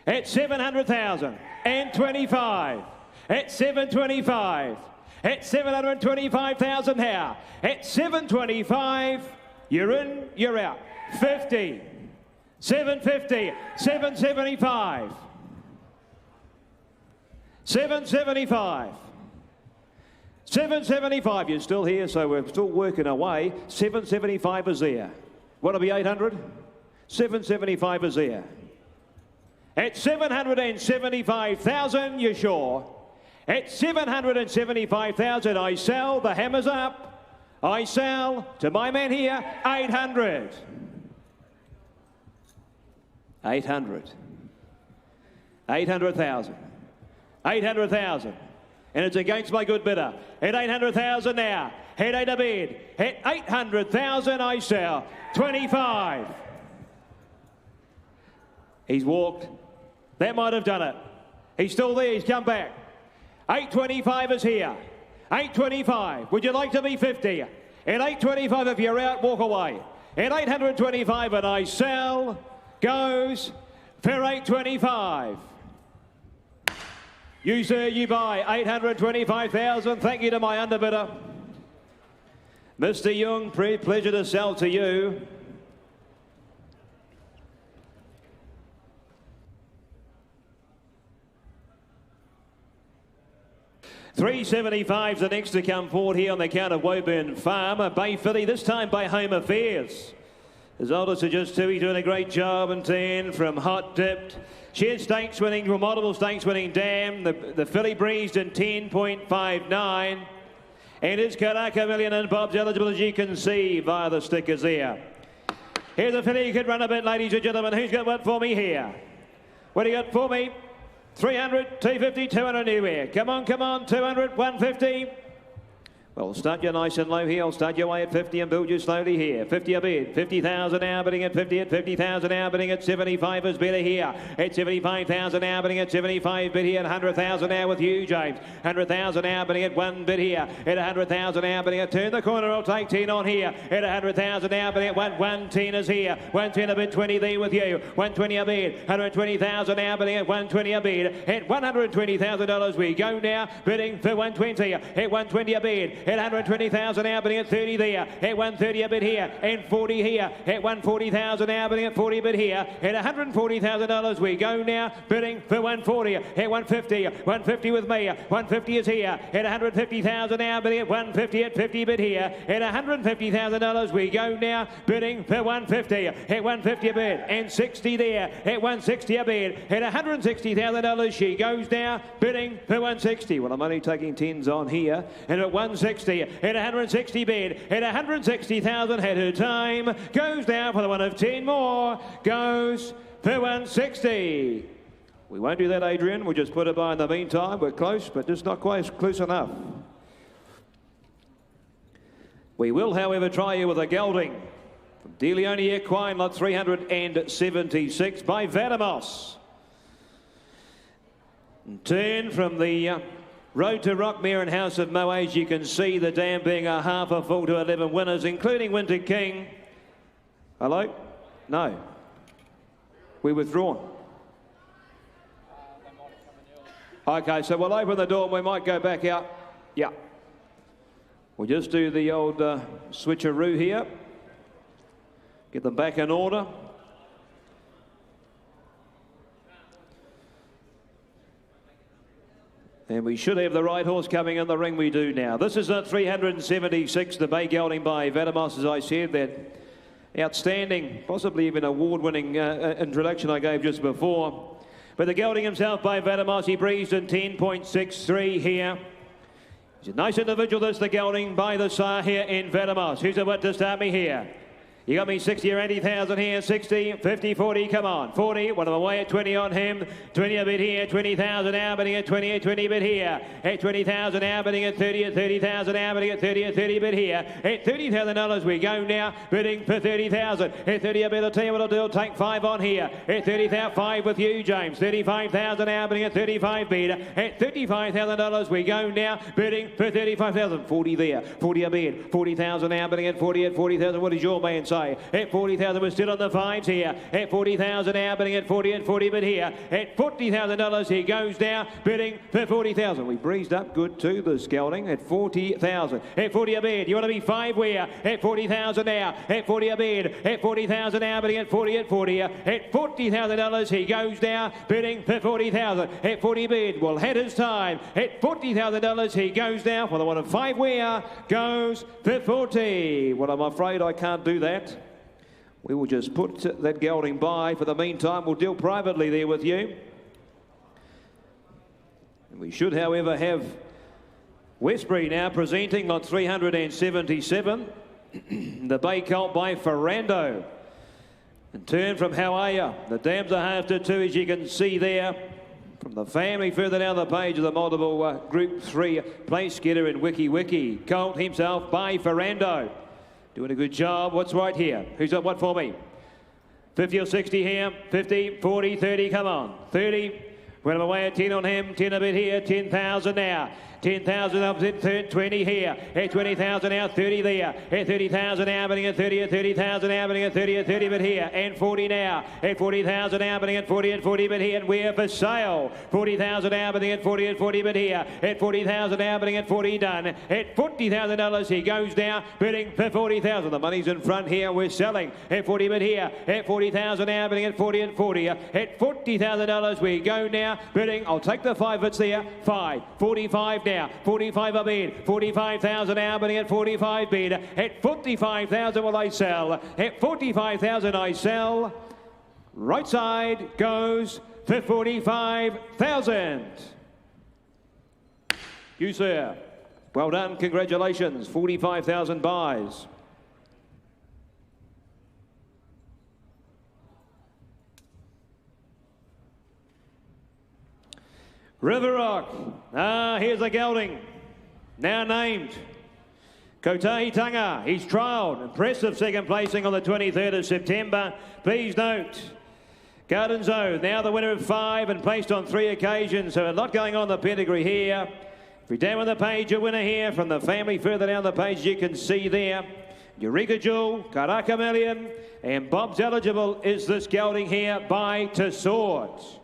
At 700,000 and 25. At 725. At 725,000 now. At 725, you're in, you're out. 50. 750. 775. 775. 775, you're still here, so we're still working away. 775 is there. Want to be 800? 775 is there. At 775,000, you're sure? At 775,000, I sell. The hammer's up. I sell to my man here, 800. 800. 800,000. 800,000. And it's against my good bidder. At 800,000 now. Head 8 a bid. At 800,000 I sell. 25. He's walked. That might have done it. He's still there. He's come back. 825 is here. 825. Would you like to be 50? At 825, if you're out, walk away. At 825, and I sell goes for 825. You, sir, you buy 825,000. Thank you to my underbidder. Mr. Young, pleasure to sell to you. $375's the next to come forward here on the count of Woburn Farm. A Bay filly, this time by Home Affairs. His oldest are just 2, he's doing a great job. And 10 from Hot Dipped. Sheer stakes winning, multiple stakes winning Dam. The filly breezed in 10.59. And it's Karaka Million and Bob's eligible, as you can see via the stickers there. Here's a filly you could run a bit, ladies and gentlemen. Who's got what for me here? What do you got for me? 300, 250, 200 anywhere. Come on, 200, 150. Well, start you nice and low here. I'll start your way at 50 and build you slowly here. 50 a bid. 50,000 now, bidding at 50 at 50,000 now, bidding at 75 is better here. At 75,000 now, bidding at 75 bid here. 100,000 now with you, James. 100,000 now, bidding at 1 bid here. At 100,000 now, bidding at turn the corner. I'll take 10 on here. At 100,000 now, bidding at 110 is here. 110 a bid, 20 there with you. 120 a bid. 120,000 now, bidding at 120 a bid. At $120,000 we go now, bidding for 120. At 120 a bid. At 120,000 now, bidding at 30 there. At 130 a bid here. And 40 here. At 140,000 now, bidding at 40 bid here. At $140,000 we go now, bidding for 140. At 150. 150 with me. 150 is here. At 150,000 now, bidding at 150 at 50 bid here. At $150,000 we go now, bidding for 150. At 150 a bid. And 60 there. At 160 a bid. At $160,000 she goes now, bidding for 160. Well, I'm only taking 10s on here. And at 160. At 160 bid. At 160,000 at her time. Goes down for the one of 10 more. Goes for 160. We won't do that, Adrian. We'll just put it by in the meantime. We're close, but just not quite close enough. We will, however, try you with a gelding. From De Leone Equine, lot 376 by Vadamos. 10 from the Road to Rockmere and House of Moa's. You can see the dam being a half a full to 11 winners, including Winter King. Hello? No. We withdrawn. Okay, so we'll open the door and we might go back out. Yeah. We'll just do the old switcheroo here. Get them back in order. And we should have the right horse coming in the ring. We do now. This is at 376, the bay gelding by Vadamos, as I said. That outstanding, possibly even award-winning introduction I gave just before. But the gelding himself by Vadamos, he breezed in 10.63 here. He's a nice individual, this the gelding by the sire here in Vadamos. Who's about to start me here? You got me 60 or 80,000 here, 60, 50, 40, come on. 40, one of them away at 20 on him. 20 a bit here, 20,000 now, bidding at 20 at 20 bit here. At 20,000 now, bidding at 30 at 30,000 now, bidding at 30 at 30 bit here. At $30,000 we go now, bidding for 30,000. At 30 a bit, I'll tell you what I'll do, I'll take 5 on here. At 30,000, 5 with you, James. 35,000 now, bidding at 35 bid. At $35,000 we go now, bidding for 35,000. 40 there, 40 a bid. 40,000 now, bidding at 40 at 40,000. What is your man say? say. At 40,000, we're still on the fives here. At 40,000 now, bidding at 40 and 40 bid here. At $40,000, he goes now, bidding for 40,000. We breezed up good too, the scouting, at 40,000. At 40 a bid, you want to be five where? At 40,000 now. At 40 a bid. At 40,000 now, bidding at 40 at 40. At $40,000, he goes now, bidding for 40,000. At 40 bid, will head his time. At $40,000, he goes now for the one of five where, goes for 40. Well, I'm afraid I can't do that. We will just put that gelding by. For the meantime, we'll deal privately there with you. We should, however, have Westbury now presenting lot 377. The bay colt by Ferrando. And turn from How Are Ya? The dams are half to two, as you can see there. From the family further down the page of the multiple Group 3 place getter in Wiki Wiki. Colt himself by Ferrando. Doing a good job. What's right here? Who's got what for me? 50 or 60 here. 50, 40, 30. Come on. 30. Well, away at 10 on him. 10 a bit here. 10,000 now. 10,000 up to 20 here. At 20,000 now, 30 there. At 30,000 now, bidding at 30, at 30,000 now, bidding at 30, at 30 bit here. And 40 now. At 40,000 now, bidding at 40 and 40 bit here. And we're for sale. 40,000 now, bidding at 40 and 40 bit here. At 40,000 now, bidding at 40 done. At $40,000 he goes now, bidding for 40,000. The money's in front here. We're selling. At 40 bit here. At 40,000 now, bidding at 40 and 40. At $40,000 we go now, bidding. I'll take the 5 bits there. 5. 45 now. 45 a bid. 45,000 now, bidding at 45 bid. At 45,000 will I sell. At 45,000 I sell. Right side goes for 45,000. You, sir. Well done. Congratulations. 45,000 buys. River Rock. Here's a gelding. Now named Kotahitanga. He's trialled. Impressive second placing on the 23rd of September. Please note, Garden Zone, now the winner of 5 and placed on 3 occasions. So a lot going on the pedigree here. If we down on the page, a winner here from the family further down the page, you can see there. Eureka Jewel, Karaka Million, and Bob's Eligible is this gelding here by To Swords.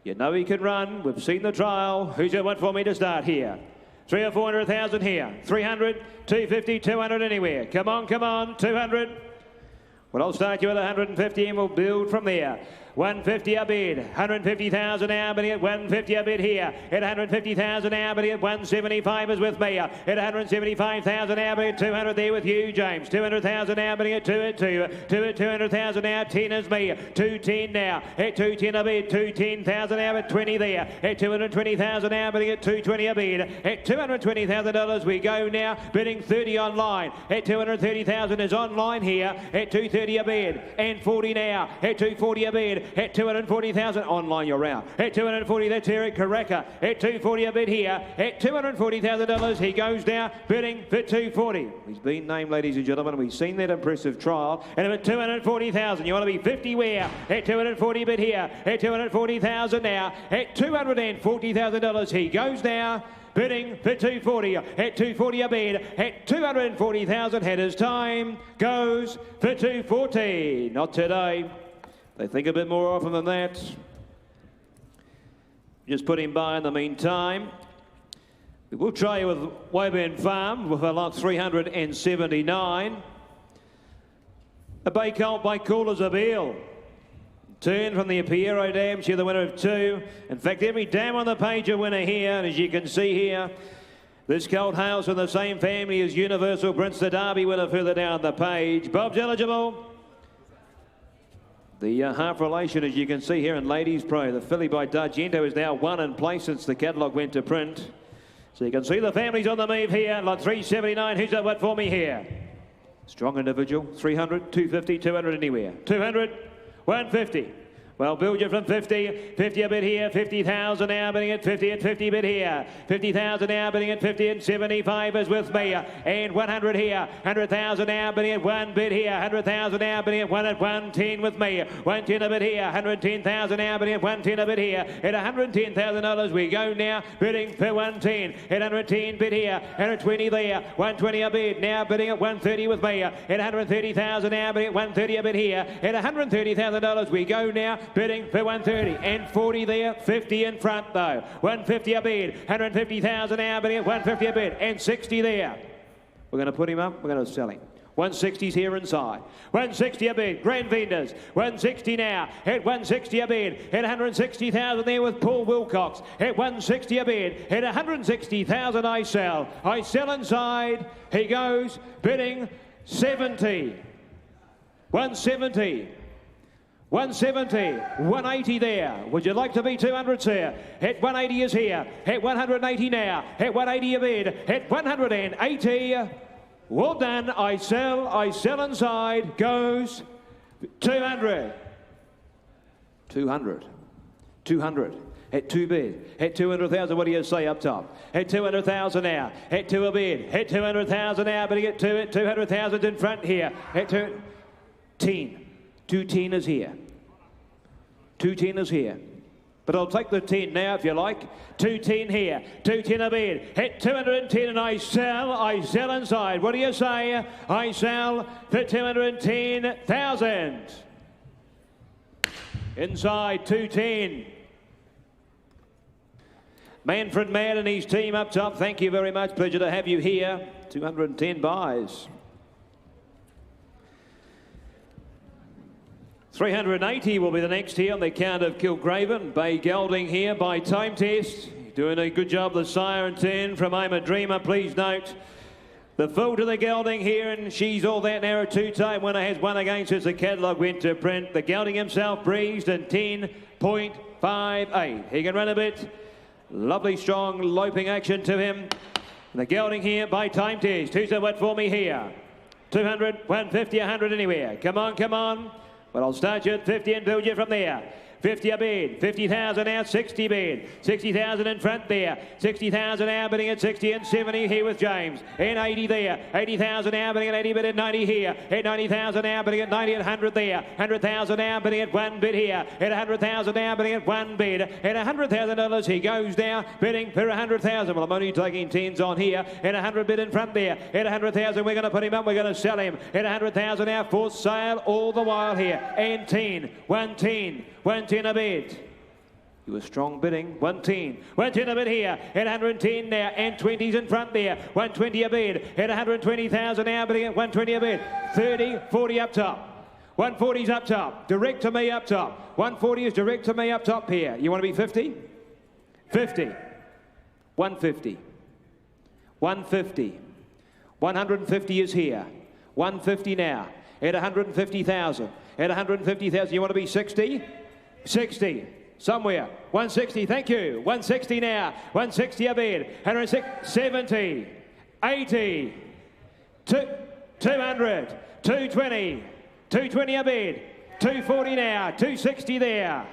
You know he can run. We've seen the trial. Who's got one for me to start here? 300 or 400,000 here. 300, 250, 200 anywhere. Come on, come on. 200. Well, I'll start you at 150 and we'll build from there. 150 a bid, 150,000 now, bidding at 150 a bid here. At 150,000 now, bidding at 175 is with me. At 175,000 now, bidding at 200 there with you, James. 200,000 now, bidding at 2 at 2. 2 at 200,000 now, 10 is me. 210 now. At 210 a bid, 210,000 now at 20 there. At 220,000 now, bidding at 220 a bid. At $220,000 we go now, bidding 30 online. At 230,000 is online here. At 230 a bid and 40 now. At 240 a bid. At 240,000 online, you're out. At 240, that's Eric Karaka. At 240 a bid here. At $240,000 he goes down, bidding for 240. He's been named, ladies and gentlemen. We've seen that impressive trial. And at 240,000, you want to be 50 where? At 240 bid here. At 240,000 now. At $240,000 he goes now, bidding for 240. At 240 a bid. At 240,000 headers time goes for 240. Not today. They think a bit more often than that. Just put him by in the meantime. We will try you with Woburn Farm with a lot 379. A bay colt by Coolers of Eel. Turn from the Piero Dam. She's the winner of 2. In fact, every dam on the page a winner here. And as you can see here, this colt hails from the same family as Universal Prince, the Derby winner further down the page. Bob's Eligible. The half relation, as you can see here in Ladies Pro, the filly by D'Argento is now 1 in place since the catalogue went to print. So you can see the families on the move here. Lot 379, who's that what for me here? Strong individual, 300, 250, 200 anywhere. 200, 150, Well, Bilger from 50, 50 a bit here, 50,000 now bidding at 50 and 50 bid here, 50,000 now bidding at 50 and 75 is with me, and 100 here, 100,000 now bidding at 1 bid here, 100,000 now bidding at 1 at 110 with me, 110 a bit here, 110,000 now bidding at 110 a bit here, at $110,000 we go now, bidding for 110, at 110 bid here, 120 there, 120 a bid, now bidding at 130 with me, at 130,000 now bidding at 130 a bit here, at $130,000 we go now, bidding for 130 and 40 there, 50 in front though, 150 a bid, 150,000 now bidding at 150 a bid and 60 there. We're going to put him up, we're going to sell him. 160's here inside. 160 a bid, Grand Vendors. 160 now, at 160 a bid, at 160,000 there with Paul Wilcox. At 160 a bid, at 160,000 I sell. I sell inside, he goes, bidding 70. 170. 170, 180 there. Would you like to be 200, sir? At 180 is here. At 180 now. At 180 a bid. At 180. Well done. I sell inside. Goes 200. 200. 200. At 2 bid. At 200,000, what do you say up top? At 200,000 now. At 2 a bid. At 200,000 now, but at 200,000 in front here. At 210. 210 is here. 210 is here. But I'll take the 10 now if you like. 210 here. 210 a bid. Hit 210 and I sell inside. What do you say? I sell for 210,000. Inside 210. Manfred Mann and his team up top. Thank you very much. Pleasure to have you here. 210 buys. 380 will be the next here on the account of Kilgraven. Bay Gelding here by time test. Doing a good job, the sire and 10 from I'm a Dreamer. Please note the full to the gelding here, and she's all that now. A 2-time winner has won against us. The catalogue went to print. The gelding himself breezed in 10.58. He can run a bit. Lovely strong loping action to him. The gelding here by time test. Who's the what for me here? 200, 150, 100 anywhere. Come on, come on. Well, I'll start you at 50 and build you from there. 50 a bid, 50,000 out, 60 bid, 60,000 in front there, 60,000 out bidding at 60 and 70 here with James, and 80 there, 80,000 out bidding at 80 bid at 90 here, at 90,000 out bidding at 90 and 100 there, 100,000 out bidding at 1 bid here, at 100,000 out bidding at 1 bid, at $100,000 he goes now, bidding for 100,000. Well, I'm only taking 10s on here, at 100 bid in front there, at 100,000 we're going to put him up, we're going to sell him, at 100,000 out for sale all the while here, and 10, 110, 110 a bid. He was strong bidding. 110. 110 a bid here. At 110 now. And 20s in front there. 120 a bid. At 120,000 now bidding at 120 a bid. 30, 40 up top. 140's up top. Direct to me up top. 140 is direct to me up top here. You want to be 50? 50. 150. 150. 150 is here. 150 now. At 150,000. At 150,000. You want to be 60? 60, somewhere, 160, thank you, 160 now, 160 a bid, 160, 70, 80, 200, 220, 220 a bid, 240 now, 260 there,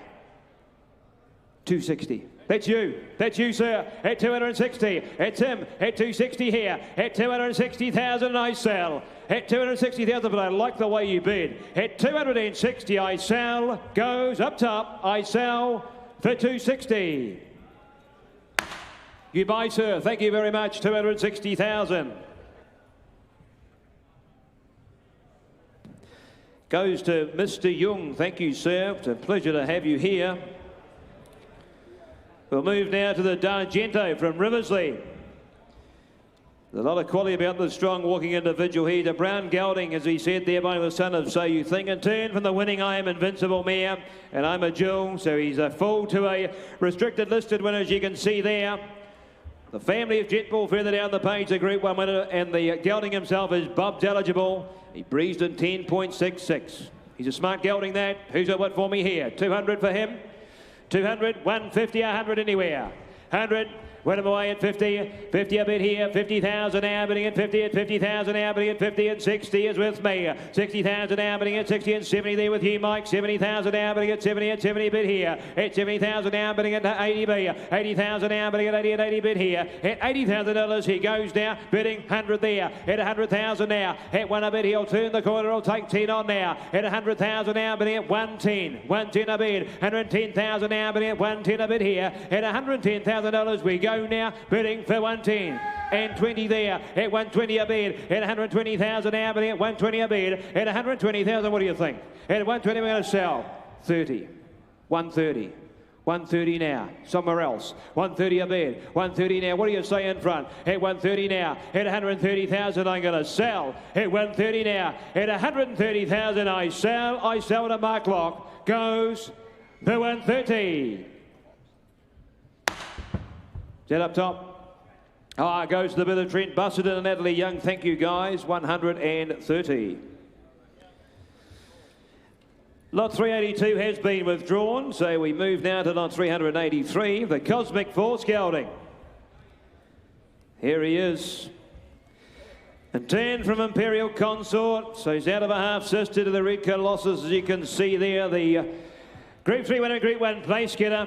260. That's you, sir, at 260, at Tim, at 260 here, at 260,000 I sell, at 260,000, but I like the way you bid, at 260 I sell, goes up top, I sell for 260. You buy, sir, thank you very much, 260,000. Goes to Mr. Young, thank you, sir, it's a pleasure to have you here. We'll move now to the D'Argento from Riversley. There's a lot of quality about the strong walking individual here. The brown gelding, as he said there, by the son of So You Think. And turn from the winning I Am Invincible mare, and I'm a Jewel. So he's a full to a restricted listed winner, as you can see there. The family of Jetball further down the page, the Group 1 winner, and the gelding himself is Bob's eligible. He breezed in 10.66. He's a smart gelding that. Who's at what for me here? 200 for him. 200, 150, 100 anywhere. 100, Went him away at 50, 50 a bit here, 50,000 now, bidding at 50, at 50,000 now, bidding at 50 and 60 is with me. 60,000 now, bidding at 60 and 70 there with you, Mike. 70,000 now, bidding at 70 a bit here. At 70,000 now, bidding at 80B. 80,000 now, bidding at 80 bid here. At $80,000 he goes now, bidding 100 there. At 100,000 now, at 1 a bid he'll turn the corner, he'll take 10 on now. At 100,000 now, bidding at 110. 110 a bid. 110,000 now, bidding at 110 a bid here. At $110,000 we go now, bidding for 110 and 20 there at 120 a bid. At 120,000 now, bidding at 120 a bid. At 120,000, what do you think? At 120 we're going to sell 30, 130. 130 now, somewhere else. 130 a bid. 130 now. What do you say in front? At 130 now. At 130,000, I'm going to sell. At 130 now. At 130,000, I sell. I sell to Mark Lock. Goes the 130. Set up top. Goes the bid of Trent Busserton and Natalie Young. Thank you, guys. 130. Lot 382 has been withdrawn, so we move now to lot 383, the Cosmic Force gelding. Here he is. And 10 from Imperial Consort, so he's out of a half-sister to the Red Colossus, as you can see there. The Group 3 winner, Group 1 place getter.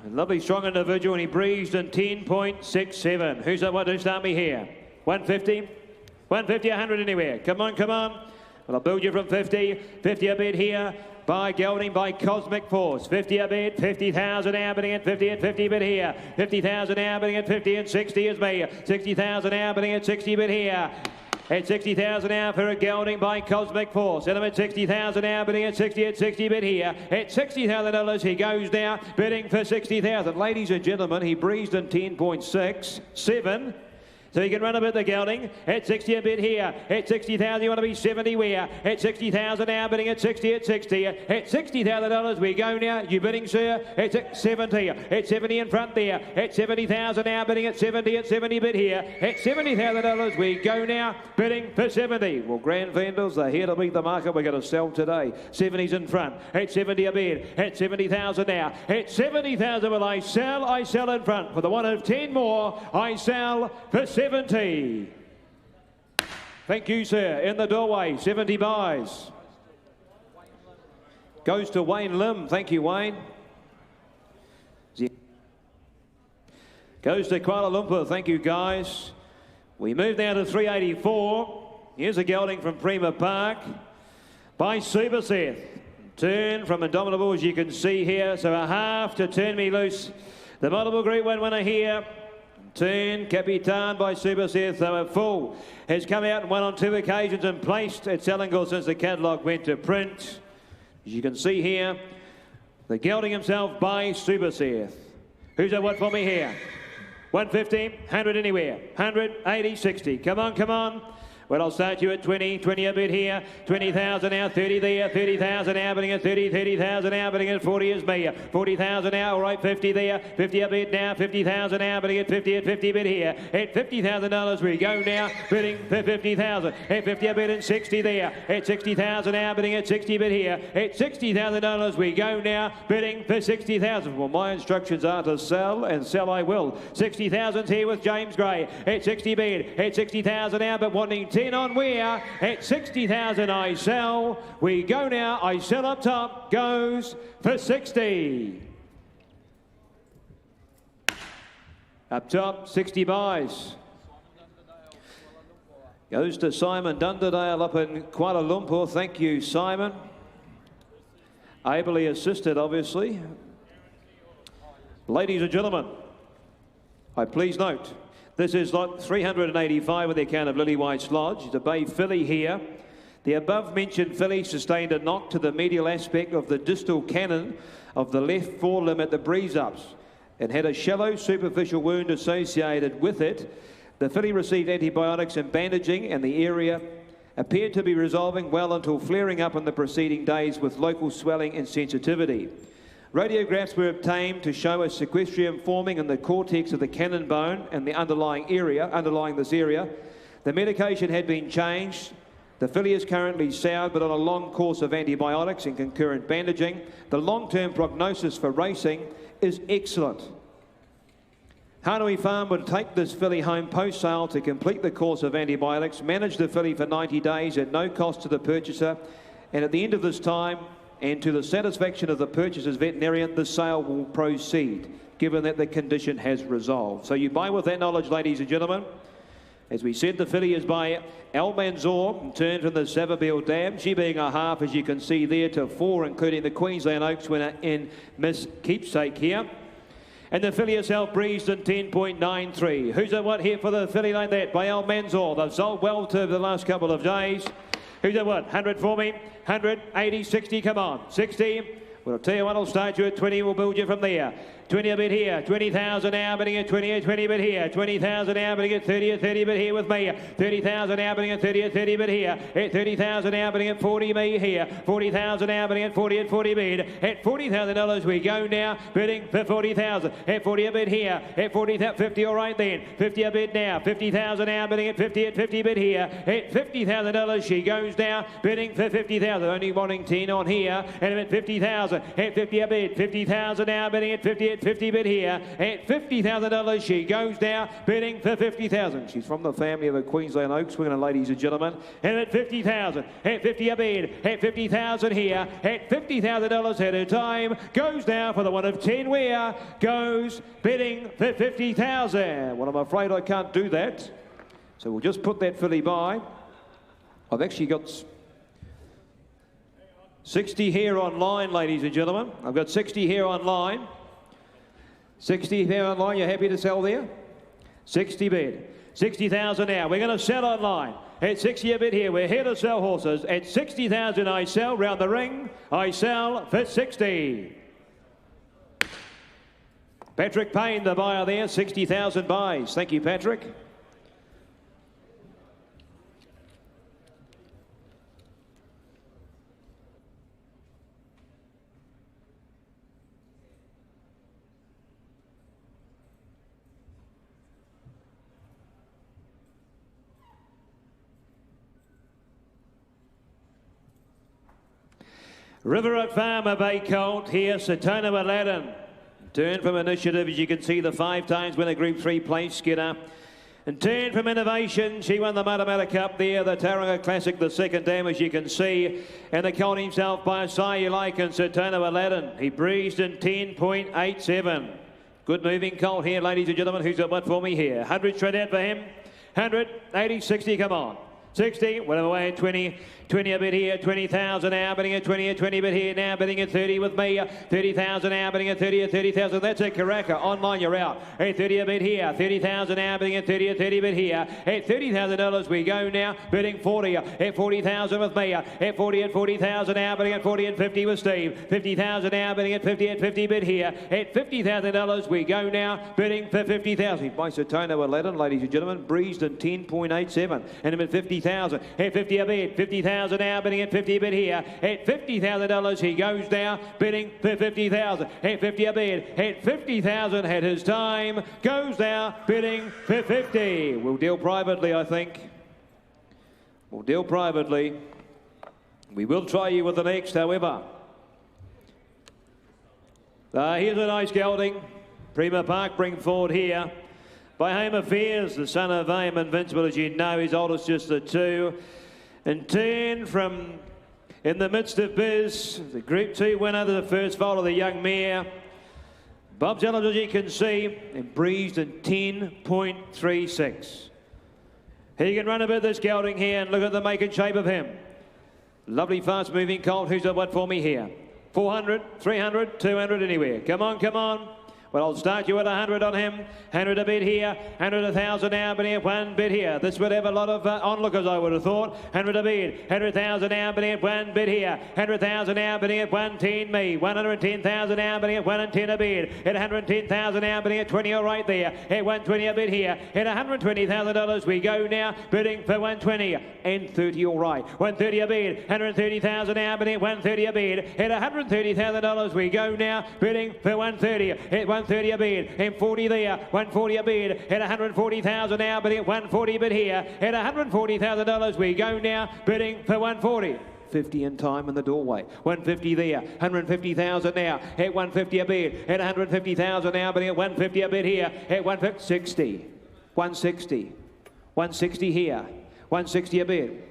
A lovely strong individual, and he breezed in 10.67. Who's that one to start me here? 150? 150, 100 anywhere. Come on, come on. Well, I'll build you from 50. 50 a bid here. By gelding by Cosmic Force. 50 a bid, 50,000 now, bidding at 50 at 50 bid here. 50,000 now, bidding at 50 and 60 is me. 60,000 now, bidding at 60 bid here. At 60,000 now for a gelding by Cosmic Force. And I'm at 60,000 now, bidding at 60 bid here. At $60,000 he goes now, bidding for 60,000. Ladies and gentlemen, he breezed in 10.67. So you can run a bit the gelding. At 60 a bid here. At 60,000 you want to be 70 where? At 60,000 now, bidding at 60 at 60. At $60,000 we go now. You bidding, sir? At 70. At 70 in front there. At 70,000 now, bidding at 70 bid here. At $70,000 we go now, bidding for 70. Well, grand vendors, they're here to beat the market. We're going to sell today. 70's in front. At 70 a bid. At 70,000 now. At 70,000 will I sell? I sell in front. For the one of 10 more, I sell for 70. Thank you, sir. In the doorway, 70 buys. Goes to Wayne Lim. Thank you, Wayne. Goes to Kuala Lumpur. Thank you, guys. We move now to 384. Here's a gelding from Prima Park by Super Seth. Turn from Indomitable, as you can see here. So a half to Turn Me Loose. The multiple Group 1 winner here. Turn Capitan by Super Seth, so a full has come out and won on 2 occasions and placed at Selangor since the catalogue went to print. As you can see here, the gelding himself by Super Seth. Who's that what for me here? 150, 100 anywhere, 100, 80, 60. Come on, come on. Well, I'll start you at 20 a bit here, 20,000 now, 30 there, 30,000 now, bidding at 30,000 now, bidding at 40 is me, 40,000 now, all right, 50 there, 50 a bit now, 50,000 now, bidding at 50 bid here, at $50,000 we go now, bidding for 50,000, at 50 a bit and 60 there, at 60,000 now, bidding at 60 bid here, at $60,000 we go now, bidding for 60,000. Well, my instructions are to sell, and sell I will. 60,000's here with James Gray, at 60 bid, at 60,000 now, but wanting 10 on where? At 60,000 I sell. We go now. I sell up top. Goes for 60. Up top, 60 buys. Goes to Simon Dunderdale up in Kuala Lumpur. Thank you, Simon. Ably assisted, obviously. Ladies and gentlemen, I please note, this is lot 385 with the account of Lily White's Lodge. It's a bay filly here. The above-mentioned filly sustained a knock to the medial aspect of the distal cannon of the left forelimb at the breeze-ups and had a shallow superficial wound associated with it. The filly received antibiotics and bandaging, and the area appeared to be resolving well until flaring up in the preceding days with local swelling and sensitivity. Radiographs were obtained to show a sequestrium forming in the cortex of the cannon bone and the underlying this area. The medication had been changed. The filly is currently soured but on a long course of antibiotics and concurrent bandaging. The long-term prognosis for racing is excellent. Hanui Farm would take this filly home post-sale to complete the course of antibiotics, manage the filly for 90 days at no cost to the purchaser, and at the end of this time, and to the satisfaction of the purchaser's veterinarian, the sale will proceed, given that the condition has resolved. So you buy with that knowledge, ladies and gentlemen. As we said, the filly is by Al Manzoor, turned from the Savabeel Dam. She being a half, as you can see there, to 4, including the Queensland Oaks winner in Miss Keepsake here. And the filly herself breezed in 10.93. Who's at what here for the filly like that by Al Manzoor? They've sold well to the last couple of days. Who's at what? 100 for me. 100, 80, 60, come on. 60. Well, I'll tell you what, I'll start you at 20. We'll build you from there. 20 a bit here. 20,000 now, bidding at 20 bit here. 20,000 now, bidding at 30 bit here with me. 30,000 now, bidding at 30 bit here. At 30,000 now, bidding at 40 me here. 40,000 now, bidding at 40 bid. At $40,000 we go now, bidding for 40,000. At 40 a bit here. At 40,000, 50 all right then. 50 a bid now. 50,000 now, bidding at 50 bid here. At $50,000 she goes now, bidding for 50,000. Only wanting 10 on here. And at 50,000. At 50 a bid. 50,000 now, bidding at 50 bid here. At $50,000 she goes now, bidding for 50,000. She's from the family of the Queensland Oaks winner, ladies and gentlemen. And at 50,000, at 50 a bid, at 50,000 here, at $50,000 at a time, goes now for the one of 10 where goes bidding for 50,000. Well, I'm afraid I can't do that. So we'll just put that filly by. I've actually got 60 here online, ladies and gentlemen. I've got 60 here online. 60 here online, you're happy to sell there? 60 bid. 60,000 now. We're going to sell online. At 60 a bid here. We're here to sell horses. At 60,000 I sell. Round the ring, I sell for 60. Patrick Payne, the buyer there. 60,000 buys. Thank you, Patrick. River at Farmer Bay Colt here, Satona Aladdin. Turn from Initiative, as you can see, the 5 times winner Group 3 place skidder. And turn from Innovation, she won the Matamata Cup there, the Tauranga Classic, the second dam, as you can see. And the colt himself by Sai You Like and Satona Aladdin. He breezed in 10.87. Good moving colt here, ladies and gentlemen. Who's got what for me here? 100 straight out for him. 100, 80, 60, come on. 60, went away at 20, 20 a bit here, 20,000 now, bidding at 20 bit here, now bidding at 30 with me, 30,000 now, bidding at 30,000, that's at Karaka, online you're out, at 30 a bit here, 30,000 now, bidding at 30 bit here, at $30,000 we go now, bidding 40, at 40,000 with me, at 40,000 now, bidding at 40 and 50 with Steve, 50,000 now, bidding at 50 bit here, at $50,000 we go now, bidding for 50,000, by Satona Aladdin, ladies and gentlemen, breezed in 10.87, and at 50,000, at 50 a bid, 50,000 now, bidding at 50 a bit here. At $50,000 he goes now, bidding for 50,000. At 50 a bid, at 50,000 at his time, goes now, bidding for 50. We'll deal privately, I think. We'll deal privately. We will try you with the next, however. Here's a nice gelding. Prima Park bring forward here. By Home Affairs, the son of Aim Invincible, as you know, his oldest just the 2. And turn from in the midst of Biz, the Group 2 winner, the first foal of the young mare. Bob's eligible, as you can see, and breezed in 10.36. He can run a bit this gelding here, and look at the make and shape of him. Lovely fast moving colt. Who's got what for me here? 400, 300, 200 anywhere. Come on, come on. Well, I'll start you at 100 on him. 100 a bid here. 100 1,000 now, but here 1 bid here. This would have a lot of onlookers, I would have thought. 100 a bid. 100,000 now, but here 1 bid here. 100,000 now, but here 110 me. 110,000 now, but here 110 a bid. At 110,000 now, but here 20 all right there. At 120 a bid here. At $120,000 we go now, bidding for 120 and 30 all right. 130 a bid. 130,000 now, but here 130 a bid. At $130,000 we go now, bidding for 130. At 130 a bid, and 40 there, 140 a bid, at 140,000 now, but at 140 bid here, at $140,000 we go now, bidding for 140. 50 in time in the doorway. 150 there, 150,000 now. At 150 a bid. At 150,000 now, but at 150 a bid here. At 160. 160. 160 here. 160 a bid.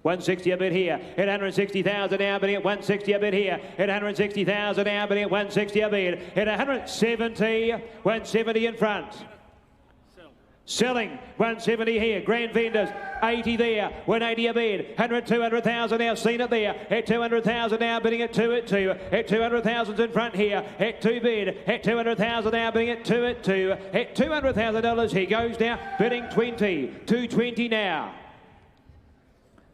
160 a bid here, at 160,000 now, bidding at 160 a bid here, at 160,000 now, bidding at 160 a bid, at 170, 170 in front. Selling 170 here, grand vendors 80 there, 180 a bid, 100, 200,000 now, seen it there, at 200,000 now, bidding at 2 at 2, at 200,000 in front here, at 2 bid, at 200,000 now, bidding at 2 at 2, at $200,000 he goes now, bidding 20, 220 now.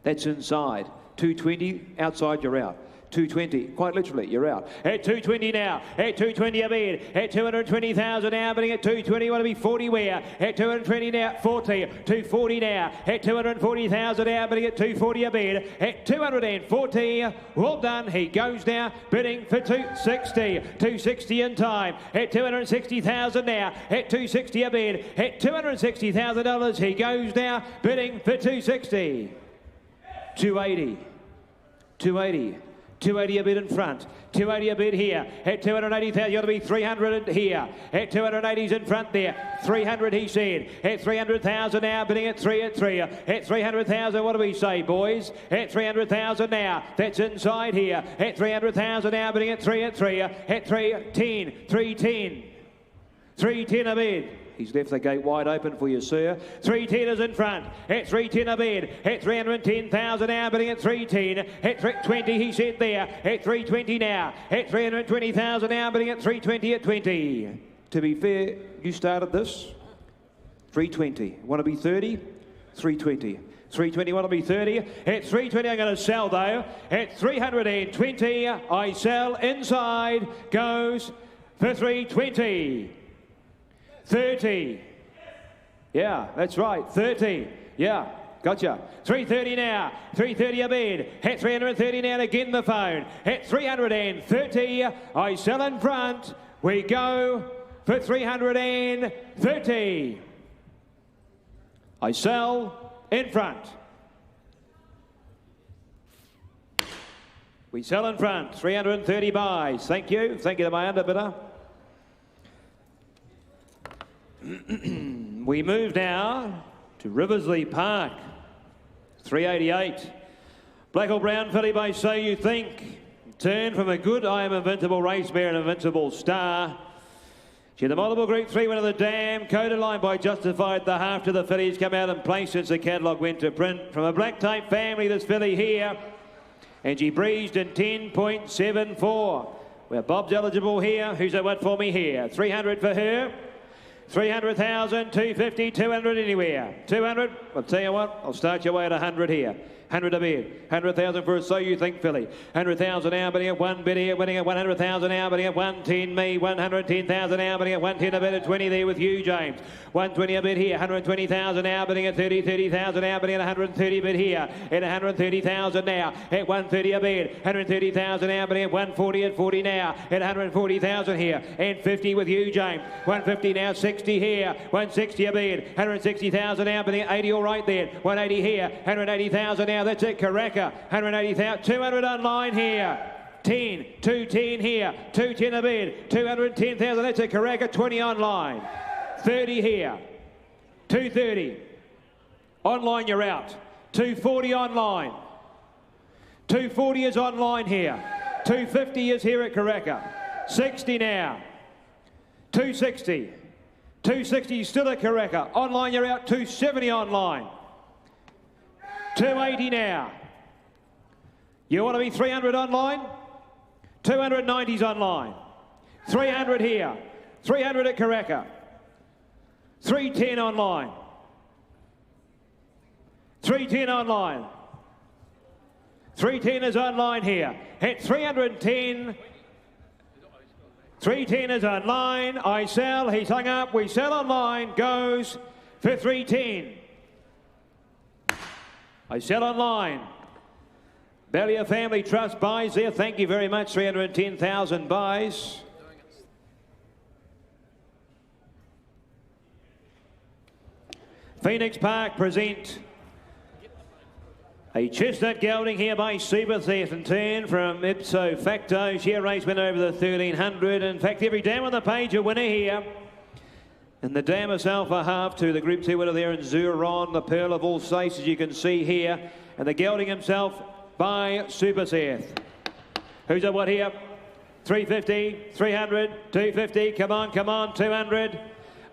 That's inside. 220, outside, you're out. 220, quite literally, you're out. At 220 now, at 220 a bid, at 220,000 now, bidding at 220, want to be 40 where? At 220 now, 40, 240 now, at 240,000 now, bidding at 240 a bid, at 240, well done, he goes now, bidding for 260, 260 in time, at 260,000 now, at 260 a bid, at $260,000 he goes now, bidding for 260. 280, 280, 280 a bid in front, 280 a bid here, at 280,000, you ought to be 300 here, at 280's in front there, 300 he said, at 300,000 now, bidding at 3 at 3, at 300,000, what do we say, boys? At 300,000 now, that's inside here, at 300,000 now, bidding at 3 at 3, at 310, 310, 310 a bid. He's left the gate wide open for you, sir. 310 is in front. At 310 a bid. At 310,000 now, bidding at 310. At 320 he said there. At 320 now. At 320,000 now, bidding at 320 at 20. To be fair, you started this. 320. Want to be 30? 320. 320, want to be 30. At 320, I'm going to sell though. At 320, I sell. Inside goes for 320. 30. Yeah, that's right. 30. Yeah, gotcha. 330 now. 330 a bid. At 330 now, again the phone. At 330, I sell in front. We go for 330. I sell in front. We sell in front. 330 buys. Thank you. Thank you to my underbidder. We move now to Riversley Park, 388. Black or brown filly by So You Think. Turn from a good I Am Invincible race mare and Invincible Star. She had the multiple Group 3 winner of the Dam. Coded line by Justified. The half to the fillies come out in place since the catalogue went to print. From a black type family, this filly here. And she breezed in 10.74. Well, Bob's eligible here. Who's that one for me here? 300 for her. 300,000, 250, 200 anywhere. 200, I'll tell you what, I'll start your way at 100 here. 100 a bid. 100,000 for a So You Think filly. 100,000 now, bidding at 1 bid here, winning at 100,000 now, bidding at 110 me. 110,000 now, bidding at 110 a bid at 20 there with you, James. 120 a bid here. 120,000 now, bidding at 30,000 now, bidding at 130 bid here. At 130,000 now. At 130 a bid. 130,000 now, bidding at 140 at 40 now. At 140,000 here. And 50 with you, James. 150 now, 60 here. 160 a bid. 160,000 now, bidding at 80 all right then. 180 here. 180,000 now. That's it, Karaka. 180,000. 200 online here. 10. 210 here. 210 a bid. 210,000. That's it, Karaka. 20 online. 30 here. 230. Online, you're out. 240 online. 240 is online here. 250 is here at Karaka. 60 now. 260. 260 still at Karaka. Online, you're out. 270 online. 280 now. You want to be 300 online? 290's online. 300 here. 300 at Karaka. 310 online. 310 online. 310 is online here. At 310. 310 is online. I sell. He's hung up. We sell online. Goes for 310. I sell online. Bellier Family Trust buys there. Thank you very much. 310,000 buys. Phoenix Park present A chestnut gelding here by Super Theft and turn from Ipso Facto. She a race winner over the 1300. In fact, every dam on the page a winner here. And the dam herself a half to the Group 2 winner there in Zuron, the pearl of all states, as you can see here. And the gelding himself by Super Theft. Who's at what here? 350, 300, 250, come on, 200.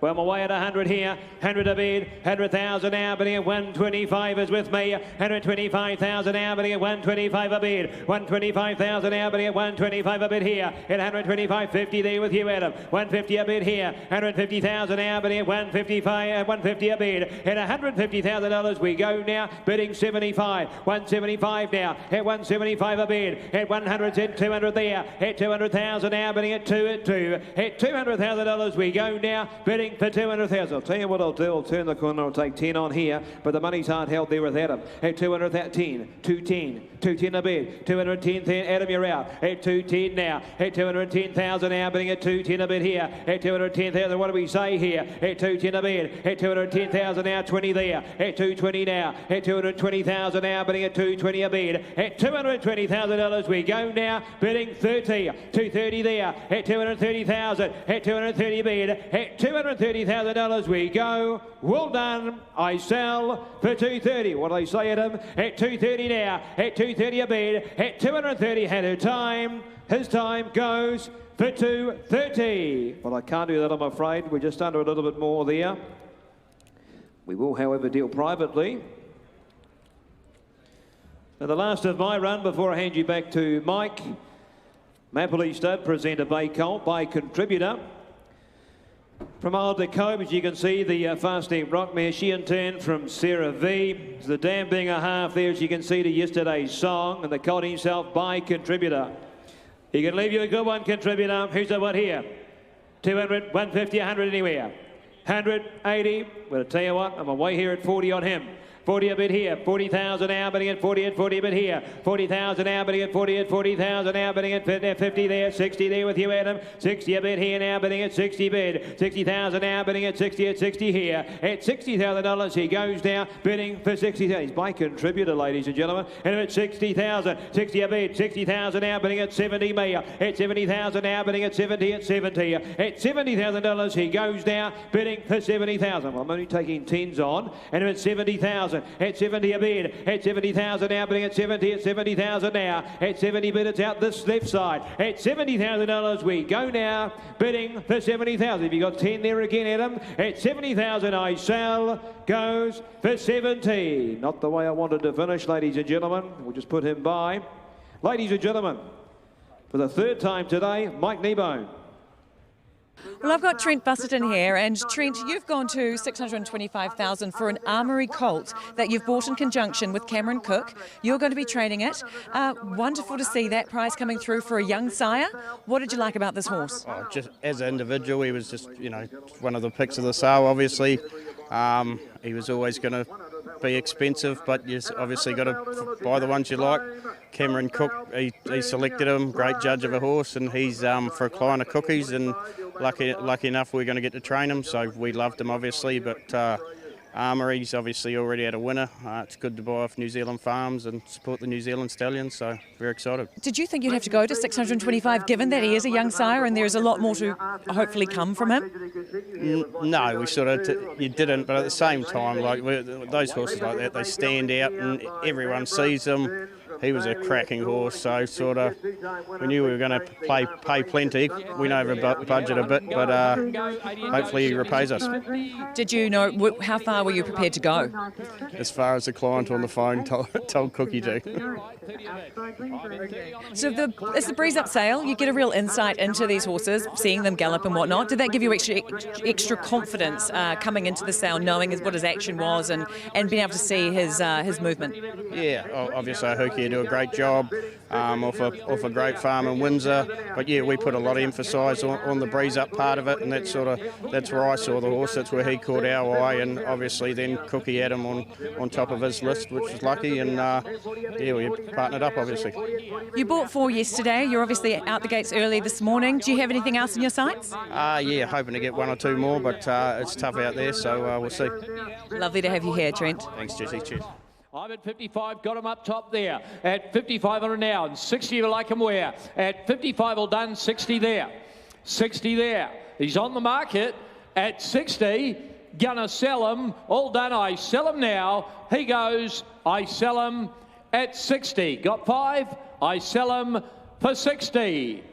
Well, I'm away at 100 here, 100 a bid, 100,000 now, but here 125 is with me, 125,000 now, but here 125 a bid, 125,000 now, but here 125 a bid here, at 125.50 there with you, Adam, 150 a bid here, 150,000 now, but here 150 a bid, at $150,000 we go now, bidding 75, 175 now, at 175 a bid, at 100 and 200 there, at 200,000 now, bidding at 2 at 2, at $200,000 we go now, bidding for 200,000. I'll tell you what I'll do. I'll turn the corner. I'll take 10 on here, but the money's aren't held there with Adam. At 210, 210 a bid. 210, Adam, you're out. At 210 now. At 210,000 now, bidding at 210 a bid here. At 210,000, what do we say here? At 210 a bid. At 210,000 now, 20 there. At 220 now. At 220,000 now, bidding at 220 a bid. At $220,000 we go now, bidding 30. 230 there. At 230,000. At 230 bid. At $230,000 we go. Well done. I sell for 230. What do they say, Adam? At 230 now. At 230 a bid. At 230 had her time. His time goes for 230. Well, I can't do that, I'm afraid. We're just under a little bit more there. We will, however, deal privately. And the last of my run before I hand you back to Mike. Mapley Stud, presenter Bay Colt by contributor. From Old Decombe, as you can see, the fasting rockmare, she in turn from Sarah V. The dam being a half there, as you can see, to yesterday's song, and the colt himself by contributor. He can leave you a good one, contributor. Who's the one here? 200, 150, 100 anywhere. 100, 80. Well, I'll tell you what, I'm away here at 40 on him. 40 a bit here, 40,000 now, bidding at 40 at 40 a bit here, 40,000 now, bidding at 40 at 40,000 now, bidding at 50 there, 60 there with you, Adam, 60 a bit here now, bidding at 60 bid, 60,000 now, bidding at 60 here, at $60,000 he goes now, bidding for 60,000. He's by contributor, ladies and gentlemen, and at 60,000, 60 a bid, 60,000 now, bidding at 70 me, at 70,000 now, bidding at 70 at $70,000 he goes now, bidding for 70,000. Well, I'm only taking 10s on, and at 70,000. At 70 a bid, at 70,000 now, bidding at 70,000 now, at 70 bid, it's out this left side, at $70,000 we go now, bidding for 70,000. Have you got 10 there again, Adam? At 70,000 I sell, goes for 70. Not the way I wanted to finish, ladies and gentlemen. We'll just put him by. Ladies and gentlemen, for the third time today, Mike Kneebone. Well, I've got Trent Busserton here, and Trent, you've gone to $625,000 for an Armoury colt that you've bought in conjunction with Cameron Cook. You're going to be training it. Wonderful to see that prize coming through for a young sire. What did you like about this horse? Oh, just as an individual, he was just, you know, one of the picks of the sale, obviously. He was always going to be expensive, but you've obviously got to buy the ones you like. Cameron Cook, he selected him, great judge of a horse, and he's for a client of Cookies, and lucky enough we're going to get to train him, so we loved him obviously, but Armoury's obviously already had a winner. It's good to buy off New Zealand farms and support the New Zealand stallions, so very excited. Did you think you'd have to go to 625 given that he is a young sire and there's a lot more to hopefully come from him? No, we sort of you didn't, but at the same time, like those horses like that, they stand out and everyone sees them. He was a cracking horse, so sort of we knew we were going to pay plenty. We know over budget a bit, but hopefully he repays us. Did you know how far were you prepared to go? As far as the client on the phone told Cookie to. So it's the Breeze Up sale. You get a real insight into these horses, seeing them gallop and whatnot. Did that give you extra confidence coming into the sale, knowing what his action was and being able to see his movement? Yeah, obviously Hookie do a great job off a great farm in Windsor, but yeah, we put a lot of emphasis on the Breeze Up part of it, and that's where I saw the horse. That's where he caught our eye, and obviously then Cookie had him on top of his list, which was lucky, and yeah, we partnered up obviously. You bought 4 yesterday. You're obviously out the gates early this morning. Do you have anything else in your sights? Yeah, hoping to get 1 or 2 more, but it's tough out there, so we'll see. Lovely to have you here, Trent. Thanks, Jessie. Cheers. I'm at 55, got him up top there. At 55 on it now, and 60 you like him where. At 55 all done, 60 there. 60 there. He's on the market at 60. Gonna sell him. All done, I sell him now. He goes, I sell him at 60. Got 5, I sell him for 60.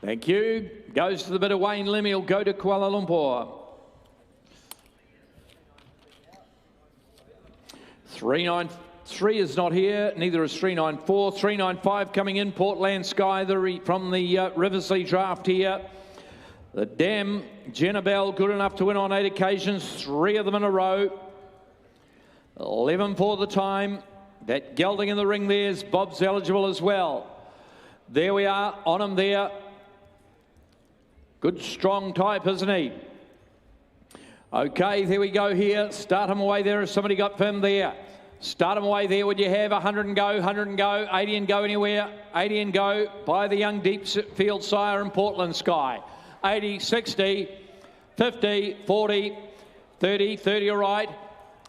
Thank you. Goes to the bit of Wayne Lemmy. He'll go to Kuala Lumpur. 393 is not here, neither is 394. 395 coming in, Portland Sky from the Riversley draft here. The Dam, Jenna Bell, good enough to win on 8 occasions, 3 of them in a row. 11 for the time. That gelding in the ring there's Bob's eligible as well. There we are, on him there. Good strong type, isn't he? Okay, there we go here. Start him away there. Has somebody got him there? Start him away there. Would you have 100 and go, 100 and go, 80 and go anywhere? 80 and go by the young Deepfield Sire and Portland Sky. 80, 60, 50, 40, 30, 30 all right.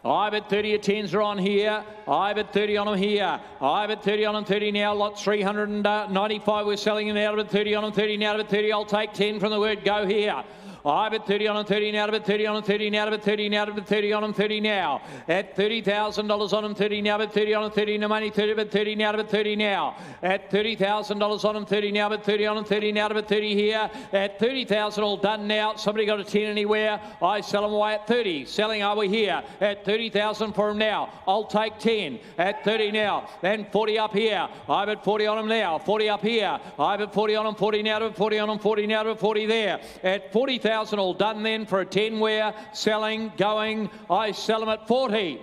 I've at 30 at 10s are on here. I've at 30 on them here. I've at 30 on them 30 now. Lot 395 we're selling it out of it 30 on them 30 now. Out of it 30 I'll take 10 from the word go here. I've at 30 on them 30 now. Out of it 30 on them 30 now. Out of it 30 now. Out of it 30 on them 30 now. At $30,000 on them 30 now. At 30 on them 30 no money 30 but 30 now. Out of it 30 now. At $30,000 on them 30 now. But 30 on them 30 now. Out of it 30 here. At 30,000 all done now. Somebody got a 10 anywhere. I sell them away at 30. Selling are we here at 30,000 for them now. I'll take 10 at 30 now. Then 40 up here. I've at 40 on them now. 40 up here. I've at 40 on them. 40 now. To 40 on them. 40 now. To 40 there. At 40,000 all done then for a 10 where selling going. I sell them at 40.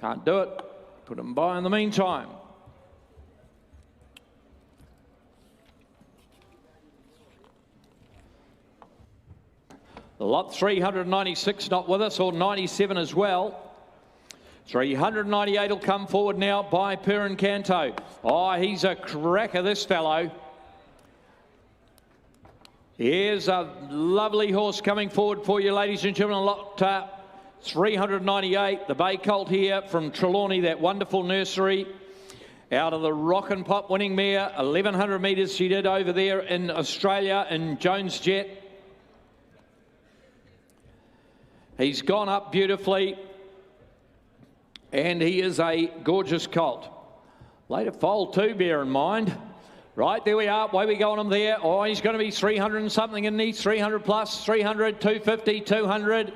Can't do it. Put them by in the meantime. The lot 396 not with us, or 97 as well. 398 will come forward now by Perrin Canto. Oh, he's a cracker, this fellow. Here's a lovely horse coming forward for you, ladies and gentlemen. Lot 398, the Bay Colt here from Trelawney, that wonderful nursery. Out of the Rock and Pop winning mare, 1,100 metres she did over there in Australia in Jones Jet. He's gone up beautifully, and he is a gorgeous colt. Later foal too, bear in mind. Right, there we are. Away we go on him there. Oh, he's going to be 300 and something, isn't he? 300 plus, 300, 250, 200.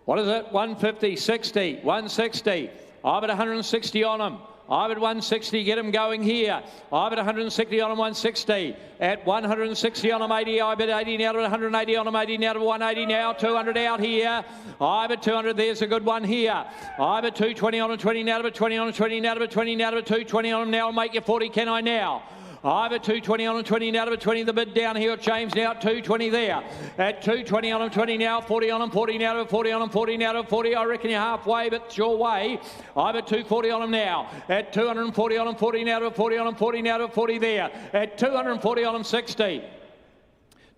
What is it? 150, 60, 160. I'm at 160 on him. I'm at 160, get him going here. I'm at 160 on him, 160. At 160 on him, 80. I'm at 80 now to 180 on him, 80 now to 180 now. 200 out here. I'm at 200, there's a good one here. I'm at 220 on him, 20 now to 20 on him, 20 now to 20 now to 220 on him now. I'll make you 40, can I now? I'm at 220 on him, 20 now to 20, the bid down here at James now at 220 there. At 220 on him, 20 now, 40 on him, 40 now to 40 on him, 40 now to 40. I reckon you're halfway, but it's your way. I'm at 240 on him now. At 240 on him, 40 now to 40 on him, 40 now to 40 there. At 240 on him, 60.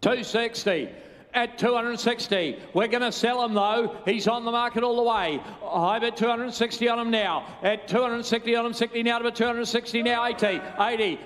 260. At 260. We're going to sell him though. He's on the market all the way. I'm at 260 on him now. At 260 on him, 60 now to 260 now, 80.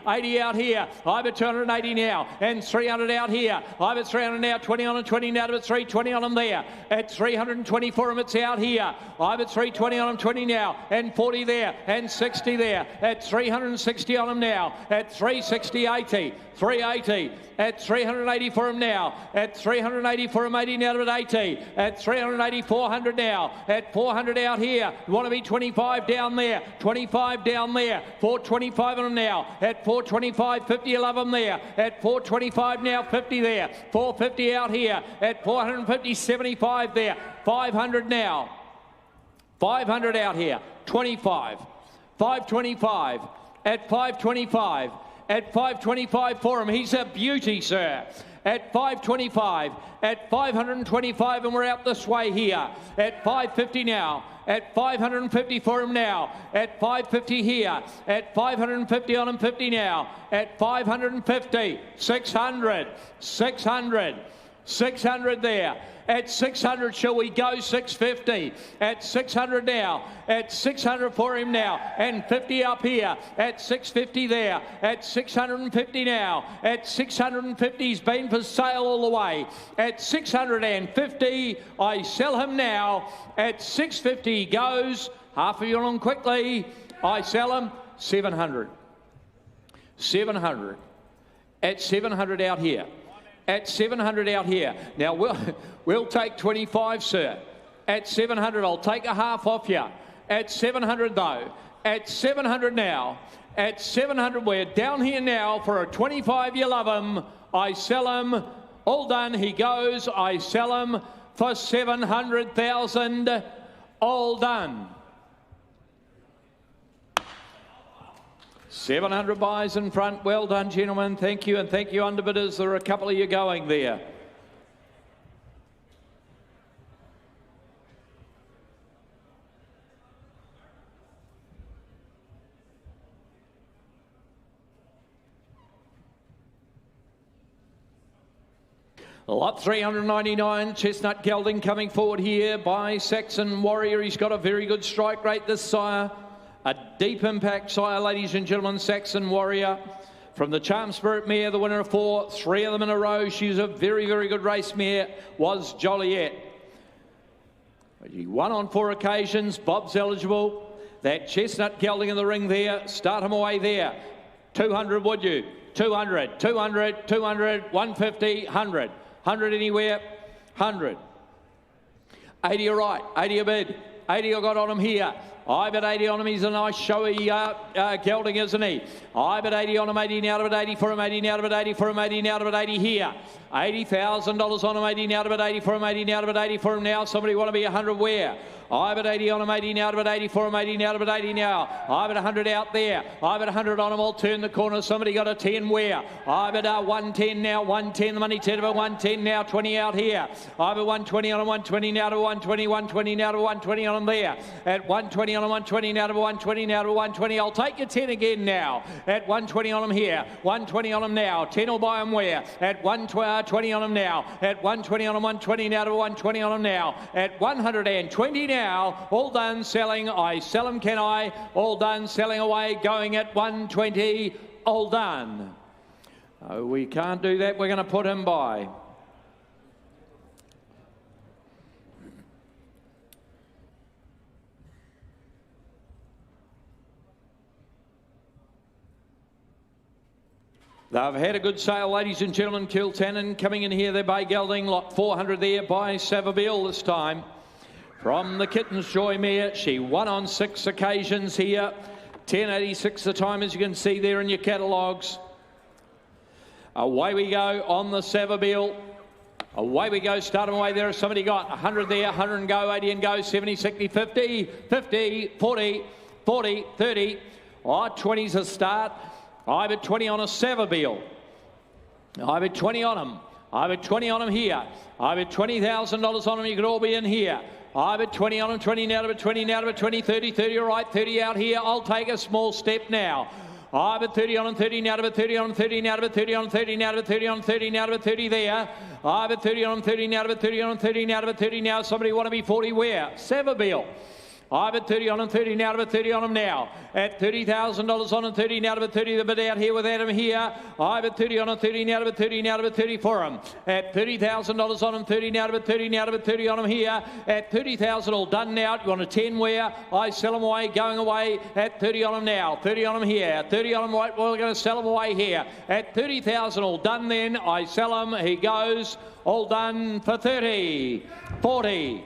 80 out here. I'm at 280 now. And 300 out here. I'm at 300 now, 20 on him, 20 now to 320 on him there. At 320 for him, it's out here. I'm at 320 on him, 20 now. And 40 there. And 60 there. At 360 on him now. At 360, 80. 380. At 380 for him now. At 380 for him, 80 now to 80. At 380, 400 now. At 400 out here. You want to be 25 down there. 25 down there. 425 on him now. At 425, 50, you love him there. At 425 now, 50 there. 450 out here. At 450, 75 there. 500 now. 500 out here. 25. 525. At 525. At 525 for him. He's a beauty, sir. At 525, at 525, and we're out this way here. At 550 now. At 550 for him now. At 550 here. At 550 on him, 50 now. At 550, 600, 600. 600 there. At 600, shall we go? 650. At 600 now. At 600 for him now. And 50 up here. At 650 there. At 650 now. At 650, he's been for sale all the way. At 650, I sell him now. At 650 he goes. Half of you on quickly. I sell him 700. 700. At 700 out here. At 700 out here. Now, we'll take 25, sir. At 700, I'll take a half off you. At 700, though. At 700 now. At 700, we're down here now for a 25. You love him. I sell him. All done. He goes. I sell him for 700,000. All done. 700 buys in front. Well done, gentlemen. Thank you, and thank you, underbidders. There are a couple of you going there. Lot 399, Chestnut Gelding coming forward here by Saxon Warrior. He's got a very good strike rate, this sire. A deep impact sire, ladies and gentlemen, Saxon Warrior. From the Charm Spirit mare, the winner of 4, 3 of them in a row. She's a very, very good race mare, was Joliet. He won on 4 occasions. Bob's eligible. That Chestnut Gelding in the ring there. Start him away there. 200, would you? 200, 200, 200, 150, 100. 100 anywhere, 100. 80 all right, 80 a bid. 80 I got on him here. I bet 80 on him. He's a nice showy gelding, isn't he? I bet 80 on him. 80 now to bet 80 for him. 80 now to bet 80 for him. 80 now to bet 80 here. $80,000 on him. 80 now to bet 80 for him. 80 now to bet 80 for him now. Somebody want to be 100 where? I bet 80 on him. 80 now to bet 80 for him. 80 now to bet 80 now. I bet 100 out there. I bet 100 on him. I'll turn the corner. Somebody got a 10 where? I bet 110 now. 110. The money 10 of 110 now. 20 out here. I bet 120 on him. 120 now to 120. 120 now to 120 on him there. At 120 on him. 120 now to 120 now to 120. I'll take your 10 again now. At 120 on him here. 120 on him now. 10 will buy him where? At 120 on him now. At 120 on him. 120 now to 120 on him now. At 120 now. All done selling. I sell him, can I? All done selling away. Going at 120. All done. Oh, we can't do that. We're going to put him by. They've had a good sale, ladies and gentlemen. Kiltannon coming in here. They're by gelding. Lot 400 there by Savabeel this time. From the Kitten's Joy mare. She won on 6 occasions here. 10.86 the time, as you can see there in your catalogues. Away we go on the Savabeel. Away we go. Start them away there. Somebody got 100 there. 100 and go. 80 and go. 70, 60, 50, 50, 40, 40, 30. Oh, 20's a start. I bet 20 on a Savabeel. I bet 20 on him. I bet 20 on him here. I bet $20,000 on him. You could all be in here. I bet 20 on him. 20 now to bet 20 now to bet 20, 30, 30 all right. 30 out here. I'll take a small step now. I bet 30 on him. 30 now to bet 30 on him. 30 now to bet 30 on him. 30 now to bet 30 on him. 30 now to bet 30 there. I bet 30 on him. 30 now to bet 30 on him. 30 now to bet 30 now. Somebody want to be 40 where? Savabeel. I bet 30 on him, 30 now to bet 30 on him now. At $30,000 on him, 30 now to bet 30, the bid out here with Adam here. I bet 30 on him, 30 now to bet 30, now to bet 30 for him. At $30,000 on him, 30 now to bet 30, now to bet 30 on him here. At 30,000 all done now. You want a 10 where? I sell him away, going away. At 30 on him now, 30 on him here. 30 on him, well, we're going to sell him away here. At 30,000 all done then. I sell him, he goes. All done for 30, 40,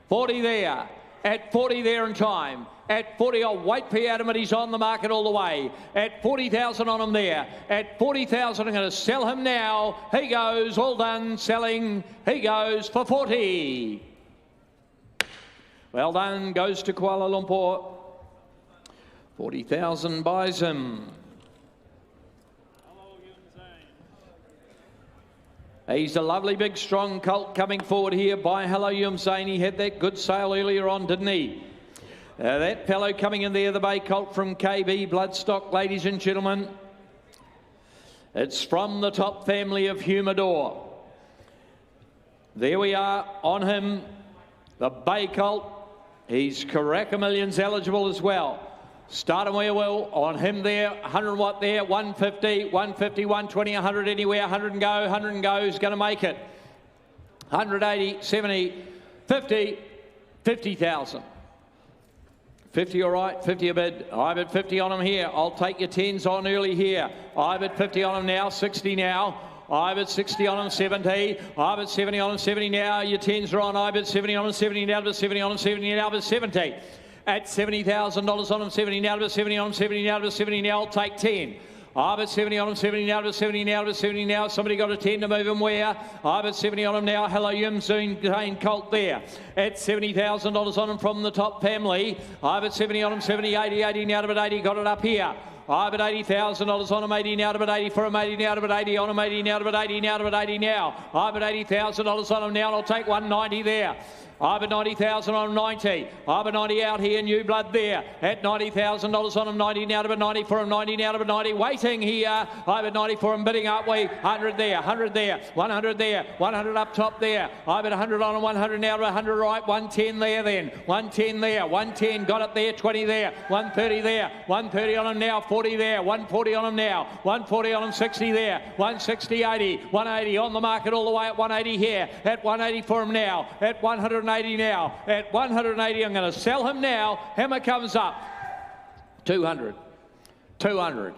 40 there. At 40 there in time. At 40, I'll wait for Adam, and he's on the market all the way. At 40,000 on him there. At 40,000, I'm going to sell him now. He goes, all done, selling. He goes for 40. Well done, goes to Kuala Lumpur. 40,000 buys him. He's a lovely, big, strong colt coming forward here by Hello Yumzane. He had that good sale earlier on, didn't he? That fellow coming in there, the bay colt from KB Bloodstock, ladies and gentlemen. It's from the top family of Humidor. There we are on him, the Bay Colt. He's Karaka Millions eligible as well. Start him where you will. On him there, 100 watt there, 150, 150, 120, 100 anywhere, 100 and go, 100 and go. Who's going to make it? 180, 70, 50, 50,000. 50 all right, 50 a bid. I bid 50 on him here. I'll take your 10s on early here. I bid 50 on him now, 60 now. I bid 60 on him, 70. I bid 70 on him, 70 now. Your 10s are on. I bid 70 on him, 70 now. Bid 70 on him, 70 now. Bid 70. At $70,000 on him, 70 now. Bid 70 on him, 70 now. Bid 70 now. I'll take 10. I bid 70 on him, 70 now. Bid 70 now. Bid 70 now. Somebody got a 10 to move him where? I bid 70 on him now. Hello, Yim Zoon Dane Colt there. At $70,000 on him from the top family. I bid 70 on him, 70, 80, 80 now to bid 80. Got it up here. I bid $80,000 on him, 80 now to bid 80 for him, 80 now to bid 80 on him, 80 now to bid 80 now to bid 80 now. I bid $80,000 on him now, and I'll take 190 there. I bid 90,000 on him, 90. I bid 90 out here, new blood there. At $90,000 on him, 90 now to bid 90 for him, 90 now to bid 90. Waiting here. I bid 90 for him, bidding up we. 100 there, 100 there, 100 there, 100 up top there. I bid 100 on him, 100 now to 100 right, 110 there then. 110 there, 110, got it there, 20 there, 130 there, 130 on him now, 40 there, 140 on him now, 140 on him, 60 there, 160, 80, 180 on the market all the way at 180 here. At 180 for him now, at 180 now. At 180, I'm going to sell him now. Hammer comes up. 200, 200,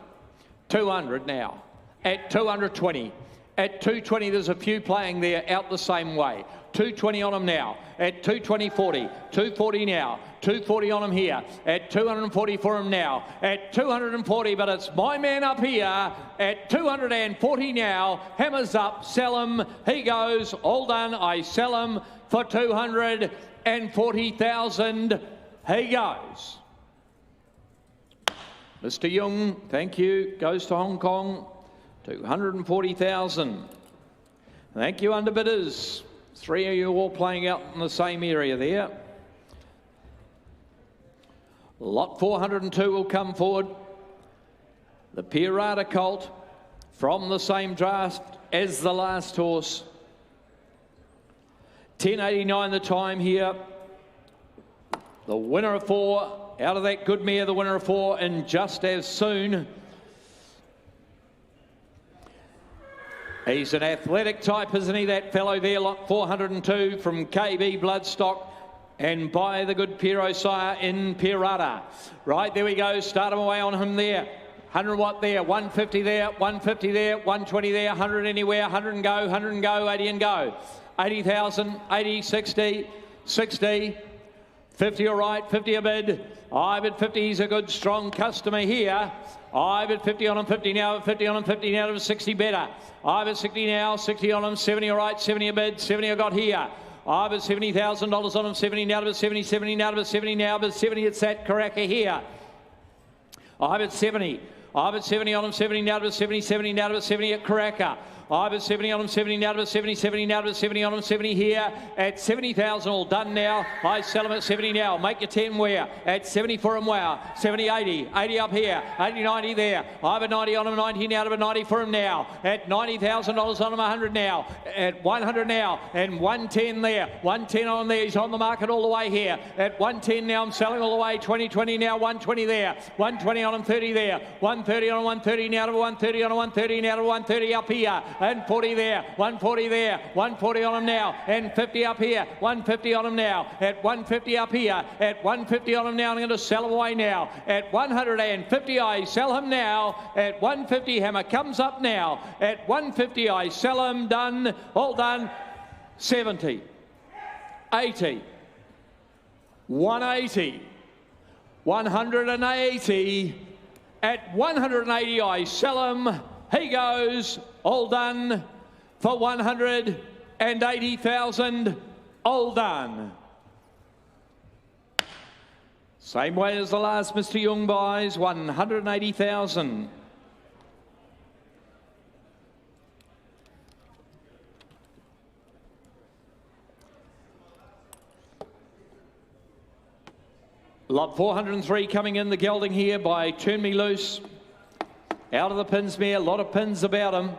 200 now. At 220. At 220, there's a few playing there out the same way. 220 on him now. At 220, 40. 240 now. 240 on him here. At 240 for him now. At 240, but it's my man up here. At 240 now. Hammers up. Sell him. He goes. All done. I sell him for 240,000. He goes. Mr. Young, thank you. Goes to Hong Kong. 240,000. Thank you, underbidders. 3 of you all playing out in the same area there. Lot 402 will come forward. The Pirata Colt from the same draft as the last horse. 10.89 the time here. The winner of 4, out of that good mare, the winner of 4, and just as soon. He's an athletic type, isn't he, that fellow there, lot 402 from KB Bloodstock, and by the good Piero Sire in Pirata. Right, there we go, start him away on him there. 100 watt there, 150 there, 150 there, 120 there, 100 anywhere, 100 and go, 100 and go, 80 and go. 80,000, 80, 60, 60, 50 all right, 50 a bid. I bid 50, he's a good strong customer here. I bid 50 on him, 50 now, 50 on him, 50 now, 60 better. I bid 60 now, 60 on him, 70 all right, 70 a bid, 70 I got here. I bid $70,000 on him, 70 now, bid 70, 70 now, bid 70 now, bid 70, it's that Karaka here. I bid 70. I bid 70 on him, 70 now, bid 70, 70 now, bid 70 at Karaka. I bid 70 on him, 70 now to 70, 70 now to 70 on him, 70 here at 70,000, all done now. I sell him at 70 now. Make your 10 where? At 70 for him, wow. 70, 80, 80 up here, 80, 90 there. I bid 90 on him, 90 now to 90 for him now. At $90,000 on him, 100 now. At 100 now, and 110 there. 110 on there, he's on the market all the way here. At 110 now, I'm selling all the way. 20 now, 120 there. 120 on him, 30 there. 130 on him, 130 now to 130 on him, 130 now to 130 up here. And 40 there, 140 there, 140 on him now, and 50 up here, 150 on him now, at 150 up here, at 150 on him now, I'm going to sell him away now, at 150 I sell him now, at 150 Hammer comes up now, at 150 I sell him, done, all done, 70, 80, 180, 180, at 180 I sell him. He goes, all done, for 180,000, all done. Same way as the last Mr. Young buys, 180,000. Lot 403 coming in the gelding here by Turn Me Loose. Out of the pins mare, a lot of pins about him.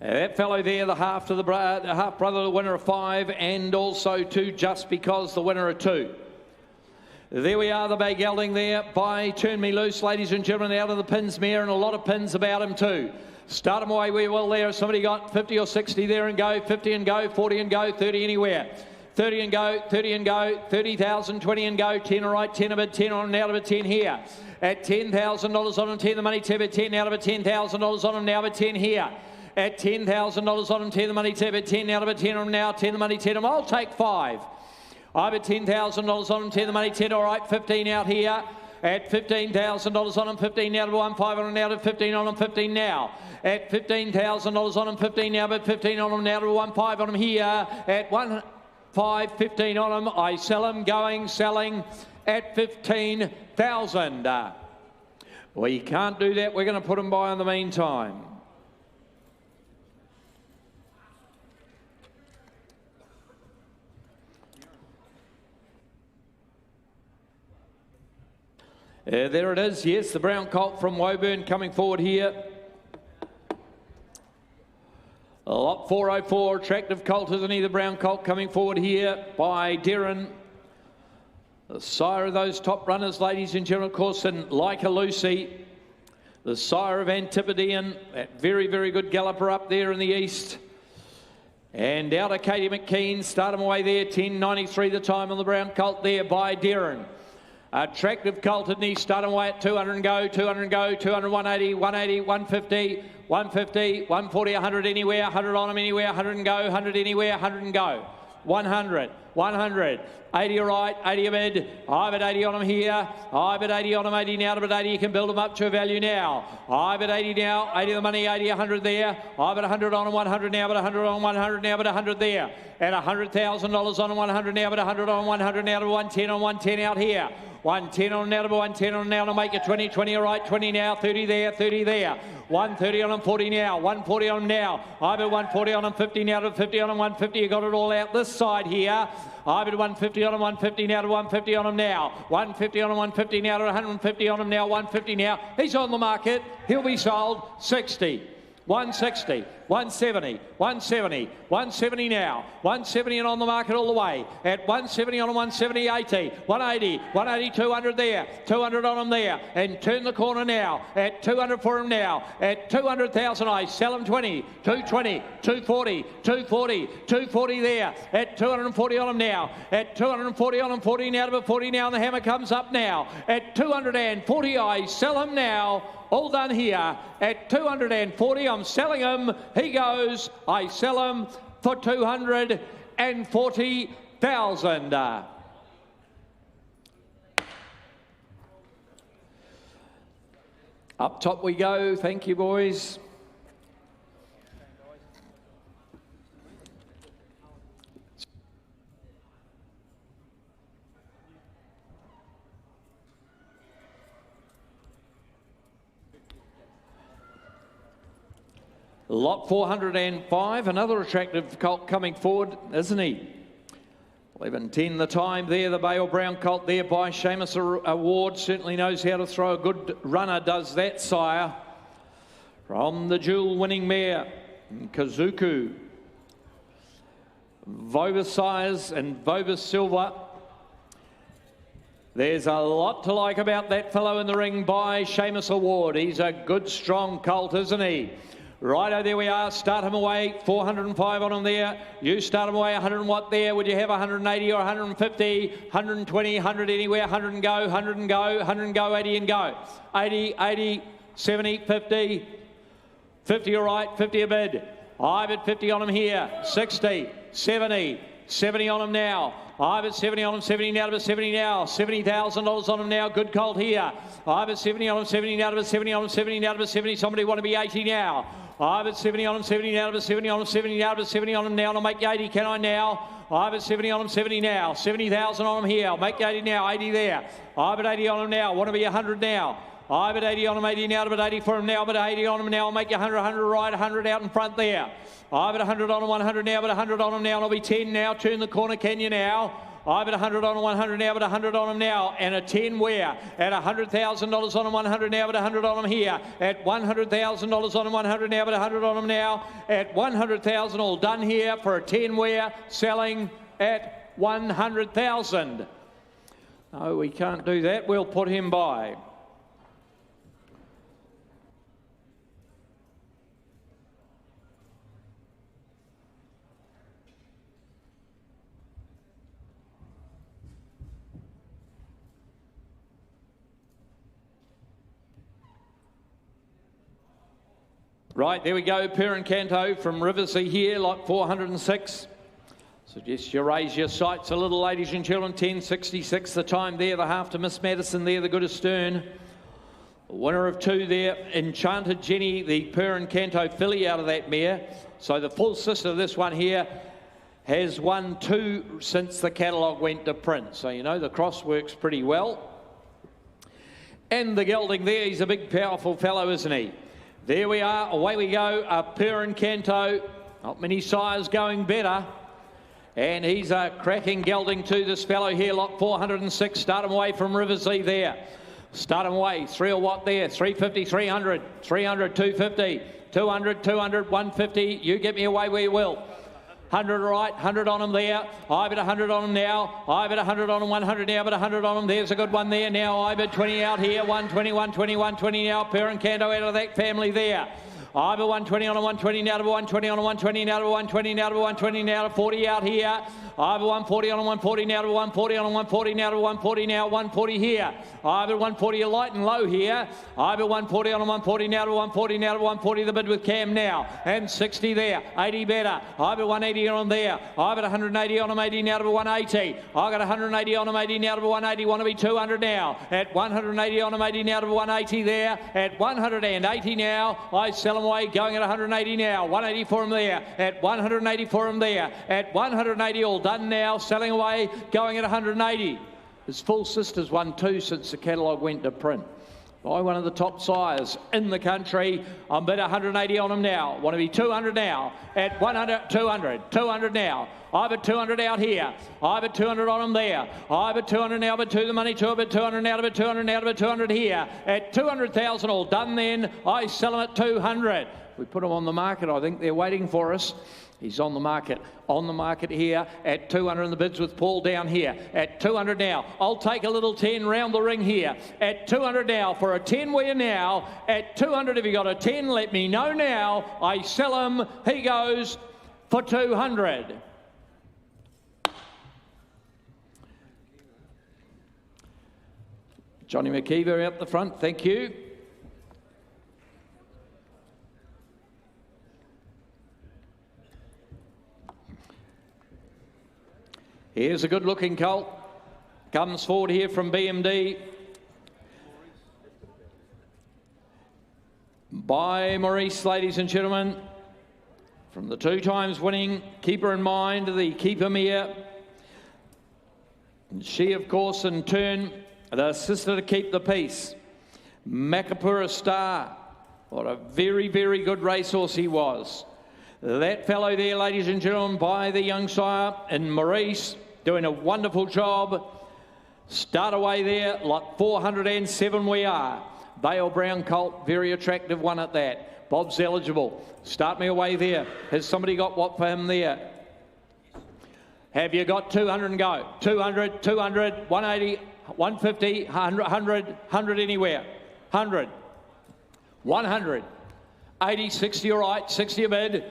That fellow there, the half brother, the winner of 5, and also 2, Just Because, the winner of 2. There we are, the big gelding there by Turn Me Loose, ladies and gentlemen, out of the pins mare, and a lot of pins about him too. Start him away we will there. Somebody got 50 or 60 there and go, 50 and go, 40 and go, 30 anywhere. 30 and go, 30 and go, 30,000, 20 and go, 10 all right, 10 a bit, 10 on and out of a 10 here. At $10,000 on him, 10 the money, 10 a 10 out of a $10,000 on him, now a 10 here. At $10,000 on him, 10 the money, 10 a 10 out of a 10 on him now, 10 the money, 10 him. I'll take 5. I've at $10,000 on him, 10 the money, 10 all right, 15 out here. At $15,000 on him, 15 out of 1, 5 on him now to 15 on him, 15 now. At $15,000 on him, 15 now, but 15 on him now to 1, 5 on him here. At 1, 5, 15 on him, I sell him, going, selling at 15,000. We can't do that, we're going to put him by in the meantime. There it is, yes, the brown colt from Woburn coming forward here. Lot 404, attractive colt, isn't he? The brown colt coming forward here by Darren. The sire of those top runners, ladies and gentlemen, of course, and Like a Lucy. The sire of Antipodean, that very, very good galloper up there in the east. And out of Katie McKean, start him away there, 10.93 the time on the brown colt there by Darren. Attractive colt, and he starting away at 200 and go, 200 and go, 200, 180, 180, 150, 150, 140, 100 anywhere, 100 on him anywhere, 100 and go, 100 anywhere, 100 and go. 100, 100, 80 all right, 80 a bid. I've at 80 on him here. I've at 80 on him, 80 now, but 80 you can build him up to a value now. I've at 80 now, 80 the money, 80, 100 there. I've at 100 on him, 100 now, but 100 on 100 now, but 100 there. At $100,000 on him, 100 now, but 100 on 100 now, to 110 on 110 out here. 110 on now to 110 on now to make it 20, 20 all right, 20 now, 30 there, 30 there. 130 on him, 40 now, 140 on him now. I've at 140 on him, 50 now to 50 on him, 150. You got it all out this side here. I've at 150 on him, 150 now to 150 on him now. 150 on him, 150 now to 150 on him now, 150 now. He's on the market. He'll be sold 60. 160, 170, 170, 170 now, 170 and on the market all the way. At 170 on a 170, 80, 180, 180, 200 there, 200 on him there, and turn the corner now. At 200 for him now, at 200,000 I sell him 20, 220, 240, 240, 240 there. At 240 on him now, at 240 on him, 40 now to 40 now, and the hammer comes up now. At 240 I sell him now. All done here at 240. I'm selling him. He goes. I sell him for 240,000. Up top we go. Thank you, boys. Lot 405, another attractive colt coming forward, isn't he? 11.10 the time there, the Bale Brown colt there by Seamus Award. Certainly knows how to throw. A good runner does that, sire. From the dual-winning mare, Kazuku. Vobus Sires and Vobus Silver. There's a lot to like about that fellow in the ring by Seamus Award. He's a good, strong colt, isn't he? Righto, there we are. Start him away. 405 on him there. You start him away. 100 and what there? Would you have 180 or 150? 120, 100 anywhere. 100 and go, 100 and go, 100 and go, 80 and go. 80, 80, 70, 50. 50 all right, 50 a bid. I've at 50 on him here. 60, 70, 70 on him now. I've at 70 on him, 70 now to 70 now. $70,000 on him now. Good colt here. I've at 70 on him, 70 now to 70 on him, 70 now to 70. Somebody want to be 80 now. I've at 70 on him, 70 now to 70 on him, 70 now to 70 on him now. And I'll make you 80, can I now? I've at 70 on him, 70 now. 70,000 on him here. I'll make you 80 now, 80 there. I've at 80 on him now. Want to be 100 now. I've at 80 on him, 80 now, but 80 for him now, but 80 on him now. I'll make you 100, 100 right, 100 out in front there. I've at 100 on him, 100 now, but 100 on him now, and I'll be 10 now. Turn the corner, can you now? I've at 100 on him, 100 now, but 100 on him now, and a 10 where at $100,000 on him, 100 now, but 100 on him here at $100,000 on him, 100 now, but 100 on him now at 100,000, all done here for a 10 where, selling at 100,000. No, we can't do that. We'll put him by. Right, there we go, Perrin Canto from Riversea here, lot 406. Suggest you raise your sights a little, ladies and gentlemen. 10.66 the time there, the half to Miss Madison there, the good astern. Winner of 2 there, Enchanted Jenny, the Perrin Canto filly out of that mare. So the full sister of this one here has won 2 since the catalogue went to print. So you know the cross works pretty well. And the gelding there, he's a big powerful fellow, isn't he? There we are, away we go, a Perrin Canto. Not many sires going better. And he's a cracking gelding to this fellow here, lot 406. Start him away from Riversea there. Start him away, 3 or what there, 350, 300, 300, 250, 200, 200, 150. You get me away where you will. 100 right, 100 on him there. I bet 100 on him now. I bet 100 on him, 100 now, but 100 on him. There's a good one there now. I bet 20 out here, 120, 120, 120 now. Perrin Canto out of that family there. I bet 120 on a 120 now to 120 on a 120 now to 120 now to 120 now to 40 out here. I bet 140 on a 140 now to 140 on a 140 now to 140 now, 140 here. I bet 140 light and low here. I bet 140 on a 140 now to 140 now to 140 the bid with Cam now. And 60 there, 80 better. I bet 180 on there. I bet 180 on him, 80 now to 180. I got 180 on him, 80 now to 180. Want to be 200 now. At 180 on him, 80 now to 180 there. At 180 now. I sell him away, going at 180 now. 180 for him there. At 180 for him there. At 180 all done now. Selling away, going at 180. His full sister's won 2 since the catalogue went to print. By one of the top sires in the country. I'm bet 180 on him now. Want to be 200 now. At 100, 200, 200 now. I bet 200 out here. I bet 200 on him there. I bet 200 now, but 2 the money, 2 bet 200 now, but 200 now, but 200 here. At 200,000 all done then. I sell him at 200. We put him on the market. I think they're waiting for us. He's on the market here at 200 in the bids with Paul down here at 200 now. I'll take a little 10 round the ring here at 200 now for a 10 where now at 200. If you got a 10, let me know now. I sell him. He goes for 200. Johnny McKeever out the front. Thank you. Here's a good-looking colt. Comes forward here from BMD. By Maurice, ladies and gentlemen. From the 2 times winning Keeper in Mind, the Keeper Mare. And she, of course, in turn, the sister to Keep the Peace. Makapura Star. What a very, very good racehorse he was. That fellow there, ladies and gentlemen, by the young sire and Maurice, doing a wonderful job. Start away there, lot 407 we are. Vale Brown colt, very attractive one at that. Bob's eligible. Start me away there. Has somebody got what for him there? Have you got 200 and go? 200, 200, 180, 150, 100, 100 anywhere. 100, 100, 80, 60 all right, 60 a bid.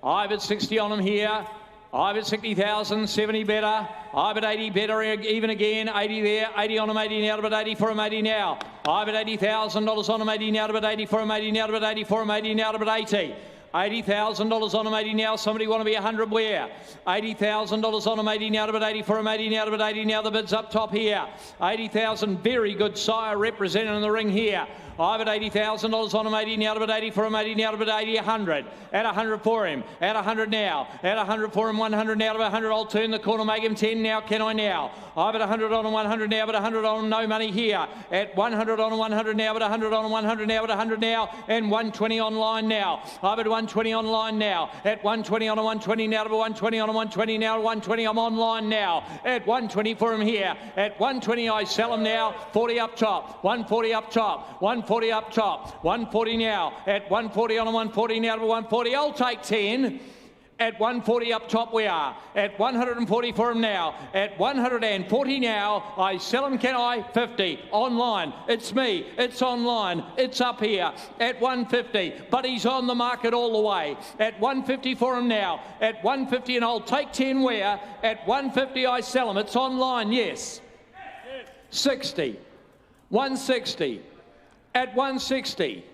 I've at 60 on him here. I've at 60,000, 70 better. I've at 80 better, even again. 80 there, 80 on him, 80 now, but 80 for him, 80 now. I've at $80,000 on him, 80 now, but 80 for him, 80 now, but 80 for him, 80 now, but 80. $80,000 on him, 80 now. Somebody want to be 100 where? $80,000 on him, 80 now, but 80 for him, 80 now, but 80 now. The bid's up top here. 80,000, very good sire represented in the ring here. I've at $80,000 on him, 80 now to bid 80 for him, 80 now to bid 80, 100. At 100 for him, at 100 now, at 100 for him, 100 now to 100. I'll turn the corner, make him 10 now, can I now? I've at 100 on him, 100 now, but 100 on him, no money here. At 100 on him, 100 now, but 100 on him, 100 now, but 100 now, and 120 online now. I've at 120 online now, at 120 on him, 120 now to 120 on him, 120 now to 120, I'm online now. At 120 for him here, at 120 I sell him now, 40 up top, 140 up top, 140 up top, 140 now, at 140 on him, 140 now to 140, I'll take 10. At 140 up top we are. At 140 for him now. At 140 now, I sell him, can I? 50. Online. It's me. It's online. It's up here. At 150. But he's on the market all the way. At 150 for him now. At 150 and I'll take 10 where? At 150 I sell him. It's online, yes. 60. 160. At 160.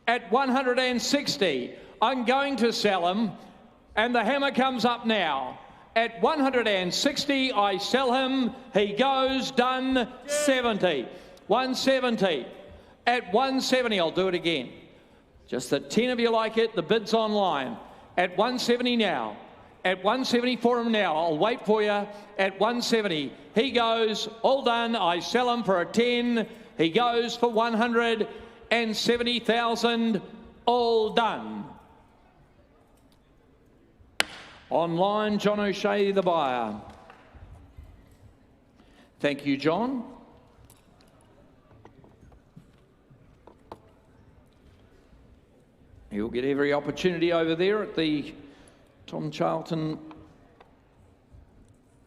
At 160. I'm going to sell him. And the hammer comes up now. At 160, I sell him. He goes, done, 70. 170. At 170, I'll do it again. Just the 10 of you like it, the bid's online. At 170 now. At 170 for him now. I'll wait for you. At 170, he goes, all done. I sell him for a 10. He goes for 170,000, all done. Online, John O'Shea, the buyer. Thank you, John. He'll get every opportunity over there at the Tom Charlton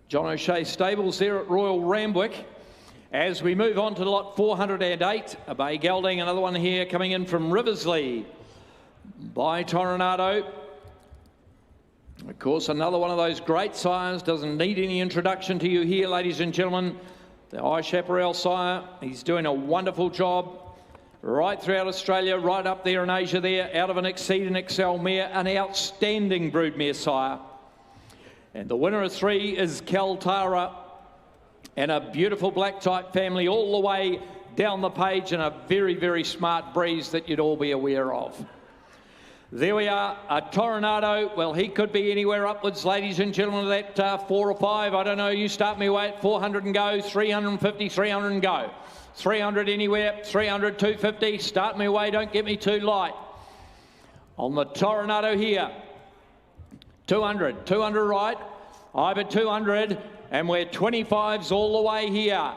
John O'Shea stables there at Royal Randwick. As we move on to lot 408, a Bay Gelding, another one here coming in from Riversley by Toronado. Of course, another one of those great sires, doesn't need any introduction to you here, ladies and gentlemen. The I Chaparral sire, he's doing a wonderful job right throughout Australia, right up there in Asia there, out of an Exceed and Excel mare, an outstanding broodmare sire. And the winner of 3 is Kaltara, and a beautiful black type family all the way down the page, and a very, very smart breeze that you'd all be aware of. There we are, a Toronado. Well, he could be anywhere upwards, ladies and gentlemen, of that 4 or 5. I don't know, you start me away at 400 and go, 350, 300 and go. 300 anywhere, 300, 250, start me away, don't get me too light. On the Toronado here, 200 right, I've at 200, and we're 25s all the way here.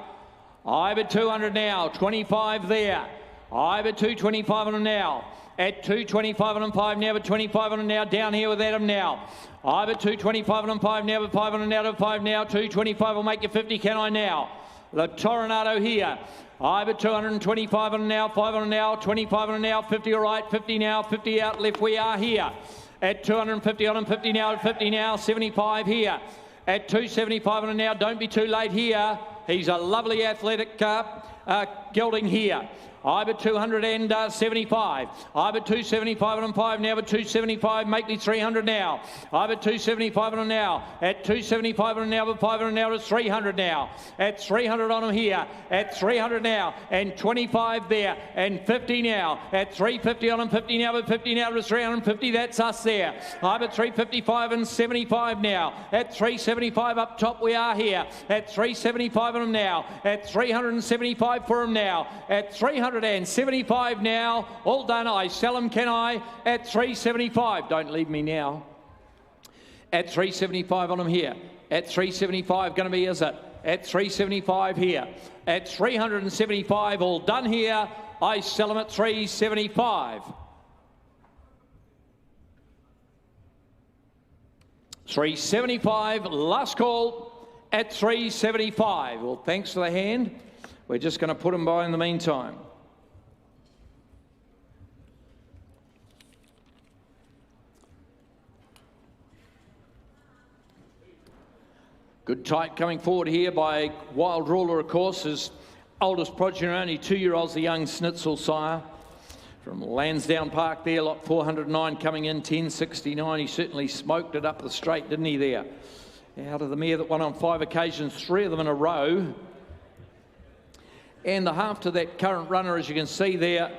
I've at 200 now, 25 there. I've at 225 on them now. At 225 on them 5 now, but 25 on them now, down here with Adam now. I've at 225 on them 5 now, but 5 on them now to 5 now, 225 will make you 50, can I now? The Toronado here. I've at 225 on them now, 5 on them now, 25 on them now, 50 all right, 50 now, 50 out left, we are here. At 250 on them, 50 now, 50 now, 75 here. At 275 on them now, don't be too late here. He's a lovely athletic gelding here. I've at 275. I've at 275 on 5 now, but 275, make me 300 now. I've at 275 on them now. At 275 on them now, but 500 now to 300 now. At 300 on them here. At 300 now, and 25 there, and 50 now. At 350 on them, 50 now, but 50 now to 350, that's us there. I've at 355 and 75 now. At 375 up top we are here. At 375 on them now. At 375 for them now. At 375 now, all done, I sell them, can I? At 375, don't leave me now. At 375 on them here. At 375, going to be, is it? At 375 here. At 375, all done here, I sell them at 375. 375, last call at 375. Well, thanks for the hand. We're just going to put them by in the meantime. Good tight coming forward here by Wild Ruler, of course, his oldest progeny, only 2-year-olds, the young Schnitzel sire. From Lansdowne Park there, lot 409 coming in, 1069. He certainly smoked it up the straight, didn't he, there? Out of the mare that won on 5 occasions, 3 of them in a row. And the half to that current runner, as you can see there,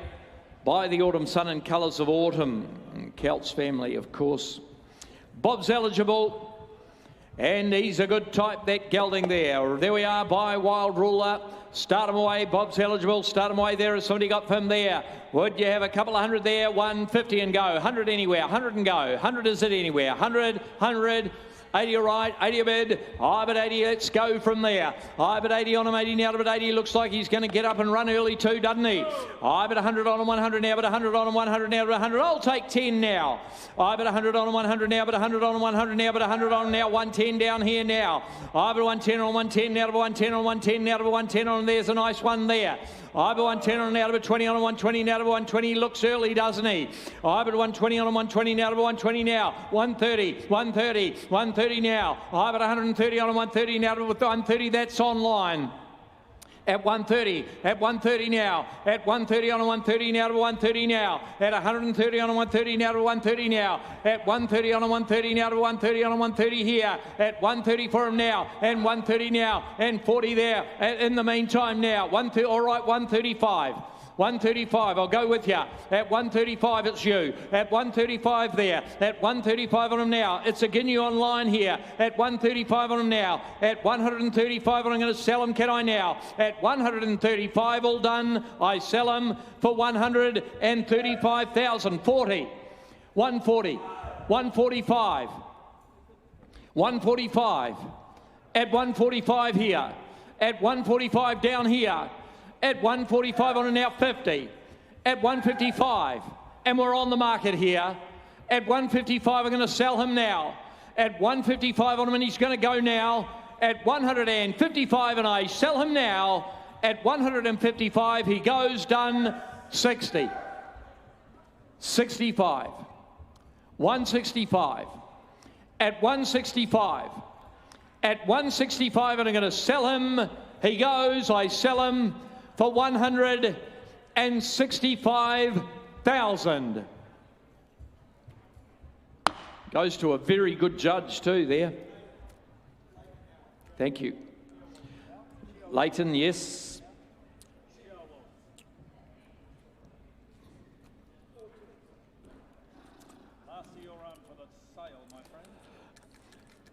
by the Autumn Sun and Colours of Autumn. Celts family, of course. Bob's eligible, and he's a good type, that gelding there. There we are, by Wild Ruler. Start him away, Bob's eligible. Start him away there. Has somebody got him there? Would you have a couple of hundred there? 150 and go. 100 anywhere. 100 and go. 100 is it anywhere. 100, 100. 80 all right, 80 a bid, but 80, let's go from there. But 80 on him, 80 now, but 80 looks like he's going to get up and run early too, doesn't he? But 100 on him, 100 now, but 100 on him, 100 now, but 100. I'll take 10 now. But 100 on him, 100 now, but 100 on him, 100 now, but 100 on him now, 110 down here now. But 110 on 110 now, but 110 on 110 now, but 110 on him, there's a nice one there. But 110 on now, but 20 on him, 120 now, but 120 looks early, doesn't he? But 120 on him, 120 now, but 120 now, 130, 130, 130 now. But 130 on him, 130 now, but 130, that's online. At 130, at 130 now, at 130 on a 130 now to 130 now, at 130 on a 130 now to 130 now, at 130 on a 130 now to 130 on a 130 here, at 130 for him now, and 130 now, and 40 there, in the meantime now, 130, all right, 135. 135, I'll go with you. At 135, it's you. At 135 there. At 135 on him now. It's a guinea online here. At 135 on him now. At 135, and I'm going to sell him, can I now? At 135, all done. I sell him for 135,000. 40. 140. 145. 145. At 145 here. At 145 down here. At 145 on a now 50. At 155. And we're on the market here. At 155, I'm going to sell him now. At 155 on him, and he's going to go now. At 155, and I sell him now. At 155, he goes, done. 60. 65. 165. At 165. At 165, and I'm going to sell him. He goes, I sell him for 165,000. Goes to a very good judge too there. Thank you. Leighton, yes.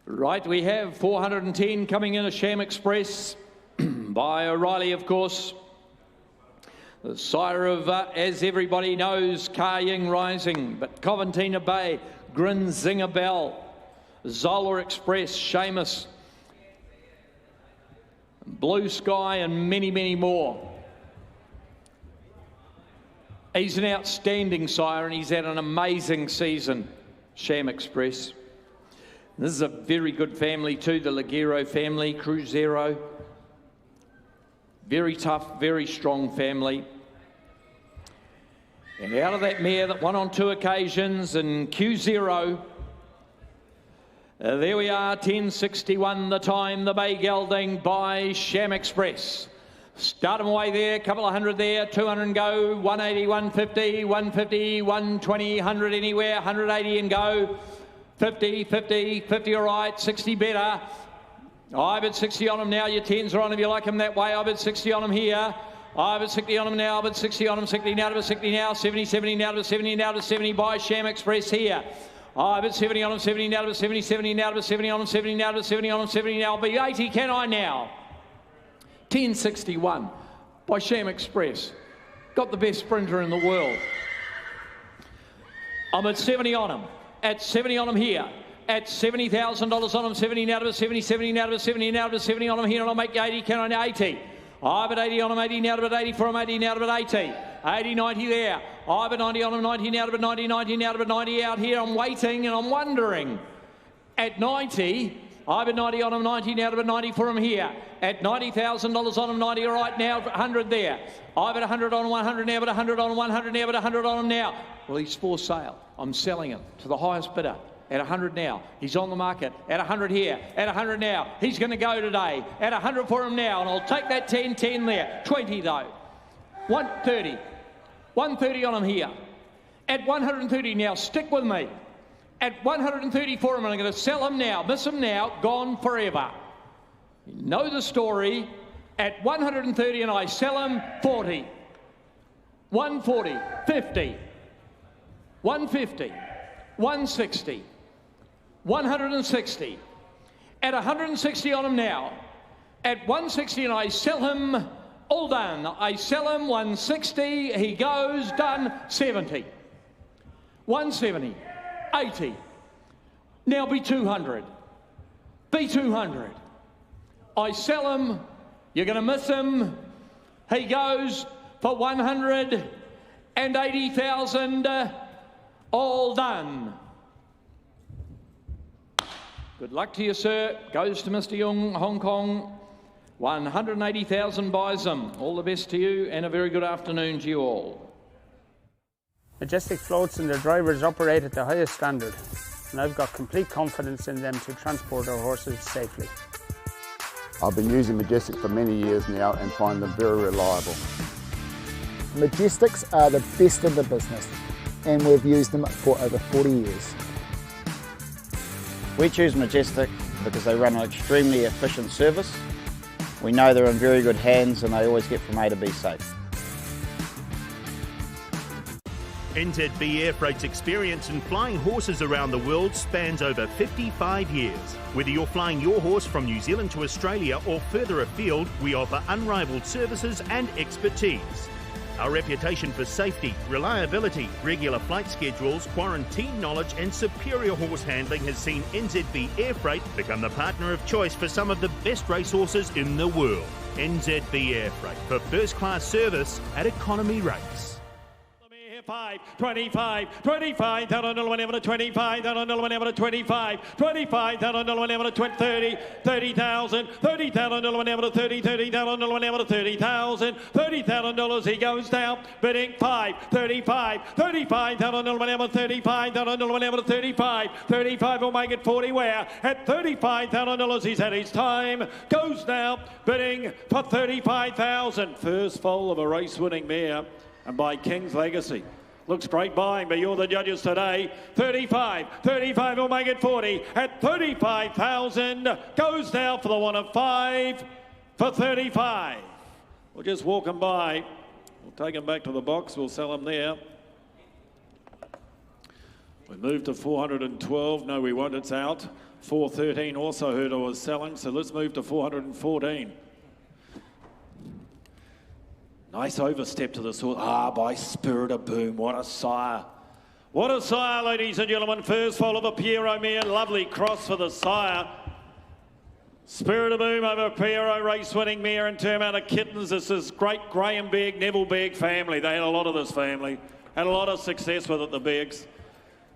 Right, we have 410 coming in a Sham Express by O'Reilly, of course. The sire of, as everybody knows, Karying Rising, but Coventina Bay, Grinzinger Bell, Zola Express, Seamus, Blue Sky, and many, many more. He's an outstanding sire, and he's had an amazing season, Sham Express. This is a very good family too, the Ligero family, Cruzeiro. Very tough, very strong family. And out of that mare that won on 2 occasions in Q0, there we are, 10:61 the time, the Bay Gelding by Sham Express. Start them away there, couple of hundred there, 200 and go, 180, 150, 150, 120, 100 anywhere, 180 and go, 50, 50, 50 all right, 60 better. I bid 60 on them now, your 10s are on if you like them that way. I bid 60 on them here. I bid 60 on them now, I bid 60 on them, 60 now to 60 now, 70, 70 now to 70 now to 70 by Sham Express here. I bid 70 on them, 70 now to 70, 70 now to 70 on them, 70 now to 70 on them, 70 now. I'll be 80, can I now? 10:61 by Sham Express. Got the best sprinter in the world. I'm at 70 on him. At 70 on him here. At $70,000 on him, 70 now to 70, 70 now to 70 now to 70 on him here, and I'll make 80, can I now? 80. I bet 80 on him, 80 now to 80 for him, 80 now to 80. 80, 90 there. I bet 90 on him, 90 now to 90, 90 now to 90 out here. I'm waiting and I'm wondering. At 90, I bet 90 on him, 90 now to 90 for him here. At $90,000 on him, 90 all right now, 100 there. I bet 100 on 100 now, but 100 on 100 now, but 100 on him now. Well, he's for sale. I'm selling him to the highest bidder. At 100 now, he's on the market. At 100 here, at 100 now, he's going to go today. At 100 for him now, and I'll take that 10, 10 there. 20 though. 130. 130 on him here. At 130 now, stick with me. At 130 for him, and I'm going to sell him now. Miss him now, gone forever. You know the story. At 130, and I sell him 40. 140, 50, 150, 160, 160. At 160 on him now. At 160, and I sell him, all done. I sell him 160, he goes, done, 70. 170, 80. Now be 200. Be 200. I sell him, you're going to miss him. He goes for 180,000, all done. Good luck to you, sir. Goes to Mr. Young, Hong Kong. 180,000 buys them. All the best to you and a very good afternoon to you all. Majestic floats and their drivers operate at the highest standard, and I've got complete confidence in them to transport our horses safely. I've been using Majestic for many years now and find them very reliable. Majestics are the best in the business, and we've used them for over 40 years. We choose Majestic because they run an extremely efficient service. We know they're in very good hands and they always get from A to B safe. NZB Air Freight's experience in flying horses around the world spans over 55 years. Whether you're flying your horse from New Zealand to Australia or further afield, we offer unrivaled services and expertise. Our reputation for safety, reliability, regular flight schedules, quarantine knowledge and superior horse handling has seen NZB Air Freight become the partner of choice for some of the best racehorses in the world. NZB Air Freight for first-class service at economy rates. 25, 25, down on whenever to 25, down on whenever to 25, 25, down on whenever to 30, 30,000, 30 down on whenever to 30, 30 down on whenever to 30,000, $30,000 he goes down, bidding 5, 35, 35 down on whenever 35, down on whenever to 35, 35 will make it 40 where at $35,000 he's had his time, goes now, bidding for 35,000, first foal of a race winning mare. And by King's Legacy. Looks great buying, but you're the judges today. 35, 35 will make it 40 at 35,000. Goes now for the one of 5 for 35. We'll just walk them by. We'll take them back to the box. We'll sell them there. We move to 412. No, we won't. It's out. 413 also heard I was selling, so let's move to 414. Nice overstep to the sword. By Spirit of Boom. What a sire. What a sire, ladies and gentlemen. First foal of a Piero mare. Lovely cross for the sire. Spirit of Boom over Piero, race-winning mare in term out of kittens. This is great Graham Begg, Neville Begg family. They had a lot of this family. Had a lot of success with it, the Beggs.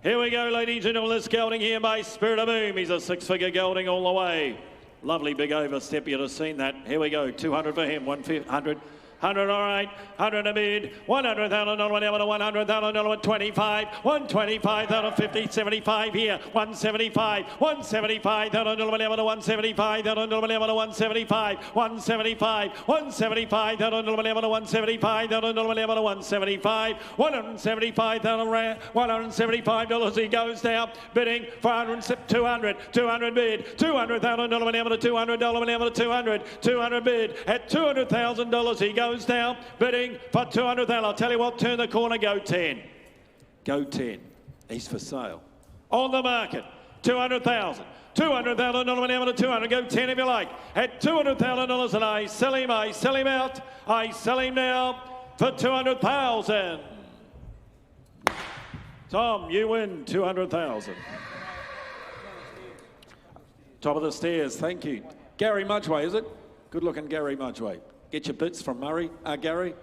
Here we go, ladies and gentlemen. This gelding here by Spirit of Boom. He's a six-figure gelding all the way. Lovely big overstep. You'd have seen that. Here we go. 200 for him. 100. 100, all right, 100 a bid, 100,000 whatever to 100,000 25, 125,000 50, 75 here, 175, 175,000 whatever to 175,000 whatever to 175, 175, 175,000 whatever to 175,000 whatever to 175, $175 he goes now, bidding for 200, 200 bid, 200,000 whatever to $200 whatever to 200, 200 bid at $200,000 he goes down, bidding for 200,000. I'll tell you what, turn the corner, go 10. Go 10. He's for sale. On the market, 200,000. 200,000 whenever to 200. Go 10 if you like. At $200,000 and I sell him out. I sell him now for 200,000. Tom, you win 200,000. Top of the stairs, thank you. Gary Mudgway, is it? Good looking Gary Mudgway. Get your bits from Murray. Gary.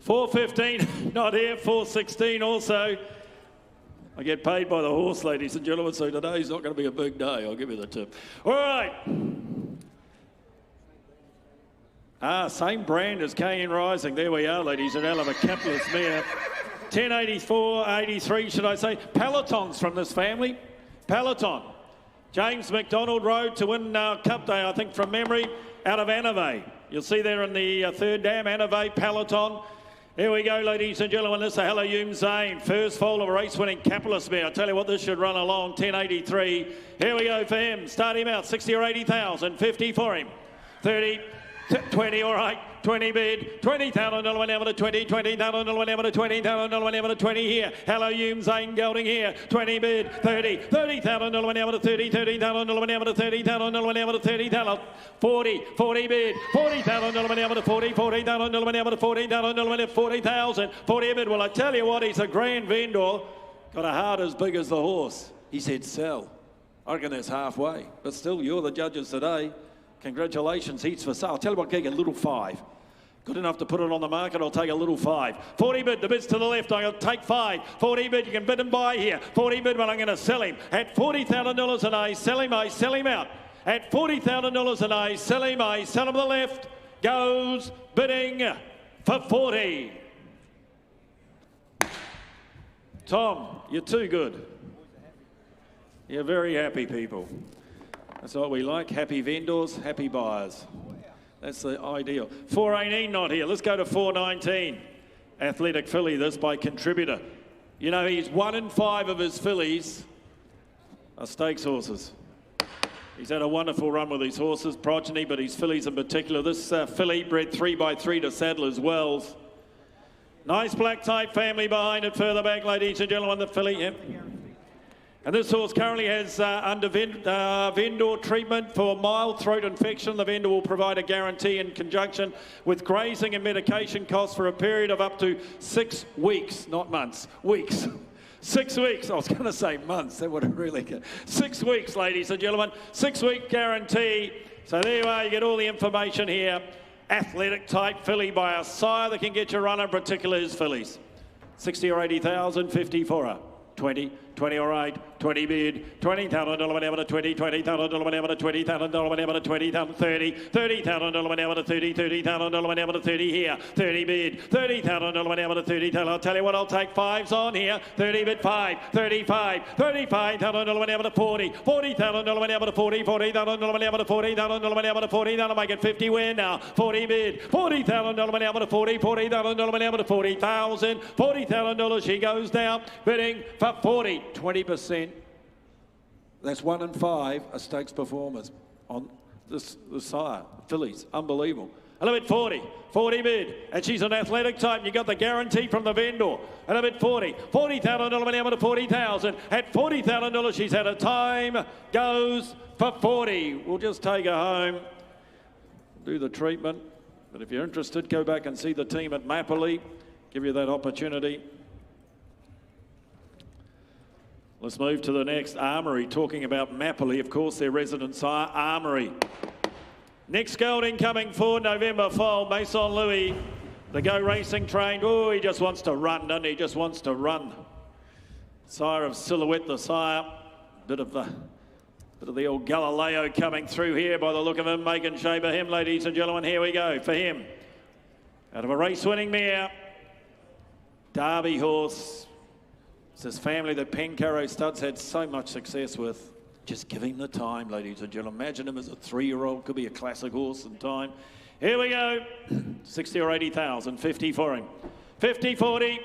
$4.15, not here. $4.16 also. I get paid by the horse, ladies and gentlemen, so today's not going to be a big day. I'll give you the tip. All right. Same brand as K.N. Rising. There we are, ladies and gentlemen, a capitalist mare. 1084, 83, should I say. Pelotons from this family. Peloton. James McDonald rode to win Cup Day, I think, from memory, out of Anave. You'll see there in the third dam, Anave, Peloton. Here we go, ladies and gentlemen. This is a Hello Hume Zane. First foal of a race-winning capitalist mare. I tell you what, this should run along, 1083. Here we go for him. Start him out, 60 or 80,000. 50 for him. 30, 20, all right. 20 bid, 20,000 dollar whenever to 20, 20,000 dollar whenever to 20,000 dollar whenever to 20 here. Hello Hume Zane gelding here. 20 bid, 30, 30,000 dollar whenever to 30, 30,000 dollar whenever to 30,000 dollar whenever to 30,000. 40, 40 bid, 40,000 dollar whenever to 40, 40,000 dollar whenever to 40,000 dollar whenever 40,000. 40 bid. Well, I tell you what, he's a grand vendor. Got a heart as big as the horse. He said sell. I reckon that's halfway. But still, you're the judges today. Congratulations, he's for sale. I'll tell you what, Gig, a little 5. Good enough to put it on the market, I'll take a little 5. 40 bid, the bid's to the left, I'm going to take 5. 40 bid, you can bid and buy here. 40 bid, but I'm going to sell him. At $40,000 and I sell him out. At $40,000 and I sell him to the left. Goes bidding for 40. Tom, you're too good. You're very happy people. That's what we like, happy vendors, happy buyers. That's the ideal. 418 not here. Let's go to 419. Athletic filly, this by contributor. You know, he's 1 in 5 of his fillies are stakes horses. He's had a wonderful run with his horses, progeny, but his fillies in particular. This filly bred 3x3 to Sadler's Wells. Nice black type family behind it further back, ladies and gentlemen, the filly. Yep. And this horse currently has under vendor treatment for mild throat infection. The vendor will provide a guarantee in conjunction with grazing and medication costs for a period of up to 6 weeks, not months, weeks. 6 weeks. I was going to say months. That would have really good. 6 weeks, ladies and gentlemen. 6-week guarantee. So there you are. You get all the information here. Athletic type filly by a sire that can get your runner, in particular his fillies. 60 or 80,000, 50 for her. 20, 20 all right, 20 bid, $20,000 whenever to 20, $20,000 whenever to $20,000 whenever to 20,000, 30, $30,000 whenever to 30, $30,000 whenever to 30 here, 30 bid, $30,000 whenever to 30,000. I'll tell you what, I'll take 5s on here, 30 bid 5, 35, $35,000 whenever to 40, $40,000 whenever to 40, $40,000 whenever to 40,000 whenever to 40, that'll make it 50 win now, 40 bid, $40,000 whenever to 40, $40,000 whenever to 40,000, $40,000 she goes down, bidding for 40, 20%. That's 1 in 5 are stakes performers on this sire. Fillies, unbelievable. A little bit 40, 40 bid, and she's an athletic type. You got the guarantee from the vendor. A little bit 40, $40,000 whenever to 40,000. At $40,000, she's had a time, goes for 40. We'll just take her home, do the treatment. But if you're interested, go back and see the team at Mapperley. Give you that opportunity. Let's move to the next, Armory, talking about Mapperley, of course, their resident sire, Armory. Next gelding coming forward, November foal, Mason Louis, the Go Racing trained. Oh, he just wants to run, doesn't he? Just wants to run. Sire of Silhouette, the sire. Bit of the old Galileo coming through here by the look of him, making shape of him, ladies and gentlemen. Here we go for him. Out of a race-winning mare, Derby horse. It's this family that Pencaro Studs had so much success with. Just give him the time, ladies and gentlemen. Imagine him as a 3-year-old. Could be a classic horse in time. Here we go. 60 or 80,000. 50 for him. 50, 40,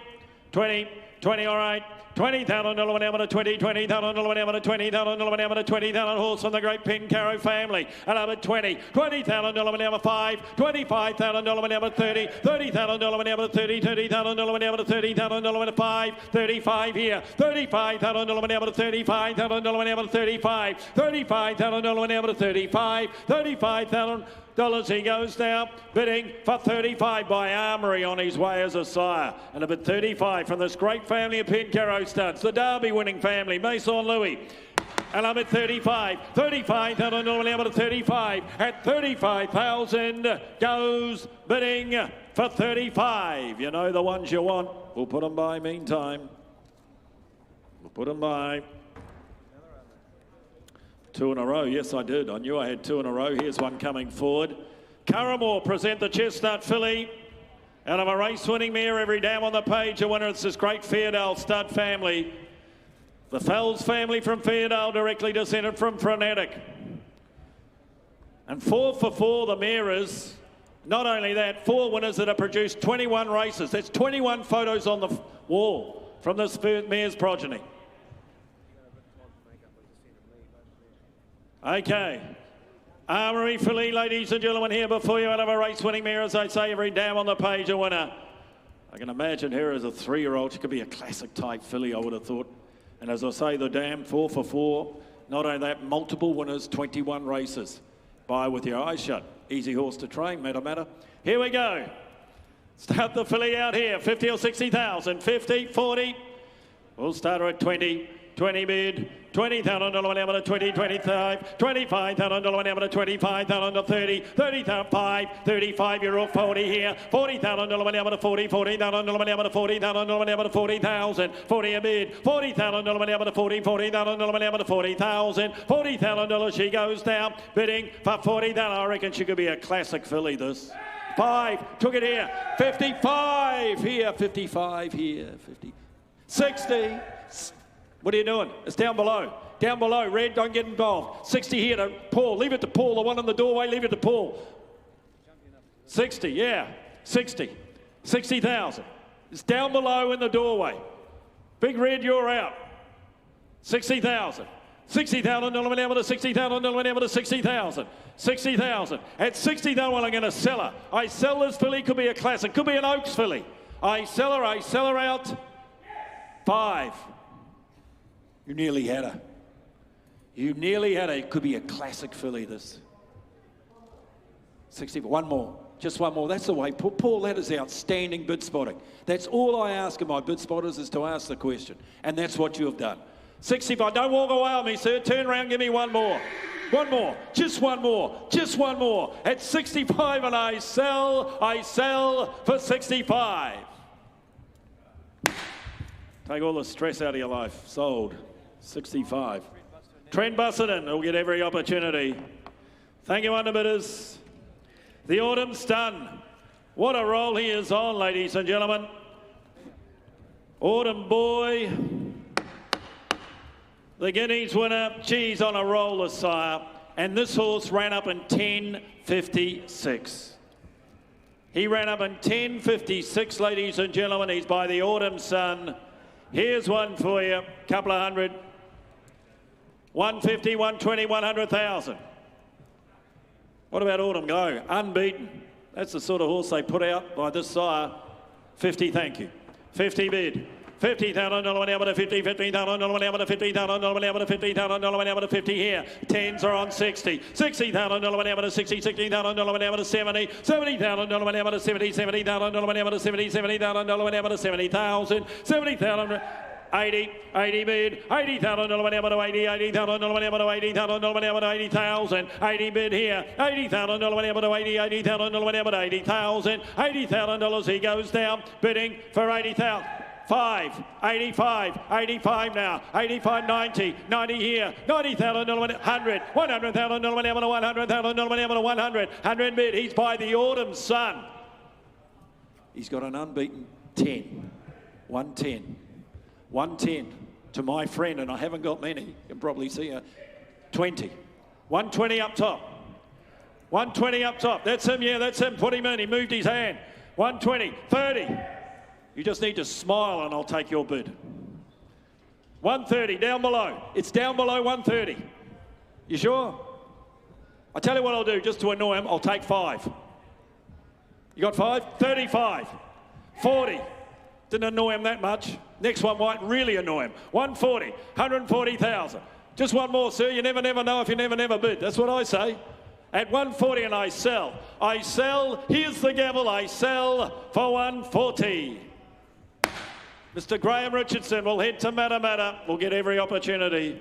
20, 20, all right. $20,000 whenever to 20, $20,000 whenever to 20,000 whenever to 20,000 horse from the great Pencaro family. Another 20, $20,000 whenever 5, $25,000 whenever 30, $30,000 whenever 30, $30,000 whenever 30,000 whenever 5, 35 here, $35,000 whenever 35,000 whenever 35, $35,000 whenever 35, $35,000. He goes now, bidding for 35 by Armory on his way as a sire. And a bid 35 from this great family of Pencaro Studs, the Derby winning family, Mason Louis. And I'm at 35, $35,000 whenever to 35. At 35,000 goes bidding for 35. You know the ones you want. We'll put them by meantime. We'll put them by. 2 in a row. Yes, I did. I knew I had 2 in a row. Here's one coming forward. Curramore present the chestnut filly. Out of a race-winning mare, every dam on the page, a winner. It's this great Fairdale stud family. The Fells family from Fairdale, directly descended from Frenetic. And 4 for 4, the mare is. Not only that, 4 winners that have produced 21 races. That's 21 photos on the wall from this mare's progeny. Okay. Armory filly, ladies and gentlemen, here before you out of a race-winning mare, as I say, every dam on the page a winner. I can imagine her as a 3-year-old. She could be a classic type filly, I would have thought. And as I say, the dam, 4 for 4. Not only that, multiple winners, 21 races. Buy with your eyes shut. Easy horse to train, matter. Here we go. Start the filly out here. 50 or 60,000. 50, 40. We'll start her at 20. 20 bid. $20,000 went out to 20, 25, $25,000 went out to 25,000 to 30, 30,005, 35-year-old 40 here, $40,000 went out to 40, $40,000 went out to 40,000 went out to 40,000, 40 a bid, $40,000 went out to 40, $40,000 went out to 40,000, $40,000 she goes down, bidding for 40,000. I reckon she could be a classic filly, this. 5, took it here, 55 here, 55 here, 50, 60. What are you doing? It's down below. Down below. Red, don't get involved. 60 here to Paul. Leave it to Paul. The one in the doorway, leave it to Paul. 60, yeah. 60. 60,000. It's down below in the doorway. Big Red, you're out. 60,000. 60,000 went out to 60,000 went out to 60,000. 60,000. At 60,000, well, I'm going to sell her. I sell this filly. Could be a classic. Could be an Oaks filly. I sell her out. 5. You nearly had her. You nearly had her. It could be a classic filly, this. 60. One more. Just one more. That's the way. Paul, that is outstanding bid spotting. That's all I ask of my bid spotters, is to ask the question. And that's what you have done. 65. Don't walk away on me, sir. Turn around. Give me one more. One more. Just one more. Just one more. At 65, and I sell for 65. Take all the stress out of your life. Sold. 65. Trent Busserton will get every opportunity. Thank you, underbidders. The autumn's done. What a roll he is on, ladies and gentlemen. Autumn boy. The Guineas winner. Geez, on a roll, the sire. And this horse ran up in 10.56. He ran up in 10.56, ladies and gentlemen. He's by the Autumn Sun. Here's one for you. Couple of hundred. 150, 120, 100,000. What about Autumn Go? Unbeaten. That's the sort of horse they put out by this sire. 50, thank you. 50 bid. $50,000 went out to 50, $50,000 went out to 50,000 went out to 50,000 went out to 50 here. 10s are on 60. $60,000 went out to 60, $60,000 went out to 70, $70,000 went out to 70, $70,000 went out to 70, $70,000 went out to 70,000, 70,000. 80 bid, $80,000 went out to 80, $80,000 went out to 80,000 went out to 80,000, 80 bid here, $80,000 went out to 80, $80,000 went out to 80,000, $80,000 he goes down, bidding for 80,000. 5, 85, 85 now, 85, 90, 90 here, $90,000 went 100, $100,000 went out to 100,000 went out to 100, 100 bid, he's by the Autumn Sun. He's got an unbeaten 10, 110. 110 to my friend, and I haven't got many. You can probably see her. 20. 120 up top. 120 up top. That's him, yeah, that's him. Put him in. He moved his hand. 120. 30. You just need to smile and I'll take your bid. 130 down below. It's down below 130. You sure? I'll tell you what I'll do, just to annoy him, I'll take 5. You got 5? 35. 40. Didn't annoy him that much. Next one might really annoy him. 140, 140,000. Just one more, sir. You never know if you never bid. That's what I say. At 140 and I sell. I sell. Here's the gavel. I sell for 140. Mr. Graham Richardson will head to Matamata. We'll get every opportunity.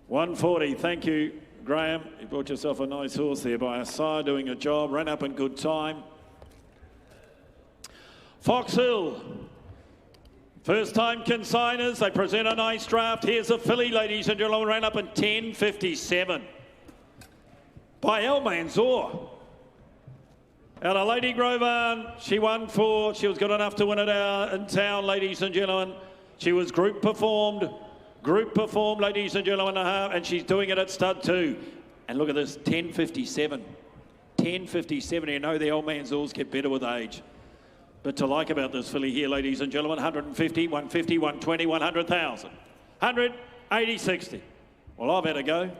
140. Thank you, Graham. You bought yourself a nice horse there by a sire doing a job. Ran up in good time. Fox Hill. First time consigners, they present a nice draft. Here's a filly, ladies and gentlemen, ran up in 10.57 by El Manzor. Out of Lady Grovan, she won 4. She was good enough to win it in town, ladies and gentlemen. She was group performed, ladies and gentlemen, and she's doing it at stud 2. And look at this, 10.57. 10, 50, 70. You know the old man's always get better with age. But to like about this filly here, ladies and gentlemen, 150, 150, 120, 100,000. 100, 80, 60. Well, I've had a go.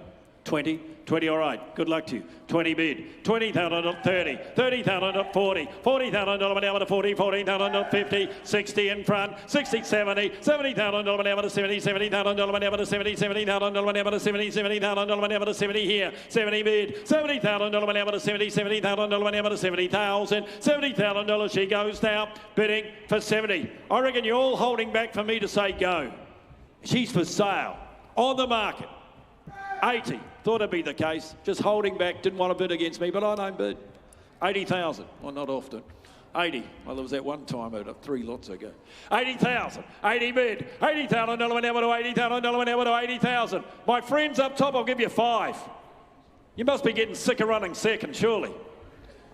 20, 20, all right. Good luck to you. 20 bid. 20,000 up 30. 30,000 up 40. 40,000 down to 40. 40,000 up 50. 60 in front. 60, 70. 70,000 down to 70. 70,000 down to 70. 70,000 down to 70. 70,000 down to 70 here. 70 bid. 70,000 down to 70. 70,000 down to 70,000. $70,000 she goes now. Bidding for 70. I reckon you're all holding back for me to say go. She's for sale. On the market. 80. Thought it'd be the case. Just holding back. Didn't want to bid against me, but I don't bid. 80,000. Well, not often. 80. Well, there was that one time out of 3 lots ago. 80,000. 80 bid. 80,000 dollars an hour to 80,000 dollars an hour to 80,000. My friends up top, I'll give you 5. You must be getting sick of running second, surely.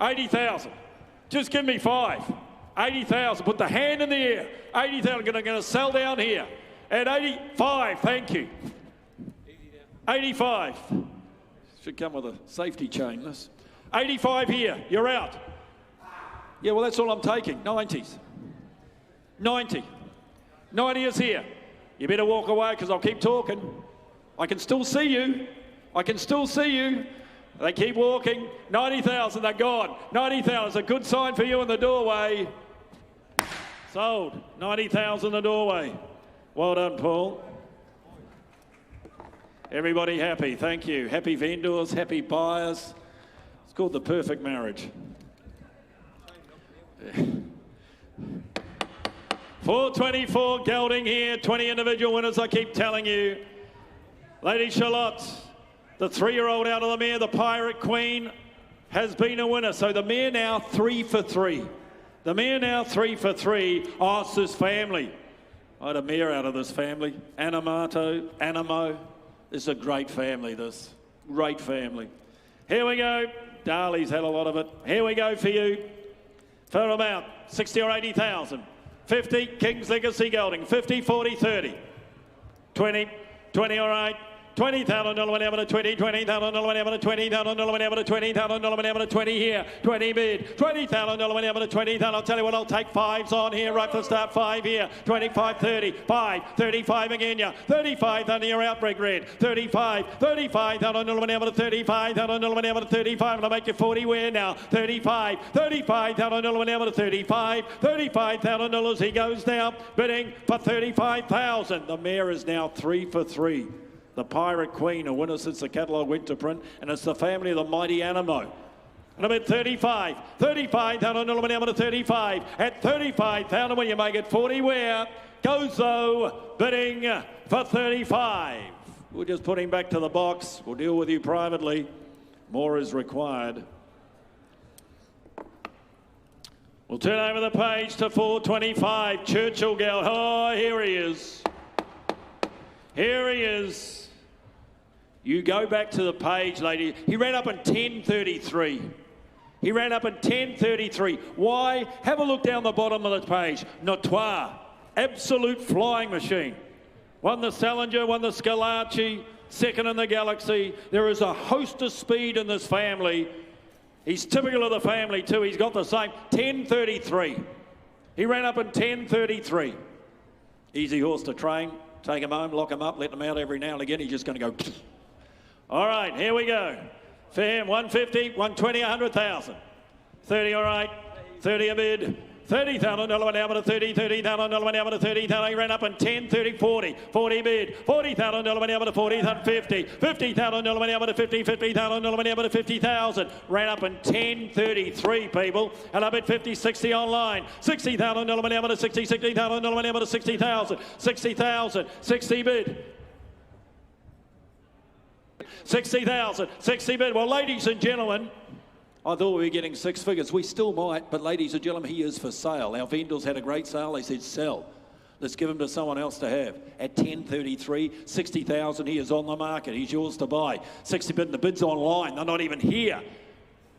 80,000. Just give me 5. 80,000. Put the hand in the air. 80,000. Going to sell down here. At 85. Thank you. 85. Should come with a safety chain, this. 85 here. You're out. Yeah, well, that's all I'm taking. 90s. 90. 90 is here. You better walk away because I'll keep talking. I can still see you. I can still see you. They keep walking. 90,000, they're gone. 90,000 is a good sign for you in the doorway. Sold. 90,000 in the doorway. Well done, Paul. Everybody happy, thank you. Happy vendors, happy buyers. It's called the perfect marriage. 424 gelding here, 20 individual winners, I keep telling you. Lady Charlotte, the 3-year-old out of the mare, the Pirate Queen, has been a winner. So the mare now 3 for 3. The mare now 3 for 3. Oh, it's this family. I had a mare out of this family. Animo. This is a great family, this. Great family. Here we go. Darley's had a lot of it. Here we go for you. For about 60 or 80,000. 50, King's Legacy Gelding. 50, 40, 30. 20, 20, all right. $20,000 whenever to 20, $20,000 whenever to 20,000 whenever to 20,000 whenever to 20 here, 20 bid, $20,000 whenever to 20,000. I'll tell you what, I'll take 5s on here right from the start. 5 here, 25, 30, 5, 35 again, yeah, 35,000 you're out, Brick Red, 35, $35,000 whenever to 35,000 whenever to 35, and I'll make you 40 where now, 35, $35,000 whenever to 35, $35,000 he goes now, bidding for 35,000. The mare is now 3 for 3. The Pirate Queen, a winner since the catalogue went to print, and it's the family of the mighty Animo. And I'm at 35, $35,000 whenever to 35. At 35,000, when you make it 40 where, goes though, bidding for 35. We'll just put him back to the box. We'll deal with you privately. More is required. We'll turn over the page to 425, Churchill Gal. Oh, here he is. Here he is. You go back to the page, lady. He ran up in 10:33. He ran up in 10:33. Why? Have a look down the bottom of the page. Notoire. Absolute flying machine. Won the Salinger, won the Scalacci, second in the Galaxy. There is a host of speed in this family. He's typical of the family too. He's got the same 10:33. He ran up in 10:33. Easy horse to train. Take him home, lock him up, let him out every now and again. He's just going to go. All right, here we go. For him, 150, 120, 100,000. 30, all right. 30 a bid. $30,000 an hour to 30, $30,000 an hour to 30,000. He ran up in 10, 30, 40. 40 bid. $40,000 an hour to 40, 50. $50,000 an hour to 50, $50,000 an hour to 50,000. Ran up in 10:33, people. And up at 50, 60 online. $60,000 an hour to 60, $60,000 an hour to 60,000. 60,000, 60 bid. 60,000, 60 bid. Well, ladies and gentlemen, I thought we were getting 6 figures. We still might, but ladies and gentlemen, he is for sale. Our vendors had a great sale. They said, sell. Let's give him to someone else to have. At 10:33, 60,000, he is on the market. He's yours to buy. 60 bid, the bid's online. They're not even here.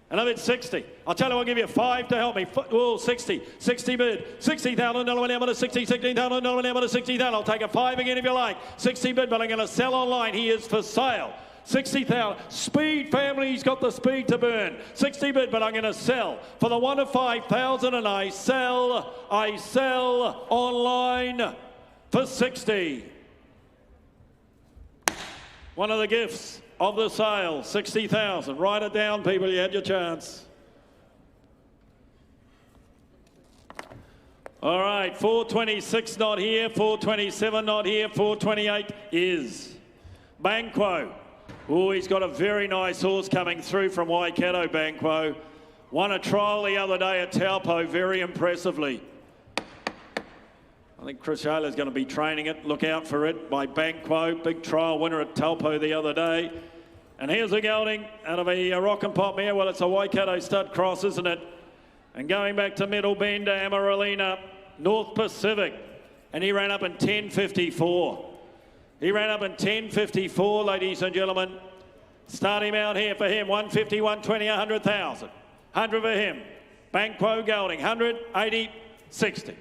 And I'm at 60. I'll tell you, I'll give you 5 to help me. Oh, 60. 60 bid. $60,000 an hour to 60. $60,000 an hour to 60,000. I'll take a 5 again if you like. 60 bid, but I'm going to sell online. He is for sale. 60,000. Speed, family's got the speed to burn. 60 bid, but I'm going to sell for the 1 of 5,000, and I sell online for 60. One of the gifts of the sale, 60,000. Write it down, people, you had your chance. All right, 426 not here, 427 not here, 428 is Banquo. Oh, he's got a very nice horse coming through from Waikato, Banquo. Won a trial the other day at Taupo very impressively. I think Chris Shayler's going to be training it. Look out for it by Banquo. Big trial winner at Taupo the other day. And here's a gelding out of a rock and pop mare. Well, it's a Waikato stud cross, isn't it? And going back to Middle Bend, Amaralina, North Pacific. And he ran up in 10.54. He ran up in 10.54, ladies and gentlemen. Start him out here for him. 150, 120, 100,000. 100 for him. Banquo gelding. 100, 80, 60.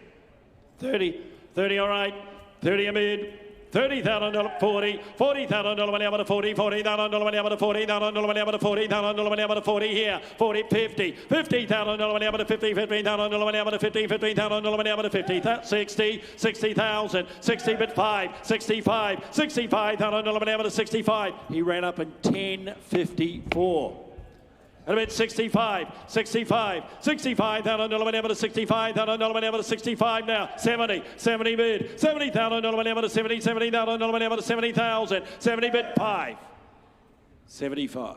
30, 30 all right, 30 a mid, $30,000, 40, $40,000 money up to 40, $40,000 money up to 40, $40,000 money up to 40, $40,000 money up to 40 here, 40, 50, $50,000 money up to 50, $15,000 money up to 50, $15,000 money up to 50, 60, 60,000, 60 bid 5, 65, $65,000 money up to 65. He ran up in 10.54. And a bit 65, $65,000 money up to 65,000 money up to 65 now, 70 bid, $70,000 money up to 70,000 money up to 70,000, 70 bid 5, 75,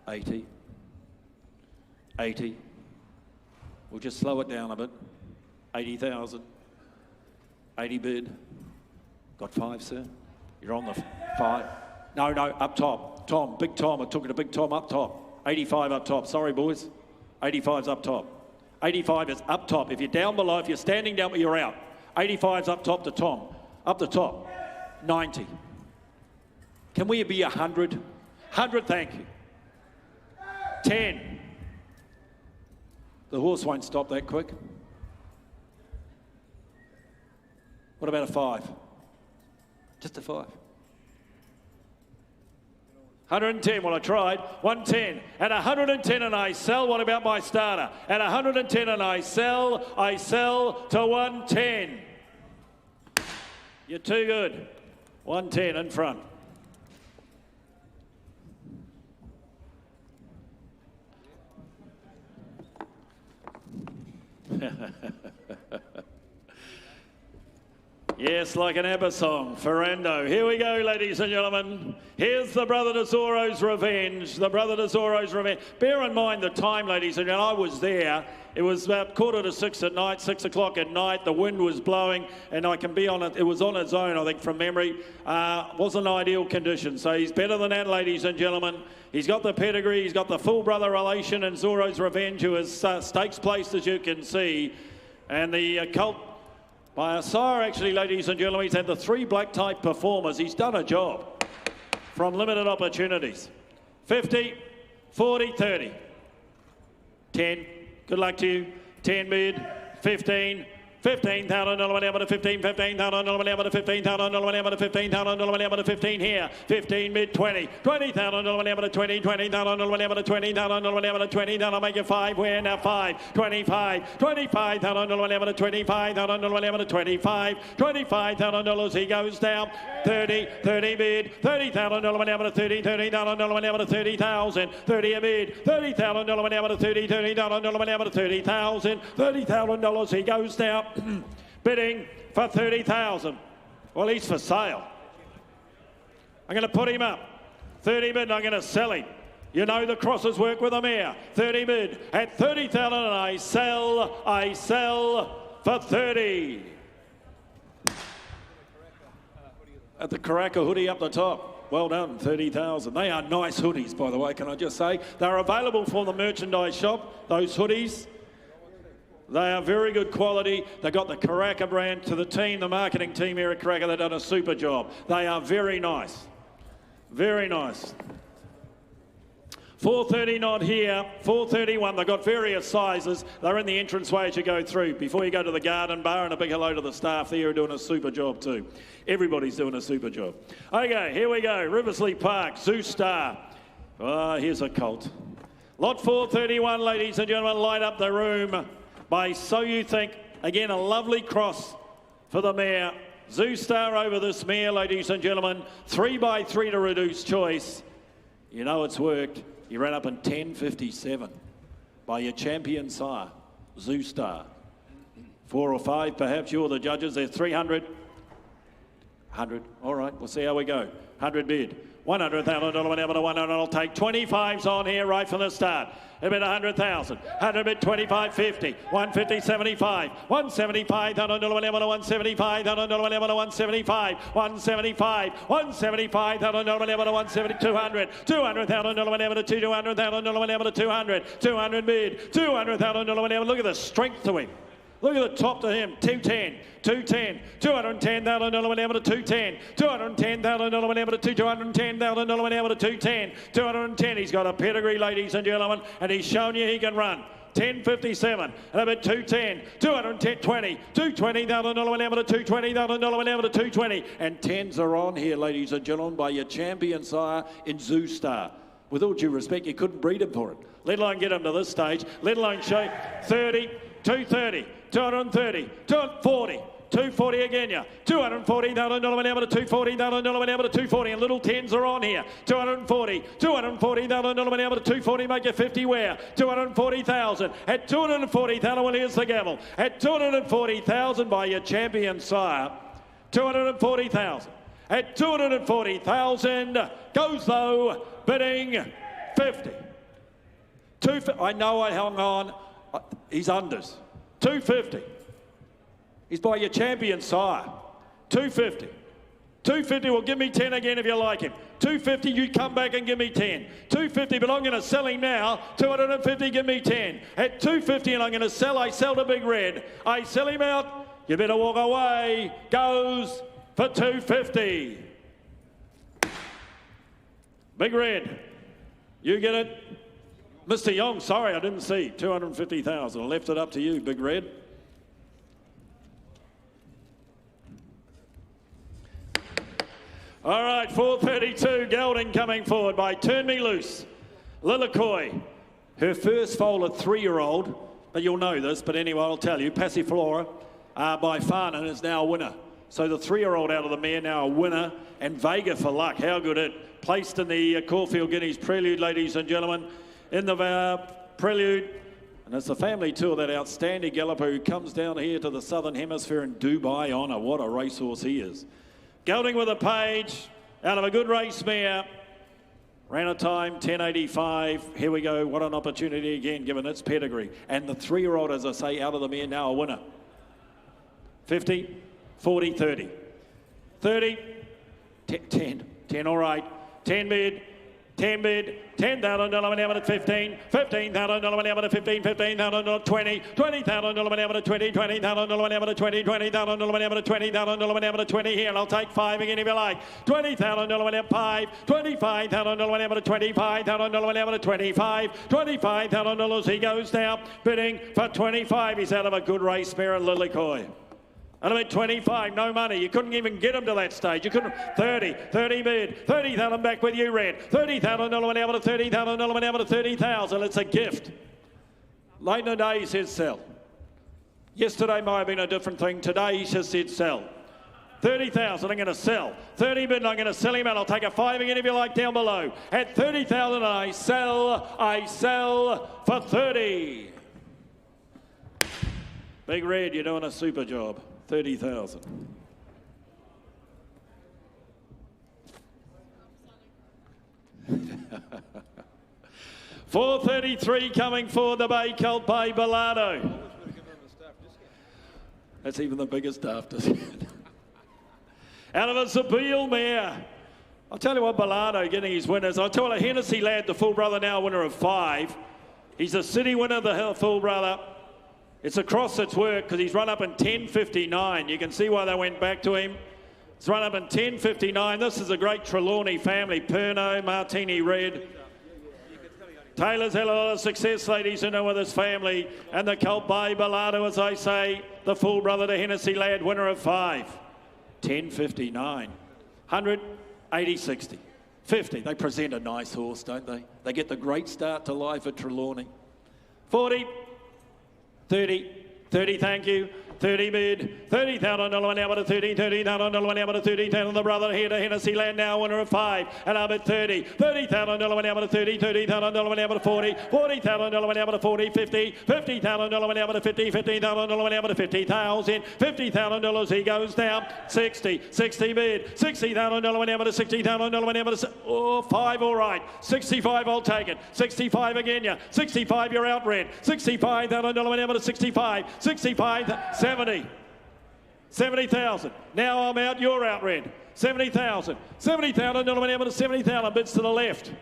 80, 80, we'll just slow it down a bit, 80,000, 80 bid, got 5, sir, you're on the 5, no, up top, Tom, big Tom, I took it to big Tom up top. 85 up top. Sorry, boys. 85's up top. 85 is up top. If you're down below, if you're standing down, you're out. 85's up top to Tom. Up the top. 90. Can we be 100? 100, thank you. 10. The horse won't stop that quick. What about a 5? Just a 5. 110, well I tried, 110, at 110 and I sell, what about my starter? At 110 and I sell to 110. You're too good. 110 in front. Yes, like an ABBA song, Ferrando. Here we go, ladies and gentlemen. Here's the Brother de Zoro's Revenge. The Brother de Zoro's Revenge. Bear in mind the time, ladies and gentlemen. I was there. It was about 5:45 at night, 6 o'clock at night. The wind was blowing, and I can be on it. It was on its own, I think, from memory. Wasn't ideal condition. So he's better than that, ladies and gentlemen. He's got the pedigree. He's got the full brother relation in Zoro's Revenge, who is stakes placed, as you can see. And the colt by a sire, actually, ladies and gentlemen, he's had the 3 black type performers. He's done a job from limited opportunities. 50, 40, 30. 10, good luck to you. 10 mid, 15, $15,000 money up to 15, $15,000 money up to 15,000 money up to 15,000 money up to 15 here, 15 mid 20, $20,000 money up to 20, $20,000 money up to 20,000 money up to 20, that'll make you 5, where now 5, 25, $25,000 money up to 25,000 money up to 25, $25,000 he goes down, 30 bid, $30,000 money up to 30, $30,000 money up to 30,000, 30 a bid, $30,000 money up to 30, $30,000 money up to 30,000, $30,000 he goes down. Bidding for 30,000. Well, he's for sale. I'm going to put him up. 30 bid, I'm going to sell him. You know the crosses work with a mare. 30 bid at 30,000 and I sell for 30. At the Karaka hoodie up the top. Well done, 30,000. They are nice hoodies, by the way, can I just say. They're available for the merchandise shop, those hoodies. They are very good quality. They've got the Karaka brand. To the team, the marketing team here at Karaka, they've done a super job. They are very nice. Very nice. 4:30 not here, 4:31. They've got various sizes. They're in the entranceway as you go through. Before you go to the garden bar, and a big hello to the staff there who are doing a super job too. Everybody's doing a super job. Okay, here we go. Riversley Park, Zoo Star. Here's a colt. Lot 431, ladies and gentlemen, light up the room by So You Think. Again, a lovely cross for the mare. Zoo Star over this mare, ladies and gentlemen. 3x3 to reduce choice. You know it's worked. He ran up in 10.57 by your champion sire, Zoo Star. 4 or 5, perhaps. You're the judges. They're 300. 100. All right, we'll see how we go. 100 bid. $100,000 whenever to 100. I'll take 25s on here right from the start. A bit 100,000. 100 bid 25.50. 150 75. 175 $100 whenever to 175. $100 whenever to 175. 175. 175 $100 whenever to 170. 200. $200,000 whenever to 200,000 whenever to 200. 200 bid. $200,000 whenever. Look at the strength to him. Look at the top to him, 210, 210, $210,000 whenever to 210, $210,000 whenever to $210,000 whenever to 210, 210. He's got a pedigree, ladies and gentlemen, and he's shown you he can run. 10.57, and a bit 210, 210, 20, $220,000 whenever to $220,000 whenever to 220, and 10s are on here, ladies and gentlemen, by your champion sire in Zoo Star. With all due respect, you couldn't breed him for it, let alone get him to this stage, let alone show 30, 230, 230, 240, 240 again, yeah. $240,000 whenever to $240,000 whenever to 240, and little 10s are on here. $240,000 whenever to 240, make it 50 where? 240,000. At 240,000, well, here's the gavel. At 240,000 by your champion sire. 240,000. At 240,000 goes though, bidding 50. I know I hung on. He's unders. 250. He's by your champion sire. 250. 250, well, give me 10 again if you like him. 250, you come back and give me 10. 250, but I'm going to sell him now. 250, give me 10. At 250, and I'm going to sell, I sell to Big Red. I sell him out. You better walk away. Goes for 250. Big Red, you get it. Mr. Young, sorry, I didn't see. 250,000. I left it up to you, Big Red. All right, 432, Gelding coming forward by Turn Me Loose. Lilicoy, her first foal, a 3-year-old, but you'll know this, but anyway, I'll tell you. Passiflora by Farnan is now a winner. So the 3-year-old out of the mare now a winner, and Vega for Luck. How good it placed in the Caulfield Guineas Prelude, ladies and gentlemen. In the Prelude, and it's the family tour, that outstanding galloper who comes down here to the Southern Hemisphere in Dubai Honour. What a racehorse he is. Gelding with a page, out of a good race mare. Ran a time, 10.85. Here we go, what an opportunity again, given its pedigree. And the 3-year-old, as I say, out of the mare, now a winner. 50, 40, 30. 30, 10, all right. 10 bid. 10 bid, $10,000 whenever to 15, $15,000 whenever to 15, $15,000 to 20, $20,000 whenever to 20, $20,000 whenever to 20, $20,000 whenever to 20, $20,000 whenever to 20 here, and I'll take 5 again if you like. $20,000 whenever 5, $25,000 whenever to 25,000 whenever to 25, $25,000 he goes now, bidding for 25. He's out of a good race mare at Lilicoy. And about 25, no money. You couldn't even get him to that stage. You couldn't. 30 bid. 30,000 back with you, Red. $30,000 whenever to 30,000 whenever to 30,000. It's a gift. Late in the day, he said sell. Yesterday might have been a different thing. Today, he just said sell. 30,000, I'm going to sell. 30 bid, I'm going to sell him out. I'll take a 5 again if you like down below. At 30,000, I sell for 30. Big Red, you're doing a super job. 30,000. $433 coming for the Bay Colt by Bellardo. That's even the biggest staff discount. Out of a Zabeel mare. I'll tell you what, Bellardo getting his winners. I'll tell you, Hennessy Lad, the full brother, now winner of 5. He's a city winner, the full brother. It's a cross that's worked because he's run up in 10.59. You can see why they went back to him. He's run up in 10.59. This is a great Trelawney family. Perno, Martini Red. Taylor's had a lot of success, ladies and gentlemen, with his family. And the colt by Bellado, as I say, the full brother to Hennessy Lad, winner of 5. 10.59. 100, 80, 60. 50. They present a nice horse, don't they? They get the great start to life at Trelawney. 40, 30, 30, thank you. 30 bid, $30,000 now to 30, $30,000 now to 30,000. The brother here to Hennessy Land now, winner of 5. And up at 30, $30,000 now to 30, $30,000 now to 40, $40,000 now to 40, 50, $50,000 now to 50, $50,000 now to 50,000, $50,000 he goes down. 60, 60 bid, $60,000 now to 60,000 now to 5, all right. 65, I'll take it. 65 again, yeah. 65, you're out red. $65,000 now to 65, 65, 70. 70,000. Now I'm out, you're out red. 70,000. 70,000, to 70,000, bids to the left.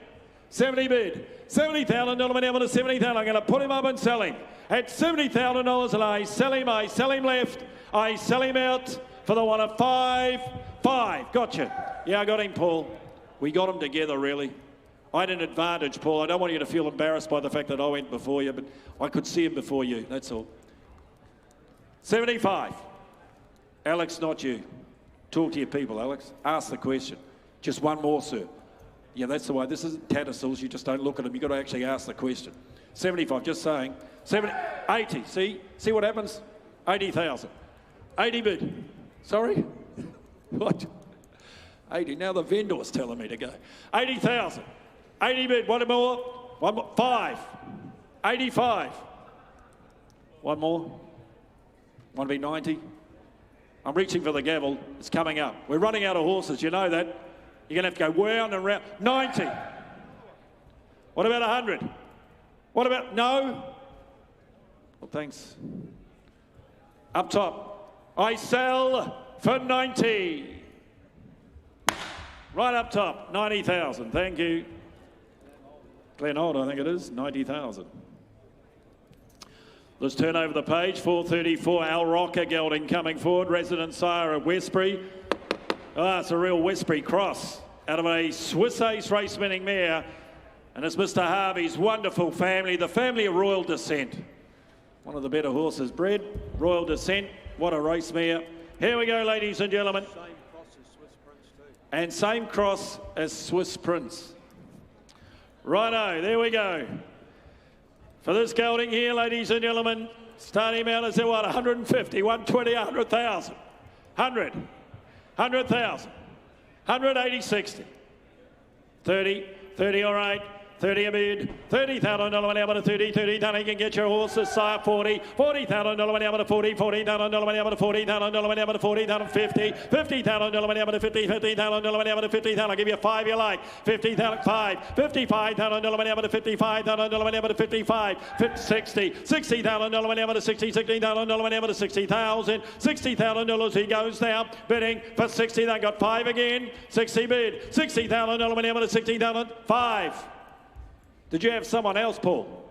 70 bid. 70,000, to 70,000. I'm going to put him up and sell him. At $70,000 and I sell him left. I sell him out for the one of 5. 5. Gotcha. Yeah, I got him, Paul. We got him together, really. I had an advantage, Paul. I don't want you to feel embarrassed by the fact that I went before you, but I could see him before you, that's all. 75. Alex, not you. Talk to your people, Alex. Ask the question. Just one more, sir. Yeah, that's the way. This isn't Tattersalls. You just don't look at them. You've got to actually ask the question. 75, just saying. 70, 80. See what happens? 80,000. 80 bid. Sorry? What? 80. Now the vendor's telling me to go. 80,000. 80 bid. One more. 1 more. 5. 85. One more. Want to be 90? I'm reaching for the gavel. It's coming up. We're running out of horses. You know that. You're going to have to go round and round. 90. What about 100? What about... No? Well, thanks. Up top. I sell for 90. Right up top. 90,000. Thank you. Glenhold, I think it is. 90,000. Let's turn over the page. 434, Al Rocker gelding coming forward. Resident sire of Westbury. It's a real Westbury cross out of a Swiss Ace race winning mare. And it's Mr. Harvey's wonderful family, the family of royal descent. One of the better horses bred. Royal descent. What a race mare. Here we go, ladies and gentlemen. Same cross as Swiss Prince too. And same cross as Swiss Prince. Righto, there we go. For this gelding here, ladies and gentlemen, starting out is what, 150, 120, 100,000, 100, 100,000, 180, 60, 30, 30, all right, 30 a bid, $30,000 now to 30, 30,000, you can get your horses, sire, 40, $40,000 now to 40, $40,000 now to 40,000 now to 40,000, 50, $50,000 now to 50, $50,000 now to 50,000, I'll give you 5 you like, 50,000, 5, $55,000 now to 55,000 now to 55, 60, $60,000 now to 60, $60,000 now to 60,000, $60,000 he goes down, bidding for 60, they got 5 again, 60 bid, $60,000 now to 60,000, 5. Did you have someone else, Paul?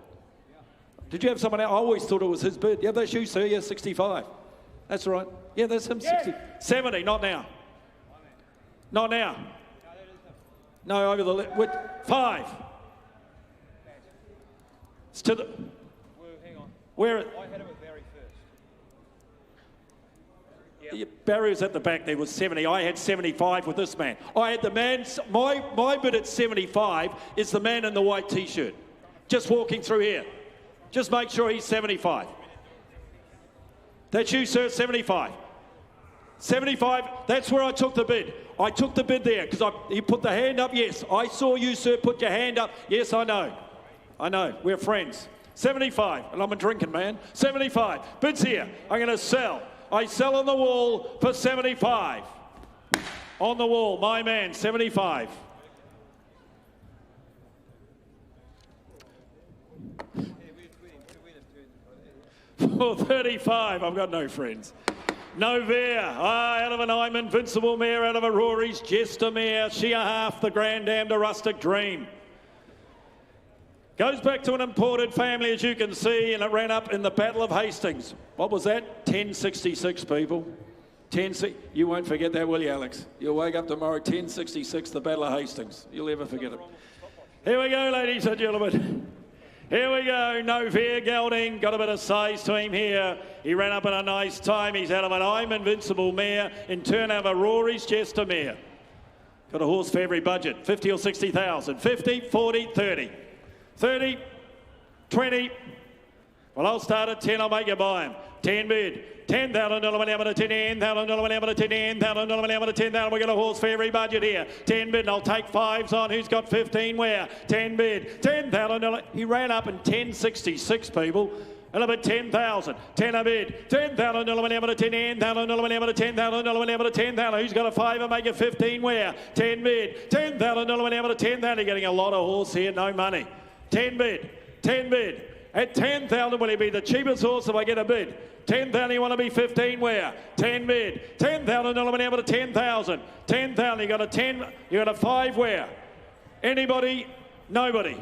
Did you have someone else? I always thought it was his bid. Yeah, that's you, sir. Yeah, 65. That's right. Yeah, that's him, 60. 70, not now. Not now. No, over the left. 5. It's to the... Hang on. Where... I had it with Barry first. Yeah, Barry was at the back there with 70. I had 75 with this man. I had the man, my bid at 75 is the man in the white t-shirt. Just walking through here. Just make sure he's 75. That's you, sir, 75. 75, that's where I took the bid. I took the bid there because you put the hand up, yes. I saw you, sir, put your hand up. Yes, I know. I know, we're friends. 75, and I'm a drinking man. 75, bids here. I'm going to sell. I sell on the wall for 75. On the wall, my man, 75. For 35, I've got no friends. Novare, out of an I'm Invincible mare, out of a Rory's Jester mare, she a half, the Grand Dam to Rustic Dream. Goes back to an imported family, as you can see, and it ran up in the Battle of Hastings. What was that? 1066, people. You won't forget that, will you, Alex? You'll wake up tomorrow, 1066, the Battle of Hastings. You'll never forget it. Here we go, ladies and gentlemen. Here we go, no fear, gelding. Got a bit of size to him here. He ran up in a nice time. He's out of an I'm Invincible mare. In turn, over Rory's Chester mare. Got a horse for every budget, 50 or 60,000. 50, 40, 30. 30, 20. Well, I'll start at 10, I'll make you buy him. 10 bid. $10,000 $10,000 we got a horse for every budget here. 10 bid, and I'll take fives on. Who's got 15 where? 10 bid, $10,000. He ran up in 10.66, people. And about 10,000. 10 a bid. $10,000 $10,000. Who's got a fiver? Make it 15 where? 10 bid. $10,000 $10,000. You're getting a lot of horse here, no money. 10 bid. 10 bid. At 10,000, will he be the cheapest horse if I get a bid? 10,000, you want to be 15 where? 10 bid. $10,000 10,000. 10,000, you got a 10, you got a 5 where? Anybody? Nobody.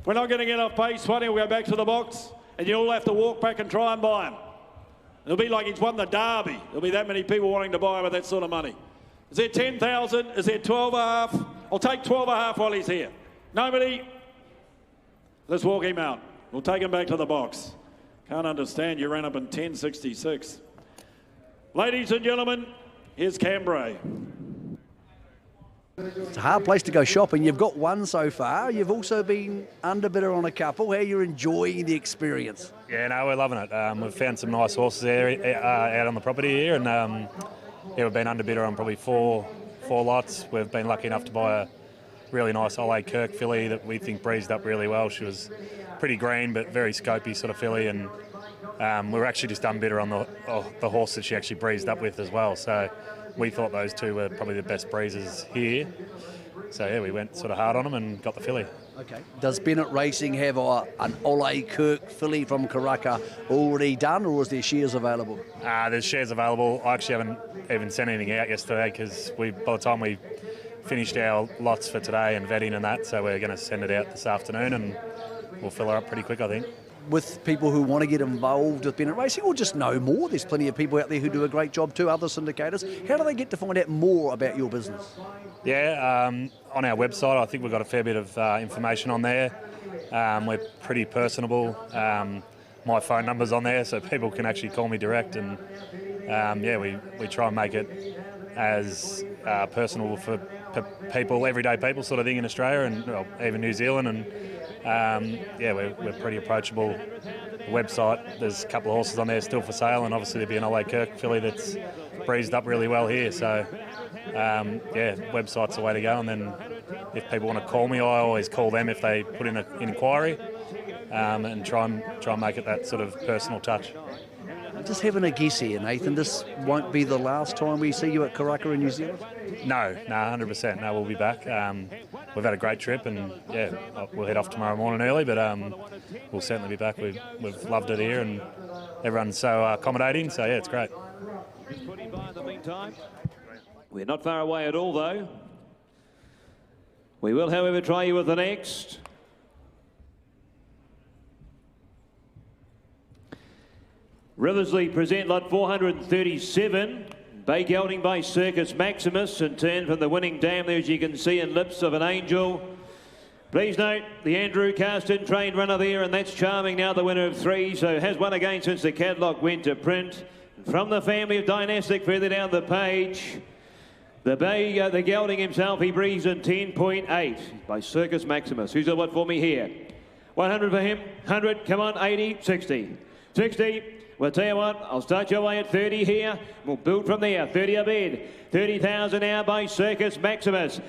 We're not going to get off base 20, we'll go back to the box and you'll all have to walk back and try and buy him. It'll be like he's won the Derby. There'll be that many people wanting to buy him with that sort of money. Is there 10,000? Is there 12.5? I'll take 12.5 while he's here. Nobody? Let's walk him out. We'll take him back to the box. Can't understand you ran up in 10.66. Ladies and gentlemen, here's Cambrai. It's a hard place to go shopping. You've got one so far. You've also been underbidder on a couple. How are you enjoying the experience? Yeah, no, we're loving it. We've found some nice horses there out on the property here, and yeah, we've been underbidder on probably four lots. We've been lucky enough to buy a really nice Ole Kirk filly that we think breezed up really well. She was pretty green but very scopy sort of filly, and we were actually just unbidder on the horse that she actually breezed up with as well. So we thought those two were probably the best breezes here. So yeah, we went sort of hard on them and got the filly. Okay. Does Bennett Racing have an Ole Kirk filly from Karaka already done, or is there shares available? There's shares available. I actually haven't even sent anything out yesterday because by the time we finished our lots for today and vetting and that, so we're going to send it out this afternoon and we'll fill her up pretty quick, I think. With people who want to get involved with Bennett Racing or just know more, there's plenty of people out there who do a great job too, other syndicators. How do they get to find out more about your business? Yeah, on our website, I think we've got a fair bit of information on there. We're pretty personable. My phone number's on there, so people can actually call me direct, and yeah, we try and make it as personable for people, everyday people sort of thing in Australia and well, even New Zealand, and yeah, we're pretty approachable. The website, there's a couple of horses on there still for sale, and obviously there'll be an Ole Kirk filly that's breezed up really well here, so yeah, website's the way to go. And then if people want to call me, I always call them if they put in an inquiry, and try and make it that sort of personal touch. Just having a guess here, Nathan, this won't be the last time we see you at Karaka in New Zealand? No, 100%. No, we'll be back. We've had a great trip, and yeah, we'll head off tomorrow morning early, but we'll certainly be back. We've loved it here, and everyone's so accommodating, so yeah, it's great. We're not far away at all, though. We will, however, try you with the next. Riversley present lot 437. Bay gelding by Circus Maximus, and turn from the winning dam there, as you can see, in Lips of an Angel. Please note the Andrew Carston trained runner there, and that's Charming, now the winner of 3, so has won again since the catalogue went to print. From the family of Dynastic further down the page, the gelding himself, he breathes in 10.8 by Circus Maximus. Who's got what for me here? 100 for him, 100, come on, 80, 60. 60. Well, tell you what, I'll start your way at 30 here. We'll build from there. 30 a bid. 30,000 now by Circus Maximus.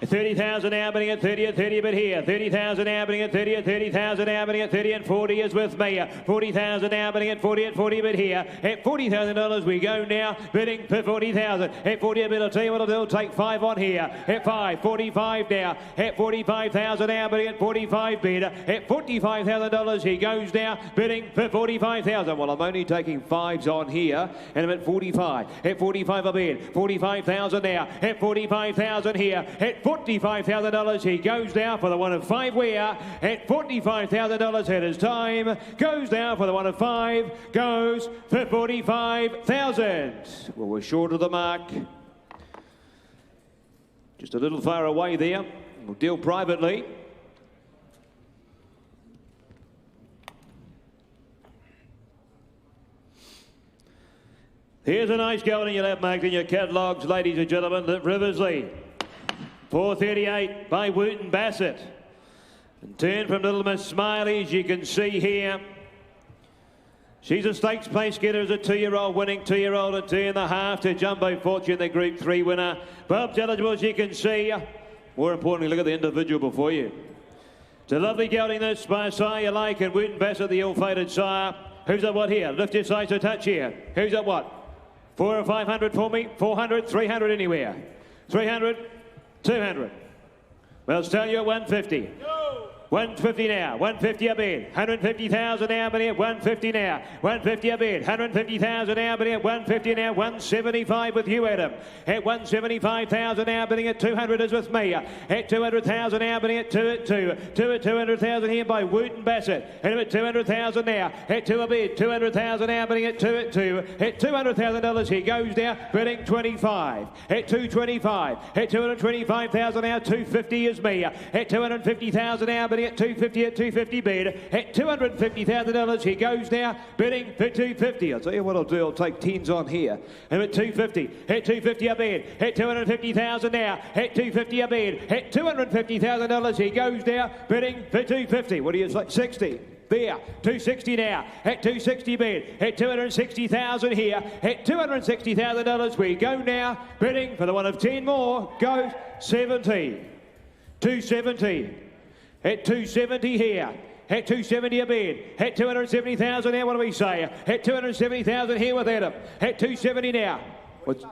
30,000 now bidding at 30 bid here. 30,000 now bidding at 30 30,000 now bidding at 30 and 40 is with me. 40,000 now bidding at 40 bid here. At $40,000 we go now, bidding for 40,000. At 40 a bid, I'll tell you what I'll do, I'll take 5 on here. At 5, 45 now. At 45,000 now bidding at 45 bid. At $45,000 he goes now, bidding for 45,000. Well, I'm only taking 5s on here, and I'm at 45. At 45 a bid. 45,000 now. At 45,000 here. At $45,000 he goes now for the one of 5 where. At $45,000 at his time, goes now for the one of 5, goes for 45,000. Well, we're short of the mark. Just a little far away there. We'll deal privately. Here's a nice gelding you'll have marked in your catalogues, ladies and gentlemen. The Riversley, 438 by Wooten Bassett. And turn from Little Miss Smiley, as you can see here. She's a stakes place getter as a 2-year-old, winning 2-year-old and 2.5 to Jumbo Fortune, the Group 3 winner. Bob's eligible, as you can see. More importantly, look at the individual before you. It's a lovely gelding, this, by a sire you like, and Wooten Bassett, the ill-fated sire. Who's at what here? Lift your size to touch here. Who's at what? 400 or 500 for me? 400, 300 anywhere. 300, 200. Well, let's tell you at 150. 150 now, 150 a bid, 150,000 now, but here, 150 now, 150 a bid, 150,000 now, but here, 150 now, 175 with you, Adam. At 175,000 now, bidding at 200 is with me. At 200,000 now, bidding at 2 at 2. 2 at 200,000 here by Wooten Bassett. And at 200,000 now, at 2 a bid, 200,000 now, bidding at 2 at 2. At $200,000 he goes down, bidding 25. At 225, at 225,000 now, 250 is me. At 250,000 now, bidding at 250 at 250 bid. At $250,000 he goes now, bidding for 250. I'll tell you what I'll do, I'll take 10s on here. And at 250, at 250 a bid. At 250,000 now, at 250 a bid. At $250,000 he goes now, bidding for 250. What do you say? 60. There, 260 now, at 260 bid, at 260,000 here, at $260,000 we go now, bidding for the one of 10 more, goes 70. 270. At 270 here. At 270 a bid. At 270,000 now, what do we say? At 270,000 here with Adam. At 270 now. What's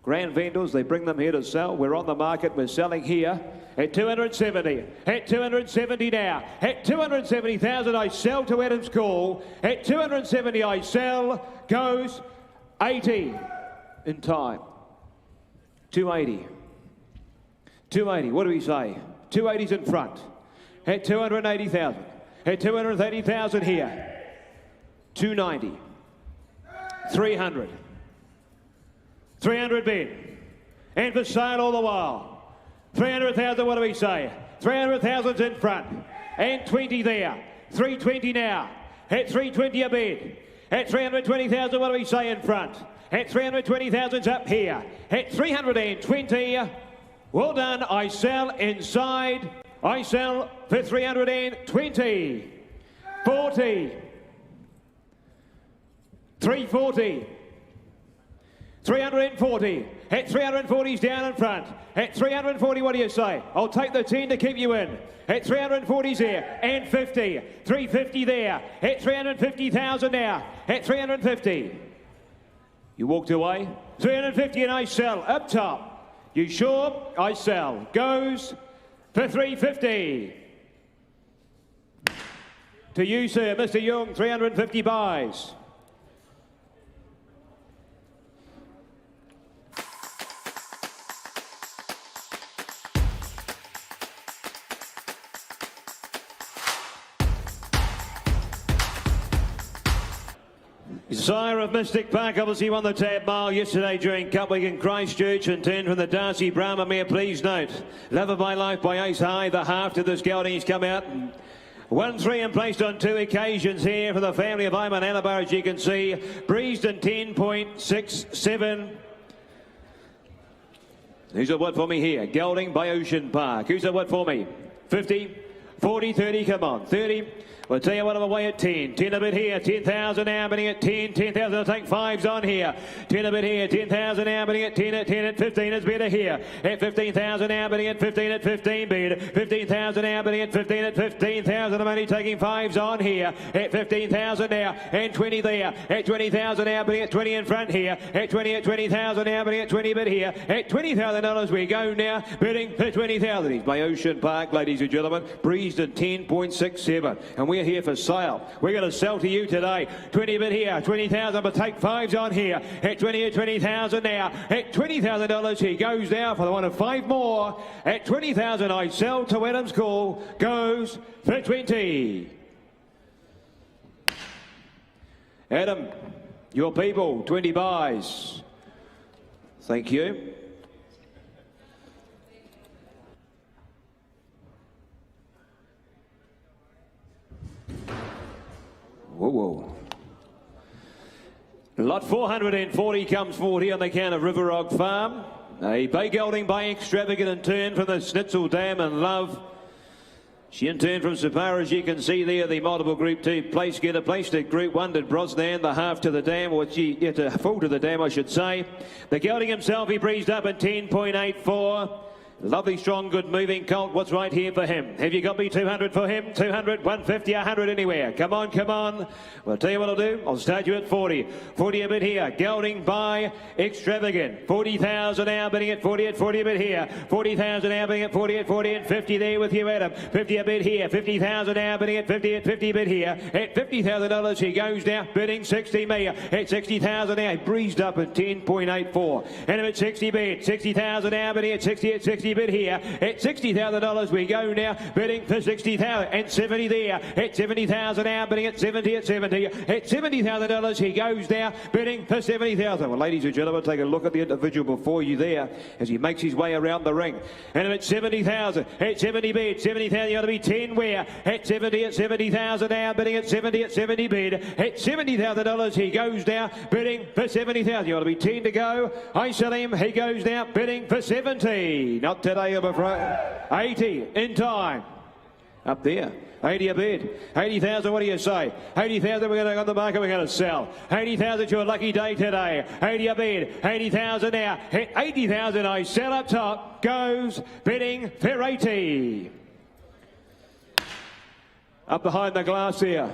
Grand Vendors, they bring them here to sell. We're on the market, we're selling here. At 270. At 270 now. At 270,000 I sell to Adam's call. At 270 I sell. Goes 80 in time. 280. 280, what do we say? 280's in front. At 280,000. At 230,000 here. 290. 300. 300 bid. And for sale all the while. 300,000, what do we say? 300,000's in front. And 20 there. 320 now. At 320 a bid. At 320,000, what do we say in front? At 320,000's up here. At 320. Well done, I sell inside. I sell for 320. 40. 340. 340. At 340's down in front. At 340, what do you say? I'll take the 10 to keep you in. At 340's here. And 50. 350 there. At 350,000 now. At 350. You walked away. 350 and I sell. Up top. You sure? I sell. Goes for 350. To you, sir, Mr. Young, 350 buys. Sire of Mystic Park obviously won the Tab Mile yesterday during Cup Week in Christchurch and turned from the Darcy Brahma mare. Please note, Love of My Life by Ace High, the half to this gelding. He's come out and 1-3 and placed on 2 occasions here for the family of Iman Alabar, as you can see. Breezed in 10.67. Who's at what for me here? Gelding by Ocean Park. Who's at what for me? 50, 40, 30, come on, 30. We'll tell you what, I'm away at 10. 10 a bit here, 10,000 now, bidding at 10. 10,000, I'll take 5s on here. 10 a bit here, 10,000 now, bidding at 10 at 10 at 15 is better here. At 15,000 now, bidding at 15 at 15 bid. 15,000 now, bidding at 15 at 15,000. I'm only taking 5s on here. At 15,000 now, and 20 there. At 20,000 now, bidding at 20 in front here. At 20,000 now, bidding at 20 bid here. At $20,000 we go now, bidding for 20,000. He's by Ocean Park, ladies and gentlemen. Breezed at 10.67. And we're here for sale. We're going to sell to you today. 20 bid here, 20,000, but take 5s on here. At 20,000 now. At $20,000 he goes now for the one of 5 more. At 20,000 I sell to Adam's call. Goes for 20. Adam, your people, 20 buys. Thank you. Whoa, whoa. Lot 440 comes forward here on the count of River Rock Farm. A bay gelding by Extravagant in turn from the Schnitzel Dam and Love. She in turn from so far as you can see there, the multiple Group 2 place getter placed at Group 1 did Brosnan, the half to the dam, or full to the dam I should say. The gelding himself, he breezed up at 10.84. Lovely, strong, good moving colt. What's right here for him? Have you got me 200 for him? 200, 150, 100 anywhere. Come on, come on. Well, I'll tell you what I'll do. I'll start you at 40. 40 a bit here. Gelding by Extravagant. 40,000 now, bidding at 40 at 40 a bit here. 40,000 now, bidding at 40 at 40 and 50 there with you, Adam. 50 a bit here. 50,000 now, bidding at 50 at 50 a bit here. At $50,000 he goes now, bidding 60 me. At 60,000 now, he breezed up at 10.84. And at 60 bid. 60,000 now, bidding at 60 at 60 bid here. At $60,000 we go now, bidding for 60,000 and 70 there. At 70,000 now, bidding at 70 at 70. At $70,000 he goes now, bidding for 70,000. Well, ladies and gentlemen, take a look at the individual before you there as he makes his way around the ring. And at 70,000, at 70 bid, 70,000, you ought to be 10 where. At 70 at 70,000 now, bidding at 70 at 70 bid. At $70,000 he goes now, bidding for 70,000. You ought to be 10 to go. I sell him, he goes now, bidding for 70. Not today, I'm afraid. 80 in time. Up there. 80 a bid. 80,000, what do you say? 80,000 we're going to go on the market, we're going to sell. 80,000, your lucky day today. 80 a bid. 80,000 now. 80,000, I sell up top. Goes bidding for 80. Up behind the glass there.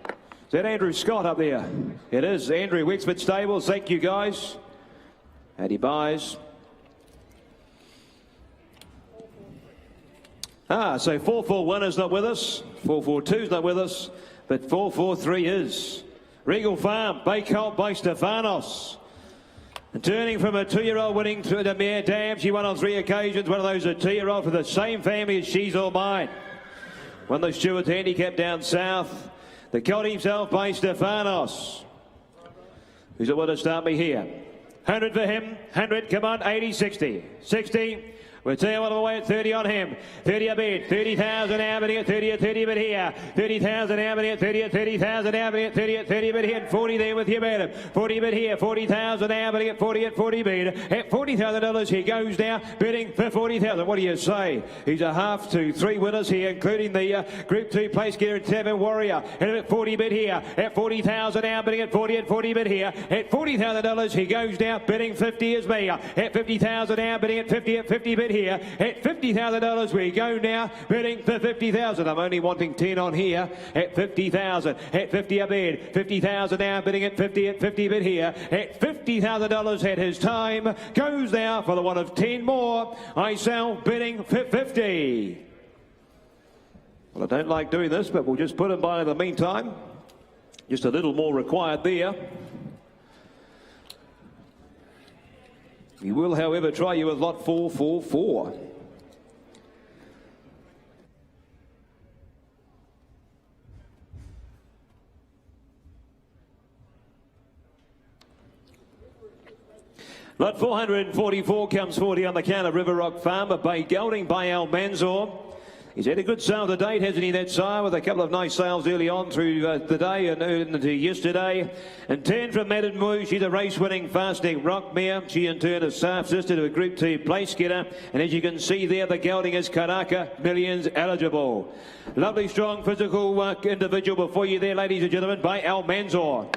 Is that Andrew Scott up there? It is. Andrew, Wexford Stables. Thank you, guys. And he buys. So 441 is not with us, 442 is not with us, but 443 is. Regal Farm, Bay Colt by Stefanos. And turning from a 2-year-old winning to the mare Dam, she won on 3 occasions, one of those a 2-year-old for the same family as She's All Mine. Won the Stewart's handicap down south. The colt himself by Stefanos. Who's it want to start me here? 100 for him, 100, come on, 80, 60, 60. We'll tell you what, away at 30 on him. 30 a bid. 30,000 now, bidding at 30 at 30 bid here. 30,000 now, bidding at 30 at 30,000 now, bidding at 30 at 30 bid here. And 40 there with you, madam. 40 bid here. 40,000 now, bidding at 40 at 40 bid. At $40,000 he goes now, bidding for 40,000. What do you say? He's a half to 3 winners here, including the Group 2 place getter at Tavern Warrior. And at 40 bid here. At 40,000 now, bidding at 40 at 40 bid here. At $40,000 he goes now, bidding 50 is me. At 50,000 now, bidding at 50 at 50 bid here. At $50,000 we go now, bidding for 50,000. I'm only wanting 10 on here. At 50,000, at 50 a bid. 50,000 now, bidding at 50 at 50 bid here. At $50,000 at his time, goes now for the one of 10 more. I sell, bidding for 50. Well, I don't like doing this, but we'll just put him by in the meantime. Just a little more required there. We will, however, try you with lot 444. Lot 444 comes 40 on the count of River Rock Farm, a bay gelding by Al Manzor. He's had a good sale to date, hasn't he, that sire, with a couple of nice sales early on through the day and into yesterday. And 10 from Madden Moo, she's a race-winning fast-neck rock mare. She in turn is half-sister to a Group 2 place getter. And as you can see there, the gelding is Karaka, millions eligible. Lovely, strong, physical individual before you there, ladies and gentlemen, by Al Manzor.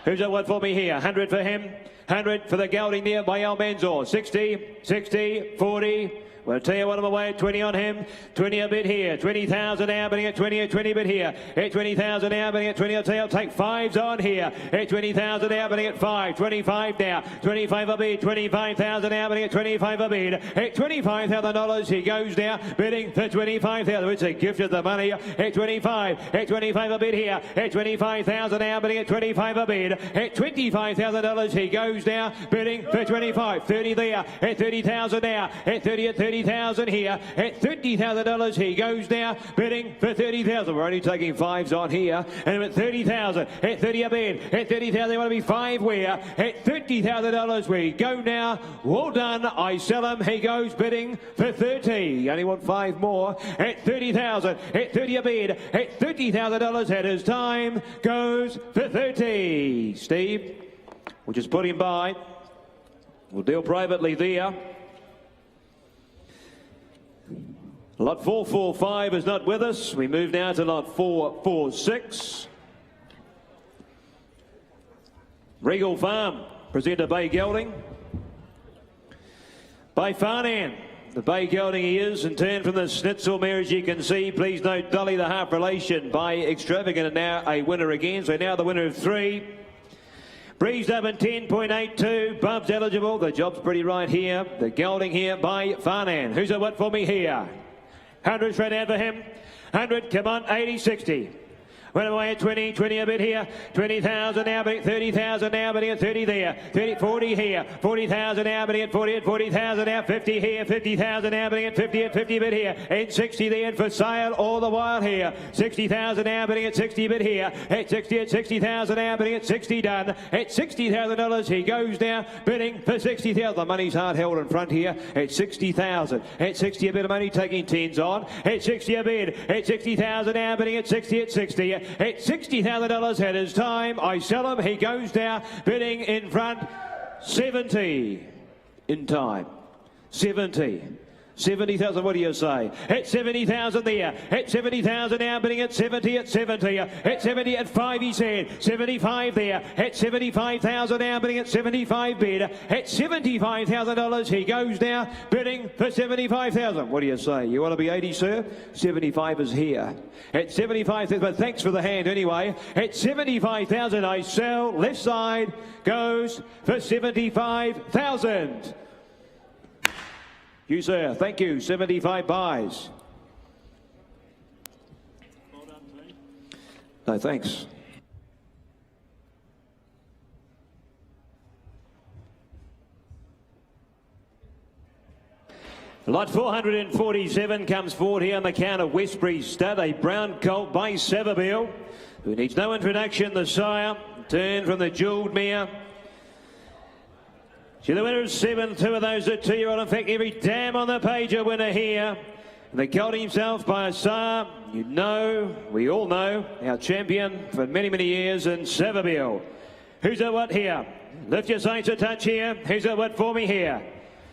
Who's that one for me here? 100 for him, 100 for the gelding there by Al Manzor. 60, 60, 40. We'll tell you what, I'm away at 20 on him. 20 a bit here. 20,000 now, bidding at 20 at 20 bit here. At 20,000 now, bidding at 20. I'll tell you, I'll take 5s on here. At 20,000 now, bidding at 5. 25 now. 25 a bid. 25,000 now, bidding at 25 a bid. At $25,000 he goes now, bidding for 25,000. It's a gift of the money. At 25. At 25 a bid here. At 25,000 now, bidding at 25 a bid. At $25,000 he goes now, bidding for 25. 30 there. At 30,000 now. At 30 at 30,000 here. At $30,000 he goes now, bidding for 30,000. We're only taking 5s on here. And at 30,000, at 30 a bid. At 30,000 they want to be 5 where. At $30,000 we go now. Well done. I sell him. He goes bidding for 30. You only want 5 more. At 30,000, at 30 a bid. At $30,000 at his time, goes for 30. Steve? We'll just put him by. We'll deal privately there. Lot 445 is not with us. We move now to lot 446. Regal Farm, presented by Gelding. By Farnan, the Bay Gelding he is, and turn from the Schnitzel mare, as you can see. Please note Dolly the half relation by Extravagant, and now a winner again. So now the winner of 3. Breezed up in 10.82. Bub's eligible. The job's pretty right here. The Gelding here by Farnan. Who's a what for me here? 100 straight out for him. 100, come on, 80, 60. Went away at 20, 20 a bit here, 20,000 now, but 30,000 now, but at 30 there, 30, 40 here, 40,000 now, but at 40 at 40,000 now, 50 here, 50,000 now, but at 50 a bit here, and 60 there, and for sale all the while here, 60,000 now, but at 60 a bit here, at 60 at 60,000 now, but at 60 done, at $60,000 he goes now, bidding for 60,000. The money's hard held in front here, at 60,000, at 60 a bit of money, taking 10s on, at 60 a bid, at 60,000 now, bidding at 60 at 60. At $60,000 at his time, I sell him. He goes down, bidding in front, 70 in time. 70,000, what do you say? At 70,000 there. At 70,000 now, bidding at 70 at 70. At 70 at 5, he said. 75 there. At 75,000 now, bidding at 75 bid. At $75,000 he goes now, bidding for 75,000. What do you say? You want to be 80, sir? 75 is here. At 75,000, but thanks for the hand anyway. At 75,000 I sell. Left side goes for 75,000. You, sir. Thank you. 75 buys. No, thanks. Lot 447 comes forward here on the count of Westbury Stud, a brown colt by Savabeel, who needs no introduction, the sire. Turn from the jewelled mare. So the winner is 7, 2 of those are 2-year-old. In fact, every dam on the page a winner here. And the colt himself by a sire, you know, we all know, our champion for many, many years in Savabeel. Who's a what here? Lift your sights a touch here. Who's a what for me here?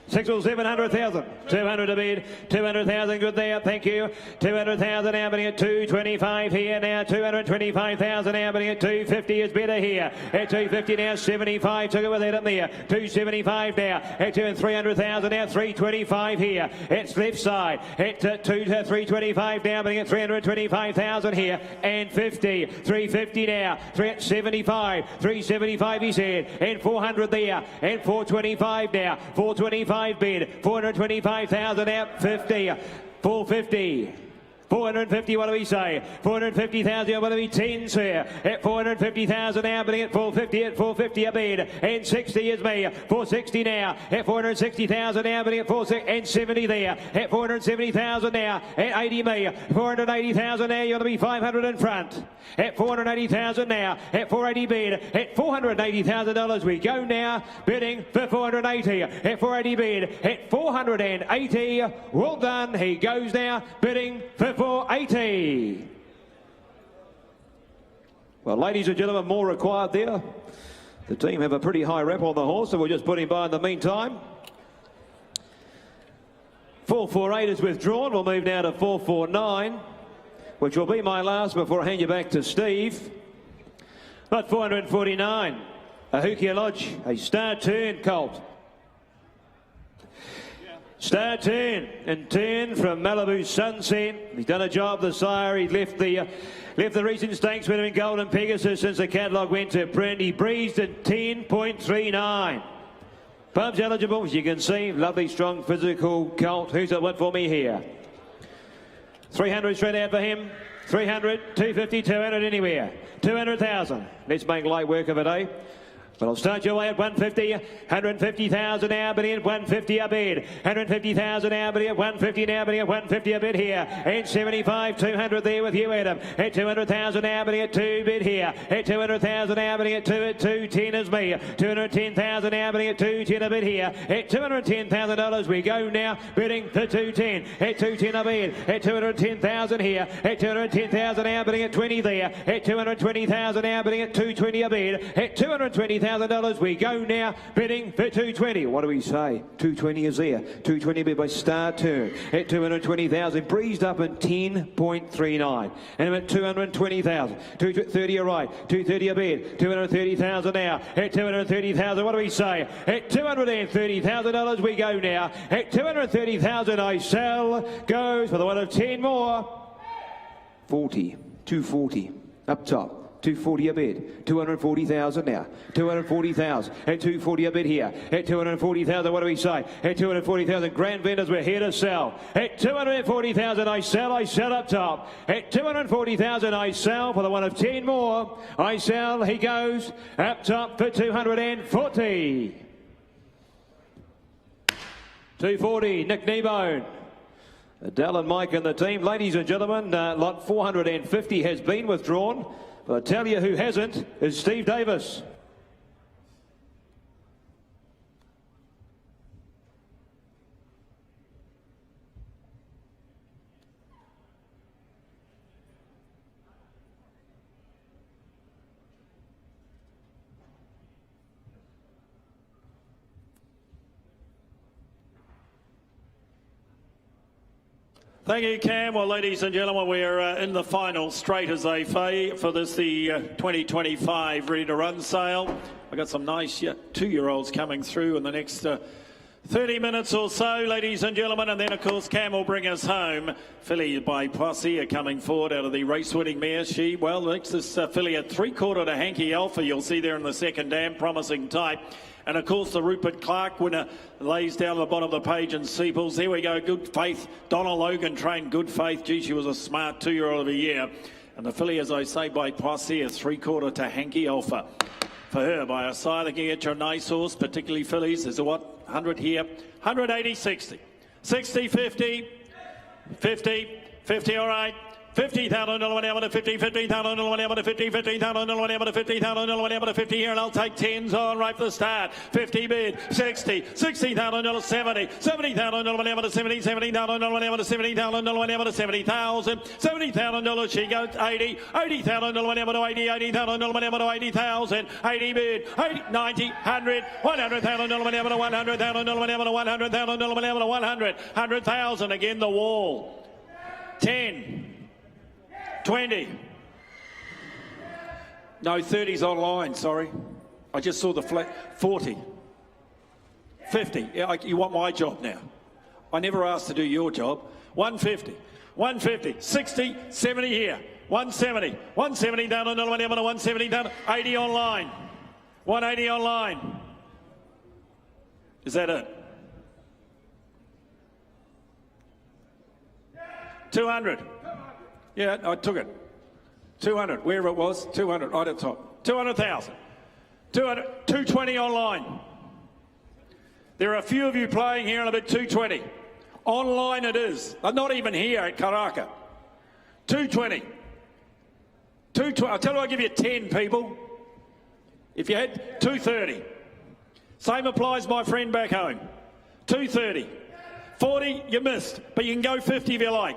6 or 700,000. 200 a bid. 200,000 good there. Thank you. 200,000 now, bidding at 225 here now. 225,000 now, bidding at 250 is better here. At 250 now, 75. Took it with it in there. 275 now. At 300,000 now. 325 here. It's left side. At 325 now, bidding at 325,000 here. And 50. 350 now. 375. 375 he said. And 400 there. And 425 now. 425 bid, 425,000 out, 50, 450. 450, what do we say? 450,000, what do we 10, sir? At 450,000 now, bidding at 450, at 450 a bid. And 60 is me. 460 now. At 460,000 now, bidding at 460, and 70 there. At 470,000 now. At 80 me. 480,000 now, you want to be 500 in front. At 480,000 now. At 480 bid. At $480,000 we go now, bidding for 480. At 480 bid. At 480. Well done. He goes now, bidding for 480. Well, ladies and gentlemen, more required there. The team have a pretty high rep on the horse, so we'll just put him by in the meantime. 448 is withdrawn. We'll move now to 449, which will be my last before I hand you back to Steve. But 449, Ahukia Lodge, a star turn colt. Star turn and turn from Malibu Sunset. He's done a job, the sire. He left the recent stakes winner in Golden Pegasus since the catalogue went to print. He breezed at 10.39. Pub's eligible, as you can see. Lovely, strong, physical colt. Who's at what for me here? 300 straight out for him. 300, 250, 200 anywhere. 200,000. Let's make light work of it, eh? But I'll start your way at 150, 150,000 now, but in 150 a bid. 150,000 now, but at 150 now, but at 150 a bid here. And 75, 200 there with you, Adam. At 200,000 now, but at 2 bid here. At 200,000 now, but at 2 at 210 is me. 210,000 now, but at 210 a bid here. At $210,000 we go now, bidding for 210. At 210 a bid. At 210,000 here. At 210,000 now, bidding at 20 there. At 220,000 now, bidding at 220 a bid. At 220,000 $220,000. We go now bidding for 220. What do we say? 220 is there. 220 bid by Star Turn at 220,000. Breezed up at 10.39. And I'm at 220,000. 230 a right. 230 a bid. 230,000 now at 230,000. What do we say? At $230,000 we go now. At 230,000 I sell. Goes for the one of 10 more. 40, 240, up top. 240 a bid, 240,000 now, 240,000, at 240 a bid here, at 240,000, what do we say? At 240,000, grand vendors, we're here to sell. At 240,000 I sell up top. At 240,000 I sell for the one of 10 more. I sell, he goes, up top for 240. 240, Nick Kneebone. Dell and Mike and the team. Ladies and gentlemen, lot 450 has been withdrawn. But I tell you who hasn't is Steve Davis. Thank you, Cam. Well, ladies and gentlemen, we're in the final straight as they say for this, the 2025 Ready to Run sale. I've got some nice 2-year-olds coming through in the next 30 minutes or so, ladies and gentlemen. And then, of course, Cam will bring us home. Filly by Posse coming forward out of the race-winning mare. She, well, makes this filly at 3/4 to Hanky Alpha. You'll see there in the second dam, promising type. And of course the Rupert Clark winner lays down the bottom of the page in Seeples. There we go, Good Faith. Donald Logan trained Good Faith. Gee, she was a smart 2-year-old of the year. And the filly, as I say, by Posse, a 3/4 to Hanky Alpha. For her, by her side, they can get you a nice horse, particularly fillies. There's a 100 here, 180, 60. 60, 50, 50, 50, all right. 50,000 able to 50, 15,000 able to 50, 15,000 able to 50,000 able to 50 here, and I'll take 10s on right for the start. 50 bid, 60, 60,000 70, 70,000 able to 70, 70,000 able to 70,000 able to 70,000, $70,000 she goes 80, 80,000 able to 80, 80,000 able to 80,000, 80 bid, 80, 90, 100, 100,000 able to 100,000 able to 100,000 able to 100, 100,000 again the wall. 10. 20. No, 30's online, sorry. I just saw the flat. 40. 50. Yeah, you want my job now. I never asked to do your job. 150. 150. 60. 70 here. 170. 170 down on 170 down. 80 online. 180 online. Is that it? 200. Yeah, I took it. 200, wherever it was, 200, right at the top. 200,000. 200, 220 online. There are a few of you playing here on a bit 220. Online it is. I'm not even here at Karaka. 220. 220. I'll tell you, I'll give you 10 people. If you had 230. Same applies, my friend back home. 230. 40, you missed, but you can go 50 if you like.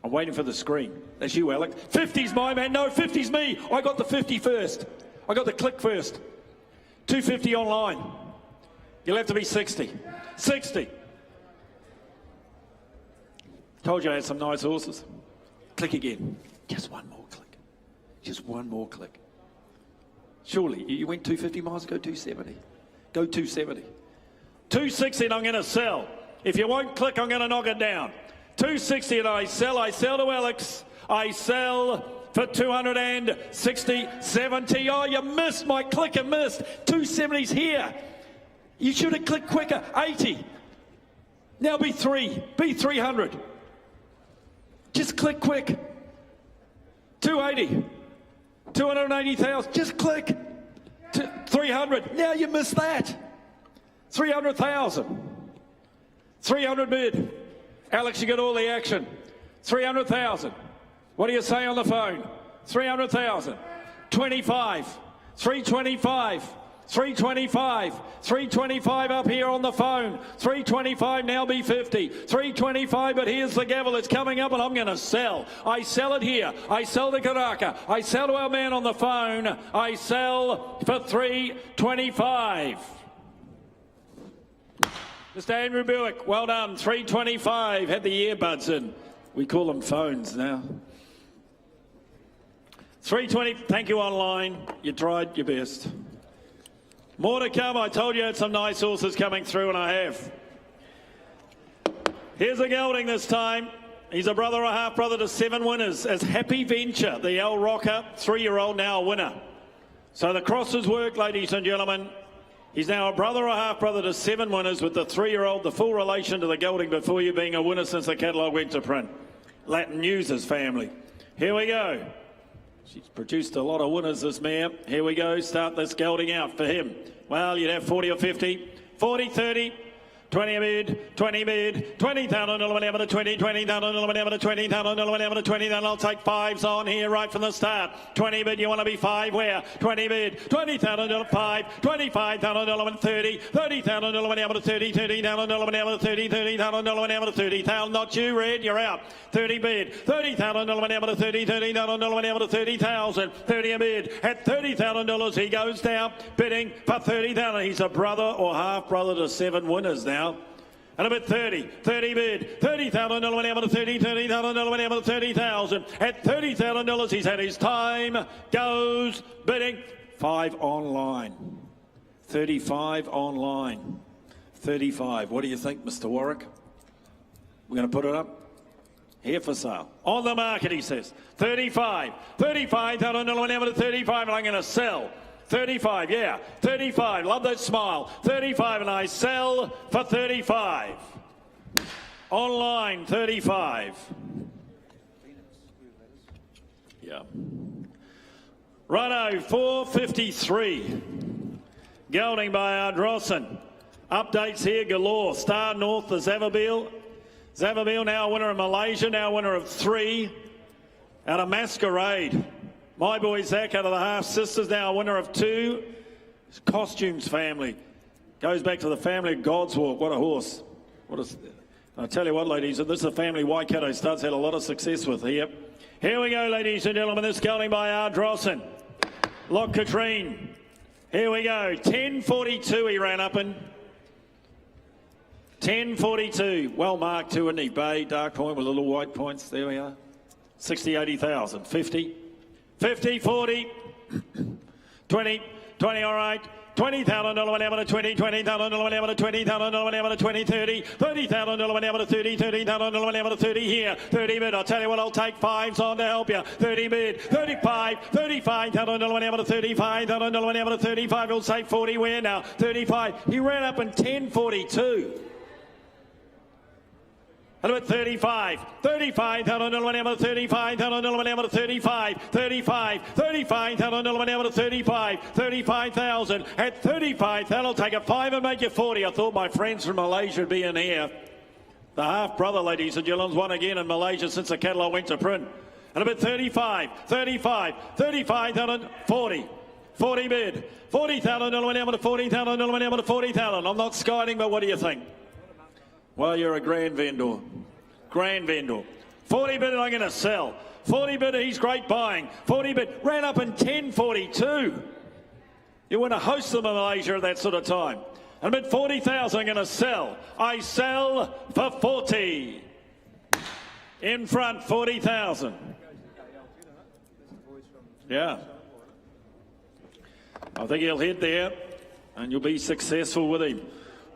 I'm waiting for the screen. That's you, Alex. 50's my man. No, 50's me. I got the 50 first. I got the click first. 250 online. You'll have to be 60. 60. Told you I had some nice horses. Click again. Just one more click. Just one more click. Surely, you went 250 miles, go 270. Go 270. 260 and I'm going to sell. If you won't click, I'm going to knock it down. 260 and I sell to Alex. I sell for 260, 70. Oh, you missed, my clicker missed. 270's here. You should have clicked quicker. 80. Now be 300. Just click quick. 280. 280,000. Just click. 300. Now you missed that. 300,000. 300 bid. Alex, you get all the action. 300,000. What do you say on the phone? 300,000. 25. 325. 325, 325 up here on the phone, 325 now be 50, 325, but here's the gavel, it's coming up and I'm going to sell. I sell it here, I sell to Karaka, I sell to our man on the phone, I sell for 325. Mr. Andrew Buick, well done, 325, had the earbuds in. We call them phones now. 320, thank you online, you tried your best. More to come. I told you I had some nice horses coming through, and I have. Here's a gelding this time. He's a brother or half-brother to 7 winners as Happy Venture, the El Rocker, 3-year-old, now a winner. So the crosses work, ladies and gentlemen. He's now a brother or half-brother to 7 winners with the 3-year-old, the full relation to the gelding before you being a winner since the catalogue went to print. Latin News's family. Here we go. She's produced a lot of winners, this mare. Here we go, start this gelding out for him. Well, you'd have 40 or 50, 40, 30, 20 a bid, 20 bid, 20,000, 20, 20,000, 20,000, 20,000. I'll take 5s on here right from the start. 20 bid, you want to be 5 where? 20 bid, 20,000, 5, 25,000, 30, 30,000, 30, 30,000, 30, 30,000, 30,000. Not you, Red, you're out. 30 bid, 30,000, 30, 30,000, 30,000, 30 a bid. At $30,000, he goes down, bidding for 30,000. He's a brother or half-brother to 7 winners now. And a bit 30 bid, 30,000, 30, 30,000, 30,000. At $30,000, he's had his time, goes, bidding, 5 online. 35 online. 35. What do you think, Mr. Warwick? We're going to put it up? Here for sale. On the market, he says. 35. 35,000, 35, and I'm going to sell. 35, yeah, 35, love that smile, 35, and I sell for 35. Online, 35. Yeah. Righto, 453. Gelding by Ardrossan. Updates here galore. Star North, the Zavabeel. Zavabeel now a winner of Malaysia, now a winner of 3. Out of Masquerade. My boy Zach out of the half-sisters, now a winner of 2. His Costumes family. Goes back to the family of Godswalk. What a horse. I'll tell you what, ladies, this is a family Waikato Studs had a lot of success with here. Here we go, ladies and gentlemen. This gelding by Ardrossan. Lock Katrine. Here we go. 10.42 he ran up in. 10.42. Well marked too, isn't he? Bay, dark point with little white points. There we are. 60, 80,000. 50. 50, 40, 20, 20, all right. 20,000, 20, 20,000, 20, 30, 30,000, 30, 30,000, 30 here. 30 bid. I'll tell you what, I'll take 5s on to help you. 30 bid, 35, 35,000, 35,000, 35. He'll say 40 where now? 35. He ran up in 10.42. And about 35, 35,000, 35,000, 35, 35, 35,000, 35, 35,000. At 35, that'll take a 5 and make you 40. I thought my friends from Malaysia would be in here. The half-brother, ladies and gentlemen, won again in Malaysia since the catalogue went to print. And about 35, 35, 35,000, 40. 40 bid, 40,000, 40,000, 40,000. I'm not skiding, but what do you think? Well, you're a grand vendor. Grand vendor. 40 bid, I'm going to sell. 40 bid, he's great buying. 40 bid, ran up in 10.42. You win a host of Malaysia at that sort of time. And about 40,000, I'm going to sell. I sell for 40. In front, 40,000. Yeah. I think he'll head there, and you'll be successful with him.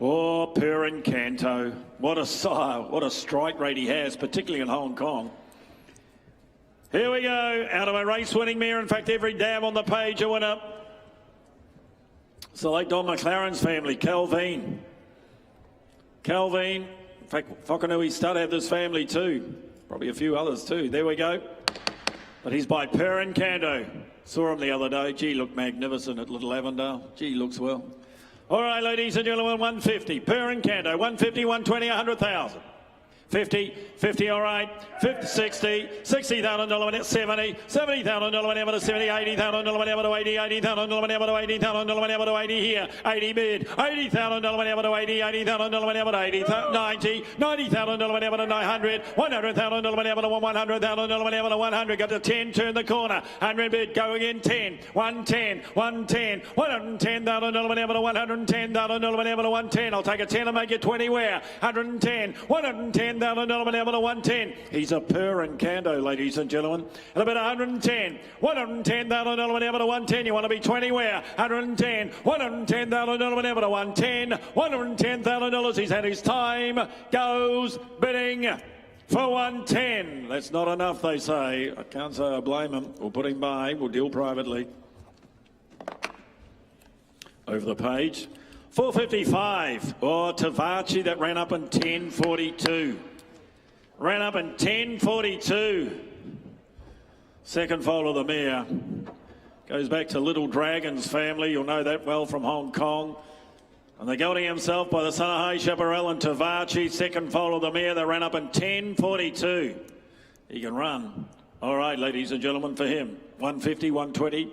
Oh, Per Canto. What a sire, what a strike rate he has, particularly in Hong Kong. Here we go, out of a race-winning mare. In fact, every dam on the page a winner. Select Don McLaren's family, Calveen. Calveen, in fact, Whakanui Stud have this family too. Probably a few others too. There we go. But he's by Per Canto. Saw him the other day. Gee, looked magnificent at Little Avondale. Gee, looks well. All right, ladies and gentlemen, 150. Per Canto, 150, 120, 100,000. 50, 50, all right, 50, 60, $60,000 winner, 70, $70,000 winner to 70, $80,000 winner to 80, $80,000 winner to 80, $80,000 winner to 80 here, 80 bid, $80,000 winner to 80, $80,000 winner to 80, 90, $90,000 winner to 900, $100,000 winner to $100,000 winner to 100, got to 10, turn the corner, 100 bid, go again, 10, 110, 110, $110,000 winner to $110,000 winner to 110, I'll take a 10 and make it 20 where, 110, $110,000 winner to 110, he's a purring Kando, ladies and gentlemen, and about 110, $110,000 winner to 110, you want to be 20 where, 110, $110,000 winner to 110, $110,000, he's had his time, goes bidding for 110. That's not enough, they say. I can't say I blame him. We'll put him by. We'll deal privately. Over the page. 455. Oh, Tavachi, that ran up in 10.42. Ran up in 10.42. Second foal of the mare. Goes back to Little Dragon's family. You'll know that well from Hong Kong. And the gelding himself by the Sanahay Chaparral and Tavachi, second foal of the mare. They ran up in 10.42. He can run. All right, ladies and gentlemen, for him. 150, 120,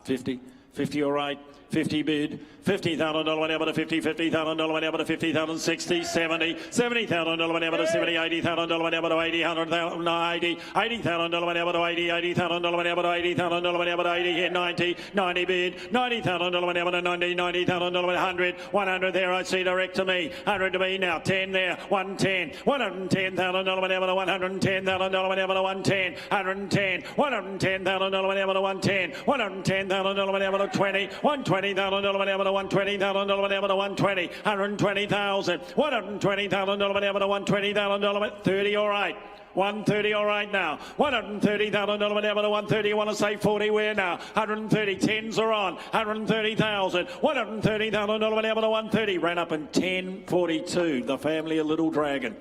50, 50, all right. 50 bid, $50,000 whenever to 50, $50,000 whenever to 50,000, 60, 70, $70,000 whenever to 70, $80,000 whenever to 80, $100,000, 90, $80,000 whenever to 80, $80,000 whenever to 80,000 whenever to 80, here 90, 90 bid, $90,000 whenever to 90, $90,000 100, 100 there I see direct to me, 100 to me now, 10 there, 110, $110,000 whenever to 110,000 whenever to 110, 110, $110,000 whenever to 110, $110,000 whenever to 20, $120,000 whenever to 120,000 whenever to 120, 120,000, $120,000 whenever to 120,000, 30 all right. 130 all right now. $130,000 whenever to 130. You want to say 40 where now? 130. Tens are on. 130,000. $130,000 whenever to 130. Ran up in 10.42. The family of Little Dragon.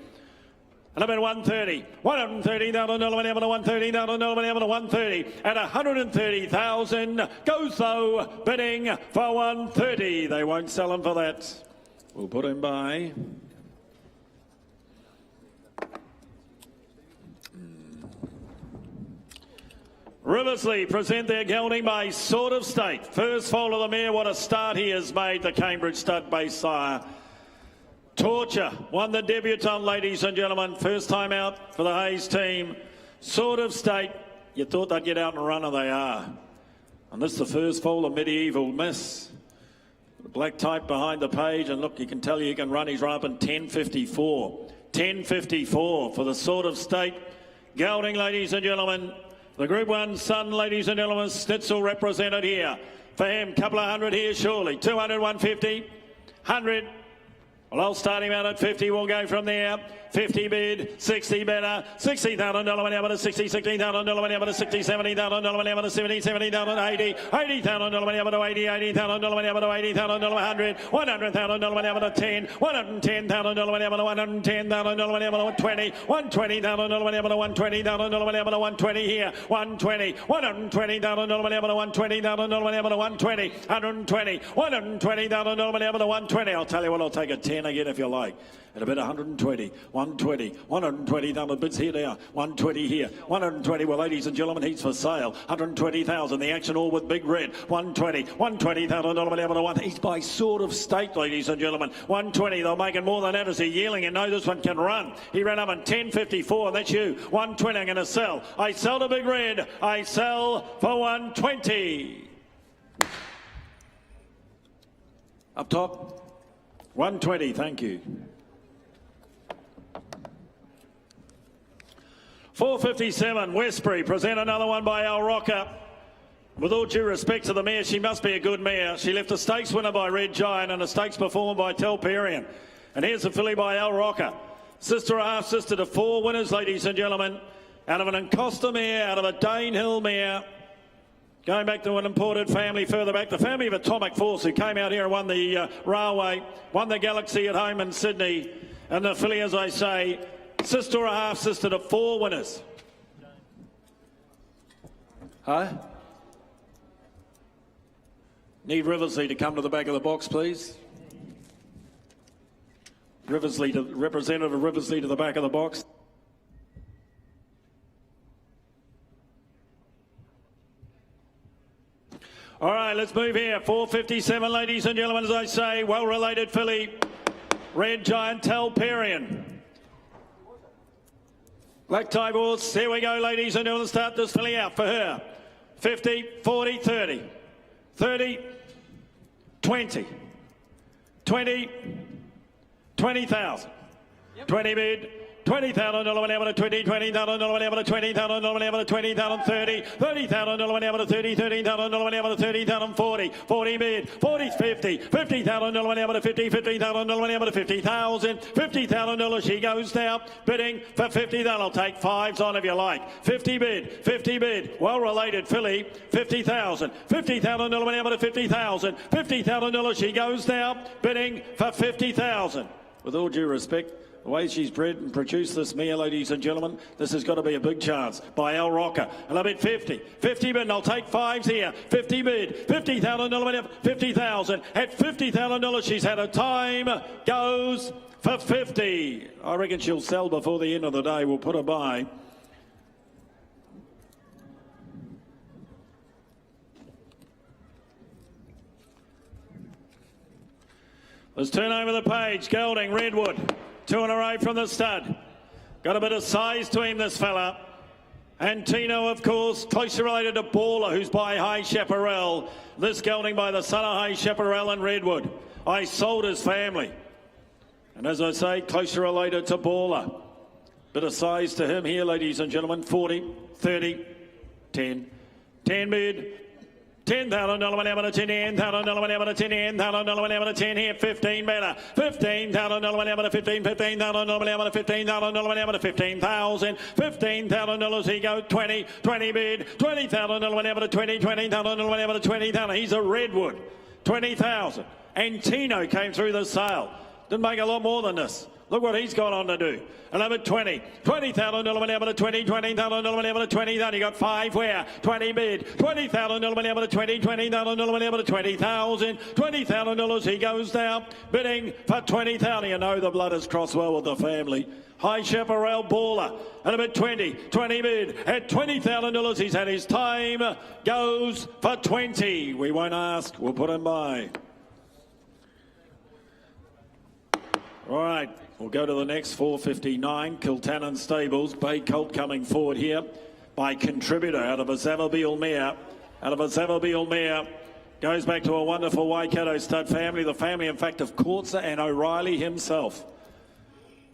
And about 130. $130,000 whenever to 130,000 whenever to 130. At 130,000 goes though bidding for 130. They won't sell him for that. We'll put him by. Riversley present their gelding by Sword of State. First foal of the mare, what a start he has made, the Cambridge stud-based sire. Torture won the debutant, ladies and gentlemen. First time out for the Hayes team. Sword of State. You thought they'd get out and run, and they are. And this is the first foal of Medieval Miss. The black type behind the page, and look, you can tell he can run. He's run up in 10.54. 10.54 for the Sword of State. Gelding, ladies and gentlemen. The Group 1 son, ladies and gentlemen, Snitzel represented here. For him, couple of hundred here, surely. 200, 150, 100. Well, I'll start him out at 50. We'll go from there. 50 bid, 60 better, $60,000 whenever to 60, $60,000 whenever to 60, $70,000 whenever to 70, $70,000 80, $80,000 whenever to 80, $80,000 whenever to 80,000 100, $100,000 whenever to 10, $110,000 whenever to 110,000 whenever to 20, $120,000 whenever to 120,000 whenever to 120 here, 120, $120,000 whenever to 120,000 whenever to 120, 120, $120,000 whenever to 120. I'll tell you what, I'll take a 10 again if you like. At about 120, 120, 120,000 bids here now, 120 here, 120, well, ladies and gentlemen, he's for sale, 120,000, the action all with Big Red, 120, $120,000 whenever to 1, he's by Sword of State, ladies and gentlemen, 120, they're making more than that as a yearling, and know this one can run. He ran up in 10.54, that's you, 120, I'm going to sell. I sell to Big Red, I sell for 120. Up top, 120, thank you. 457, Westbury, present another one by Al Rocker. With all due respect to the mare, she must be a good mare. She left a stakes winner by Red Giant and a stakes performer by Telperian. And here's a filly by Al Rocker. Sister or half sister to 4 winners, ladies and gentlemen. Out of an Encosta mare, out of a Danehill mare. Going back to an imported family further back, the family of Atomic Force, who came out here and won the Railway, won the Galaxy at home in Sydney. And the filly, as I say, sister or half sister to 4 winners. Huh? Need Riversley to come to the back of the box, please. Representative Riversley to the back of the box. All right, let's move here. 4:57, ladies and gentlemen, as I say, well-related filly, Red Giant Talperian. Black Tie Horse, here we go, ladies and gentlemen, start this filly out for her. 50, 40, 30, 30, 20, 20, 20,000, 20 bid, $20,000 whenever to 20, $20,000 whenever to 20,000 whenever to 20,000, 30, $30,000 whenever to 30, $30,000 whenever to 30,000, 40, 40 bid, 40, 50, $50,000 whenever to 50, $50,000 whenever to 50,000, $50,000 she goes now, bidding for 50, that'll take fives on if you like, 50 bid, well-related filly, 50,000, $50,000 whenever to 50,000, $50,000 she goes now, bidding for 50,000. With all due respect, the way she's bred and produced this mare, ladies and gentlemen, this has got to be a big chance by Al Rocker. And I bid 50 bid, and I'll take fives here. 50 bid, $50,000, 50,000. At $50,000, she's had a time, goes for 50. I reckon she'll sell before the end of the day. We'll put her by. Let's turn over the page. Gelding, Redwood. 2 in a row from the stud. Got a bit of size to him, this fella. And Tino, of course, closely related to Baller, who's by High Chaparral. This gelding by the son of High Chaparral and Redwood. I sold his family. And as I say, closely related to Baller. Bit of size to him here, ladies and gentlemen. 40, 30, 10. 10 bid. $10,000 whenever to 10, $10,000 whenever to 10, $10,000 whenever to 10 here, 15 better, $15,000 whenever to 15, $15,000 whenever to $15,000 whenever to 15,000, $15,000 he goes, 20 bid, $20,000 whenever to 20, $20,000 whenever to 20,000, he's a Redwood, 20,000, and Tino came through the sale, didn't make a lot more than this. Look what he's gone on to do. 11, 20. $20,000 whenever to 20, $20,000 whenever to 20. Then he got 5 where? 20 bid. $20,000 whenever to 20, $20,000 whenever to 20,000. $20,000 he goes down, bidding for 20,000. You know the blood has crossed well with the family. High Chaparral Baller. And about 20 bid. At $20,000 he's had his time. Goes for 20. We won't ask. We'll put him by. All right. We'll go to the next 4:59, Kiltannon Stables. Bay Colt coming forward here by Contributor out of a Zavabeel mare. Goes back to a wonderful Waikato stud family. The family, in fact, of Courtser and O'Reilly himself.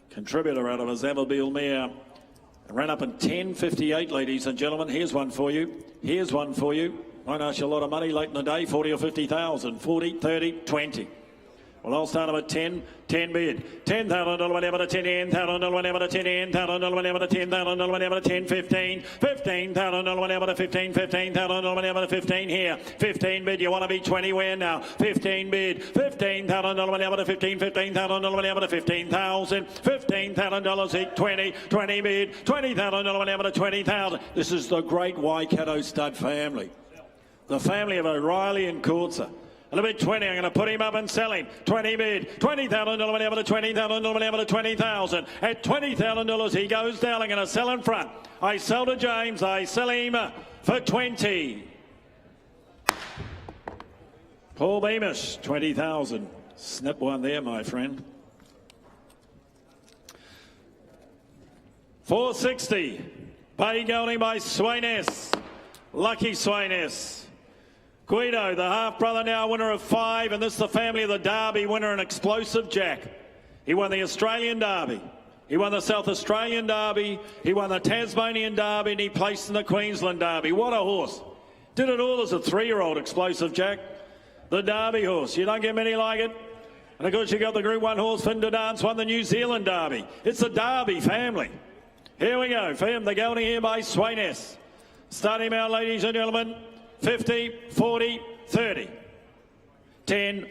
Contributor out of a Zavabeel mare. Ran up in 10.58, ladies and gentlemen. Here's one for you. Won't ask you a lot of money late in the day, 40 or 50,000. 40, 30, 20. Well, I'll start them at 10 bid. $10,000 whenever to 10, $10,000 whenever to 10, $10,000 whenever to 10, $10,000 whenever to 10, 15, $15,000 whenever to 15, $15,000 whenever to 15 here. 15 bid, you want to be 20 where now? 15 bid, $15,000 whenever to 15, $15,000 whenever to 15,000, $15,000 20 bid, $20,000 whenever to 20,000. This is the great Waikato stud family. The family of O'Reilly and Courtser. A little bit 20, I'm going to put him up and sell him. 20 bid, $20,000 whenever to 20,000 whenever to 20,000. At $20,000 he goes down, I'm going to sell in front. I sell to James, I sell him for 20. Paul Beamish, 20,000. Snip one there, my friend. 460. Bay gelding by Swainess. Lucky Swainess. Guido, the half-brother, now winner of 5, and this is the family of the Derby winner, an explosive Jack. He won the Australian Derby. He won the South Australian Derby. He won the Tasmanian Derby, and he placed in the Queensland Derby. What a horse. Did it all as a 3-year-old, explosive Jack. The Derby horse. You don't get many like it. And of course, you got the Group 1 horse, Fin de Dance, won the New Zealand Derby. It's the Derby family. Here we go. For him, the gelding here by Swainess. Start him out, ladies and gentlemen. 50, 40, 30. 10,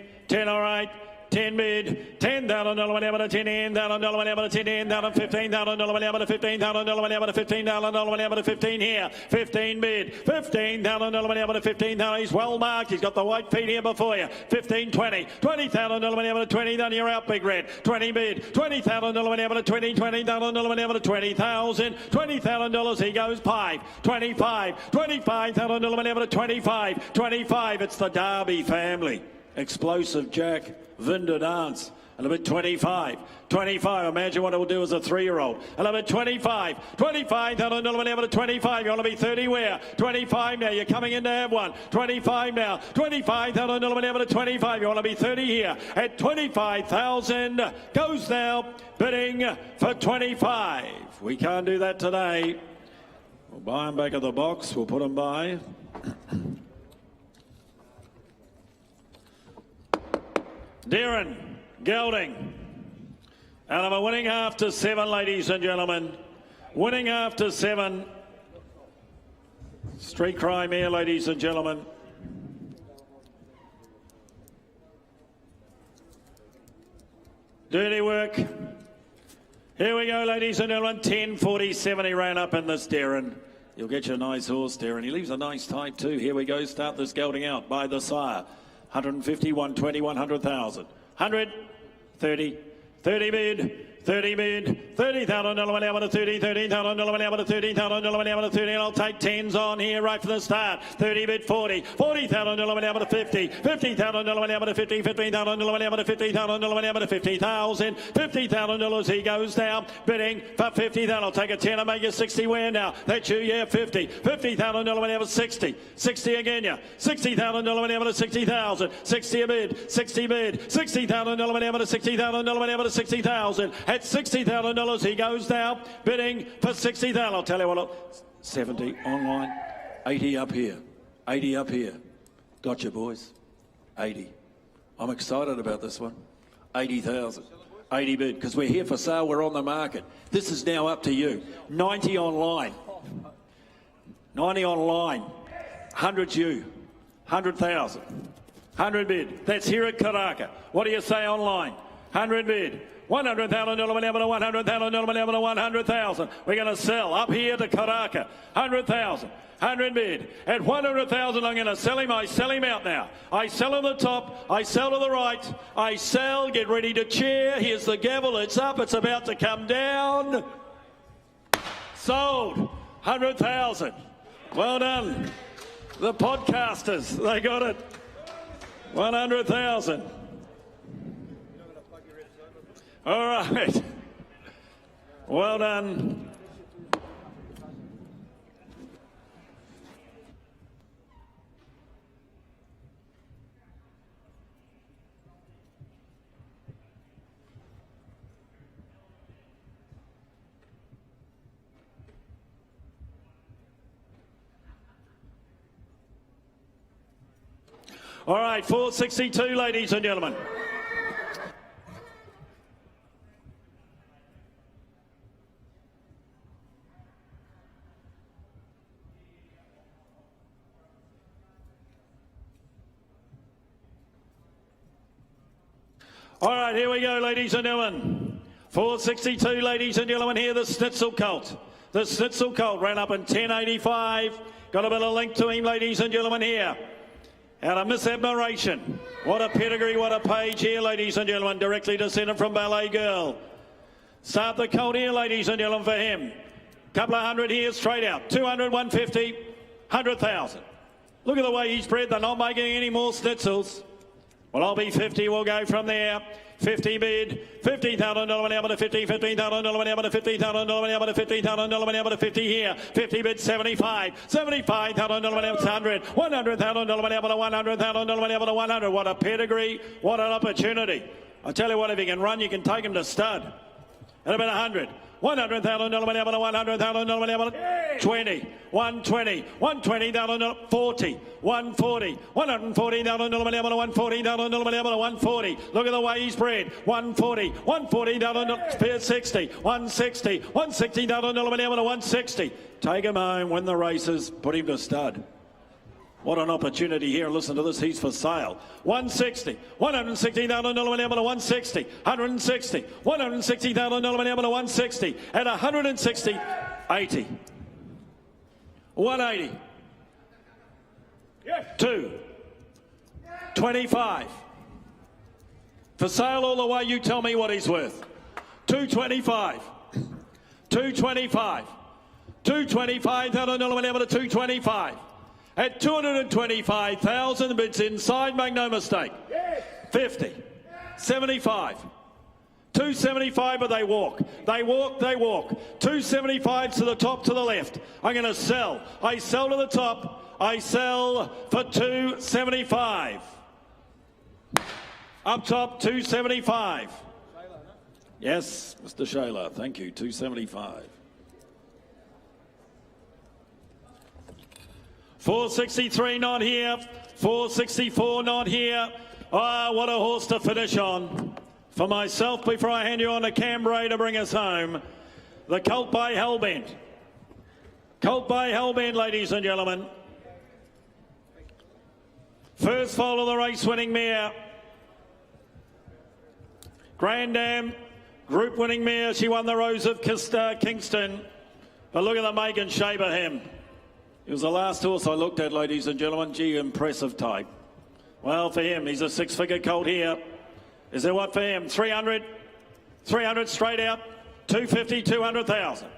all right. $10, 10 bid, $10,000 whenever to $10,000 whenever to $10,000, $15,000 whenever to $15,000 whenever to $15,000 whenever to 15 here, 15 bid, $15,000 whenever to 15,000. He's well marked. He's got the white feet here before you. 15, 20, $20,000 whenever to 20. Then you're out, Big Red. 20 bid, $20,000 whenever to 20, $20,000 whenever to 20,000, $20,000. He goes 5, 25, $25,000 whenever to 25, 25. It's the Derby family. Explosive Jack, Vinda Dance. A little bit 25, 25. Imagine what it will do as a 3-year-old. A little bit 25, $25,000 whenever to 25. You want to be 30 where? 25 now. You're coming in to have one. 25 now. $25,000 whenever to 25. You want to be 30 here at 25,000. Goes now bidding for 25. We can't do that today. We'll buy them back at the box. We'll put them by. Darren Gelding. And I'm a winning half to 7, ladies and gentlemen. Winning half to 7. Street crime here, ladies and gentlemen. Dirty work. Here we go, ladies and gentlemen. 10.47 he ran up in this, Darren. You'll get your nice horse, Darren. He leaves a nice type too. Here we go. Start this gelding out by the sire. 150, 120, 100,000. 100, 30, 30 bid, 30 bid, $30,000 whenever to 30, $30,000 whenever to $30,000 whenever to 30, and I'll take 10s on here right from the start. 30 bid, 40, $40,000 whenever to 50, $50,000 whenever to 50, $50,000 whenever to 50,000 whenever to 50,000, $50,000 he goes down, bidding for 50. That'll take a 10 and make you 60 where now? That's you, yeah, 50, $50,000 whenever 60, 60 again, yeah, $60,000 whenever to 60,000, 60 a bid, 60 bid, $60,000 whenever to 60,000 whenever to 60,000. At $60,000 he goes down, bidding for 60,000. I'll tell you what, 70 online, 80 up here, 80 up here. Gotcha, boys. 80. I'm excited about this one. 80,000. 80 bid, because we're here for sale, we're on the market. This is now up to you. 90 online. 90 online. 100's you. 100,000. 100 bid. That's here at Karaka. What do you say online? 100 bid. $100,000 whenever to $100,000 whenever to 100,000. We're going to sell up here to Karaka. 100,000. 100 bid. At 100,000 I'm going to sell him. I sell him out now. I sell on the top. I sell to the right. I sell. Get ready to cheer. Here's the gavel. It's up. It's about to come down. Sold. 100,000. Well done. The podcasters. They got it. 100,000. All right. Well done. All right, 462, ladies and gentlemen. All right, here we go, ladies and gentlemen. 462, ladies and gentlemen, here the Schnitzel Colt. The Schnitzel Colt ran up in 10.85. Got a bit of length to him, ladies and gentlemen, here. Out of Miss Admiration. What a pedigree, what a page here, ladies and gentlemen. Directly descended from Ballet Girl. Start the colt here, ladies and gentlemen, for him. Couple of hundred here, straight out. 200, 150, 100,000. Look at the way he's bred. They're not making any more Schnitzels. Well, I'll be 50. We'll go from there. 50 bid, $50,000 whenever to 50, $15,000 whenever to $50,000 whenever to $50,000 whenever to 50 here. 50 bid, 75, $75,000 whenever to 100, $100,000 whenever to 100,000 whenever to 100. What a pedigree, what an opportunity. I tell you what, if he can run, you can take him to stud. At about 100. $100,000 whenever to $100,000 whenever to 20, 120, $120,000, 40, 140, $140,000 whenever to $140,000 whenever to 140. Look at the way he's bred. 140, $140,000, 60, 160, $160,000 whenever to 160. Take him home, win the races, put him to stud. What an opportunity here. Listen to this. He's for sale. 160. 160,000 able to 160. 160. 160,000 able to 160. At 160. 80. 180. 2. 25. For sale all the way. You tell me what he's worth. 225. 225. 225,000 able to 225. At 225,000, the bid's inside, make no mistake. 50, 75, 275, but they walk. They walk, they walk. 275 to the top, to the left. I'm going to sell. I sell to the top. I sell for 275. Up top, 275. Yes, Mr. Shayla, thank you, 275. 463 not here, 464 not here. Ah, what a horse to finish on. For myself, before I hand you on to Cambrai to bring us home, the Colt by Hellbent. Colt by Hellbent, ladies and gentlemen. First foal of the race winning mare. Grand Dam, group winning mare. She won the Rose of Kingston. But look at the make and shape of him. He was the last horse I looked at, ladies and gentlemen. Gee, impressive type. Well, for him, he's a six-figure colt here. Is there what for him? 300? 300 straight out? 250, 200,000.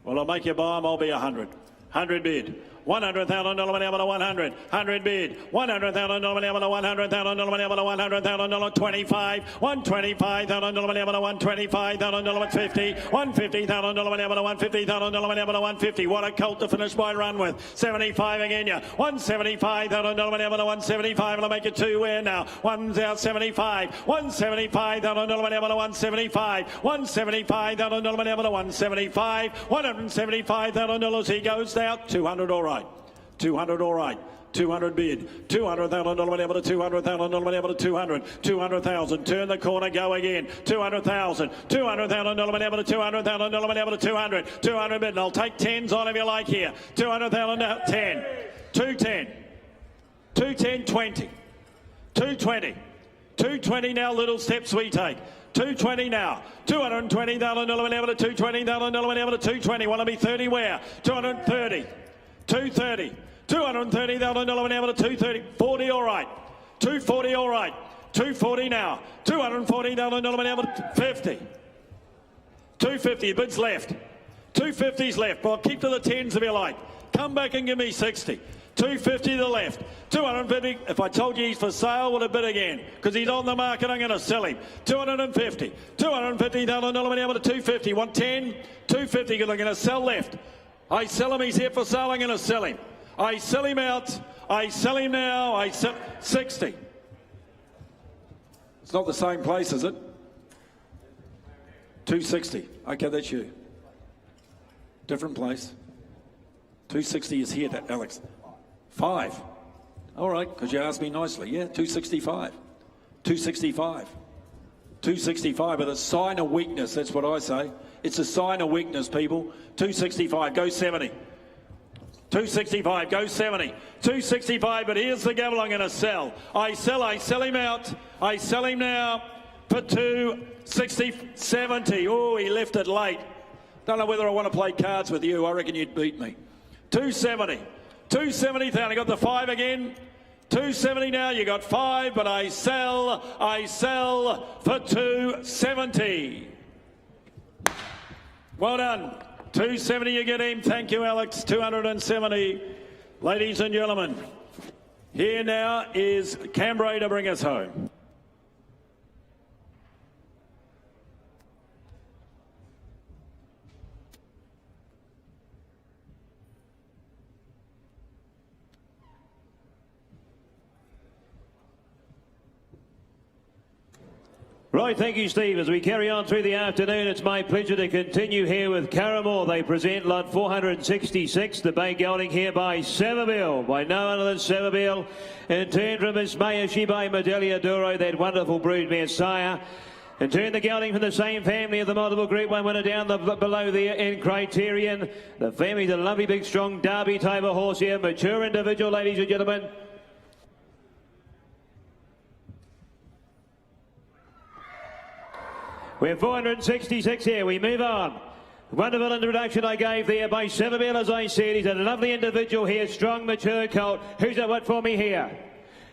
Well, I'll make you buy him, I'll be 100. 100 bid. $100,000 able to 100. 100 bid. $100,000 able to $100,000 able to $100,000. 25. $125,000 able to $125,000 50. $150,000 able to $150,000 able to 150. What a colt to finish by run with. 75 again, yeah. $175,000 able to 175. I'll make it two where now. 175. $175,000 able to 175. $175,000 able to 175. $175,000 he goes out. 200 all right. 200 all right. 200 bid. $200,000 able to 200,000 able to 200. 200,000. Turn the corner, go again. 200,000. $200,000 able to 200,000 able to 200. 200 bid. And I'll take tens on if you like here. 200,000 10. 210. 210 20. 220. 220 now. Little steps we take. 220 now. $220,000 able to 220,000 able to 220. Want to be 30 where? 230. 230. $230,000 able to 230. 40 all right. 240 all right. 240 now. $240,000 able to 50. 250 bids left. 250's left. Well, keep to the tens if you like. Come back and give me 60. 250 to the left. 250. If I told you he's for sale, would have bid again. Because he's on the market, I'm going to sell him. 250. $250,000 able to 250. 110. 250. I'm going to sell left. I sell him. He's here for sale. I'm going to sell him. I sell him out. I sell him now. I sell 60. It's not the same place, is it? 260. Okay, that's you. Different place. 260 is here, that Alex. 5. All right, because you asked me nicely. Yeah, 265. 265. 265, but a sign of weakness, that's what I say. It's a sign of weakness, people. 265, go 70. 265, go 70. 265, but here's the gavel I'm going to sell. I sell him out. I sell him now for 260, 70. Oh, he left it late. Don't know whether I want to play cards with you. I reckon you'd beat me. 270. 270,000. I got the 5 again. 270 now. You got 5, but I sell for 270. Well done. 270 you get him. Thank you, Alex. 270. Ladies and gentlemen, here now is Cambrai to bring us home. Right, thank you, Steve. As we carry on through the afternoon, it's my pleasure to continue here with Caramore. They present lot 466, the bay gelding here by Savabil, by no other than Savabil. In turn from Miss Mayashi by Medalia Duro, that wonderful broodmare sire. And turn the gelding from the same family of the multiple Group 1 winner down below there in Criterion. The family, the lovely big strong Derby type of horse here. Mature individual, ladies and gentlemen. We're 466 here. We move on. Wonderful introduction I gave there by Seville, as I said. He's a lovely individual here. Strong, mature colt. Who's at what for me here?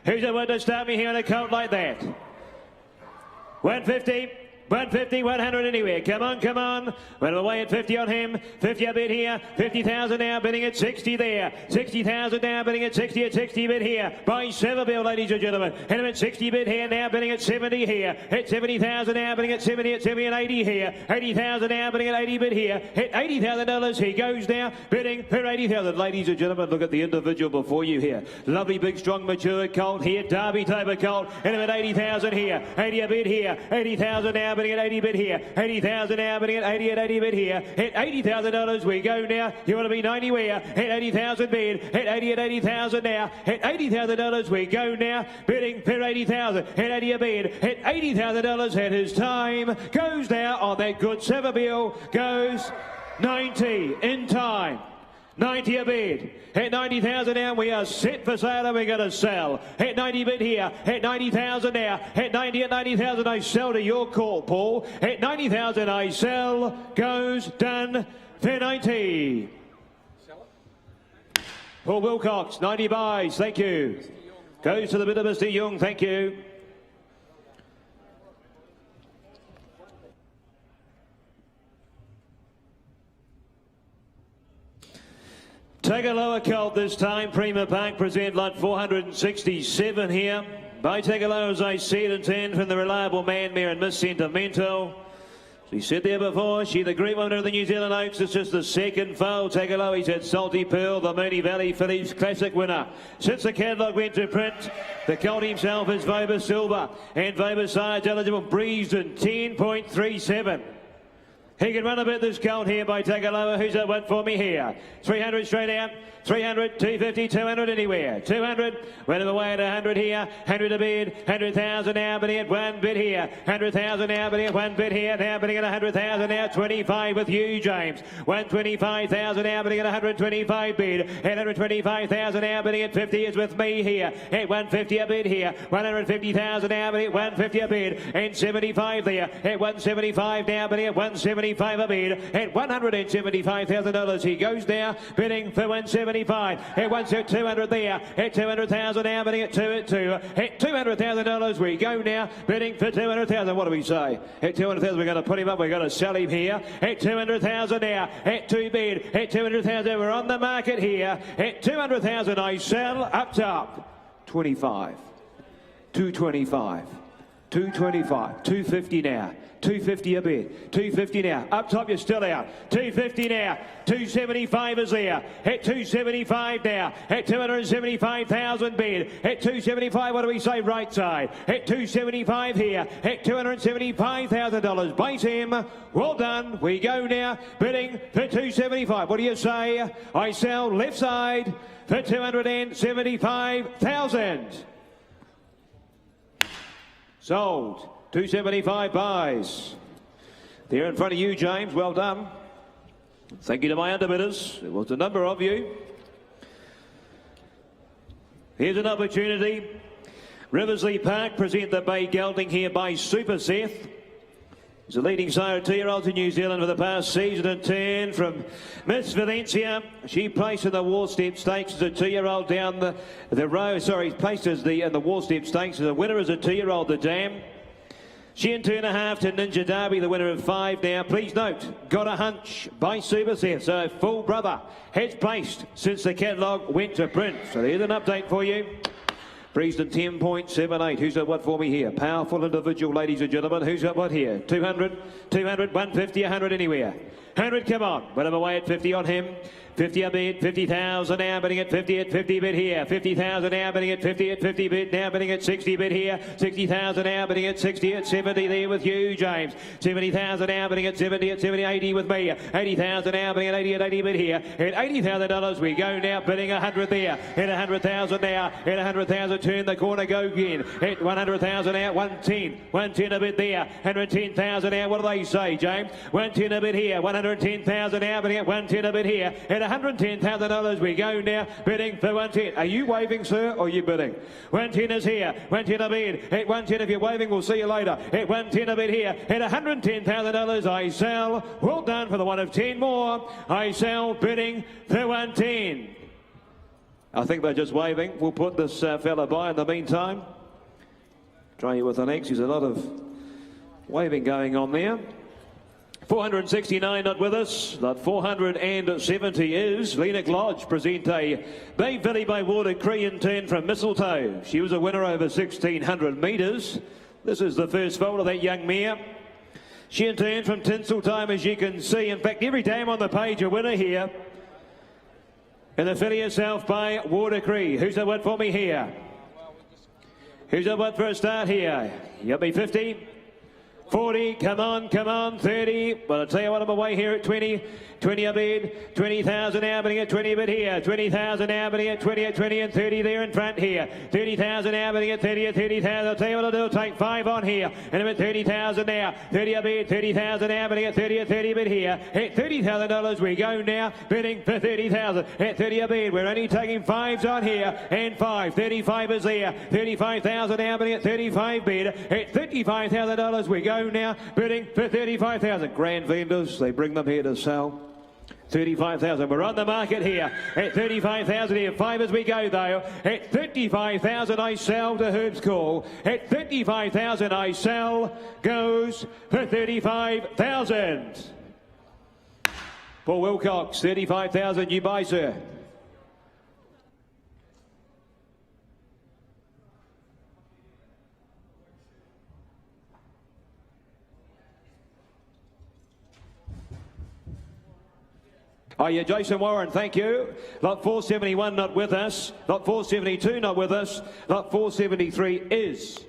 Who's at what to start me here in a colt like that? 150, 150, 100 anywhere. Come on, come on. Well away at 50 on him. 50 a bid here. 50,000 now, bidding at 60 there. 60,000 now, bidding at 60 bid here. By Seville, ladies and gentlemen. Hit him at 60 bid here, now bidding at 70 here. Hit 70,000 now, bidding at 70 and 80 here. 80,000 now, bidding at 80 bid here. Hit $80,000. He goes now, bidding for 80,000. Ladies and gentlemen, look at the individual before you here. Lovely, big, strong, mature colt here. Derby type of colt. Hit him at 80,000 here. 80 a bid here. 80,000 now, bidding at 80 bid here. 80,000 now, bidding at 80 bid here. Hit $80,000. We go now. You want to be 90 where? Hit 80,000 bid. Hit 80 at 80,000 now. Hit $80,000. We go now. Bidding for 80,000. Hit 80 a bid. Hit $80,000. At his time goes now on that good Seville. Goes 90 in time. 90 a bid. Hit 90,000 now. We are set for sale and we're going to sell. Hit 90 bid here. Hit 90,000 now. Hit 90 at 90,000. I sell to your call, Paul. Hit 90,000. I sell. Goes done for 90. Paul Wilcox, 90 buys. Thank you. Goes to the bid of Mr. Young. Thank you. Take a lower colt this time. Prima Park present lot 467 here. By Take a Lower, as I see it, in 10 from the reliable man, Mare and Miss Sentimental. She said there before, she the Green winner of the New Zealand Oaks. It's just the second foal. Take a low. He's had Salty Pearl, the Mooney Valley Fillies Classic winner. Since the catalogue went to print, the colt himself is Voba Silver. And Voba Sides eligible breezed in 10.37. He can run a bit, this colt here by Take a Lower. Who's that one for me here? 300 straight out. 300, 250, 200 anywhere. 200, went away at 100 here. 100 a bid, 100,000 now, bidding at one bid here. 100,000 now, bidding at one bid here. Now bidding at 100,000 now. 25 with you, James. 125,000 now, bidding at 125 bid. At 125,000 now, bidding at 50 is with me here. At 150 a bid here. 150,000 now, bidding at 150 a bid. And 75 there. At 175 now, bidding at 175 a bid. At $175,000 he goes now, bidding for 170. It wants at 200 there. At 200,000 now, bidding at 2 at 2. At $200,000 we go now, bidding for 200,000. What do we say? At 200,000 we're going to put him up. We're going to sell him here. At 200,000 now. At 2 bid. At 200,000 we're on the market here. At 200,000 I sell up top. 25. 225. 225. 250 now. 250 a bid. 250 now. Up top, you're still out. 250 now. 275 is there. At 275 now. At 275,000 bid. At 275, what do we say? Right side. At 275 here. At $275,000. Base him. Well done. We go now. Bidding for 275. What do you say? I sell left side for 275,000. Sold. 275 buys. There in front of you, James. Well done. Thank you to my underbidders. There was a number of you. Here's an opportunity. Riversley Park present the Bay Gelding here by Super Seth. He's a leading sire of 2-year-olds in New Zealand for the past season and 10 from Miss Valencia. She placed in the Warstep Stakes as a 2-year-old down the row. Sorry, placed as in the Warstep Stakes as a winner as a 2-year-old, the Dam. She in 2.5 to Ninja Derby, the winner of 5 now. Please note, Got a Hunch by Super Seth. So full brother has placed since the catalogue went to print. So there's an update for you. Breezed in 10.78. Who's got what for me here? Powerful individual, ladies and gentlemen. Who's got what here? 200, 200, 150, 100 anywhere. 100, come on. Put him away at 50 on him. 50 a bid, 50,000 now bidding at 50 at 50 bid here. 50,000 now bidding at 50 at 50 bid, now bidding at 60 bid here. 60,000 now bidding at 60 at 70 there with you, James. 70,000 now bidding at 70 at 70, 80 with me. 80,000 now bidding at 80 at 80 bid here. At $80,000 we go now, bidding 100 there. At 100,000 now, at 100,000 turn the corner, go again. At 100,000 out, 110. 110 a bid there. 110,000 out, what do they say, James? 110 a bid here. 110,000 out, bidding at 110 a bid here. At $110,000 we go now, bidding for 110. Are you waving, sir, or are you bidding? 110 is here. 110 a bid. At 110, if you're waving, we'll see you later. At 110 a bid here. At $110,000 I sell. Well done for the one of 10 more. I sell, bidding for 110. I think they're just waving. We'll put this fella by in the meantime. Try you with an X. There's a lot of waving going on there. 469 not with us. Lot 470 is Lena Lodge. Present a Bay Valley by Water Cree in turn from Mistletoe. She was a winner over 1,600 metres. This is the first foal of that young mare. She in turn from Tinsel Time, as you can see. In fact, every dam on the page a winner here. And the filly herself by Water Cree. Who's the win for me here? Who's the win for a start here? You'll be 50. 40, come on, 30. Well, I'll tell you what, I'm away here at 20. 20 a bid, 20,000 now bidding at 20 a bid here. 20,000 now bidding at 20 at 20 and 30 there in front here. 30,000 now bidding at 30 at 30,000. I'll tell you what I'll do, I'll take 5 on here. And I'm at 30,000 now. 30 a bid, 30,000 now bidding at 30 at 30 bid here. At $30,000 we go now, bidding for 30,000. At 30 a bid, we're only taking 5s on here. And 5, 35 is there. 35,000 now bidding at 35 bid. At $35,000 we go now, bidding for 35,000. Grand vendors, they bring them here to sell. 35,000. We're on the market here at 35,000 here. 5 as we go though. At 35,000 I sell to Herb's Call. At 35,000 I sell goes for 35,000. Paul Wilcox, 35,000 you buy, sir. Oh yeah, Jason Warren, thank you. Lot 471 not with us. Lot 472 not with us. Lot 473 is.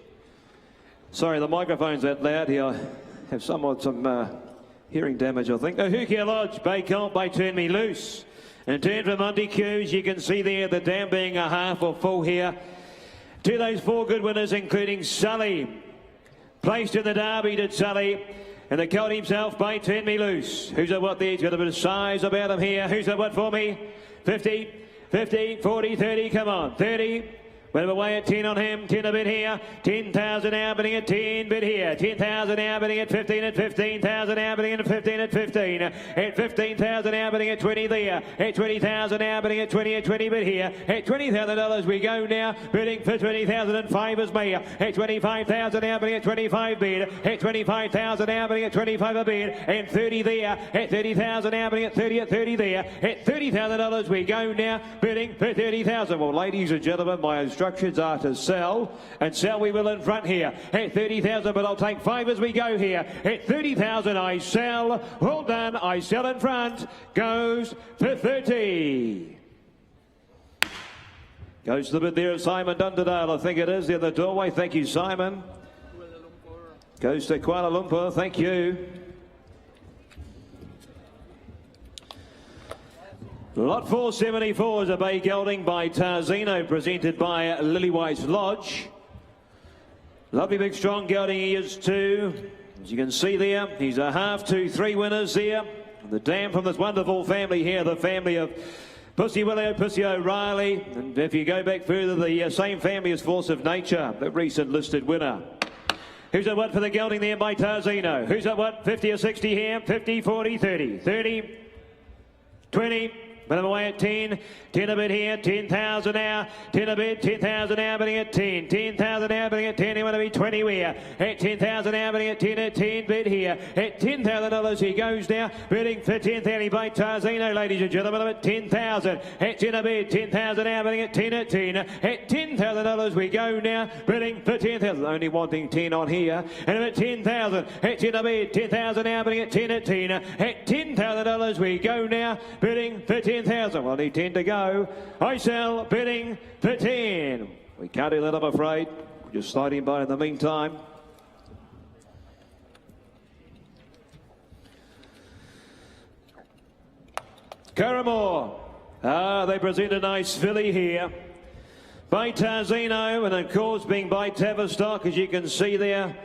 Sorry, the microphone's that loud here. I have somewhat some hearing damage, I think. Karaka Lodge, Bay Colt by Turn Me Loose. And turn from Monty Hughes, you can see there the dam being a half or full here. To those 4 good winners, including Sully. Placed in the Derby did Sully. And the colt himself by Turn Me Loose. Who's a what there? He's got a bit of size about him here. Who's a what for me? 50, 50, 40, 30, come on. 30. Went away at 10 on him. 10 a bit here. 10,000 now bidding at 10 bid here. 10,000 now bidding at 15 at 15,000 now bidding at 15 at 15. At 15,000 now bidding at 20 there. At 20,000 now bidding at 20 bid here. At $20,000 we go now, bidding for 20,000 and 5 is me. At 25,000 now bidding at 25 bid. At 25,000 now bidding at 25 a bid. And 30 there. At 30,000 now bidding at 30 there. At $30,000 we go now, bidding for 30,000. Well, ladies and gentlemen, my instructions are to sell, and sell we will in front here at 30,000, but I'll take 5 as we go here. At 30,000 I sell. Well done, I sell in front. Goes for 30. Goes to the bid there of Simon Dunderdale, I think it is, in the doorway. Thank you, Simon. Goes to Kuala Lumpur, thank you. Lot 474 is a bay gelding by Tarzino, presented by Lillywhite's Lodge. Lovely big strong gelding he is too. As you can see there, he's a half to 3 winners there. The dam from this wonderful family here, the family of Pussy Willio, Pussy O'Reilly. And if you go back further, the same family as Force of Nature, the recent listed winner. Who's a what for the gelding there by Tarzino? Who's a what? 50 or 60 here? 50, 40, 30. 30, 20, But I'm away at 10. 10 a bit here. 10,000 now. 10 a bit. 10,000 now. Bidding at 10. 10,000 now. Bidding at 10. He want to be 20 where? At 10,000 now. Bidding at 10. At 10 bid here. At $10,000 he goes now. Bidding for 10,000 by Tarzino, ladies and gentlemen. I'm at 10,000. At 10 a bid. 10,000 now. Bidding at 10 at 10. At $10,000 we go now. Bidding for 10,000. Only wanting 10 on here. And I'm at 10,000. At 10 a bid. 10,000 now. Bidding at 10 at 10. At $10,000 we go now. Bidding for 10,000. Well, need 10 to go. I sell, bidding for 10. We can't do that, I'm afraid. Just sliding by in the meantime. Curramore. They present a nice filly here. By Tarzino, and of course being by Tavistock, as you can see there.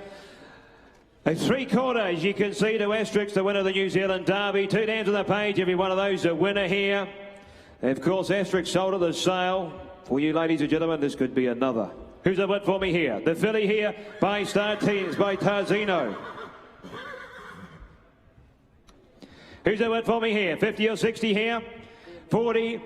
A 3/4, as you can see, to Asterix, the winner of the New Zealand Derby. 2 down to the page, every one of those a winner here. And of course, Asterix sold at the sale. For you, ladies and gentlemen, this could be another. Who's the win for me here? The filly here by by Tarzino. Who's the win for me here? 50 or 60 here? 40.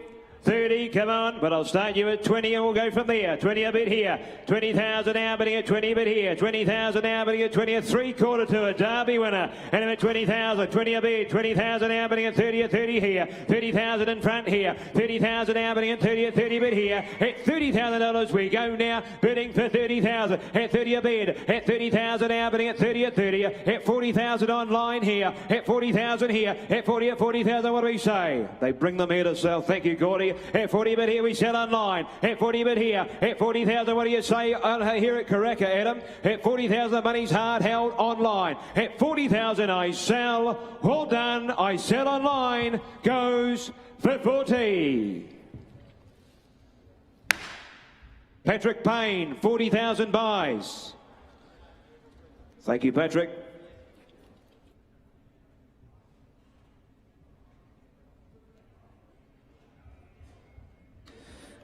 30, come on, but I'll start you at 20 and we'll go from there. 20 a bit here, 20,000 now, bidding at 20 a bit here, 20,000 now, bidding at 20, a 3/4 to a Derby winner. And I'm at 20,000, 20 a bit, 20,000 now, bidding at 30 at 30 here, 30,000 in front here, 30,000 now, bidding at 30 at 30 bit here. At $30,000 we go now, bidding for 30,000, at 30 a bid, at 30,000 now, bidding at 30 at 30, at 40,000 online here, at 40,000 here, at 40 at 40,000, what do we say? They bring them here to sell, thank you, Gordy. At 40 bit here we sell online. At 40 bit here. At 40,000, what do you say here at Karaka, Adam? At 40,000, the money's hard held online. At 40,000 I sell. Well done. I sell online. Goes for 40. Patrick Payne, 40,000 buys. Thank you, Patrick.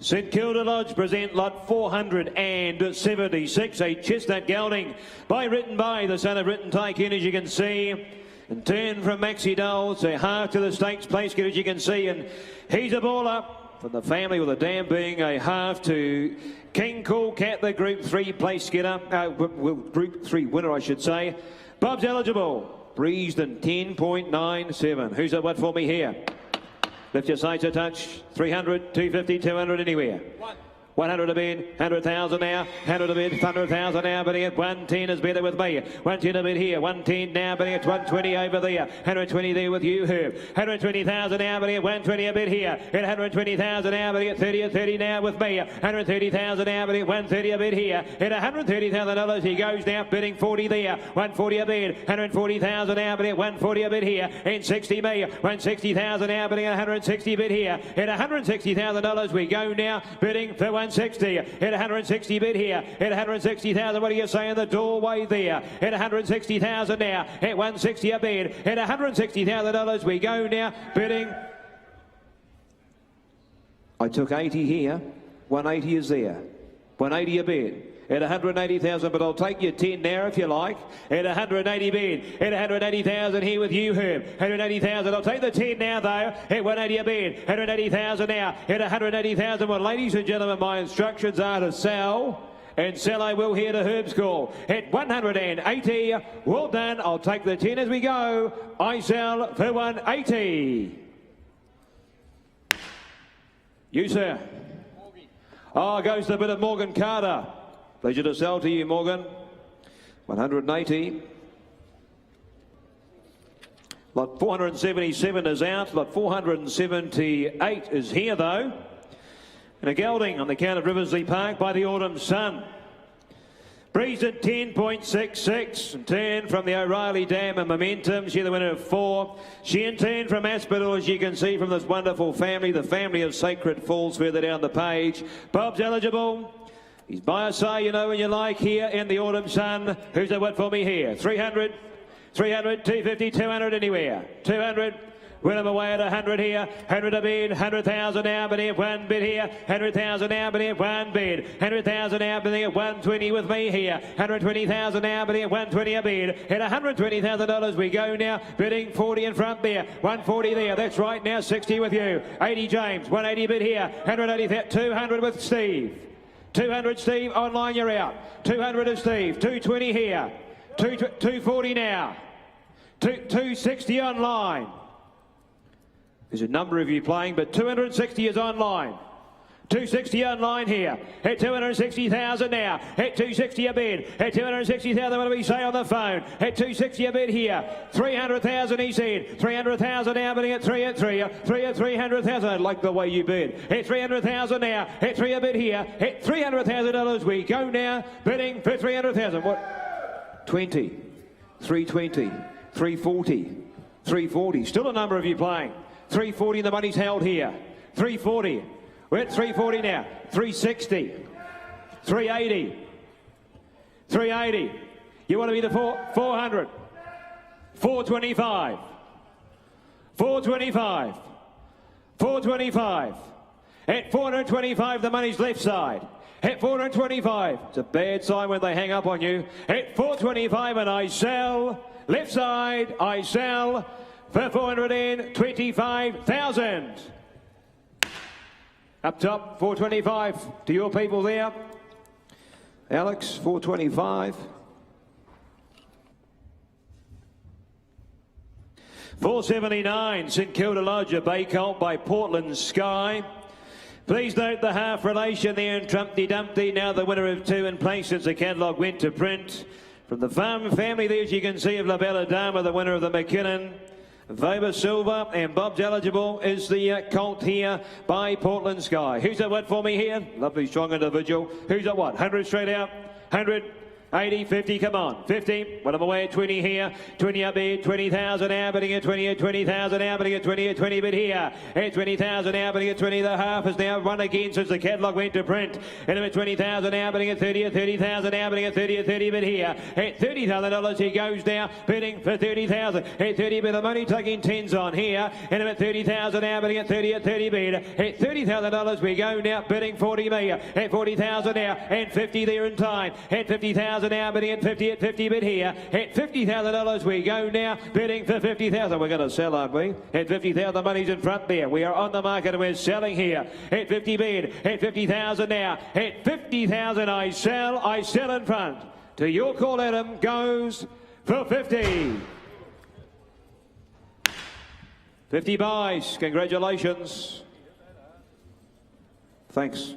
St Kilda Lodge present lot 476, a chestnut gelding written by the son of Written Tycoon, as you can see. And turn from Maxi Doles, a half to the stakes place, as you can see. And he's a baller from the family, with a dam being a half to King Cool Cat, the Group 3 place getter, Group 3 winner, I should say. Bob's eligible, breezed in 10.97. Who's a what for me here? Lift your sights a touch. 300, 250, 200, anywhere. 100 a bid, 100,000 now, 100 a bid, 100,000 now, bidding at 110 is better with me. 110 a bid here, 110 now, bidding at 120 over there, 120 there with you, Herb. 120,000 now, bidding at 120 a bid here, at 120,000 now, bidding at 30 at 30 now with me. 130,000 now, bidding at 130 a bid here, at $130,000 he goes now, bidding 40 there, 140 a bid, 140,000 now, bidding at 140 a bid here, and 60 me, 160,000 now, bidding at 160 bid here, at $160,000 we go now, bidding for 160, at 160 bid here, at 160,000, what do you say in the doorway there, at 160,000 now, at 160 a bid, at $160,000 we go now, bidding. I took 80 here, 180 is there, 180 a bid. At 180,000, but I'll take your 10 now if you like. At 180 bid. At 180,000 here with you, Herb. 180,000. I'll take the 10 now, though. At 180 a bid. 180,000 now. At 180,000. Well, ladies and gentlemen, my instructions are to sell. And sell I will here to Herb's call. At 180. Well done. I'll take the 10 as we go. I sell for 180. You, sir. Oh, goes the bit of Morgan Carter. Pleasure to sell to you, Morgan. 180. Lot 477 is out. Lot 478 is here, though. And a gelding on the count of Riversley Park by the Autumn Sun. Breeze at 10.66. And turn from the O'Reilly Dam and Momentum. She's the winner of 4. She in turn from Aspinall, as you can see from this wonderful family. The family of Sacred Falls further down the page. Bob's eligible. He's by a say, you know when you like, here in the Autumn Sun. Who's the what for me here? 300, 300, 250, 200 anywhere. 200, Win them away at 100 here. 100 a bid. 100,000 now, but here 1 bid here. 100,000 now, but here 1 bid. 100,000 now, but here 120 with me here. 120,000 now, but here 120 a bid. At $120,000 we go now. Bidding 40 in front there. 140 there. That's right now. 60 with you. 80 James. 180 bid here. 180. 200 with Steve. 200 Steve. Online you're out. 200 of Steve. 220 here. 240 now. 260 online. There's a number of you playing, but 260 is online. 260 online here. At 260,000 now. At 260 a bid. At 260,000, what do we say on the phone? At 260 a bid here. 300,000 he said. 300,000 now, bidding at 3 at 3. 3 at 300,000. I like the way you bid. At 300,000 now. At 3 a bid here. At $300,000 we go now. Bidding for 300,000. What? 20. 320. 340. 340. Still a number of you playing. 340, the money's held here. 340. We're at 340 now. 360. 380. 380. You want to be the 400. 425. 425. 425. At 425, the money's left side. At 425. It's a bad sign when they hang up on you. At 425, and I sell. Left side, I sell. For 425,000. Up top, 425 to your people there. Alex, 425. 479, St Kilda Lodge, a Bay Colt by Portland Sky. Please note the half relation there in Trumpty Dumpty. Now the winner of 2 in place since the catalogue went to print. From the farm family there, as you can see, of La Bella Dama, the winner of the McKinnon. Voba Silver, and Bob's eligible is the colt here by Portland Sky. Who's at what for me here? Lovely strong individual. Who's at what? 100 straight out. 100. 80, 50, come on. 50, well, I'm away at 20 here. 20 up bid, 20,000 now, bidding at 20, at 20,000 now, bidding at 20, at 20 bid here. At 20,000 now, bidding at 20, the half is now run again since the catalogue went to print. And at 20,000 now, bidding at 30, at 30,000 now, bidding at 30, at 30 bid here. At $30,000 he goes now, bidding for 30,000. At 30 bid, I'm only taking 10s on here. And at 30,000 now, bidding at 30, at 30 bid. At $30,000 we go now, bidding 40 me. At 40,000 now, and 50 there in time. At 50,000 now, bidding at 50 bid here. At $50,000 we go now, bidding for 50,000. We're going to sell, aren't we? At 50,000, the money's in front there. We are on the market and we're selling here. At 50 bid, at 50,000 now. At 50,000 I sell in front. To your call, Adam, goes for 50. 50 buys. Congratulations. Thanks.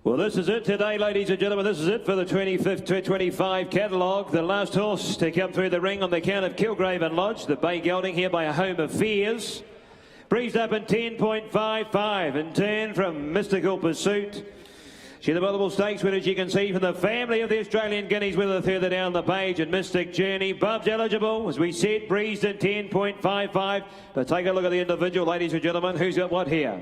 Well, this is it today, ladies and gentlemen. This is it for the 25th to 25 catalogue. The last horse to come through the ring on the count of Kilgrave and Lodge. The Bay Gelding here by a Home of Fears. Breezed up in 10.55 and 10 from Mystical Pursuit. She's the multiple stakes winner, as you can see, from the family of the Australian Guineas with her further down the page. And Mystic Journey. Bob's eligible, as we said, breezed in 10.55. But take a look at the individual, ladies and gentlemen. Who's got what here?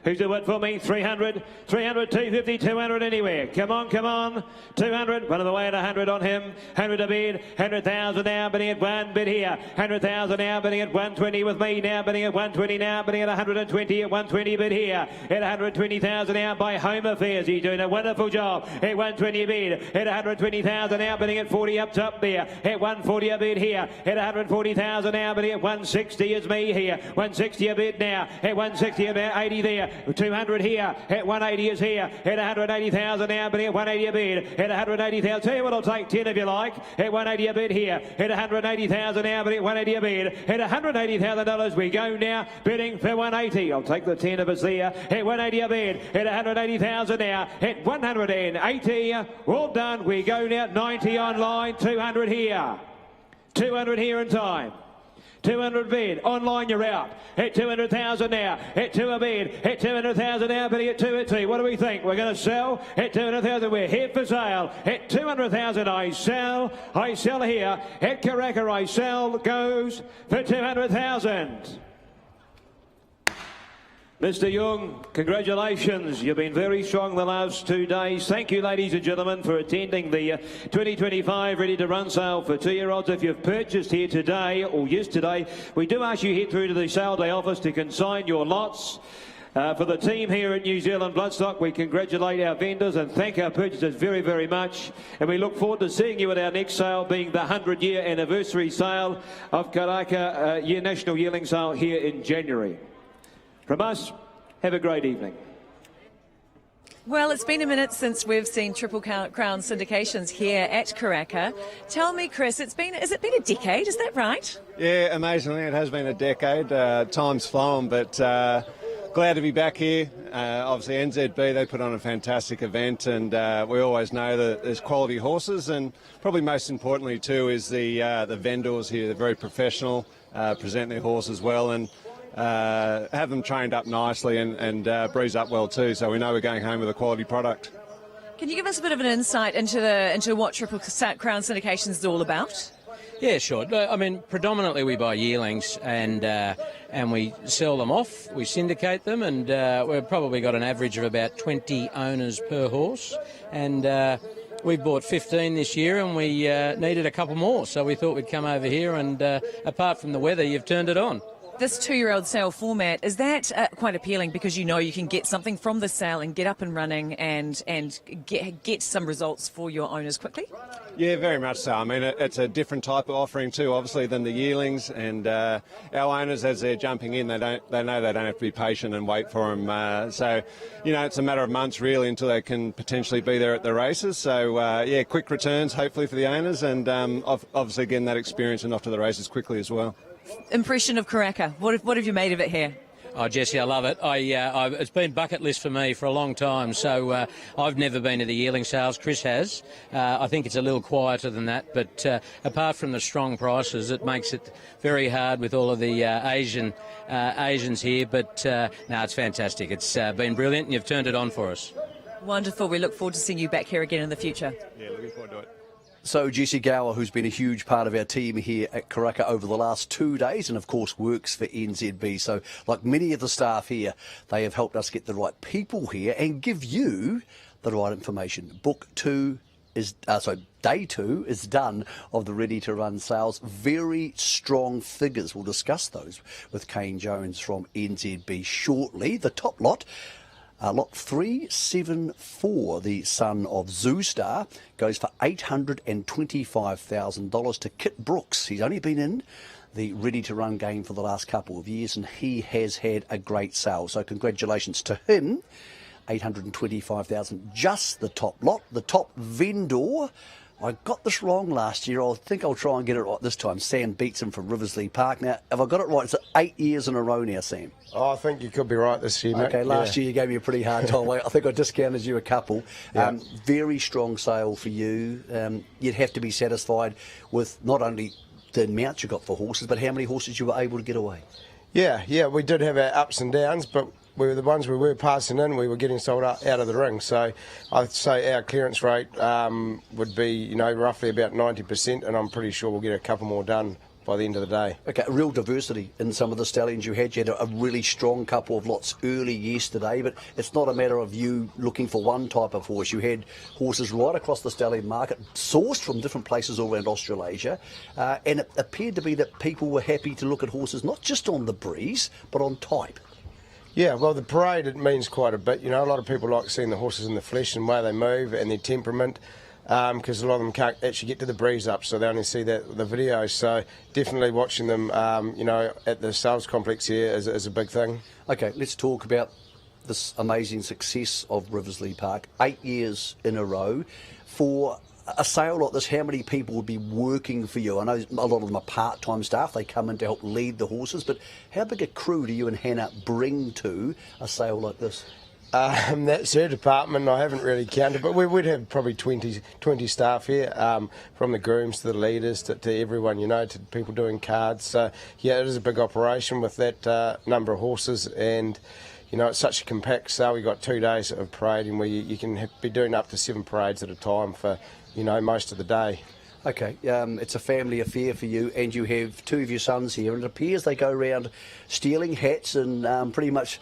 Who's the what for me? 300, 300, 250, 200 anywhere. Come on, come on. 200, one of the way at 100 on him. 100 a bid, 100,000 now, bidding at 1 bid here. 100,000 now, bidding at 120 with me now, bidding at 120 now, bidding at 120 at 120 bid here. At 120,000 now by Home Affairs. He's doing a wonderful job. At 120 a bid, at 120,000 now, bidding at 40 up top there. At 140 a bid here. At 140,000 now, bidding at 160 is me here. 160 a bid now. At 160 about 80 there. 200 here, at 180 is here, at 180,000 now, but at 180 a bid, at 180,000, tell you what, I'll take 10 if you like, at 180 a bid here, at 180,000 now, but at 180 a bid, at $180,000 we go now, bidding for 180, I'll take the 10 if it's there, at 180 a bid, at 180,000 now, at 180, all done, we go now, 90 online, 200 here, 200 here in time. 200 bid, online you're out, at 200,000 now, at 2 a bid, at 200,000 now, bidding at 2 at 2, what do we think? We're going to sell, at 200,000 we're here for sale, at 200,000 I sell here, at Karaka I sell, goes for 200,000. Mr. Young, congratulations. You've been very strong the last 2 days. Thank you, ladies and gentlemen, for attending the 2025 Ready to Run sale for 2-year-olds. If you've purchased here today or yesterday, we do ask you head through to the sale day office to consign your lots. For the team here at New Zealand Bloodstock, we congratulate our vendors and thank our purchasers very, very much. And we look forward to seeing you at our next sale, being the 100-year anniversary sale of Karaka National Yearling Sale here in January. From us, have a great evening. Well, it's been a minute since we've seen Triple Crown syndications here at Karaka. Tell me, Chris, has it been a decade? Is that right? Yeah, amazingly, it has been a decade. Time's flown, but glad to be back here. Obviously, NZB, they put on a fantastic event, and we always know that there's quality horses, and probably most importantly too is the vendors here. They're very professional, present their horses well, and have them trained up nicely and breeze up well too, so we know we're going home with a quality product. Can you give us a bit of an insight into what Triple Crown syndication is all about? Yeah, sure. I mean, predominantly we buy yearlings and we sell them off, we syndicate them, and we've probably got an average of about 20 owners per horse, and we've bought 15 this year and we needed a couple more, so we thought we'd come over here, and apart from the weather, you've turned it on. This 2-year-old sale format, is that quite appealing because you know you can get something from the sale and get up and running and get some results for your owners quickly? Yeah, very much so. I mean, it's a different type of offering too, obviously, than the yearlings, and our owners, as they're jumping in, they know they don't have to be patient and wait for them. So, you know, it's a matter of months really until they can potentially be there at the races. So, yeah, quick returns hopefully for the owners, and obviously getting that experience and off to the races quickly as well. Impression of Karaka, what have you made of it here? Oh, Jesse, I love it. It's been bucket list for me for a long time, so I've never been to the yearling sales. Chris has. I think it's a little quieter than that, but apart from the strong prices, it makes it very hard with all of the Asians here, but no, it's fantastic. It's been brilliant, and you've turned it on for us. Wonderful. We look forward to seeing you back here again in the future. Yeah, looking forward to it. So Jesse Gower, who's been a huge part of our team here at Karaka over the last 2 days and of course works for NZB. So like many of the staff here, they have helped us get the right people here and give you the right information. Day 2 is done of the Ready to Run sales. Very strong figures. We'll discuss those with Kane Jones from NZB shortly. The top lot, lot 374, the son of Zoostar, goes for $825,000 to Kit Brooks. He's only been in the Ready to Run game for the last couple of years, and he has had a great sale. So congratulations to him. $825,000, just the top lot. The top vendor, I got this wrong last year. I think I'll try and get it right this time. Sam beats him from Riversley Park. Now, have I got it right? It's 8 years in a row now, Sam. Oh, I think you could be right this year, mate. Okay, last year you gave me a pretty hard time. I think I discounted you a couple. Yeah. Very strong sale for you. You'd have to be satisfied with not only the amount you got for horses, but how many horses you were able to get away. Yeah, we did have our ups and downs, but we were the ones we were passing in, we were getting sold out of the ring. So I'd say our clearance rate would be, roughly about 90%, and I'm pretty sure we'll get a couple more done by the end of the day. Okay, real diversity in some of the stallions you had. You had a really strong couple of lots early yesterday, but it's not a matter of you looking for one type of horse. You had horses right across the stallion market, sourced from different places all around Australasia, and it appeared to be that people were happy to look at horses not just on the breeze, but on type. Yeah, well, the parade, it means quite a bit. A lot of people like seeing the horses in the flesh and the way they move and their temperament, because a lot of them can't actually get to the breeze up, so they only see the videos. So definitely watching them, at the sales complex here is a big thing. Okay, let's talk about this amazing success of Riversley Park. 8 years in a row. For a sale like this, how many people would be working for you? I know a lot of them are part-time staff. They come in to help lead the horses, but how big a crew do you and Hannah bring to a sale like this? That's her department. I haven't really counted, but we would have probably 20 staff here, from the grooms to the leaders to everyone, to people doing cards. So, yeah, it is a big operation with that number of horses, and it's such a compact sale. We've got 2 days of parading where you can be doing up to 7 parades at a time for most of the day. Okay, it's a family affair for you, and you have 2 of your sons here, and it appears they go around stealing hats and pretty much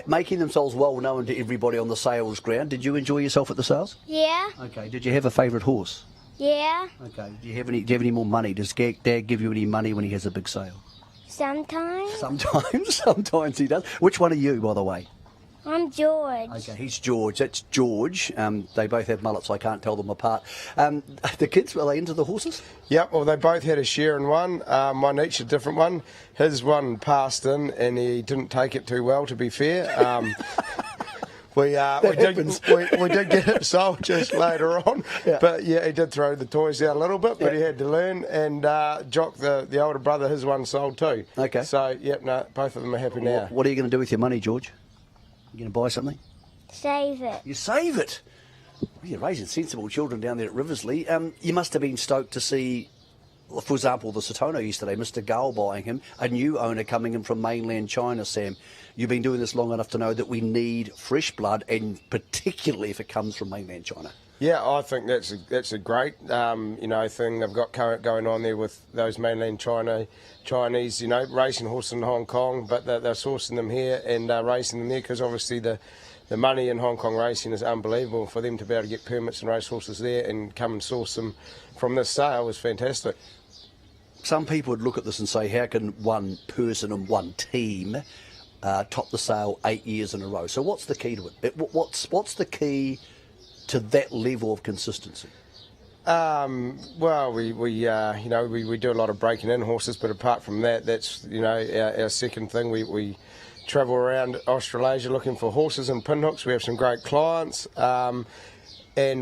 making themselves well known to everybody on the sales ground. Did you enjoy yourself at the sales? Yeah. Okay. Did you have a favourite horse? Yeah. Okay. Do you have any more money? Does Dad give you any money when he has a big sale? Sometimes. Sometimes he does. Which one are you, by the way? I'm George. Okay, he's George. That's George. They both have mullets, so I can't tell them apart. The kids, are they into the horses? Yep, well, they both had a share in one each a different one. His one passed in, and he didn't take it too well, to be fair. We did get it sold just later on, but yeah, he did throw the toys out a little bit, but he had to learn, and Jock, the older brother, his one sold too. Okay. So, yep, no, both of them are happy now. What are you going to do with your money, George? You going to buy something? Save it. You save it? Well, you're raising sensible children down there at Riversley. You must have been stoked to see, for example, the Satono yesterday, Mr. Gale buying him, a new owner coming in from mainland China, Sam. You've been doing this long enough to know that we need fresh blood, and particularly if it comes from mainland China. Yeah, I think that's a great thing they've got going on there with those mainland Chinese racing horses in Hong Kong, but they're sourcing them here and racing them there because obviously the money in Hong Kong racing is unbelievable. For them to be able to get permits and race horses there and come and source them from this sale is fantastic. Some people would look at this and say, how can one person and one team top the sale 8 years in a row? So what's the key to it? What's the key to that level of consistency? Well, we do a lot of breaking in horses, but apart from that, that's our second thing. We travel around Australasia looking for horses and pinhooks. We have some great clients, and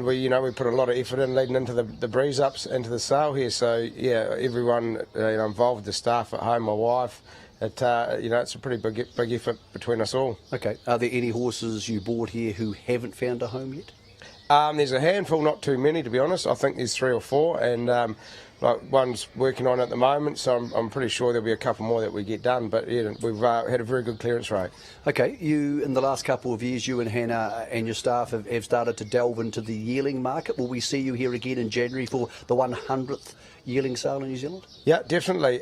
we put a lot of effort in leading into the breeze ups into the sale here. So yeah, everyone involved, the staff at home, my wife. It's a pretty big effort between us all. Okay. Are there any horses you bought here who haven't found a home yet? There's a handful, not too many to be honest. I think there's 3 or 4, and one's working on at the moment, so I'm pretty sure there'll be a couple more that we get done. But yeah, we've had a very good clearance rate. Okay, in the last couple of years, you and Hannah and your staff have started to delve into the yearling market. Will we see you here again in January for the 100th yearling sale in New Zealand? Yeah, definitely.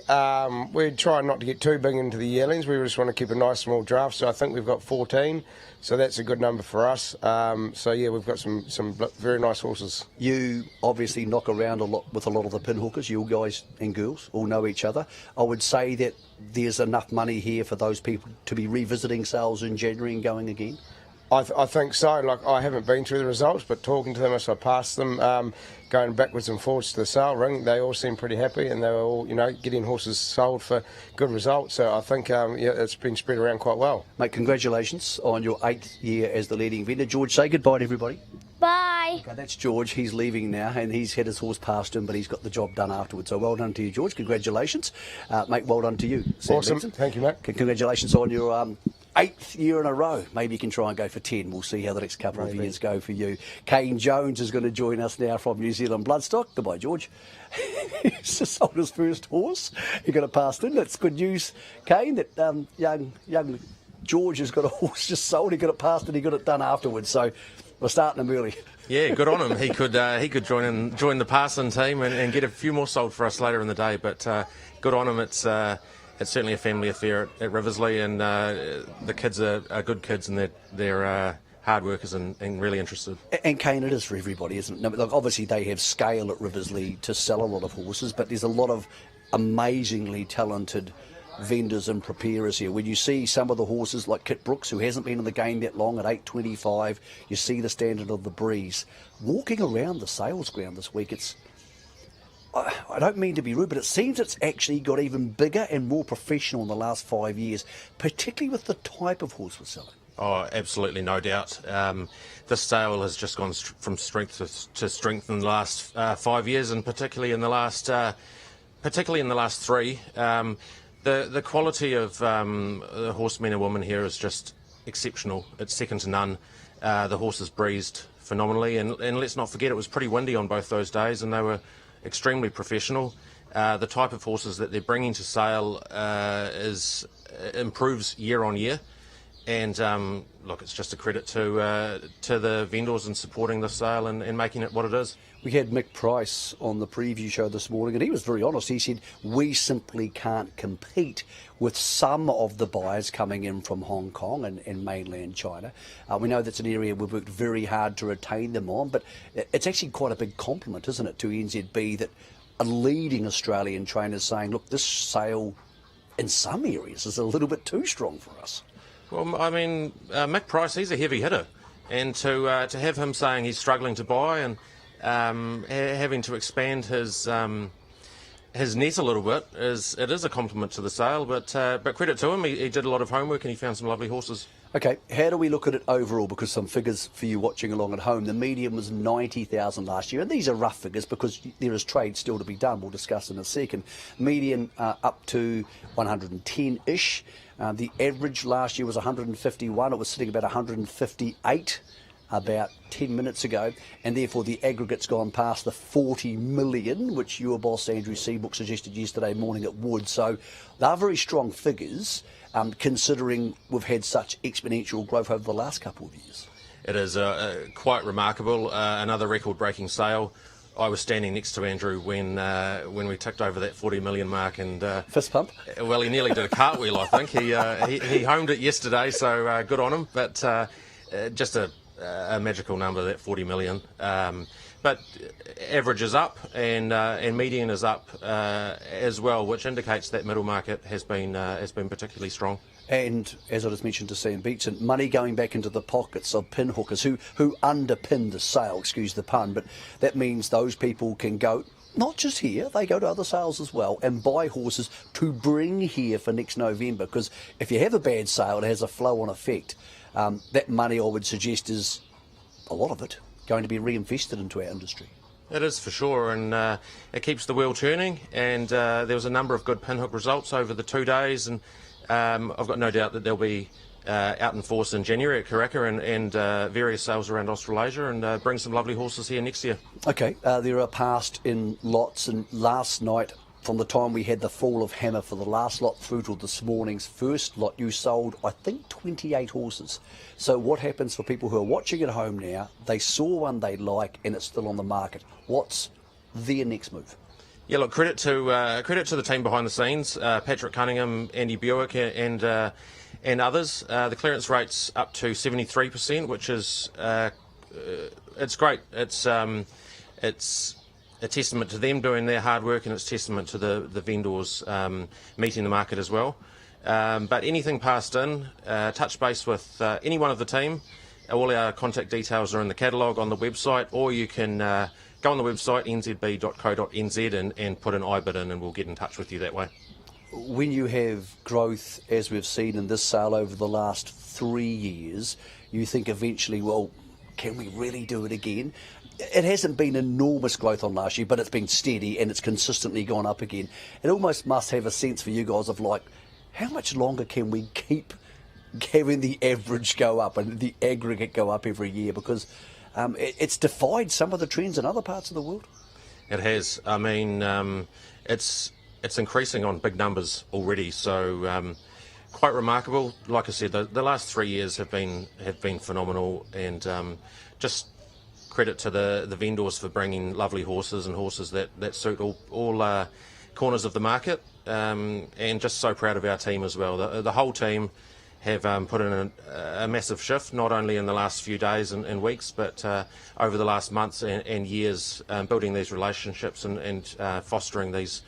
We're trying not to get too big into the yearlings. We just want to keep a nice small draft, so I think we've got 14. So that's a good number for us. So yeah, we've got some very nice horses. You obviously knock around a lot with a lot of the pinhookers. You guys and girls all know each other. I would say that there's enough money here for those people to be revisiting sales in January and going again. I think so. Like, I haven't been through the results, but talking to them as I passed them, going backwards and forwards to the sale ring, they all seem pretty happy, and they were all, getting horses sold for good results. So I think, it's been spread around quite well. Mate, congratulations on your 8th year as the leading vendor. George, say goodbye to everybody. Bye. Okay, that's George. He's leaving now, and he's had his horse past him, but he's got the job done afterwards. So well done to you, George. Congratulations. Mate, well done to you, Sam Awesome. Benson. Thank you, mate. Congratulations on your 8th year in a row. Maybe you can try and go for 10. We'll see how the next couple of years go for you. Kane Jones is going to join us now from New Zealand Bloodstock. Goodbye, George. He's just sold his first horse. He got it passed in. That's good news, Kane, that young George has got a horse just sold. He got it passed and he got it done afterwards. So we're starting him early. Yeah, good on him. He could join the passing team and get a few more sold for us later in the day. But good on him. It's certainly a family affair at Riversley, and the kids are good kids, and they're hard workers and really interested. And Kane, it is for everybody, isn't it? Look, obviously they have scale at Riversley to sell a lot of horses, but there's a lot of amazingly talented vendors and preparers here. When you see some of the horses like Kit Brooks, who hasn't been in the game that long, at 8.25, you see the standard of the breeze. Walking around the sales ground this week, I don't mean to be rude, but it seems it's actually got even bigger and more professional in the last 5 years, particularly with the type of horse we're selling. Oh, absolutely, no doubt. This sale has just gone from strength to strength in the last 5 years, and particularly in the last 3. The quality of the horsemen and women here is just exceptional. It's second to none. The horses breezed phenomenally, and let's not forget it was pretty windy on both those days, and they were extremely professional. The type of horses that they're bringing to sale improves year on year, And look, it's just a credit to the vendors in supporting the sale and making it what it is. We had Mick Price on the preview show this morning, and he was very honest. He said, we simply can't compete with some of the buyers coming in from Hong Kong and mainland China. We know that's an area we've worked very hard to retain them on, but it's actually quite a big compliment, isn't it, to NZB that a leading Australian trainer is saying, look, this sale in some areas is a little bit too strong for us. Well, I mean, Mick Price, he's a heavy hitter, and to have him saying he's struggling to buy and having to expand his net a little bit is a compliment to the sale. But credit to him, he did a lot of homework and he found some lovely horses. Okay, how do we look at it overall? Because some figures for you watching along at home. The median was 90,000 last year, and these are rough figures because there is trade still to be done. We'll discuss in a second. Median up to 110-ish. The average last year was 151. It was sitting about 158 about 10 minutes ago, and therefore the aggregate's gone past the 40 million, which your boss Andrew Seabook suggested yesterday morning it would. So they're very strong figures, considering we've had such exponential growth over the last couple of years. It is quite remarkable. Another record-breaking sale. I was standing next to Andrew when we ticked over that 40 million mark, and fist pump. Well, he nearly did a cartwheel. I think he homed it yesterday, so good on him. But just a magical number, that 40 million. But average is up, and median is up as well, which indicates that middle market has been particularly strong. And as I just mentioned to Sam Beetson, money going back into the pockets of pinhookers who underpin the sale, excuse the pun, but that means those people can go, not just here, they go to other sales as well and buy horses to bring here for next November, because if you have a bad sale, it has a flow-on effect. That money, I would suggest, is a lot of it going to be reinvested into our industry. It is for sure, and it keeps the wheel turning, and there was a number of good pinhook results over the 2 days, and I've got no doubt that they'll be out in force in January at Karaka and various sales around Australasia, and bring some lovely horses here next year. Okay, there are passed in lots, and last night, from the time we had the fall of hammer for the last lot through to this morning's first lot, you sold, I think, 28 horses. So what happens for people who are watching at home now? They saw one they like and it's still on the market. What's their next move? Yeah, look, credit to the team behind the scenes, Patrick Cunningham, Andy Buick, and others. The clearance rate's up to 73%, which is it's great. It's a testament to them doing their hard work, and it's testament to the vendors meeting the market as well. But anything passed in, touch base with any one of the team. All our contact details are in the catalogue on the website, or you can go on the website nzb.co.nz and put an iBid in, and we'll get in touch with you that way. When you have growth, as we've seen in this sale over the last 3 years, you think eventually, well, can we really do it again? It hasn't been enormous growth on last year, but it's been steady and it's consistently gone up again. It almost must have a sense for you guys of like, how much longer can we keep having the average go up and the aggregate go up every year? Because it's defied some of the trends in other parts of the world. It has. I mean, it's increasing on big numbers already, so quite remarkable. Like I said, the last 3 years have been phenomenal, and just credit to the vendors for bringing lovely horses and horses that suit all corners of the market, and just so proud of our team as well. The whole team have put in a massive shift, not only in the last few days and weeks, but over the last months and years, building these relationships and fostering these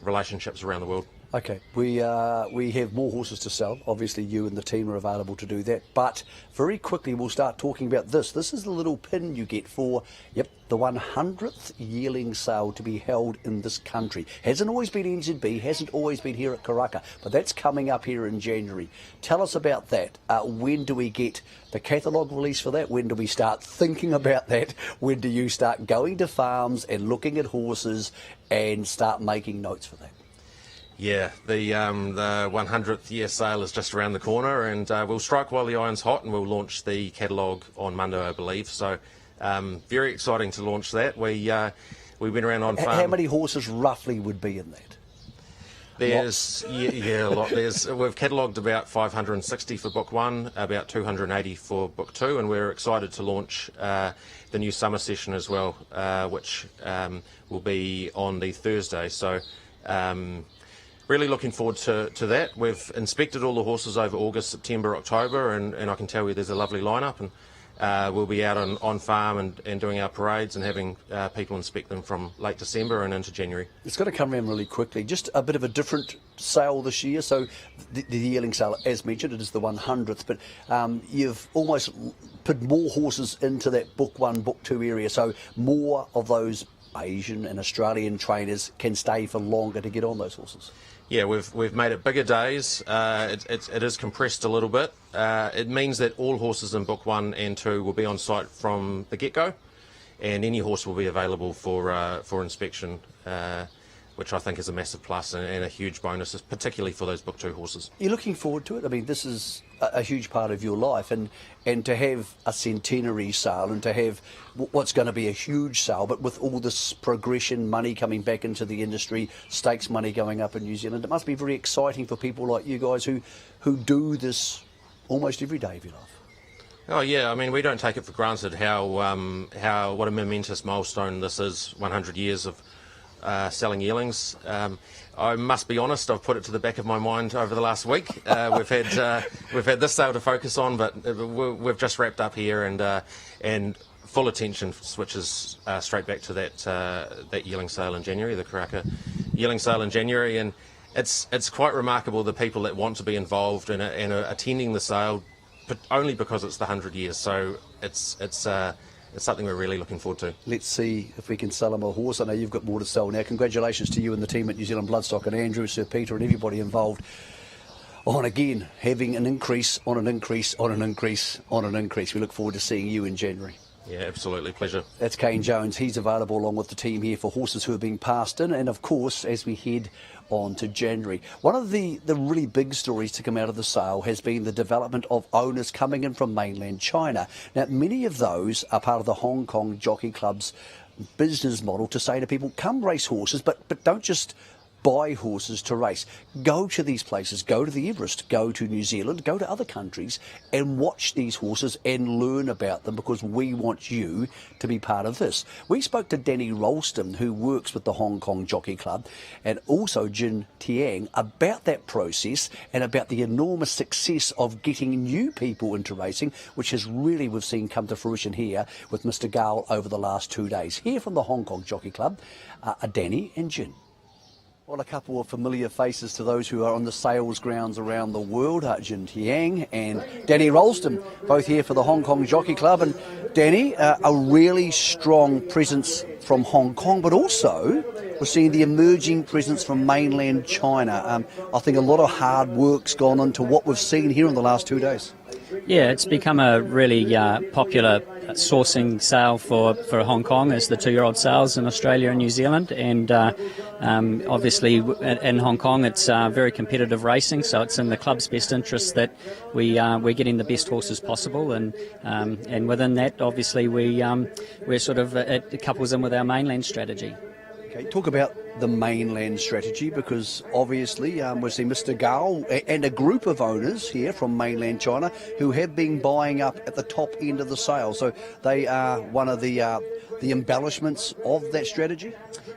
relationships around the world. Okay, we have more horses to sell. Obviously, you and the team are available to do that. But very quickly, we'll start talking about this. This is the little pin you get for, the 100th yearling sale to be held in this country. Hasn't always been NZB, hasn't always been here at Karaka, but that's coming up here in January. Tell us about that. When do we get the catalogue release for that? When do we start thinking about that? When do you start going to farms and looking at horses and start making notes for that? Yeah, the 100th year sale is just around the corner, and we'll strike while the iron's hot, and we'll launch the catalogue on Monday, I believe. So very exciting to launch that. We went around on farm. How many horses roughly would be in that? There's a lot. We've catalogued about 560 for book 1, about 280 for book 2, and we're excited to launch the new summer session as well, which will be on the Thursday. So really looking forward to that. We've inspected all the horses over August, September, October, and I can tell you there's a lovely lineup, and we'll be out on farm and doing our parades and having people inspect them from late December and into January. It's got to come around really quickly. Just a bit of a different sale this year. So the yearling sale, as mentioned, it is the 100th, but you've almost put more horses into that book 1, book 2 area. So more of those Asian and Australian trainers can stay for longer to get on those horses. Yeah, we've made it bigger days. It is compressed a little bit. It means that all horses in book 1 and 2 will be on site from the get-go, and any horse will be available for inspection, which I think is a massive plus and a huge bonus, particularly for those book 2 horses. You're looking forward to it? I mean, this is a huge part of your life, and to have a centenary sale and to have what's going to be a huge sale, but with all this progression, money coming back into the industry, stakes money going up in New Zealand, it must be very exciting for people like you guys who do this almost every day of your life. Oh yeah, I mean, we don't take it for granted how what a momentous milestone this is. 100 years of selling yearlings. I must be honest, I've put it to the back of my mind over the last week. We've had this sale to focus on, but we've just wrapped up here, and full attention switches straight back to that yearling sale in January, the Karaka yearling sale in January, and it's quite remarkable the people that want to be involved and are attending the sale, but only because it's the 100 years. So it's something we're really looking forward to. Let's see if we can sell them a horse. I know you've got more to sell now. Congratulations to you and the team at New Zealand Bloodstock, and Andrew, Sir Peter, and everybody involved on, again, having an increase on an increase on an increase on an increase. We look forward to seeing you in January. Yeah, absolutely. Pleasure. That's Kane Jones. He's available along with the team here for horses who are being passed in, and of course, as we head on to January. One of the really big stories to come out of the sale has been the development of owners coming in from mainland China. Now, many of those are part of the Hong Kong Jockey Club's business model to say to people, come race horses, but don't just buy horses to race. Go to these places, go to the Everest, go to New Zealand, go to other countries and watch these horses and learn about them, because we want you to be part of this. We spoke to Danny Ralston, who works with the Hong Kong Jockey Club, and also Jin Tiang, about that process and about the enormous success of getting new people into racing, which has really, we've seen come to fruition here with Mr. Gale over the last 2 days. Here from the Hong Kong Jockey Club are Danny and Jin. Well, a couple of familiar faces to those who are on the sales grounds around the world, Jin Tiang and Danny Ralston, both here for the Hong Kong Jockey Club. And Danny, a really strong presence from Hong Kong, but also we're seeing the emerging presence from mainland China. I think a lot of hard work's gone into what we've seen here in the last 2 days. Yeah, it's become a really popular sourcing sale for Hong Kong, as the 2-year-old sales in Australia and New Zealand, and obviously in Hong Kong it's very competitive racing, so it's in the club's best interest that we're getting the best horses possible, and within that obviously we're sort of it couples in with our mainland strategy. Okay, talk about the mainland strategy, because obviously we see Mr. Gao and a group of owners here from mainland China who have been buying up at the top end of the sale. So they are one of the embellishments of that strategy?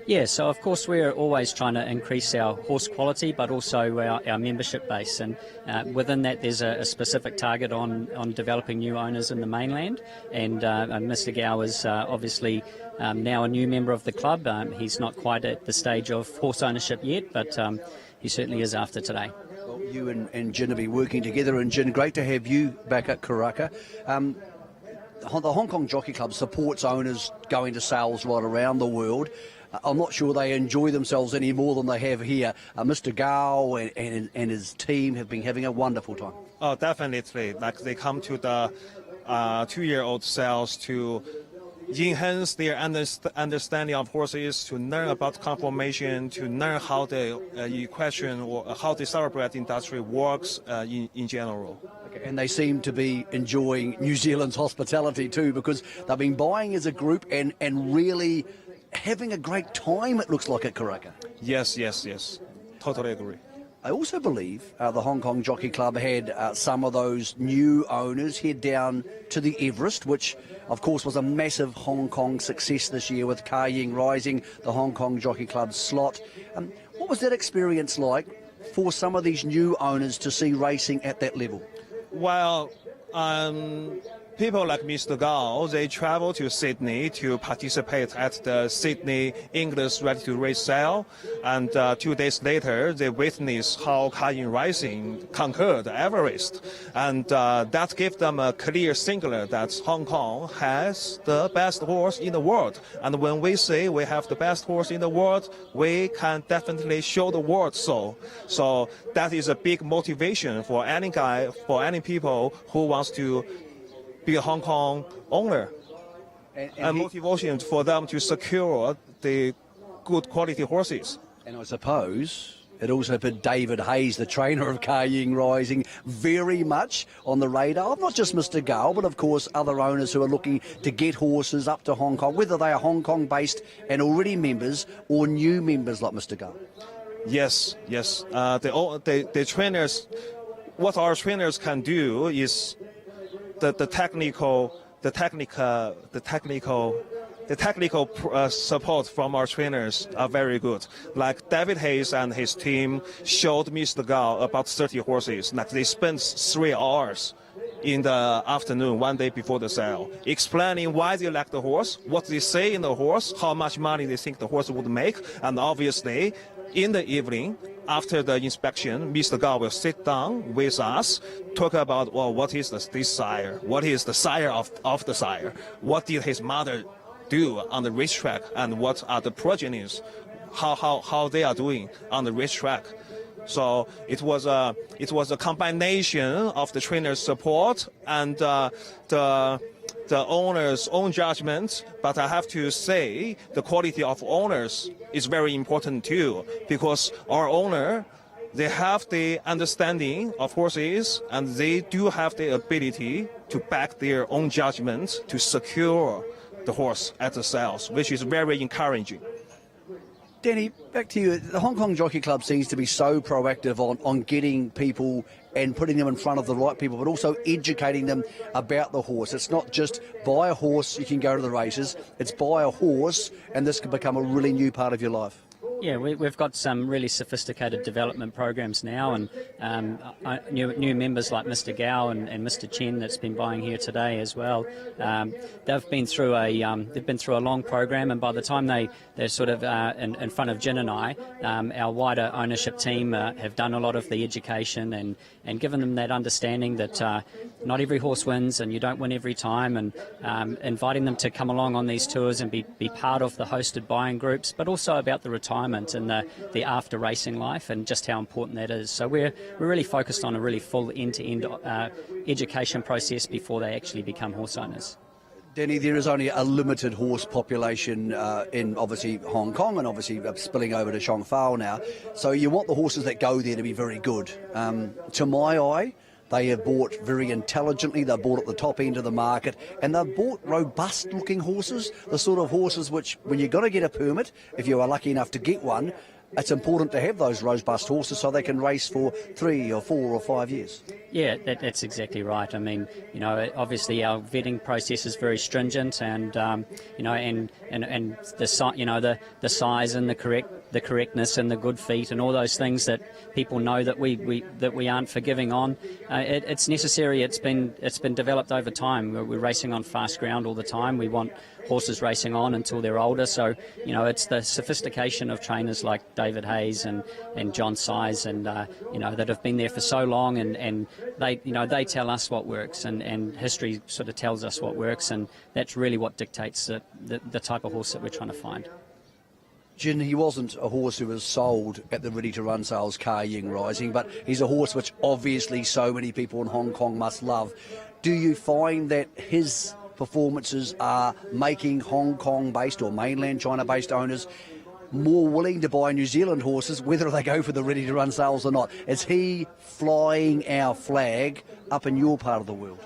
Yeah, so of course we're always trying to increase our horse quality, but also our membership base, and within that there's a specific target on developing new owners in the mainland, and Mr. Gao is obviously now a new member of the club. He's not quite at the stage of horse ownership yet, but he certainly is after today. Well, you and Jin will be working together, and Jin, great to have you back at Karaka. The Hong Kong Jockey Club supports owners going to sales right around the world. I'm not sure they enjoy themselves any more than they have here. Mr. Gao and his team have been having a wonderful time. Oh, definitely. Like, they come to the 2-year-old sales to enhance their understanding of horses, to learn about conformation, to learn how the equestrian or how the thoroughbred industry works in general. Okay. And they seem to be enjoying New Zealand's hospitality too, because they've been buying as a group and really having a great time, it looks like, at Karaka. Yes. totally agree. I also believe the Hong Kong Jockey Club had some of those new owners head down to the Everest, which of course was a massive Hong Kong success this year with Ka Ying Rising, the Hong Kong Jockey Club's slot. What was that experience like for some of these new owners to see racing at that level? Well, people like Mr. Gao, they travel to Sydney to participate at the Sydney English Ready to Race sale, and 2 days later they witnessed how Ka Ying Rising conquered Everest, and that gave them a clear signal that Hong Kong has the best horse in the world. And when we say we have the best horse in the world, we can definitely show the world so. So that is a big motivation for any guy, for any people who wants to be a Hong Kong owner, and motivation for them to secure the good quality horses. And I suppose it also put David Hayes, the trainer of Ka Ying Rising, very much on the radar of not just Mr. Gale, but of course other owners who are looking to get horses up to Hong Kong, whether they are Hong Kong based and already members or new members like Mr. Gale. Yes. The trainers, what our trainers can do is the technical support from our trainers are very good. Like David Hayes and his team showed Mr. Gao about 30 horses. Like they spent 3 hours in the afternoon, one day before the sale, explaining why they like the horse, what they say in the horse, how much money they think the horse would make, and obviously in the evening, after the inspection, Mr. Gao will sit down with us, talk about, well, what is this sire? What is the sire of the sire? What did his mother do on the racetrack? And what are the progenies? How they are doing on the racetrack? So it was a combination of the trainer's support and the owner's own judgment, but I have to say the quality of owners is very important too, because our owner, they have the understanding of horses and they do have the ability to back their own judgment to secure the horse at the sales, which is very encouraging. Danny, back to you. The Hong Kong Jockey Club seems to be so proactive on getting people and putting them in front of the right people, but also educating them about the horse. It's not just buy a horse, you can go to the races. It's buy a horse and this can become a really new part of your life. Yeah, we've got some really sophisticated development programs now, and new members like Mr. Gao and Mr. Chen that's been buying here today as well. They've been through a long program, and by the time they're sort of in front of Jin and I, our wider ownership team have done a lot of the education and given them that understanding that not every horse wins and you don't win every time, and inviting them to come along on these tours and be part of the hosted buying groups, but also about the retirement and the after racing life and just how important that is. So we're really focused on a really full end-to-end education process before they actually become horse owners. Danny, there is only a limited horse population in obviously Hong Kong and obviously spilling over to Shangfao now. So you want the horses that go there to be very good. To my eye, they have bought very intelligently, they're bought at the top end of the market, and they've bought robust looking horses, the sort of horses which, when you've got to get a permit, if you are lucky enough to get one, it's important to have those robust horses so they can race for 3 or 4 or 5 years. Yeah, that's exactly right. I mean, obviously our vetting process is very stringent, and the size and the correctness and the good feet and all those things that people know that we aren't forgiving on. It's necessary. It's been developed over time. We're racing on fast ground all the time. We want horses racing on until they're older. So it's the sophistication of trainers like David Hayes and John Size and that have been there for so long, and they tell us what works, and history sort of tells us what works, and that's really what dictates the type of horse that we're trying to find. Jin, he wasn't a horse who was sold at the Ready to Run sales, Ka Ying Rising, but he's a horse which obviously so many people in Hong Kong must love. Do you find that his performances are making Hong Kong-based or mainland China-based owners more willing to buy New Zealand horses, whether they go for the Ready to Run sales or not? Is he flying our flag up in your part of the world?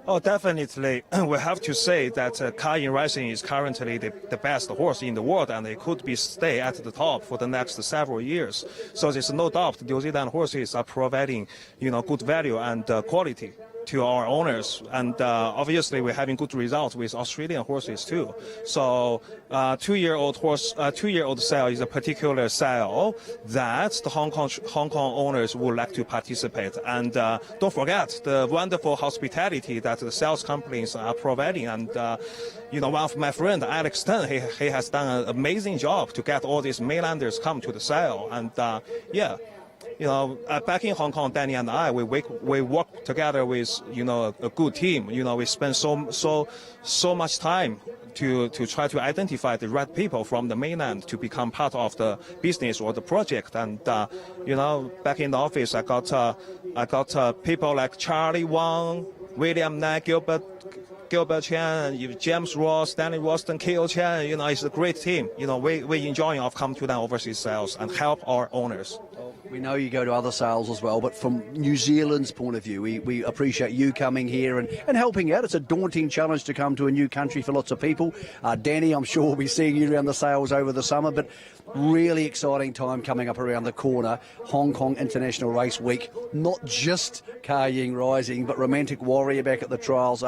Oh, definitely. We have to say that Kayin Racing is currently the best horse in the world, and it could be stay at the top for the next several years. So there's no doubt New Zealand horses are providing, good value and quality to our owners, and obviously we're having good results with Australian horses too. So 2-year-old sale is a particular sale that the Hong Kong owners would like to participate. And don't forget the wonderful hospitality that the sales companies are providing. And one of my friends, Alex Tan, he has done an amazing job to get all these mainlanders come to the sale. And back in Hong Kong, Danny and I, we work together with, a good team. We spend so much time to try to identify the right people from the mainland to become part of the business or the project. And, back in the office, I got people like Charlie Wang, William Knight, Gilbert Chen, James Ross, Stanley Roston, K.O. Chen. It's a great team. We enjoy coming to the overseas sales and help our owners. We know you go to other sales as well, but from New Zealand's point of view, we appreciate you coming here and helping out. It's a daunting challenge to come to a new country for lots of people. Danny, I'm sure we'll be seeing you around the sales over the summer, but really exciting time coming up around the corner. Hong Kong International Race Week, not just Ka Ying Rising, but Romantic Warrior back at the trials.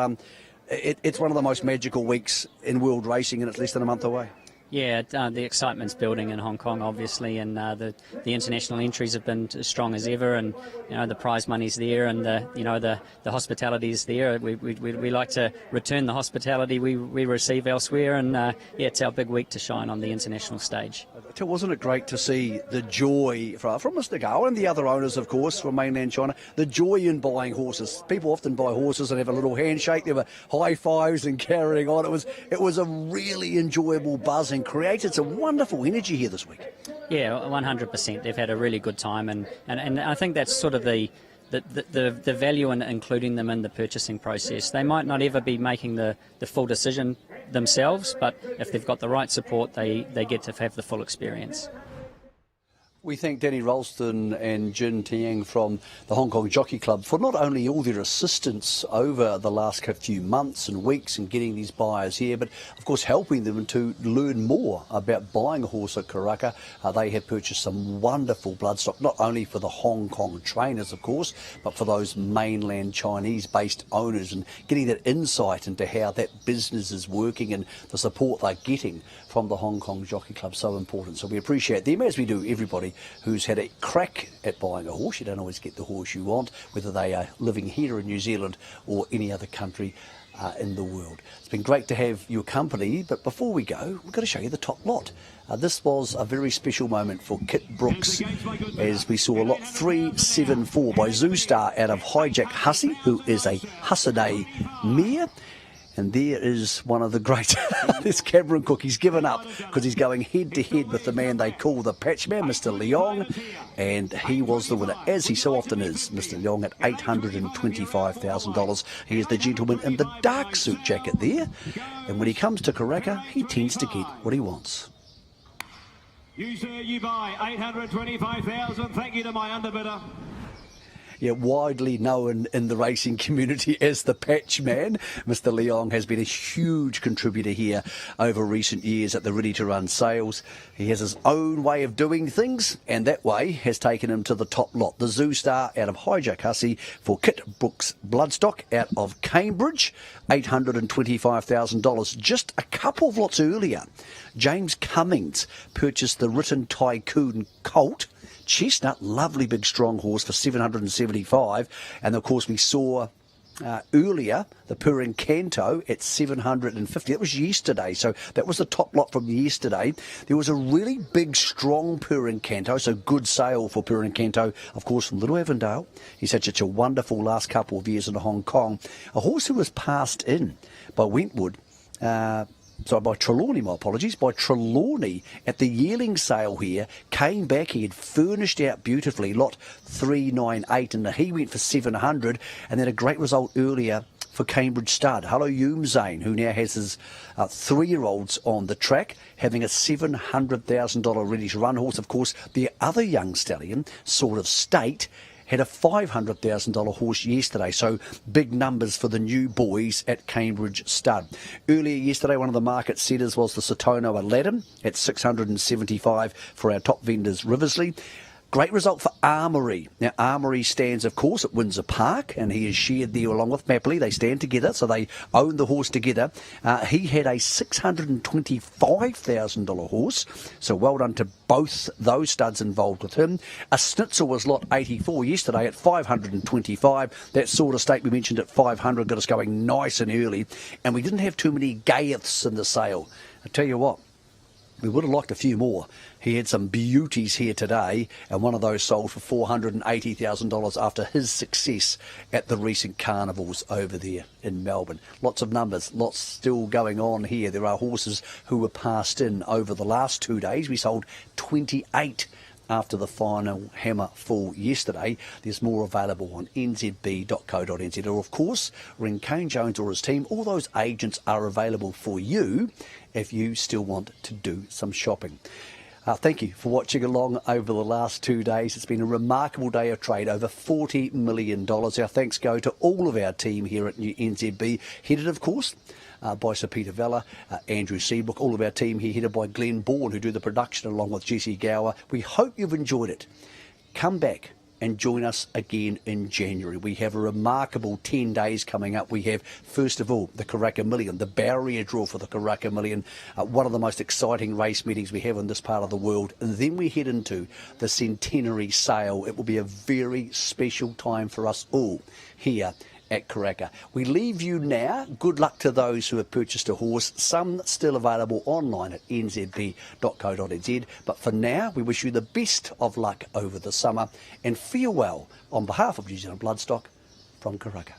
It's one of the most magical weeks in world racing, and it's less than a month away. Yeah, the excitement's building in Hong Kong, obviously, and the international entries have been as strong as ever, and the prize money's there, and the hospitality is there. We like to return the hospitality we receive elsewhere, and it's our big week to shine on the international stage. Wasn't it great to see the joy from Mr. Gao and the other owners, of course, from mainland China, the joy in buying horses? People often buy horses and have a little handshake. There were high fives and carrying on. It was a really enjoyable buzz and created some wonderful energy here this week. Yeah, 100%. They've had a really good time, and I think that's sort of the value in including them in the purchasing process. They might not ever be making the full decision themselves, but if they've got the right support, they get to have the full experience. We thank Danny Ralston and Jin Tiang from the Hong Kong Jockey Club for not only all their assistance over the last few months and weeks in getting these buyers here, but of course helping them to learn more about buying a horse at Karaka. They have purchased some wonderful bloodstock, not only for the Hong Kong trainers, of course, but for those mainland Chinese-based owners, and getting that insight into how that business is working and the support they're getting from the Hong Kong Jockey Club, so important. So we appreciate them, as we do everybody who's had a crack at buying a horse. You don't always get the horse you want, whether they are living here in New Zealand or any other country in the world. It's been great to have your company, but before we go, we've got to show you the top lot. This was a very special moment for Kit Brooks, as we saw lot 374 by Zoostar out of Hijack Hussey, who is a Hussaday mare. And there is one of the great, this Cameron Cook. He's given up because he's going head-to-head with the man they call the Patchman, Mr. Leong, and he was the winner, as he so often is, Mr. Leong, at $825,000. He is the gentleman in the dark suit jacket there, and when he comes to Karaka, he tends to get what he wants. You say you buy $825,000. Thank you to my underbidder. Yeah, widely known in the racing community as the Patch Man. Mr. Leong has been a huge contributor here over recent years at the Ready to Run sales. He has his own way of doing things, and that way has taken him to the top lot. The Zoostar out of Hijack Hussey for Kit Brooks Bloodstock out of Cambridge, $825,000. Just a couple of lots earlier, James Cummings purchased the Written Tycoon Colt Chestnut, lovely big strong horse for $775, and of course we saw earlier the Purin Canto at $750. That was yesterday, so that was the top lot from yesterday. There was a really big strong Purin Canto, so good sale for Purin Canto, of course, from Little Avondale. He's had such a wonderful last couple of years in Hong Kong. A horse who was passed in by Wentwood, by Trelawney, my apologies, by Trelawney at the yearling sale here, came back. He had furnished out beautifully, lot 398, and he went for $700, and then a great result earlier for Cambridge Stud. Hello, Hume Zane, who now has his 3-year-olds on the track, having a $700,000 ready to run horse. Of course, the other young stallion, Sort of State, had a $500,000 horse yesterday, so big numbers for the new boys at Cambridge Stud. Earlier yesterday, one of the market setters was the Sotono Aladdin at $675 for our top vendors Riversley. Great result for Armoury. Now, Armoury stands, of course, at Windsor Park, and he is shared there along with Mapley. They stand together, so they own the horse together. He had a $625,000 horse, so well done to both those studs involved with him. A Schnitzel was lot 84 yesterday at $525. That sort of stake we mentioned at $500 got us going nice and early, and we didn't have too many Gayeths in the sale. I tell you what, we would have liked a few more. He had some beauties here today, and one of those sold for $480,000 after his success at the recent carnivals over there in Melbourne. Lots of numbers, lots still going on here. There are horses who were passed in over the last 2 days. We sold 28 after the final hammer fall yesterday. There's more available on nzb.co.nz, or of course ring Kane Jones or his team. All those agents are available for you if you still want to do some shopping. Thank you for watching along over the last 2 days. It's been a remarkable day of trade, over $40 million. Our thanks go to all of our team here at New NZB, headed of course by Sir Peter Vella, Andrew Seabrook, all of our team here headed by Glenn Bourne, who do the production along with Jesse Gower. We hope you've enjoyed it. Come back and join us again in January. We have a remarkable 10 days coming up. We have, first of all, the Karaka Million, the barrier draw for the Karaka Million, one of the most exciting race meetings we have in this part of the world. And then we head into the centenary sale. It will be a very special time for us all here at Karaka. We leave you now. Good luck to those who have purchased a horse, some still available online at nzb.co.nz. But for now, we wish you the best of luck over the summer, and feel well on behalf of New Zealand Bloodstock from Karaka.